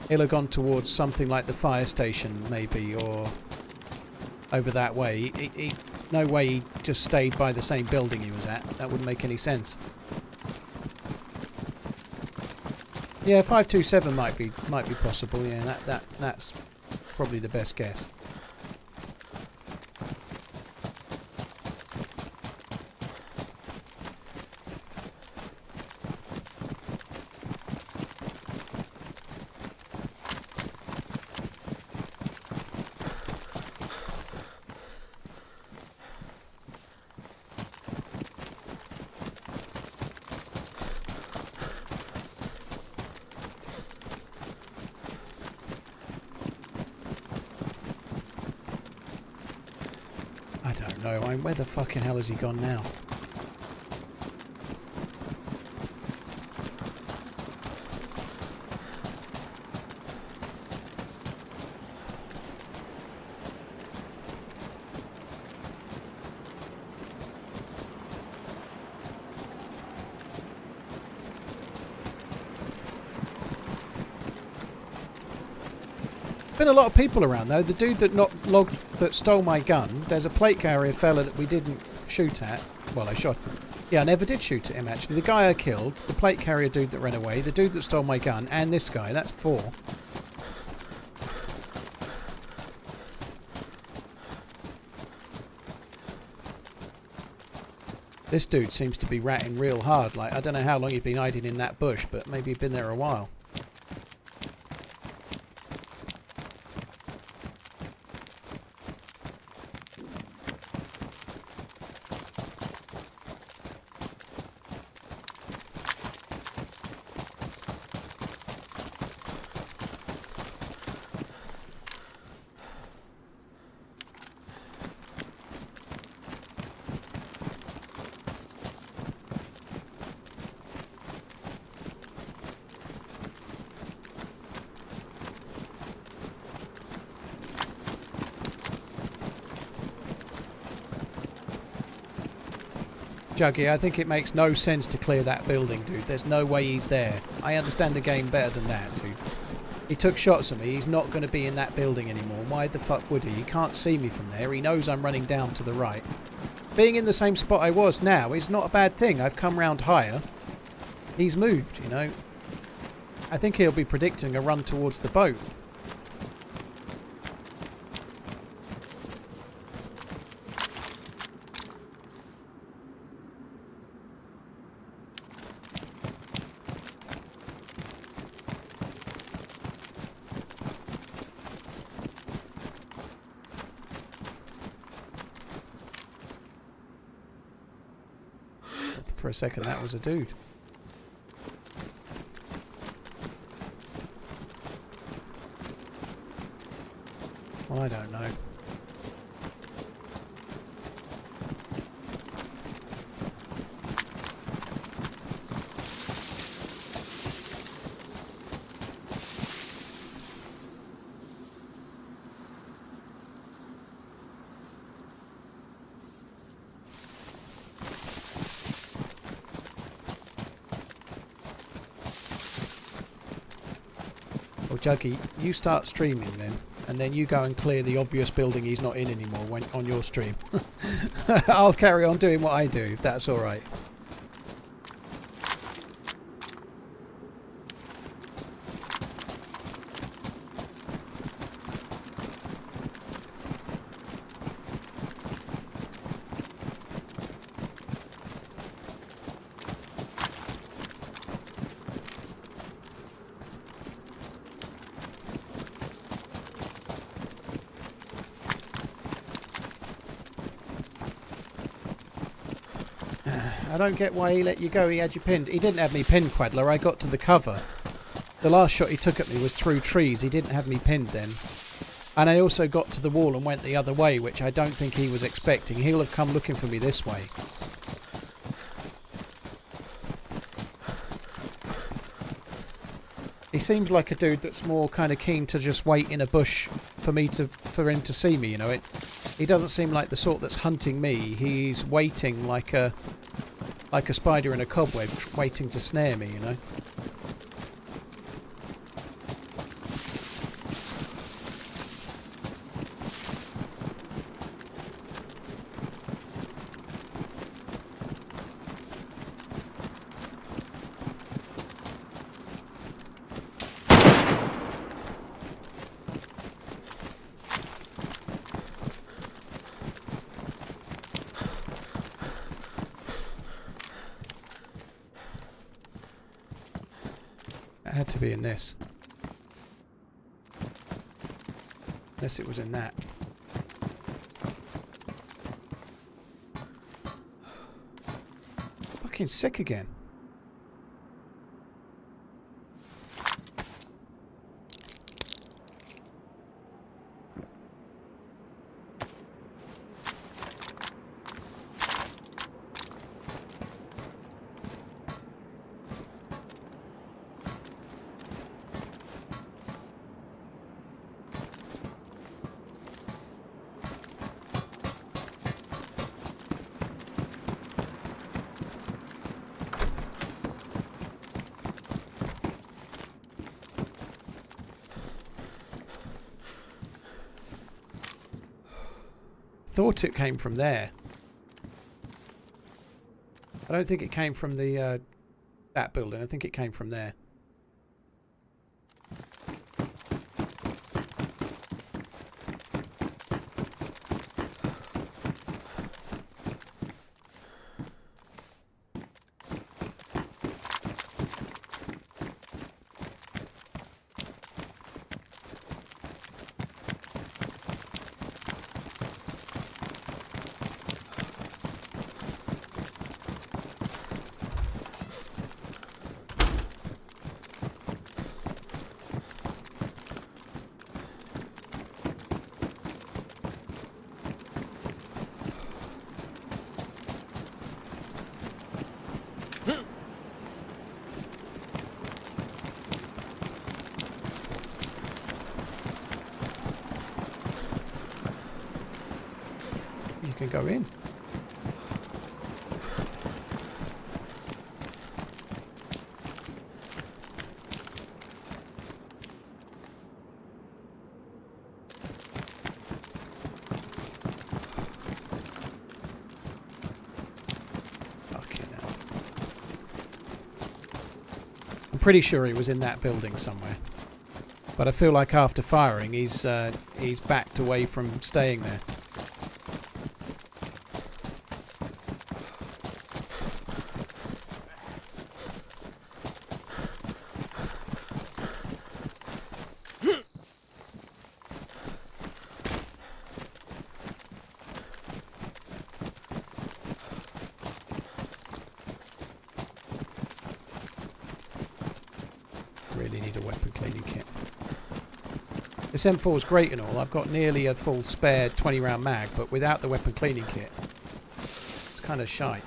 A: He'll have gone towards something like the fire station, maybe, or over that way. No way he just stayed by the same building he was at. That wouldn't make any sense. Yeah, 527 might be possible. Yeah, that's probably the best guess. I don't know. Where the fucking hell has he gone now? Been a lot of people around though. The dude that stole my gun, there's a plate carrier fella that we didn't shoot at. Well, I shot him. Yeah, I never did shoot at him, actually. The guy I killed, the plate carrier dude that ran away, the dude that stole my gun, and this guy. That's 4. This dude seems to be ratting real hard. Like, I don't know how long he's been hiding in that bush, but maybe he's been there a while. Juggy, I think it makes no sense to clear that building, dude. There's no way he's there. I understand the game better than that, dude. He took shots at me. He's not going to be in that building anymore. Why the fuck would he? He can't see me from there. He knows I'm running down to the right. Being in the same spot I was now is not a bad thing. I've come round higher. He's moved, you know. I think he'll be predicting a run towards the boat. For a second, that was a dude. Well, I don't know. Juggy, you start streaming then, and then you go and clear the obvious building he's not in anymore when on your stream. I'll carry on doing what I do, if that's alright. I don't get why he let you go. He had you pinned. He didn't have me pinned, Quadler. I got to the cover. The last shot he took at me was through trees. He didn't have me pinned then. And I also got to the wall and went the other way, which I don't think he was expecting. He'll have come looking for me this way. He seems like a dude that's more kind of keen to just wait in a bush for him to see me, you know. He doesn't seem like the sort that's hunting me. He's waiting like a spider in a cobweb, waiting to snare me, you know. Had to be in this. Unless it was in that. Fucking sick again. Thought it came from there. I don't think it came from the that building. I think it came from there. Can go in. Fucking hell. I'm pretty sure he was in that building somewhere. But I feel like after firing he's backed away from staying there. Really need a weapon cleaning kit. This M4 is great and all. I've got nearly a full spare 20 round mag, but without the weapon cleaning kit, it's kind of shite.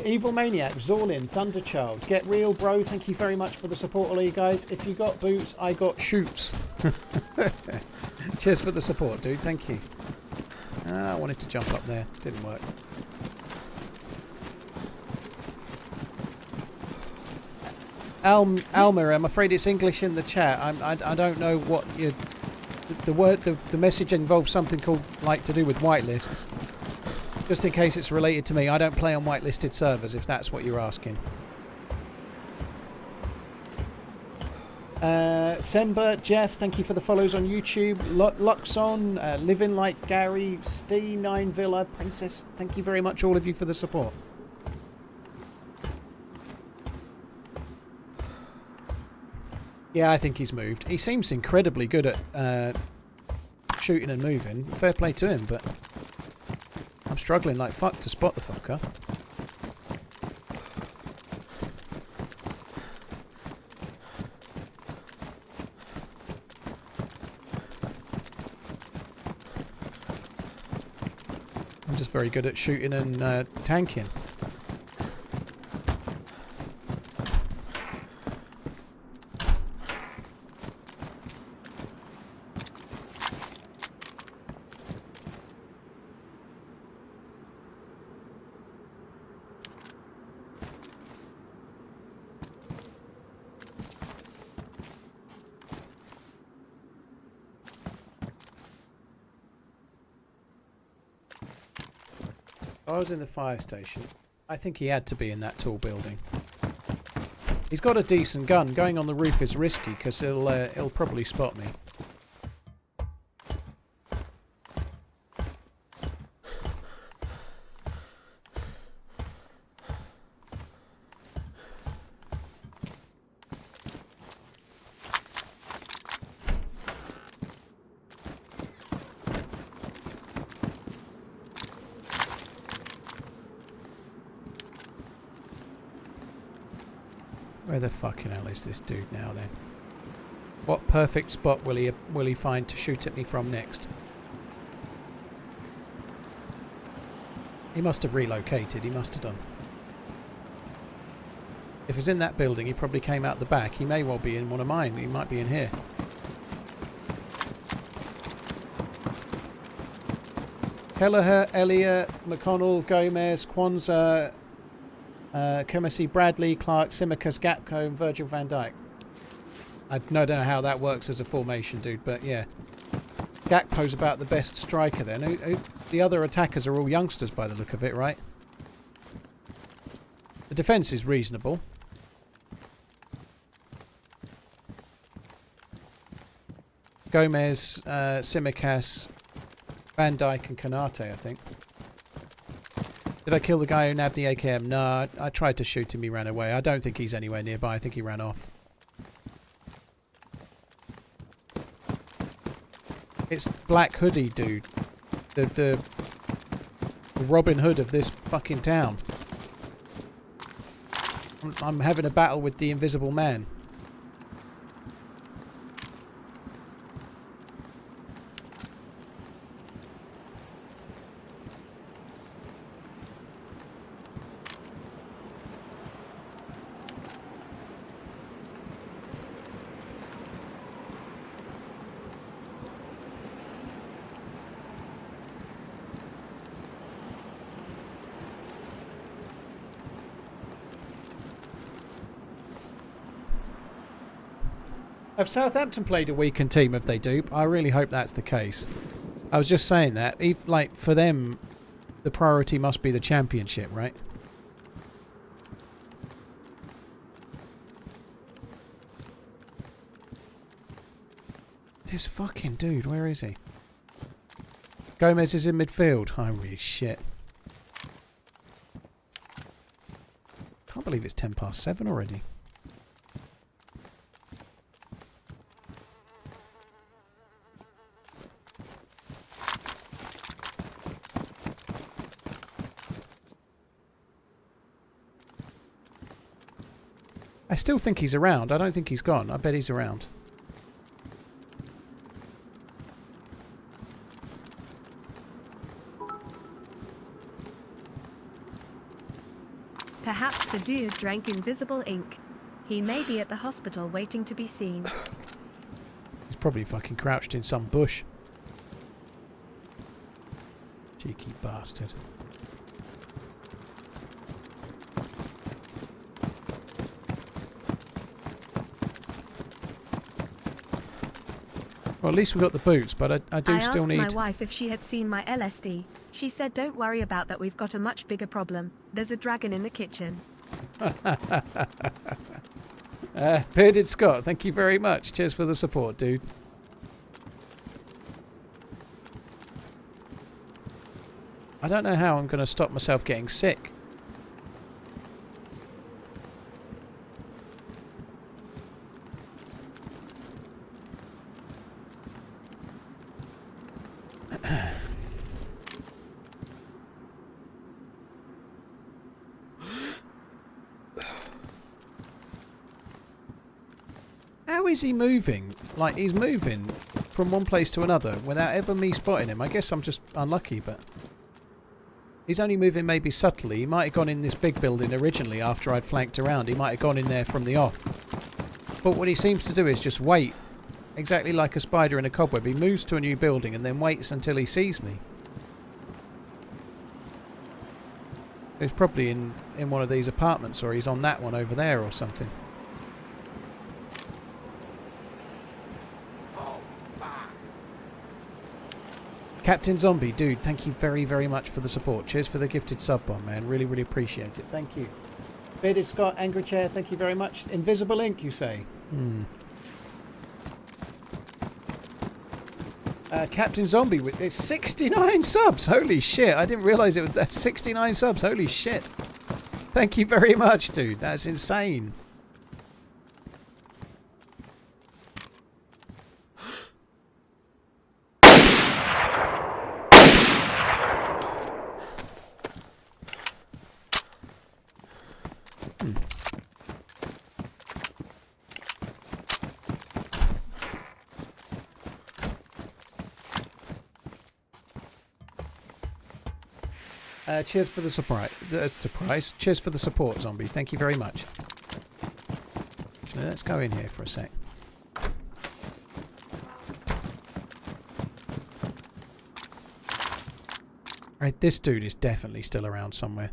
A: Evil Maniac, Zorlin, Thunderchild, Get Real Bro, thank you very much for the support, all you guys. If you got boots, I got shoots. Cheers for the support, dude, thank you. I wanted to jump up there, didn't work. Almer, I'm afraid it's English in the chat. I don't know what you... The message involves something called, like, to do with whitelists. Just in case it's related to me, I don't play on whitelisted servers, if that's what you're asking. Senbert, Jeff, thank you for the follows on YouTube. Luxon, Living Like Gary, Stee9 Villa, Princess, thank you very much, all of you, for the support. Yeah, I think he's moved. He seems incredibly good at shooting and moving. Fair play to him, but... I'm struggling like fuck to spot the fucker. I'm just very good at shooting and tanking. I was in the fire station. I think he had to be in that tall building. He's got a decent gun. Going on the roof is risky because he'll probably spot me. Where the fucking hell is this dude now then? What perfect spot will he find to shoot at me from next? He must have relocated, he must have done. If he's in that building, he probably came out the back. He may well be in one of mine. He might be in here. Kelleher, Elliott, McConnell, Gomez, Kwanzaa, Kemisi, Bradley, Clark, Simicus, Gapco, and Virgil van Dijk. I don't know how that works as a formation, dude, but yeah. Gakpo's about the best striker then. The other attackers are all youngsters by the look of it, right? The defence is reasonable. Gomez, Simicas, Van Dijk and Kanate, I think. Did I kill the guy who nabbed the AKM? No, I tried to shoot him, he ran away. I don't think he's anywhere nearby. I think he ran off. It's Black Hoodie, dude. The Robin Hood of this fucking town. I'm having a battle with the Invisible Man. Have Southampton played a weakened team if they do? I really hope that's the case. I was just saying that. If, like, for them, the priority must be the championship, right? This fucking dude, where is he? Gomez is in midfield. Holy shit. Can't believe it's 7:10 already. I still think he's around. I don't think he's gone. I bet he's around.
B: Perhaps the dude drank invisible ink. He may be at the hospital waiting to be seen.
A: He's probably fucking crouched in some bush. Cheeky bastard. Well, at least we got the boots, but I do still need...
B: I asked my wife if she had seen my LSD. She said, don't worry about that, we've got a much bigger problem. There's a dragon in the kitchen.
A: Bearded Scott, thank you very much. Cheers for the support, dude. I don't know how I'm going to stop myself getting sick. How is he moving? Like, he's moving from one place to another without ever me spotting him. I guess I'm just unlucky, but... He's only moving maybe subtly. He might have gone in this big building originally after I'd flanked around. He might have gone in there from the off. But what he seems to do is just wait. Exactly like a spider in a cobweb. He moves to a new building and then waits until he sees me. He's probably in one of these apartments, or he's on that one over there or something. Captain Zombie, dude, thank you very, very much for the support. Cheers for the gifted sub bomb, man. Really, really appreciate it. Thank you. Bearded Scott, Angry Chair, thank you very much. Invisible Ink, you say? Captain Zombie, it's 69 subs. Holy shit. I didn't realise it was that. 69 subs. Holy shit. Thank you very much, dude. That's insane. Cheers for the surprise. Cheers for the support, Zombie. Thank you very much. let's go in here for a sec. Right, this dude is definitely still around somewhere.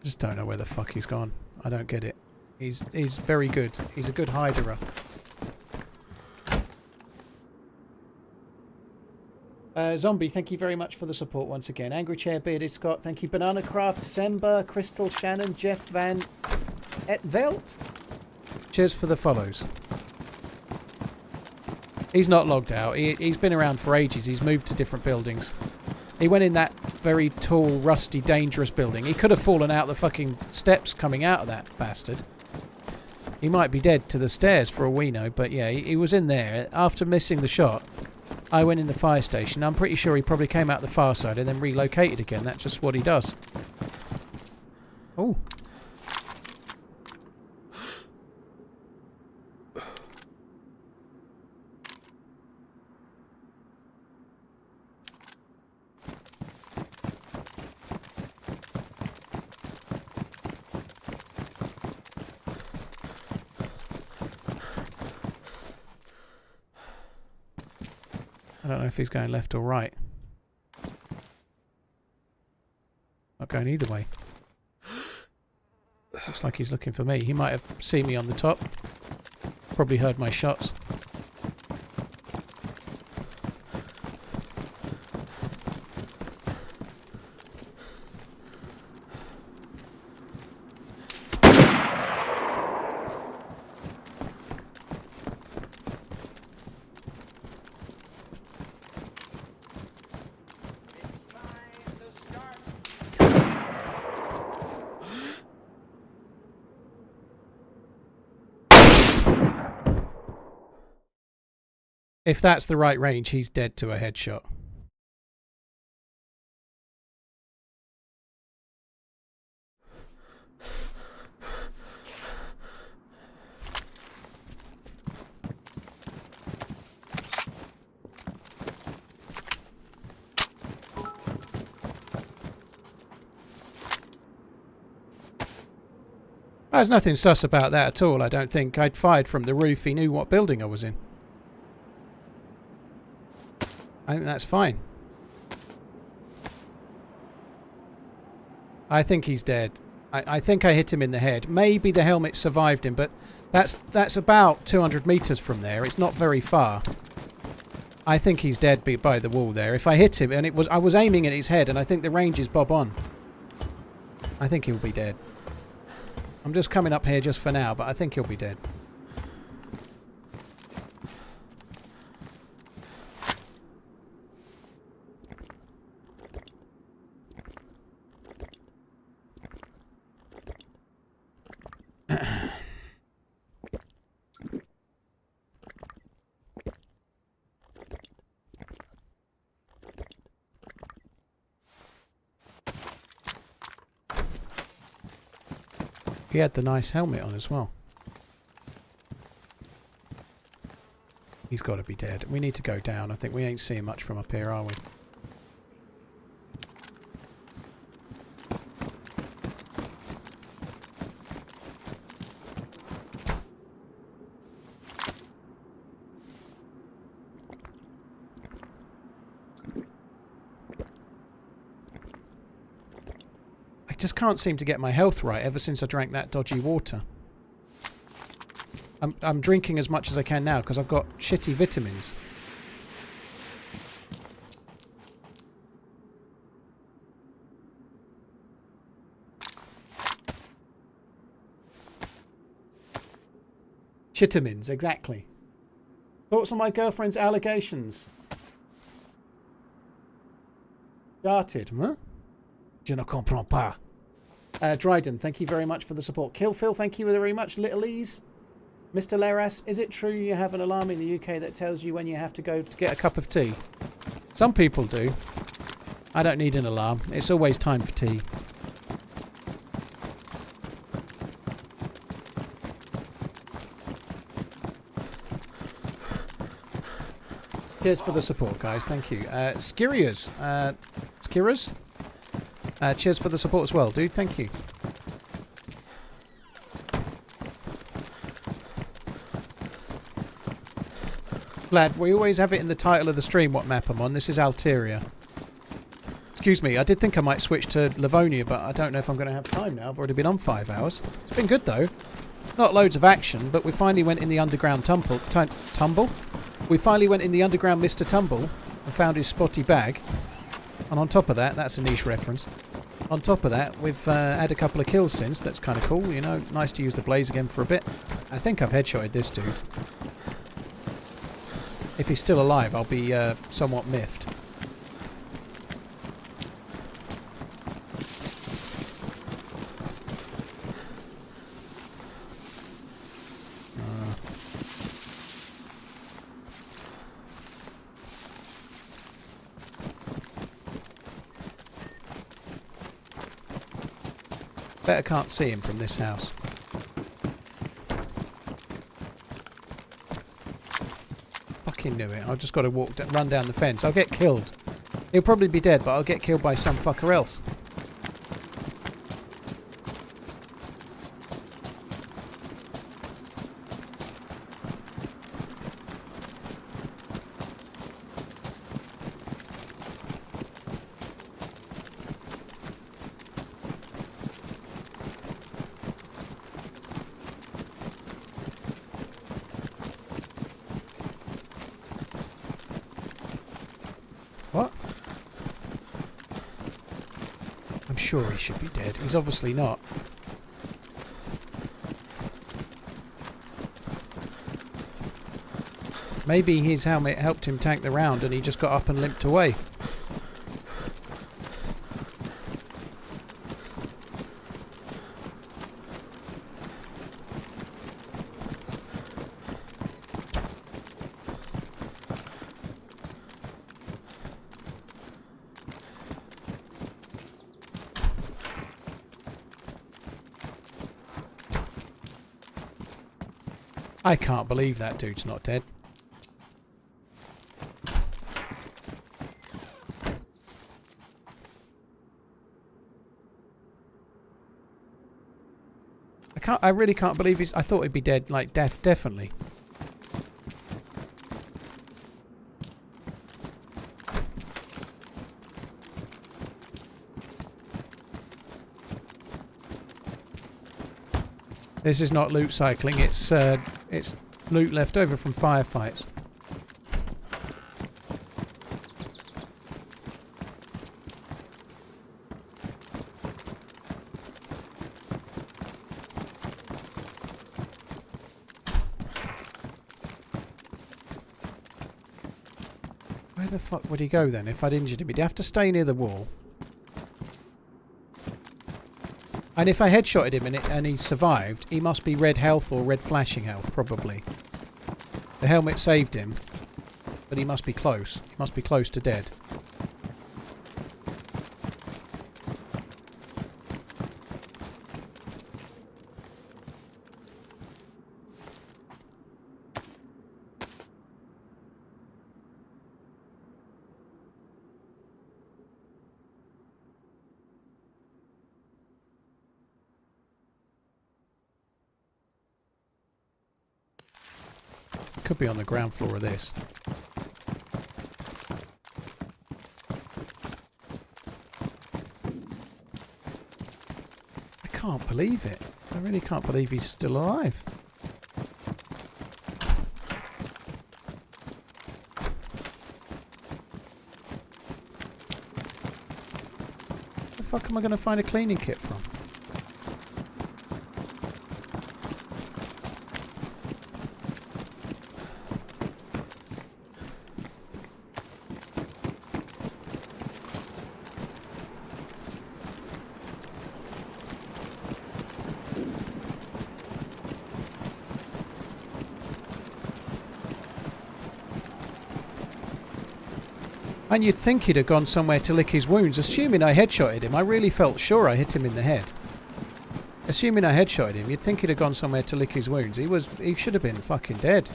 A: Just don't know where the fuck he's gone. I don't get it. He's very good. He's a good hiderer. Zombie, thank you very much for the support once again. Angry Chair, Bearded Scott, thank you. Banana Craft, Semba, Crystal, Shannon, Jeff Van Etvelt. Cheers for the follows. He's not logged out. He's been around for ages. He's moved to different buildings. He went in that very tall, rusty, dangerous building. He could have fallen out the fucking steps coming out of that bastard. He might be dead to the stairs for all we know, but yeah, he was in there. After missing the shot, I went in the fire station. I'm pretty sure he probably came out the far side and then relocated again. That's just what he does. Oh. I don't know if he's going left or right. Not going either way. Looks like he's looking for me. He might have seen me on the top. Probably heard my shots. If that's the right range, he's dead to a headshot. There's nothing sus about that at all, I don't think. I'd fired from the roof. He knew what building I was in. I think that's fine. I think he's dead. I think I hit him in the head. Maybe the helmet survived him, but that's about 200 meters from there. It's not very far. I think he's dead by the wall there. If I hit him, and I was aiming at his head, and I think the range is bob on. I think he'll be dead. I'm just coming up here just for now, but I think he'll be dead. He had the nice helmet on as well. He's got to be dead. We need to go down. I think we ain't seeing much from up here, are we? Just can't seem to get my health right ever since I drank that dodgy water. I'm drinking as much as I can now because I've got shitty vitamins. Chitamins, exactly. Thoughts on my girlfriend's allegations? Darted, huh? Je ne comprends pas. Dryden, thank you very much for the support. Kill Phil, thank you very much. Little Ease. Mr. Leras, is it true you have an alarm in the UK that tells you when you have to go to get a cup of tea? Some people do. I don't need an alarm. It's always time for tea. Cheers for the support, guys. Thank you. Skirias. Skiras? Cheers for the support as well, dude. Thank you. Lad, we always have it in the title of the stream what map I'm on. This is Alteria. Excuse me, I did think I might switch to Livonia, but I don't know if I'm going to have time now. I've already been on 5 hours. It's been good, though. Not loads of action, but we finally went in the underground tumble? We finally went in the underground Mr. Tumble and found his spotty bag. And on top of that, that's a niche reference. On top of that, we've had a couple of kills since. That's kind of cool, you know. Nice to use the blaze again for a bit. I think I've headshotted this dude. If he's still alive, I'll be somewhat miffed. Bet I can't see him from this house. Fucking knew it. I've just got to run down the fence. I'll get killed. He'll probably be dead, but I'll get killed by some fucker else. Sure he should be dead. He's obviously not. Maybe his helmet helped him tank the round and he just got up and limped away. I can't believe that dude's not dead. I really can't believe he's... I thought he'd be dead, like, definitely. This is not loot cycling, it's loot left over from firefights. Where the fuck would he go then if I'd injured him? He'd have to stay near the wall. And if I headshotted him and he survived, he must be red health or red flashing health, probably. The helmet saved him, but he must be close. He must be close to dead. Could be on the ground floor of this. I can't believe it. I really can't believe he's still alive. Where the fuck am I going to find a cleaning kit from? And you'd think he'd have gone somewhere to lick his wounds, assuming I headshotted him. I really felt sure I hit him in the head. Assuming I headshotted him, you'd think he'd have gone somewhere to lick his wounds. He should have been fucking dead.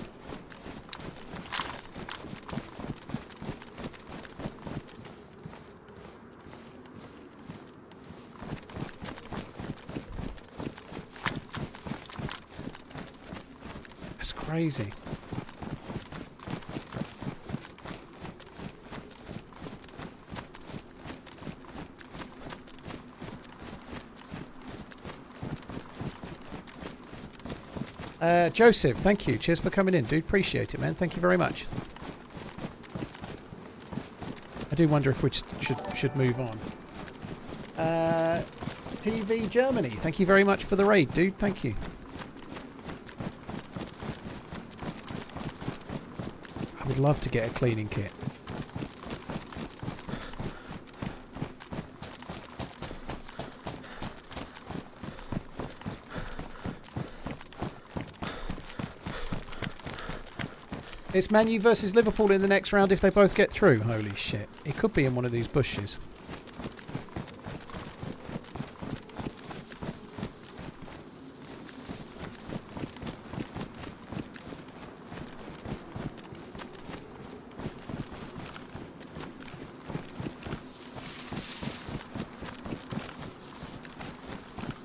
A: That's crazy. Joseph, thank you. Cheers for coming in, dude. Appreciate it, man. Thank you very much. I do wonder if we should move on. TV Germany, thank you very much for the raid, dude. Thank you. I would love to get a cleaning kit. It's Man U versus Liverpool in the next round if they both get through. Holy shit. It could be in one of these bushes.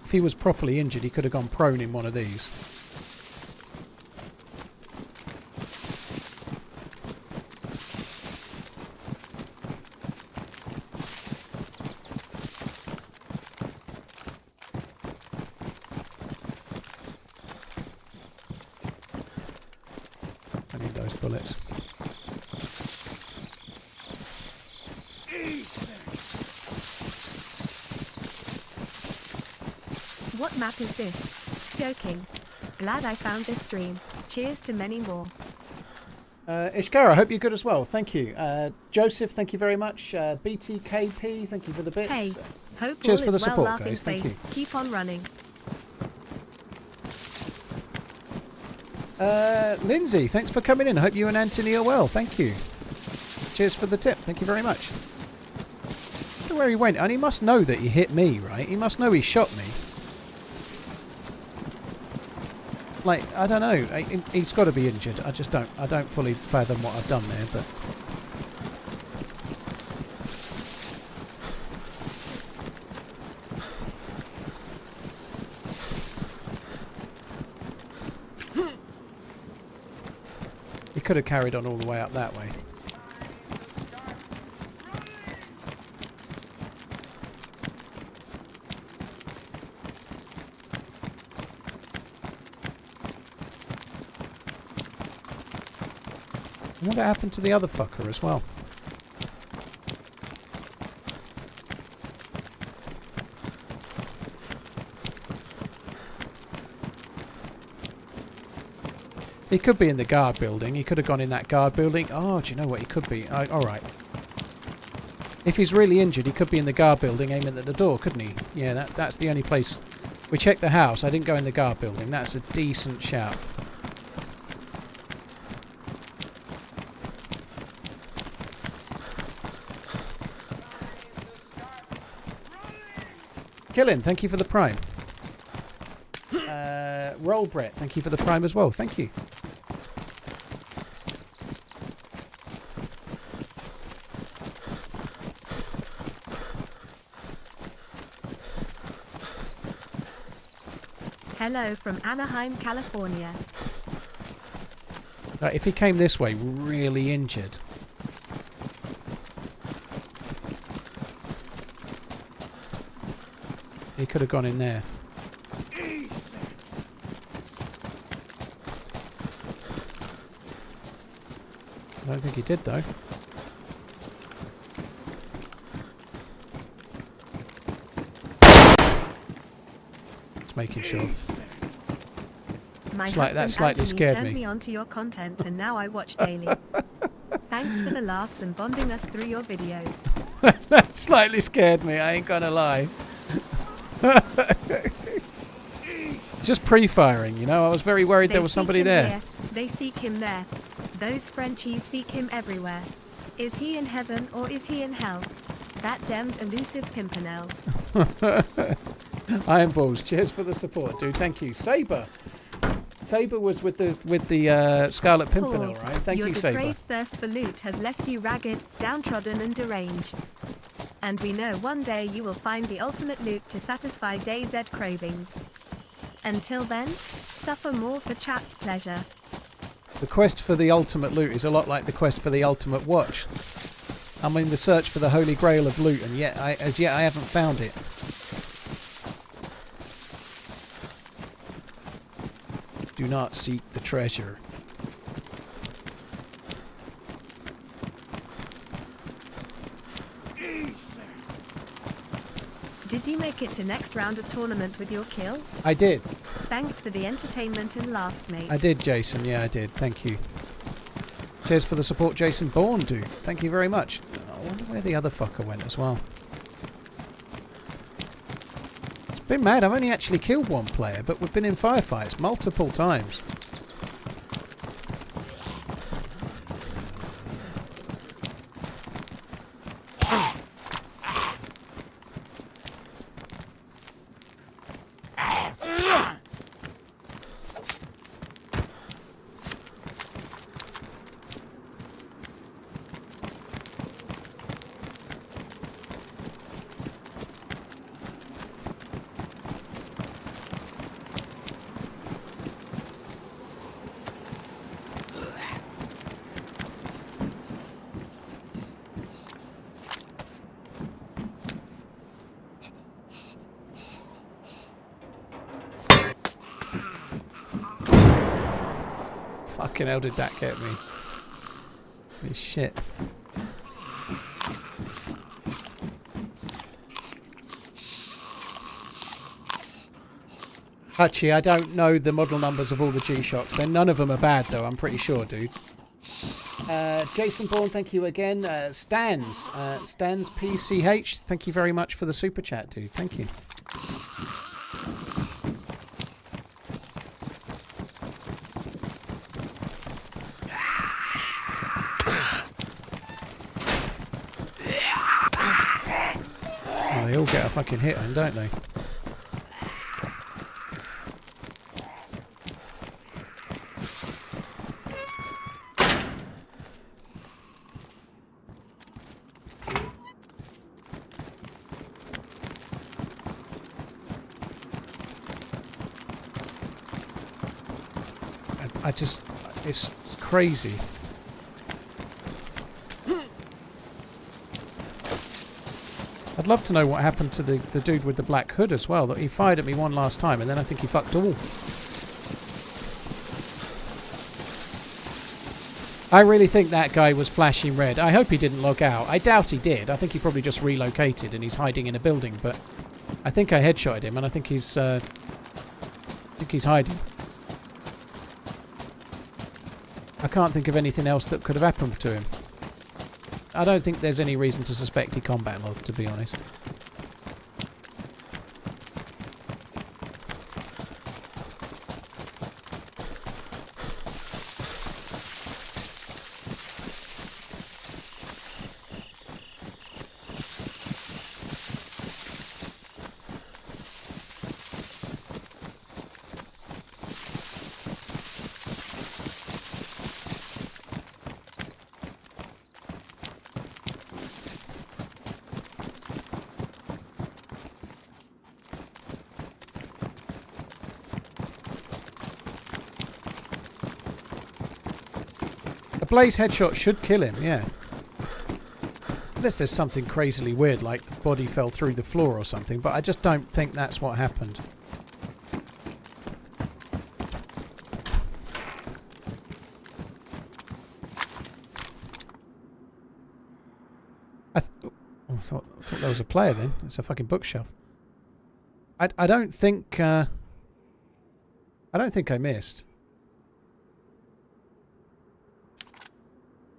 A: If he was properly injured, he could have gone prone in one of these. Bullets.
B: What map is this? Joking. Glad I found this stream. Cheers to many more.
A: Ishkara, I hope you're good as well. Thank you. Joseph, thank you very much. BTKP, thank you for the bits.
B: Hey, hope
A: cheers
B: all
A: for the
B: is
A: support,
B: well,
A: guys. Thank you.
B: Keep on running.
A: Lindsay, thanks for coming in. I hope you and Anthony are well. Thank you. Cheers for the tip. Thank you very much. I don't know where he went. And he must know that he hit me, right? He must know he shot me. Like, I don't know. He's got to be injured. I don't fully fathom what I've done there, but... He could have carried on all the way up that way. What happened to the other fucker as well? He could be in the guard building. He could have gone in that guard building. Oh, do you know what? He could be. Alright. If he's really injured, he could be in the guard building aiming at the door, couldn't he? Yeah, that's the only place. We checked the house. I didn't go in the guard building. That's a decent shout. Killing, thank you for the prime. Roll Brett, thank you for the prime as well. Thank you.
B: Hello from Anaheim, California.
A: If he came this way, really injured. He could have gone in there. I don't think he did, though. Just making sure.
B: My
A: That slightly scared
B: turned
A: me.
B: me onto your content and now I watch daily. Thanks for the laughs and bonding us through your videos.
A: That slightly scared me, I ain't gonna lie. Just pre-firing, you know. I was very worried there was somebody there.
B: Here. They seek him there. Those Frenchies seek him everywhere. Is he in heaven or is he in hell? That damned elusive pimpernel.
A: Iron Balls, cheers for the support, dude. Thank you. Saber. Saber was with the Scarlet Pimpernel, right? Thank you, Saber.
B: Your depraved thirst for loot has left you ragged, downtrodden and deranged. And we know one day you will find the ultimate loot to satisfy DayZ cravings. Until then, suffer more for chat's pleasure.
A: The quest for the ultimate loot is a lot like the quest for the ultimate watch. I'm in the search for the holy grail of loot, and as yet I haven't found it. Do not seek the treasure.
B: Did you make it to next round of tournament with your kill?
A: I did.
B: Thanks for the entertainment and laughs, mate.
A: I did, Jason. Yeah, I did. Thank you. Cheers for the support, Jason Bourne, dude. Thank you very much. I wonder where the other fucker went as well. It's been mad. I've only actually killed one player, but we've been in firefights multiple times. Fucking hell did that get me? Holy shit. Actually, I don't know the model numbers of all the G-Shocks. Then none of them are bad, though. I'm pretty sure, dude. Jason Bourne, thank you again. Stans PCH, thank you very much for the super chat, dude. Thank you. Oh, they all get a fucking hit on, don't they? It's crazy. I'd love to know what happened to the dude with the black hood as well. That he fired at me one last time and then I think he fucked all. I really think that guy was flashing red. I hope he didn't log out. I doubt he did. I think he probably just relocated and he's hiding in a building. But I think I headshotted him and I think he's hiding. I can't think of anything else that could have happened to him. I don't think there's any reason to suspect he combat logged, to be honest. Blaze headshot should kill him, yeah. Unless there's something crazily weird, like the body fell through the floor or something, but I just don't think that's what happened. I thought there was a player then. It's a fucking bookshelf. I don't think I missed.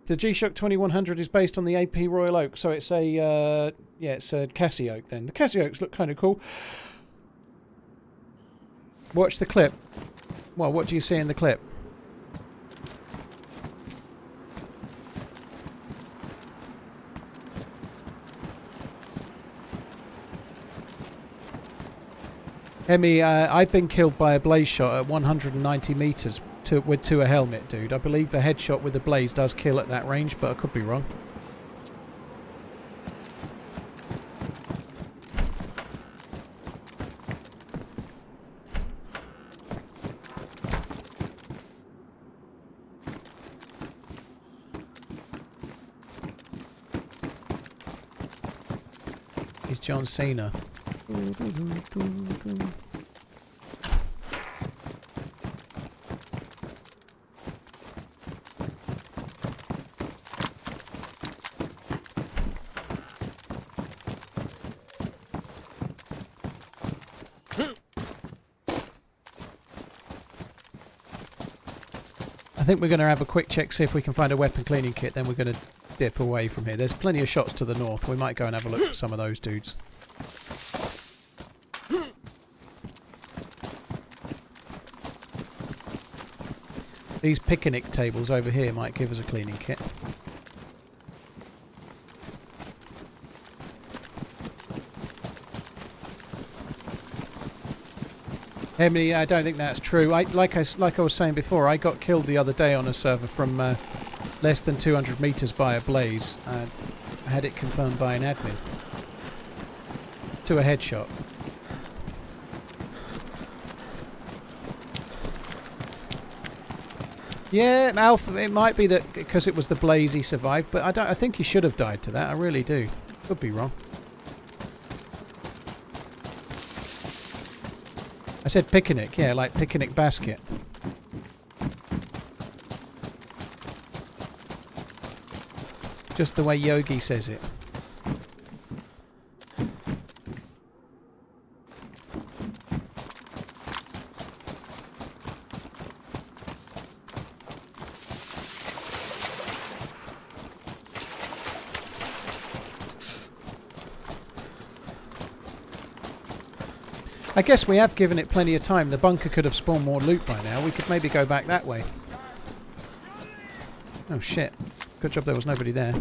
A: The G-Shock 2100 is based on the AP Royal Oak, so it's a it's a Cassie Oak then. The Cassie Oaks look kind of cool. Watch the clip. Well, what do you see in the clip? Emmy, I've been killed by a blaze shot at 190 metres with a helmet, dude. I believe a headshot with a blaze does kill at that range, but I could be wrong. He's John Cena. I think we're going to have a quick check, see if we can find a weapon cleaning kit, then we're going to dip away from here. There's plenty of shots to the north. We might go and have a look at some of those dudes. These picnic tables over here might give us a cleaning kit. Emily, I don't think that's true. Like I was saying before, I got killed the other day on a server from less than 200 meters by a blaze. I had it confirmed by an admin to a headshot. Yeah, Alpha. It might be that because it was the blaze he survived, but I think he should have died to that. I really do. Could be wrong. I said picnic, yeah, like picnic basket. Just the way Yogi says it. I guess we have given it plenty of time. The bunker could have spawned more loot by now. We could maybe go back that way. Oh shit. Good job there was nobody there.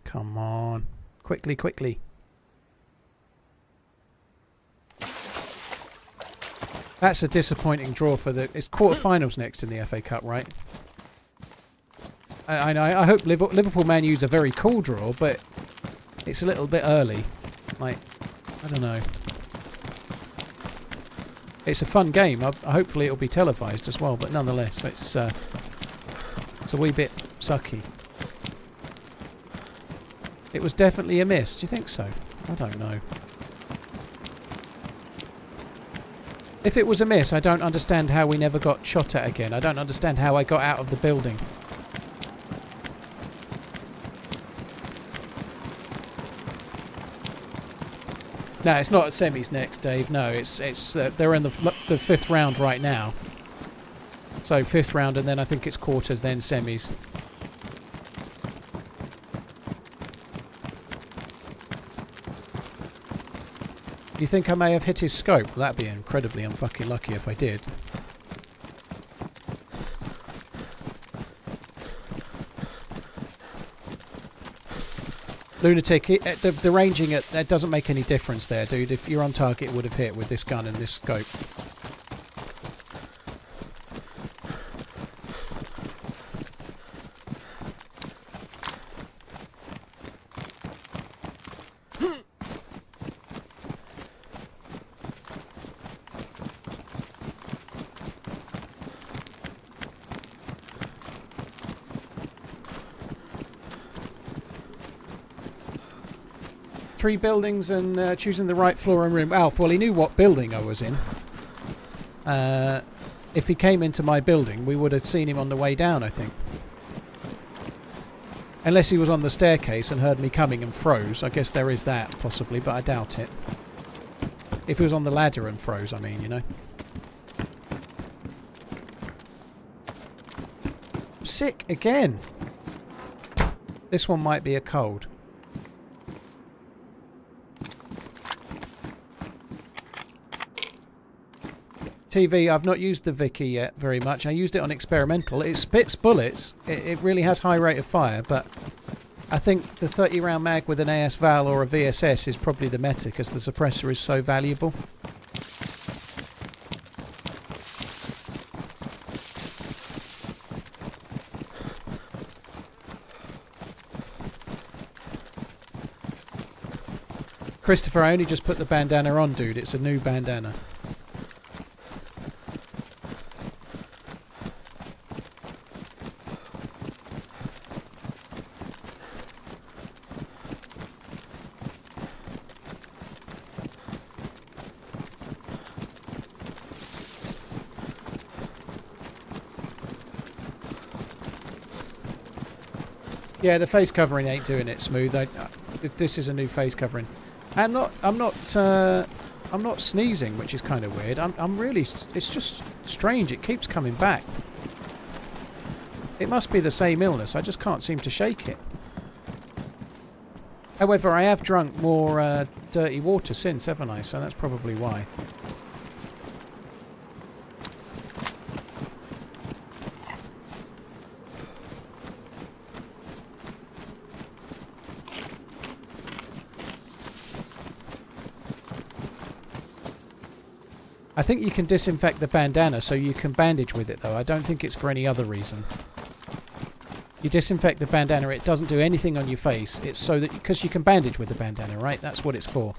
A: Come on. Quickly, quickly. That's a disappointing draw for the... It's quarterfinals next in the FA Cup, right? I hope Liverpool Man U's a very cool draw, but it's a little bit early. Like, I don't know. It's a fun game. Hopefully it'll be televised as well, but nonetheless, it's a wee bit sucky. It was definitely a miss. Do you think so? I don't know. If it was a miss, I don't understand how we never got shot at again. I don't understand how I got out of the building. No, it's not at semis next, Dave. No, it's they're in the fifth round right now. So fifth round, and then I think it's quarters, then semis. You think I may have hit his scope? Well, that'd be incredibly unfucking lucky if I did. Lunatic, the ranging, that doesn't make any difference there, dude. If you're on target, it would have hit with this gun and this scope. Three buildings and choosing the right floor and room. Alf, well, he knew what building I was in. If he came into my building, we would have seen him on the way down, I think. Unless he was on the staircase and heard me coming and froze. I guess there is that, possibly, but I doubt it. If he was on the ladder and froze, I mean, you know. Sick again. This one might be a cold. TV, I've not used the Vicky yet very much. I used it on experimental. It spits bullets. It really has high rate of fire, but I think the 30 round mag with an AS Val or a VSS is probably the meta because the suppressor is so valuable. Christopher, I only just put the bandana on, dude. It's a new bandana. Yeah, the face covering ain't doing it smooth. This is a new face covering. I'm not sneezing, which is kind of weird. I'm really. It's just strange. It keeps coming back. It must be the same illness. I just can't seem to shake it. However, I have drunk more dirty water since, haven't I? So that's probably why. I think you can disinfect the bandana so you can bandage with it, though. I don't think it's for any other reason. You disinfect the bandana, it doesn't do anything on your face. It's so that, because you can bandage with the bandana, right? That's what it's for.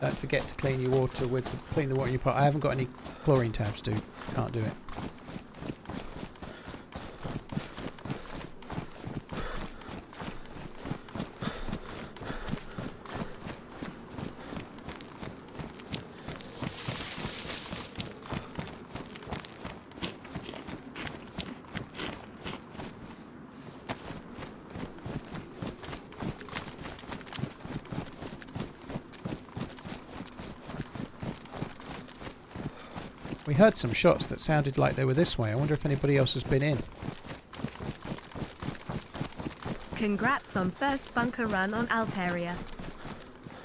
A: Don't forget to clean your water with clean the water in your pot. I haven't got any chlorine tabs, dude. Can't do it. We heard some shots that sounded like they were this way. I wonder if anybody else has been in.
B: Congrats on first bunker run on Alteria.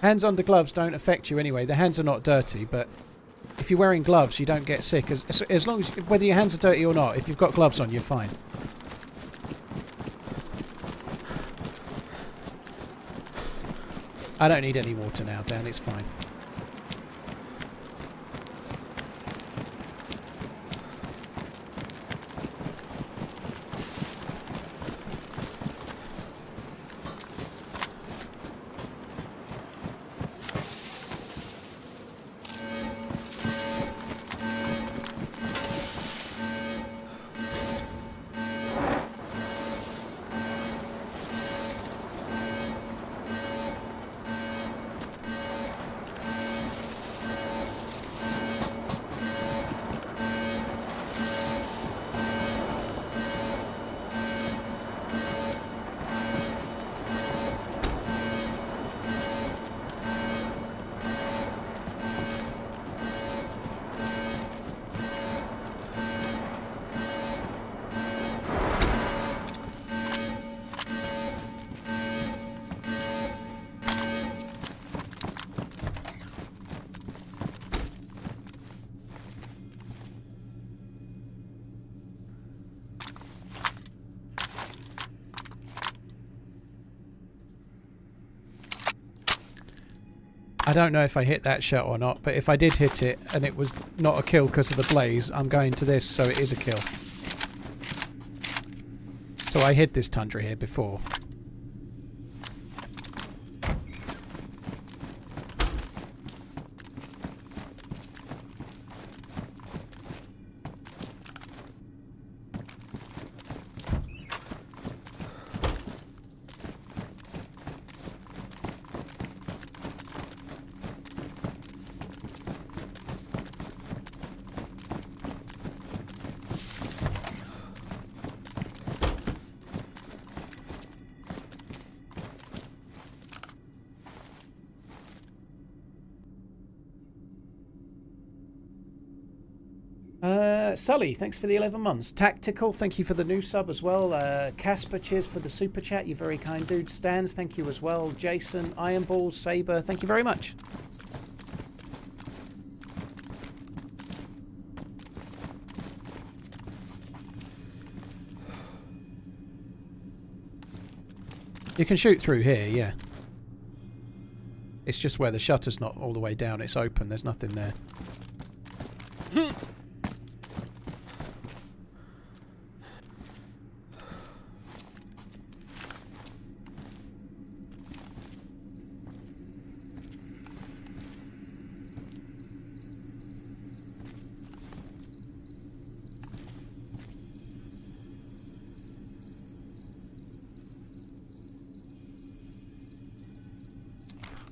A: Hands under gloves don't affect you anyway. The hands are not dirty, but if you're wearing gloves, you don't get sick. As long as, whether your hands are dirty or not, if you've got gloves on, you're fine. I don't need any water now, Dan. It's fine. I don't know if I hit that shot or not, but if I did hit it and it was not a kill because of the blaze, I'm going to this, so it is a kill. So I hit this tundra here before. Sully, thanks for the 11 months. Tactical, thank you for the new sub as well. Casper, cheers for the super chat. You're very kind, dude. Stans, thank you as well. Jason, Ironball, Saber, thank you very much. You can shoot through here, yeah. It's just where the shutter's not all the way down. It's open. There's nothing there.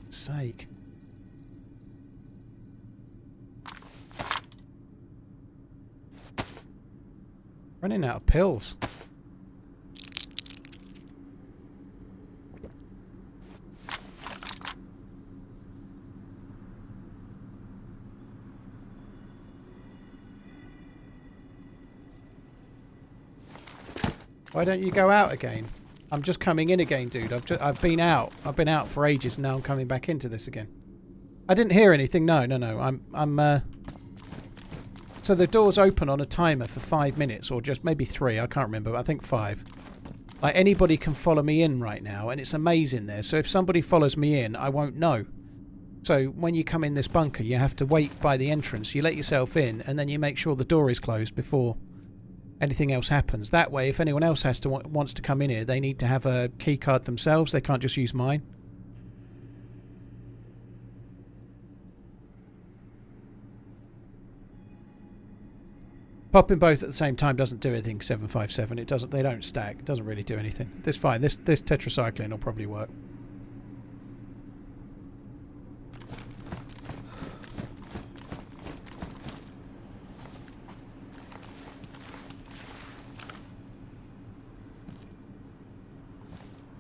A: Sake. Running out of pills. Why don't you go out again? I'm just coming in again, dude. I've been out. I've been out for ages, and now I'm coming back into this again. I didn't hear anything. No. So the door's open on a timer for 5 minutes, or just maybe 3. I can't remember. But I think 5. Like, anybody can follow me in right now, and it's amazing there. So if somebody follows me in, I won't know. So when you come in this bunker, you have to wait by the entrance. You let yourself in, and then you make sure the door is closed before anything else happens. That way, if anyone else wants to come in here, they need to have a key card themselves. They can't just use mine. Popping both at the same time doesn't do anything. 757. It doesn't. They don't stack. It doesn't really do anything. That's fine. This tetracycline will probably work.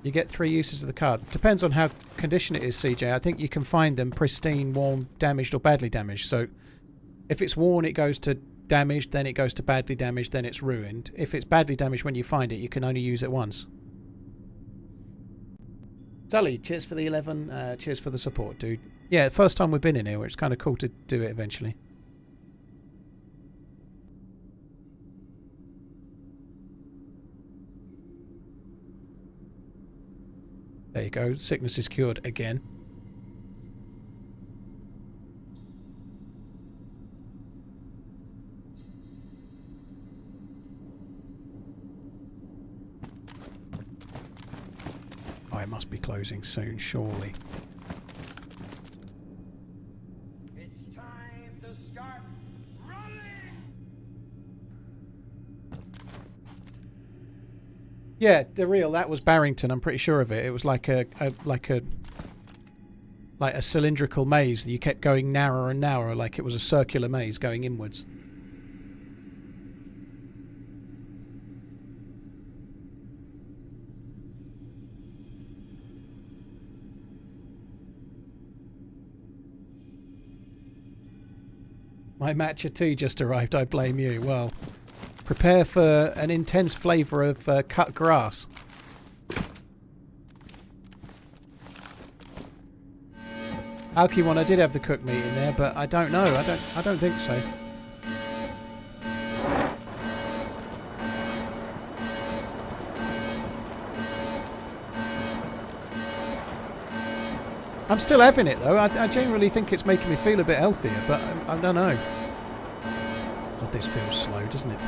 A: You get 3 uses of the card. Depends on how condition it is, CJ. I think you can find them pristine, worn, damaged, or badly damaged. So if it's worn, it goes to damaged, then it goes to badly damaged, then it's ruined. If it's badly damaged when you find it, you can only use it once. Sully, cheers for the 11. Cheers for the support, dude. Yeah, first time we've been in here. It's kind of cool to do it eventually. There you go. Sickness is cured again. Oh, it must be closing soon, surely.
D: It's time to start running.
A: Yeah, the real. That was Barrington. I'm pretty sure of it. It was like a cylindrical maze that you kept going narrower and narrower, like it was a circular maze going inwards. My matcha tea just arrived. I blame you. Well, prepare for an intense flavour of cut grass. Alkymon, I did have the cooked meat in there, but I don't know. I don't think so. I'm still having it though. I genuinely think it's making me feel a bit healthier, but I don't know. God, this feels slow, doesn't it?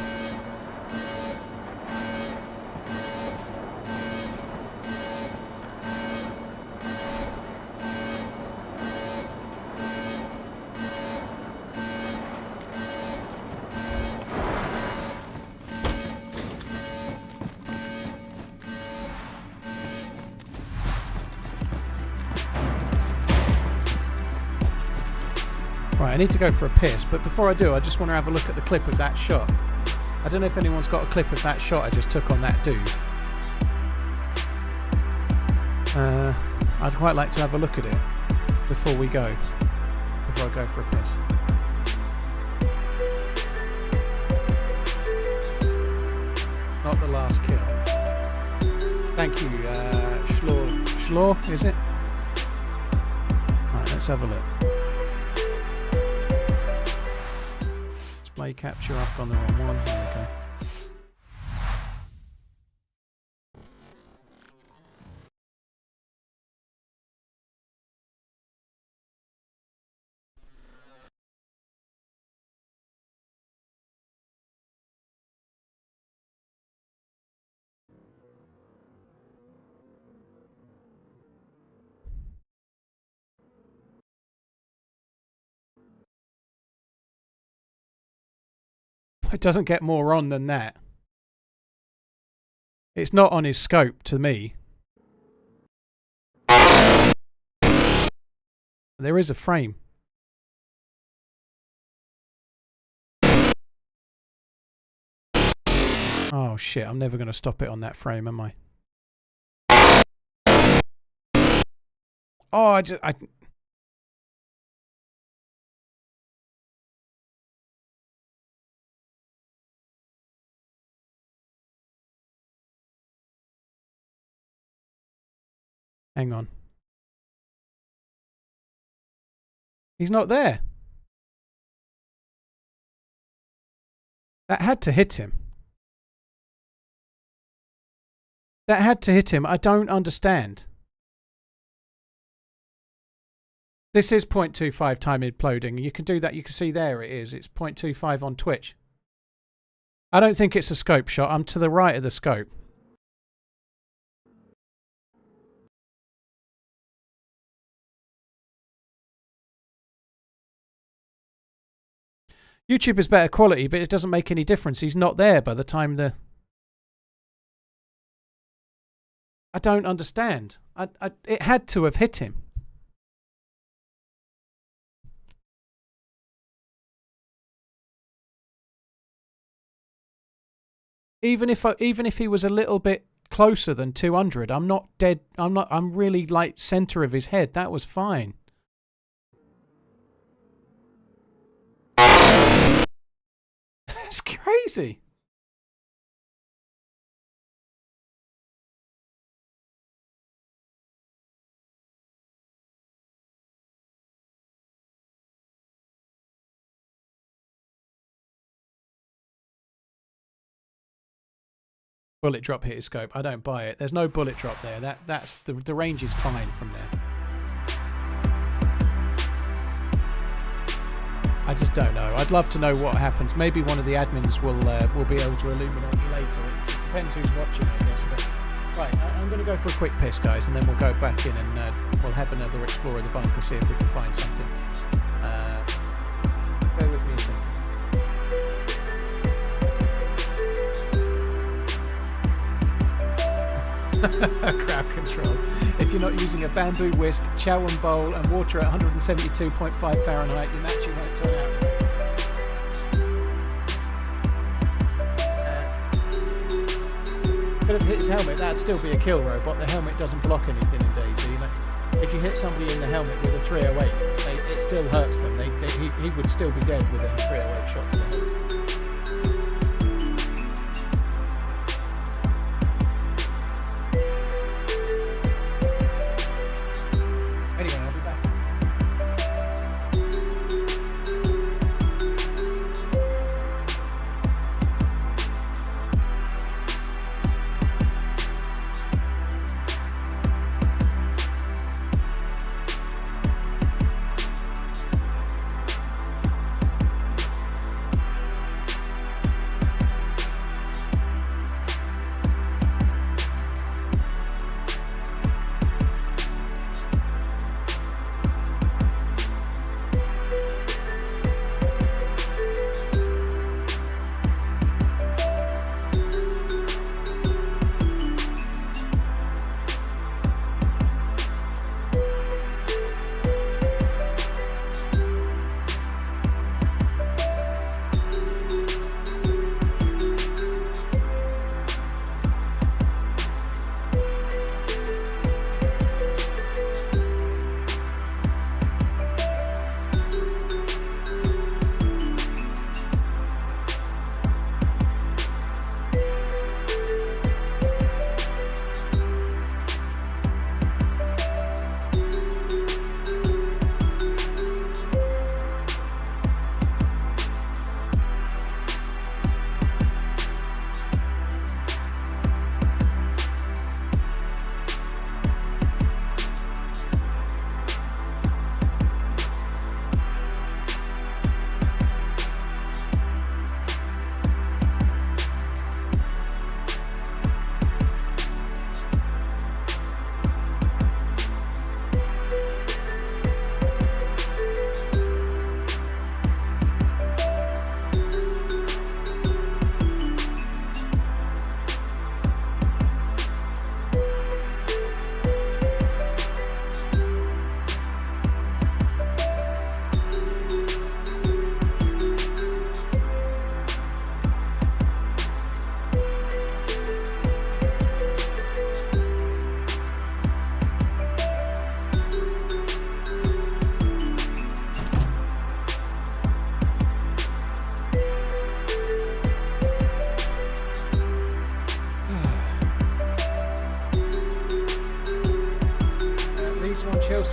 A: I need to go for a piss, but before I do, I just want to have a look at the clip of that shot. I don't know if anyone's got a clip of that shot I just took on that dude. I'd quite like to have a look at it before we go. Before I go for a piss. Not the last kill. Thank you, Schlor, is it? Alright, let's have a look. Display capture, I've gone the wrong one. There we go. It doesn't get more on than that. It's not on his scope to me. There is a frame. Oh shit, I'm never going to stop it on that frame, am I? Oh, I hang on. He's not there. That had to hit him. That had to hit him. I don't understand. This is 0.25 time imploding. You can do that. You can see there it is. It's 0.25 on Twitch. I don't think it's a scope shot. I'm to the right of the scope. YouTube is better quality, but it doesn't make any difference. He's not there by the time the... I don't understand. It had to have hit him. Even if he was a little bit closer than 200, I'm not dead. I'm really like center of his head. That was fine. That's crazy. Bullet drop hit his scope. I don't buy it. There's no bullet drop there. That's the range is fine from there. I just don't know. I'd love to know what happens. Maybe one of the admins will be able to illuminate me later. It depends who's watching, I guess. But right, I'm going to go for a quick piss, guys, and then we'll go back in and we'll have another explore of the bunker, see if we can find something. Bear with me a second. Crowd control. If you're not using a bamboo whisk, chow and bowl, and water at 172.5 Fahrenheit, your matching won't turn out. Could have hit his helmet. That'd still be a kill robot. The helmet doesn't block anything in DayZ. If you hit somebody in the helmet with a 308, it still hurts them. He would still be dead with a 308 shot to the head. Anyway, I'll be back.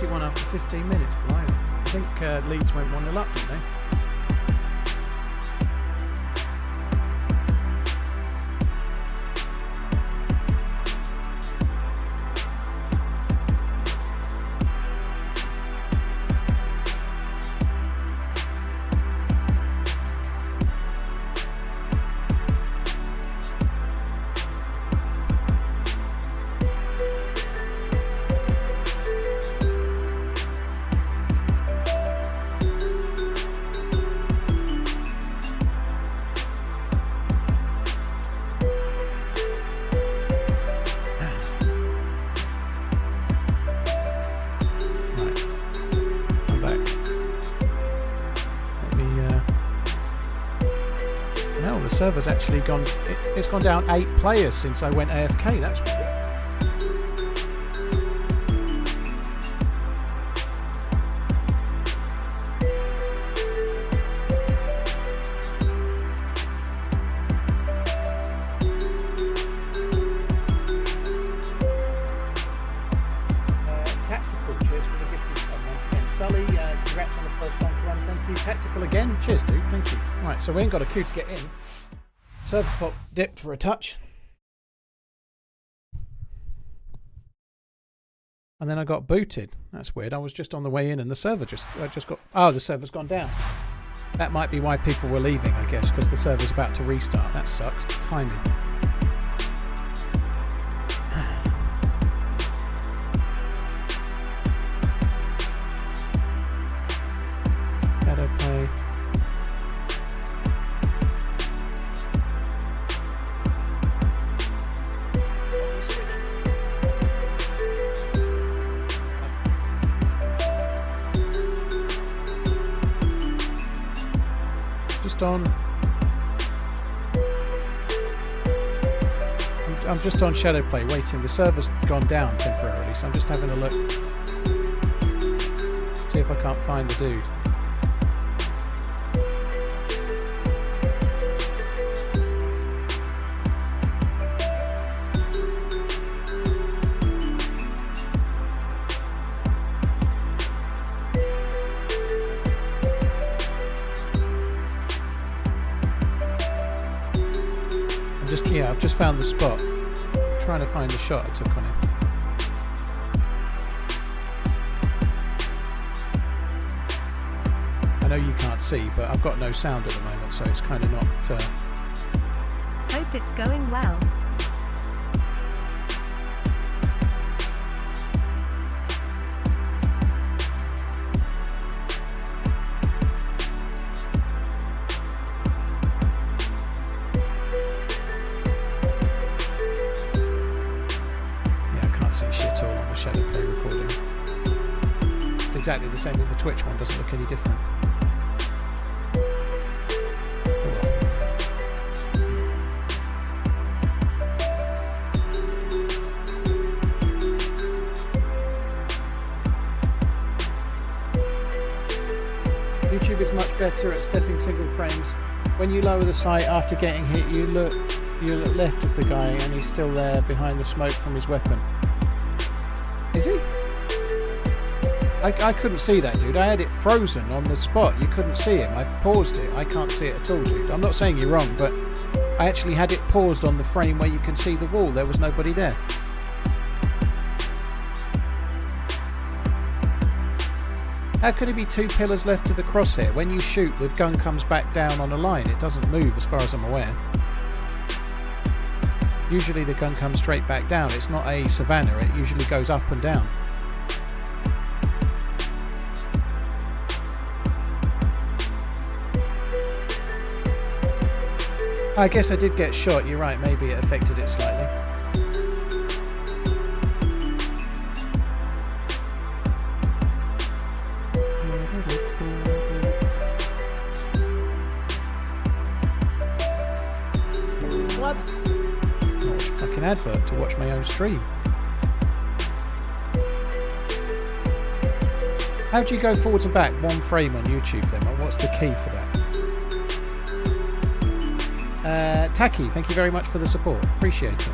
A: Chelsea won after 15 minutes. Blimey. I think Leeds went 1-0 up, didn't they? Server's actually gone. It's gone down 8 players since I went AFK. That's weird. Tactical, cheers for the gifted sub once again. Sully, congrats on the first bunker run. Thank you. Tactical again. Cheers, dude. Thank you. Right, so we ain't got a queue to get in. Server pop dipped for a touch. And then I got booted. That's weird. I was just on the way in and the server just got... Oh, the server's gone down. That might be why people were leaving, I guess, because the server's about to restart. That sucks. The timing. Shadow play. On I'm just on shadow play waiting. The server's gone down temporarily, so I'm just having a look, see if I can't find the dude. Yeah, I've just found the spot. I'm trying to find the shot I took on him. I know you can't see, but I've got no sound at the moment, so it's kind of not...
B: Hope it's going well. Exactly the same as the Twitch one, doesn't look any different. Oh well. YouTube is much better at stepping single frames. When you lower the sight after getting hit, you look left of the guy and he's still there behind the smoke from his weapon. Is he? I couldn't see that, dude. I had it frozen on the spot. You couldn't see him. I paused it. I can't see it at all, dude. I'm not saying you're wrong, but I actually had it paused on the frame where you can see the wall. There was nobody there. How could it be 2 pillars left of the crosshair? When you shoot, the gun comes back down on a line. It doesn't move as far as I'm aware. Usually the gun comes straight back down. It's not a Savannah. It usually goes up and down. I guess I did get shot, you're right, maybe it affected it slightly. What? I watch a fucking advert to watch my own stream. How do you go forwards and back 1 frame on YouTube then? What's the key for that? Taki, thank you very much for the support. Appreciate it.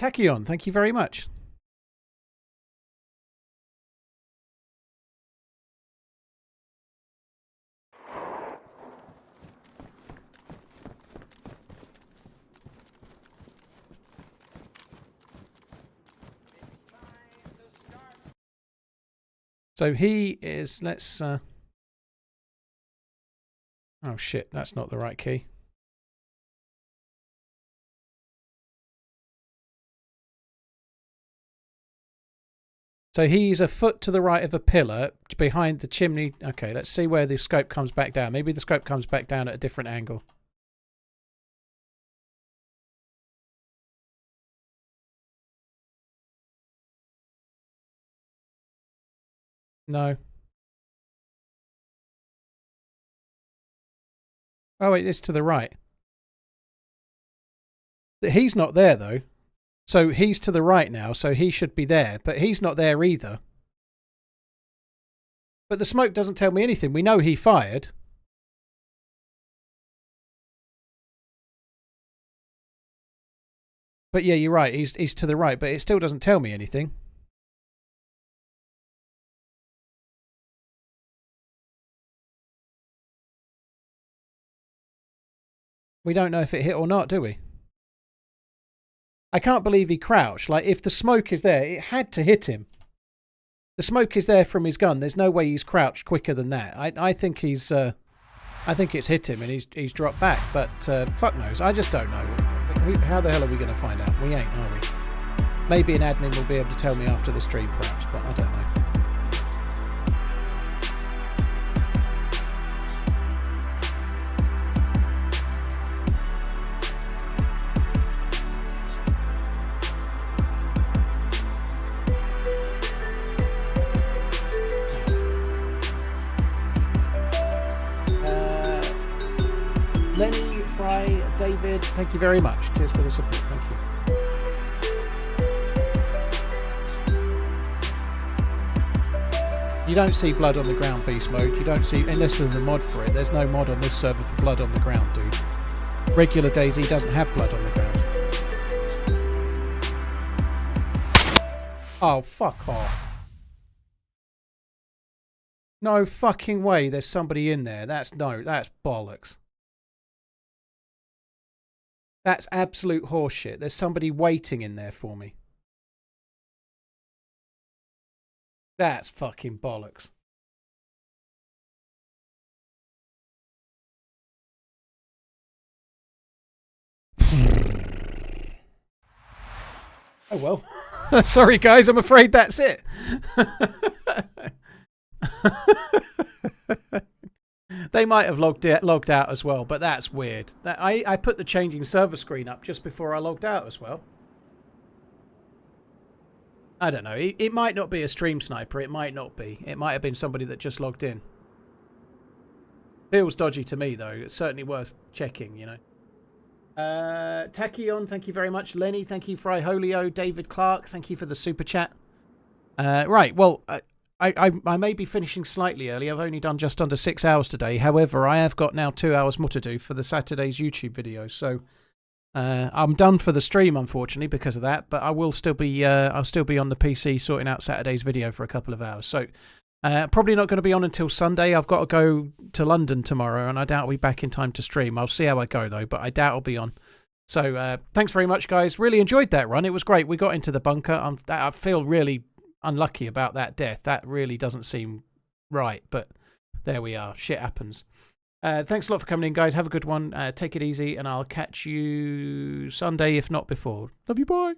A: Tachyon, thank you very much. So he is, let's, oh shit, that's not the right key. So he's a foot to the right of a pillar behind the chimney. Okay, let's see where the scope comes back down. Maybe the scope comes back down at a different angle. No. Oh, it is to the right. He's not there, though. So he's to the right now, so he should be there. But he's not there either. But the smoke doesn't tell me anything. We know he fired. But yeah, you're right. He's to the right, but it still doesn't tell me anything. We don't know if it hit or not, do we? I can't believe he crouched. Like, if the smoke is there, it had to hit him. The smoke is there from his gun. There's no way he's crouched quicker than that. I think he's... I think it's hit him and he's dropped back. But fuck knows. I just don't know. How the hell are we going to find out? We ain't, are we? Maybe an admin will be able to tell me after the stream, perhaps. But I don't know. Lenny, Fry, David, thank you very much. Cheers for the support. Thank you. You don't see blood on the ground, beast mode. You don't see, unless there's a mod for it. There's no mod on this server for blood on the ground, dude. Regular DayZ doesn't have blood on the ground. Oh, fuck off. No fucking way there's somebody in there. That's bollocks. That's absolute horseshit. There's somebody waiting in there for me. That's fucking bollocks. Oh well. Sorry guys, I'm afraid that's it. They might have logged out as well, but that's weird. I put the changing server screen up just before I logged out as well. I don't know. It might not be a stream sniper. It might not be. It might have been somebody that just logged in. Feels dodgy to me, though. It's certainly worth checking, you know. Tachyon, thank you very much. Lenny, thank you. Fry Holio, David Clark, thank you for the super chat. Right, well... I may be finishing slightly early. I've only done just under 6 hours today. However, I have got now 2 hours more to do for the Saturday's YouTube video. So I'm done for the stream, unfortunately, because of that. But I will still be I'll still be on the PC sorting out Saturday's video for a couple of hours. So probably not going to be on until Sunday. I've got to go to London tomorrow, and I doubt I'll be back in time to stream. I'll see how I go though, but I doubt I'll be on. So thanks very much, guys. Really enjoyed that run. It was great. We got into the bunker. I feel really unlucky about that death. That really doesn't seem right, but there we are. Shit happens. Thanks a lot for coming in, guys. Have a good one. Take it easy, and I'll catch you Sunday, if not before. Love you, bye.